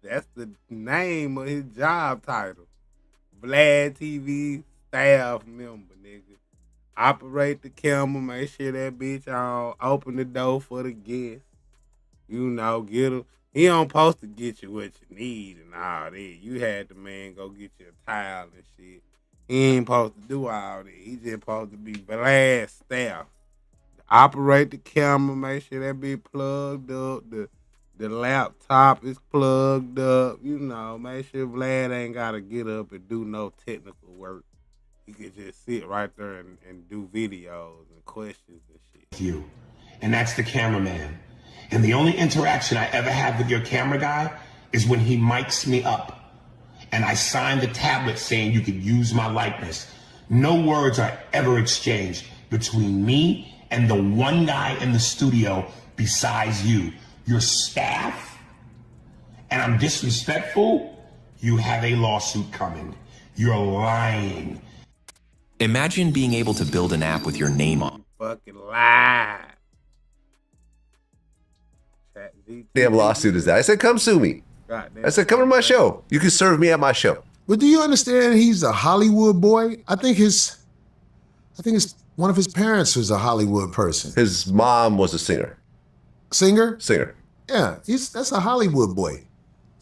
That's the name of his job title. Vlad TV staff member, nigga. Operate the camera, make sure that bitch on, open the door for the guests. You know, get him. He don't supposed to get you what you need and all that. You had the man go get you a towel and shit. He ain't supposed to do all that. He just supposed to be Vlad staff. Operate the camera, make sure that be plugged up. The laptop is plugged up. You know, make sure Vlad ain't got to get up and do no technical work. He could just sit right there and do videos and questions and shit. You. And that's the cameraman. And the only interaction I ever have with your camera guy is when he mics me up and I sign the tablet saying you could use my likeness. No words are ever exchanged between me and the one guy in the studio besides you, your staff, and I'm disrespectful, you have a lawsuit coming. You're lying. Imagine being able to build an app with your name on. Fucking lie. Damn lawsuit is that? I said, come sue me. I said, come to my show. You can serve me at my show. But do you understand he's a Hollywood boy? I think one of his parents was a Hollywood person. His mom was a singer. Singer? Singer. Yeah, that's a Hollywood boy.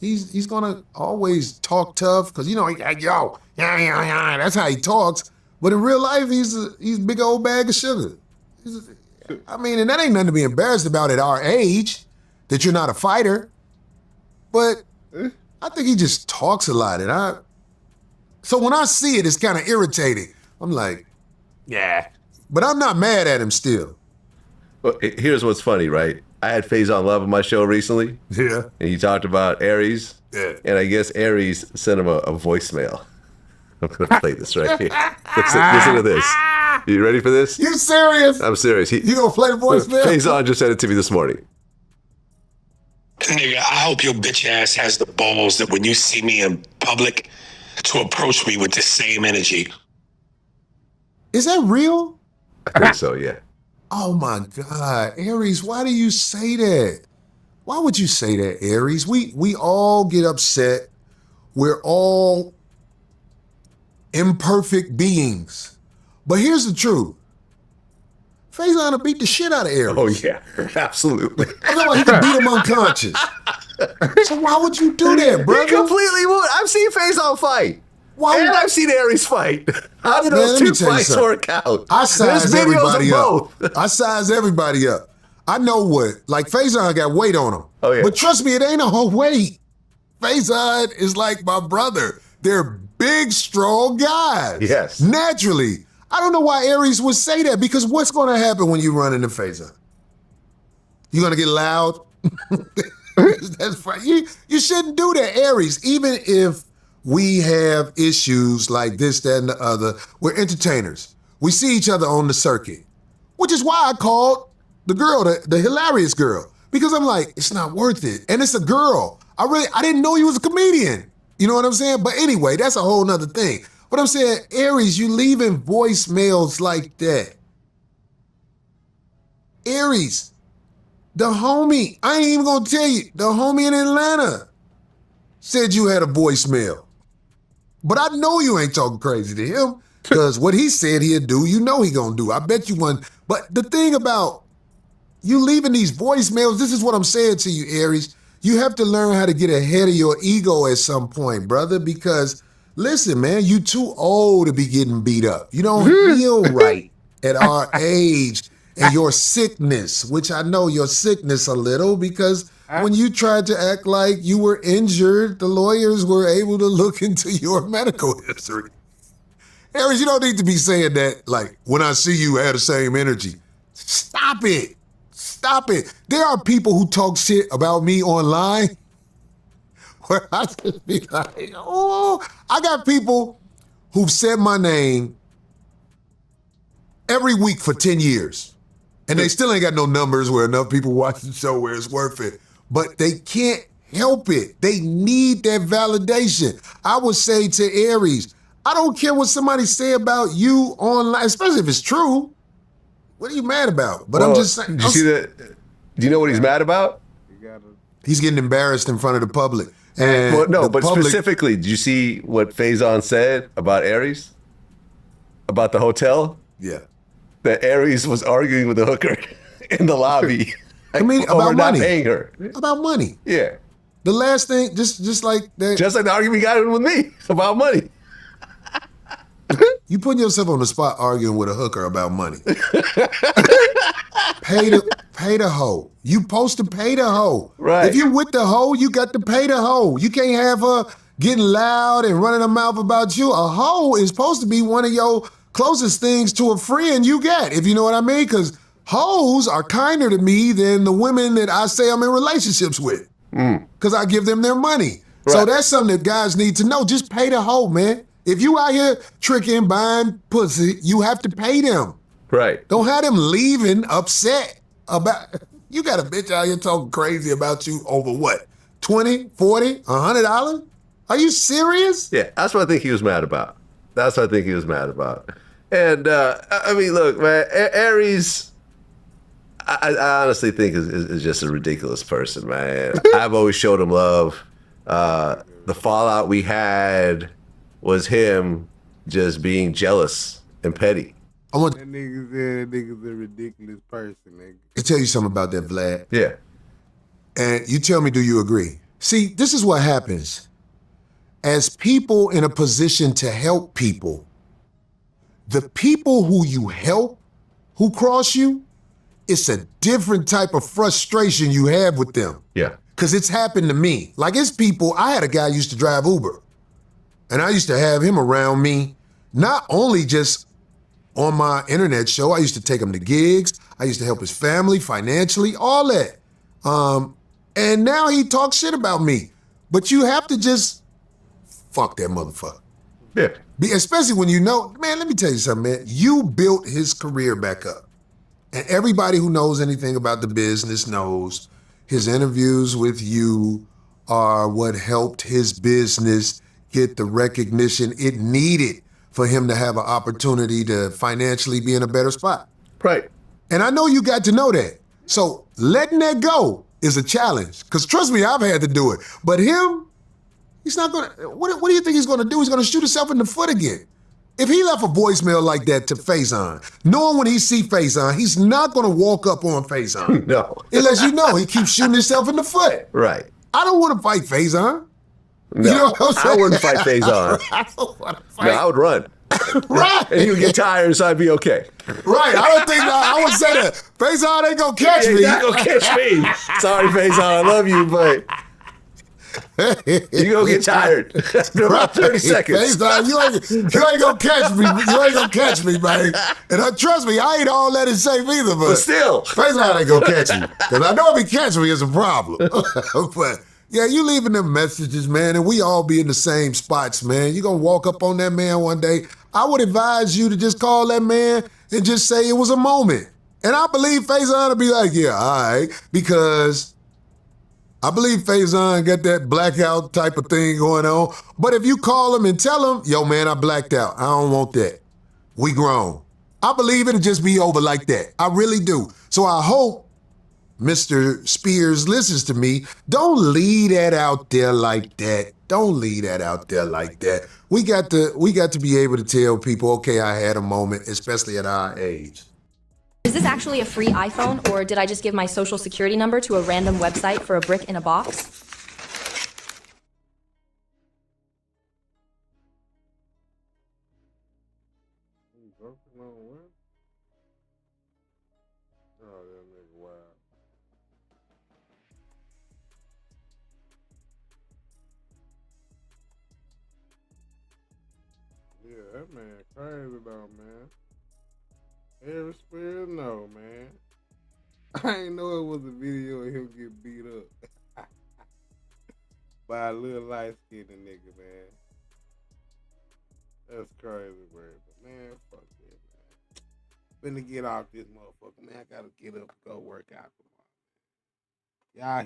He's gonna always talk tough because yo, yeah, that's how he talks. But in real life, he's a big old bag of sugar. And that ain't nothing to be embarrassed about at our age, that you're not a fighter. But I think he just talks a lot, so when I see it, it's kind of irritating. I'm like, yeah. But I'm not mad at him still. Well, here's what's funny, right? I had Faison Love on my show recently. Yeah. And he talked about Aries. Yeah. And I guess Aries sent him a voicemail. I'm going to play this right here. Listen to this. You ready for this? You serious? I'm serious. You going to play the voicemail? Faison just sent it to me this morning. Nigga, I hope your bitch ass has the balls that when you see me in public to approach me with the same energy. Is that real? I think so, yeah. Oh my God, Aries, why do you say that? Why would you say that, Aries? We all get upset. We're all imperfect beings. But here's the truth. Faison will beat the shit out of Aries. Oh yeah, absolutely. He can beat him unconscious. So why would you do that, brother? He completely would. I've seen Faison fight. And I've seen Aries fight. How did those two fights work out? I size everybody up. Both. I size everybody up. I know what. Like Faison got weight on him. Oh yeah. But trust me, it ain't a whole weight. Faison is like my brother. They're big, strong guys. Yes. Naturally. I don't know why Aries would say that, because what's going to happen when you run into Faison? You going to get loud? That's fine. You shouldn't do that, Aries. Even if we have issues like this, that, and the other, we're entertainers. We see each other on the circuit, which is why I called the girl, the hilarious girl, because I'm like, it's not worth it. And it's a girl. I didn't know he was a comedian. You know what I'm saying? But anyway, that's a whole nother thing. But I'm saying, Aries, you leaving voicemails like that. Aries, the homie, I ain't even gonna tell you, the homie in Atlanta said you had a voicemail. But I know you ain't talking crazy to him, because what he said he'd do, you know he gonna do. I bet you wouldn't. But the thing about you leaving these voicemails, this is what I'm saying to you, Aries. You have to learn how to get ahead of your ego at some point, brother, because listen, man, you too old to be getting beat up. You don't feel right at our age, and your sickness, which I know your sickness a little, because when you tried to act like you were injured, the lawyers were able to look into your medical history. Aries, you don't need to be saying that, like, when I see you, I have the same energy. Stop it. Stop it. There are people who talk shit about me online where I just be like, oh, I got people who've said my name every week for 10 years. And they still ain't got no numbers where enough people watch the show where it's worth it. But they can't help it. They need that validation. I would say to Aries, I don't care what somebody say about you online, especially if it's true. What are you mad about? But I'm just saying. Did you see that? Do you know what he's mad about? He's getting embarrassed in front of the public. And well, no, but specifically, did you see what Faison said about Aries? About the hotel? Yeah. That Aries was arguing with the hooker in the lobby. I mean, about money. Not paying her. About money. Yeah. The last thing, just like that. Just like the argument he got with me about money. You putting yourself on the spot arguing with a hooker about money. Pay the hoe. You supposed to pay the hoe. Right. If you with the hoe, you got to pay the hoe. You can't have her getting loud and running her mouth about you. A hoe is supposed to be one of your closest things to a friend you got, if you know what I mean, because hoes are kinder to me than the women that I say I'm in relationships with. because I give them their money. So that's something that guys need to know. Just pay the hoe, man. If you out here tricking, buying pussy, you have to pay them. Right. Don't have them leaving upset about. You got a bitch out here talking crazy about you over what? $20, $40, $100? Are you serious? Yeah, that's what I think he was mad about. That's what I think he was mad about. And I mean, look, man, Aries, I honestly think is just a ridiculous person, man. I've always showed him love. The fallout we had was him just being jealous and petty. I want That nigga's a ridiculous person, nigga. to tell you something about that, Vlad. Yeah. And you tell me, do you agree? See, this is what happens. As people in a position to help people, the people who you help, who cross you, it's a different type of frustration you have with them. Yeah. Because it's happened to me. Like, it's people, I had a guy who used to drive Uber. And I used to have him around me, not only just on my internet show, I used to take him to gigs, I used to help his family financially, all that. And now he talks shit about me. But you have to just fuck that motherfucker. Yeah. Especially when you know, man, let me tell you something, man. You built his career back up. And everybody who knows anything about the business knows his interviews with you are what helped his business get the recognition it needed for him to have an opportunity to financially be in a better spot. Right. And I know you got to know that. So letting that go is a challenge. Because trust me, I've had to do it. But him, he's not going to, what do you think he's going to do? He's going to shoot himself in the foot again. If he left a voicemail like that to Faison, knowing when he see Faison, he's not going to walk up on Faison. No. Unless you know he keeps shooting himself in the foot. Right. I don't want to fight Faison. No, You know what I'm saying? I wouldn't fight Faison. I don't want to fight. No, I would run. Right. And he would get tired, so I'd be okay. Right. I don't think I would say that. Faison ain't going to catch me. He's not going to catch me. Sorry, Faison. I love you, but you're going to get tired after about 30 seconds. Faison, you ain't going to catch me. You ain't going to catch me, man. And trust me, I ain't all that in safe either. But still. Faison ain't going to catch me. Because I know if he catch me, it's a problem. But yeah, you leaving them messages, man, and we all be in the same spots, man. You going to walk up on that man one day. I would advise you to just call that man and just say it was a moment. And I believe Faison will be like, yeah, all right, because I believe Faison got that blackout type of thing going on. But if you call him and tell him, yo, man, I blacked out. I don't want that. We grown. I believe it'll just be over like that. I really do. So I hope Mr. Spears listens to me. Don't leave that out there like that. Don't leave that out there like that. We got to be able to tell people, okay, I had a moment, especially at our age. Is this actually a free iPhone, or did I just give my social security number to a random website for a brick in a box? Yeah, that man crazy though, man. Every spirit no, man. I ain't know it was a video of him getting beat up by a little light-skinned nigga, man. That's crazy, bro. But man, fuck that, man. Finna get off this motherfucker, man. I gotta get up and go work out tomorrow. Y'all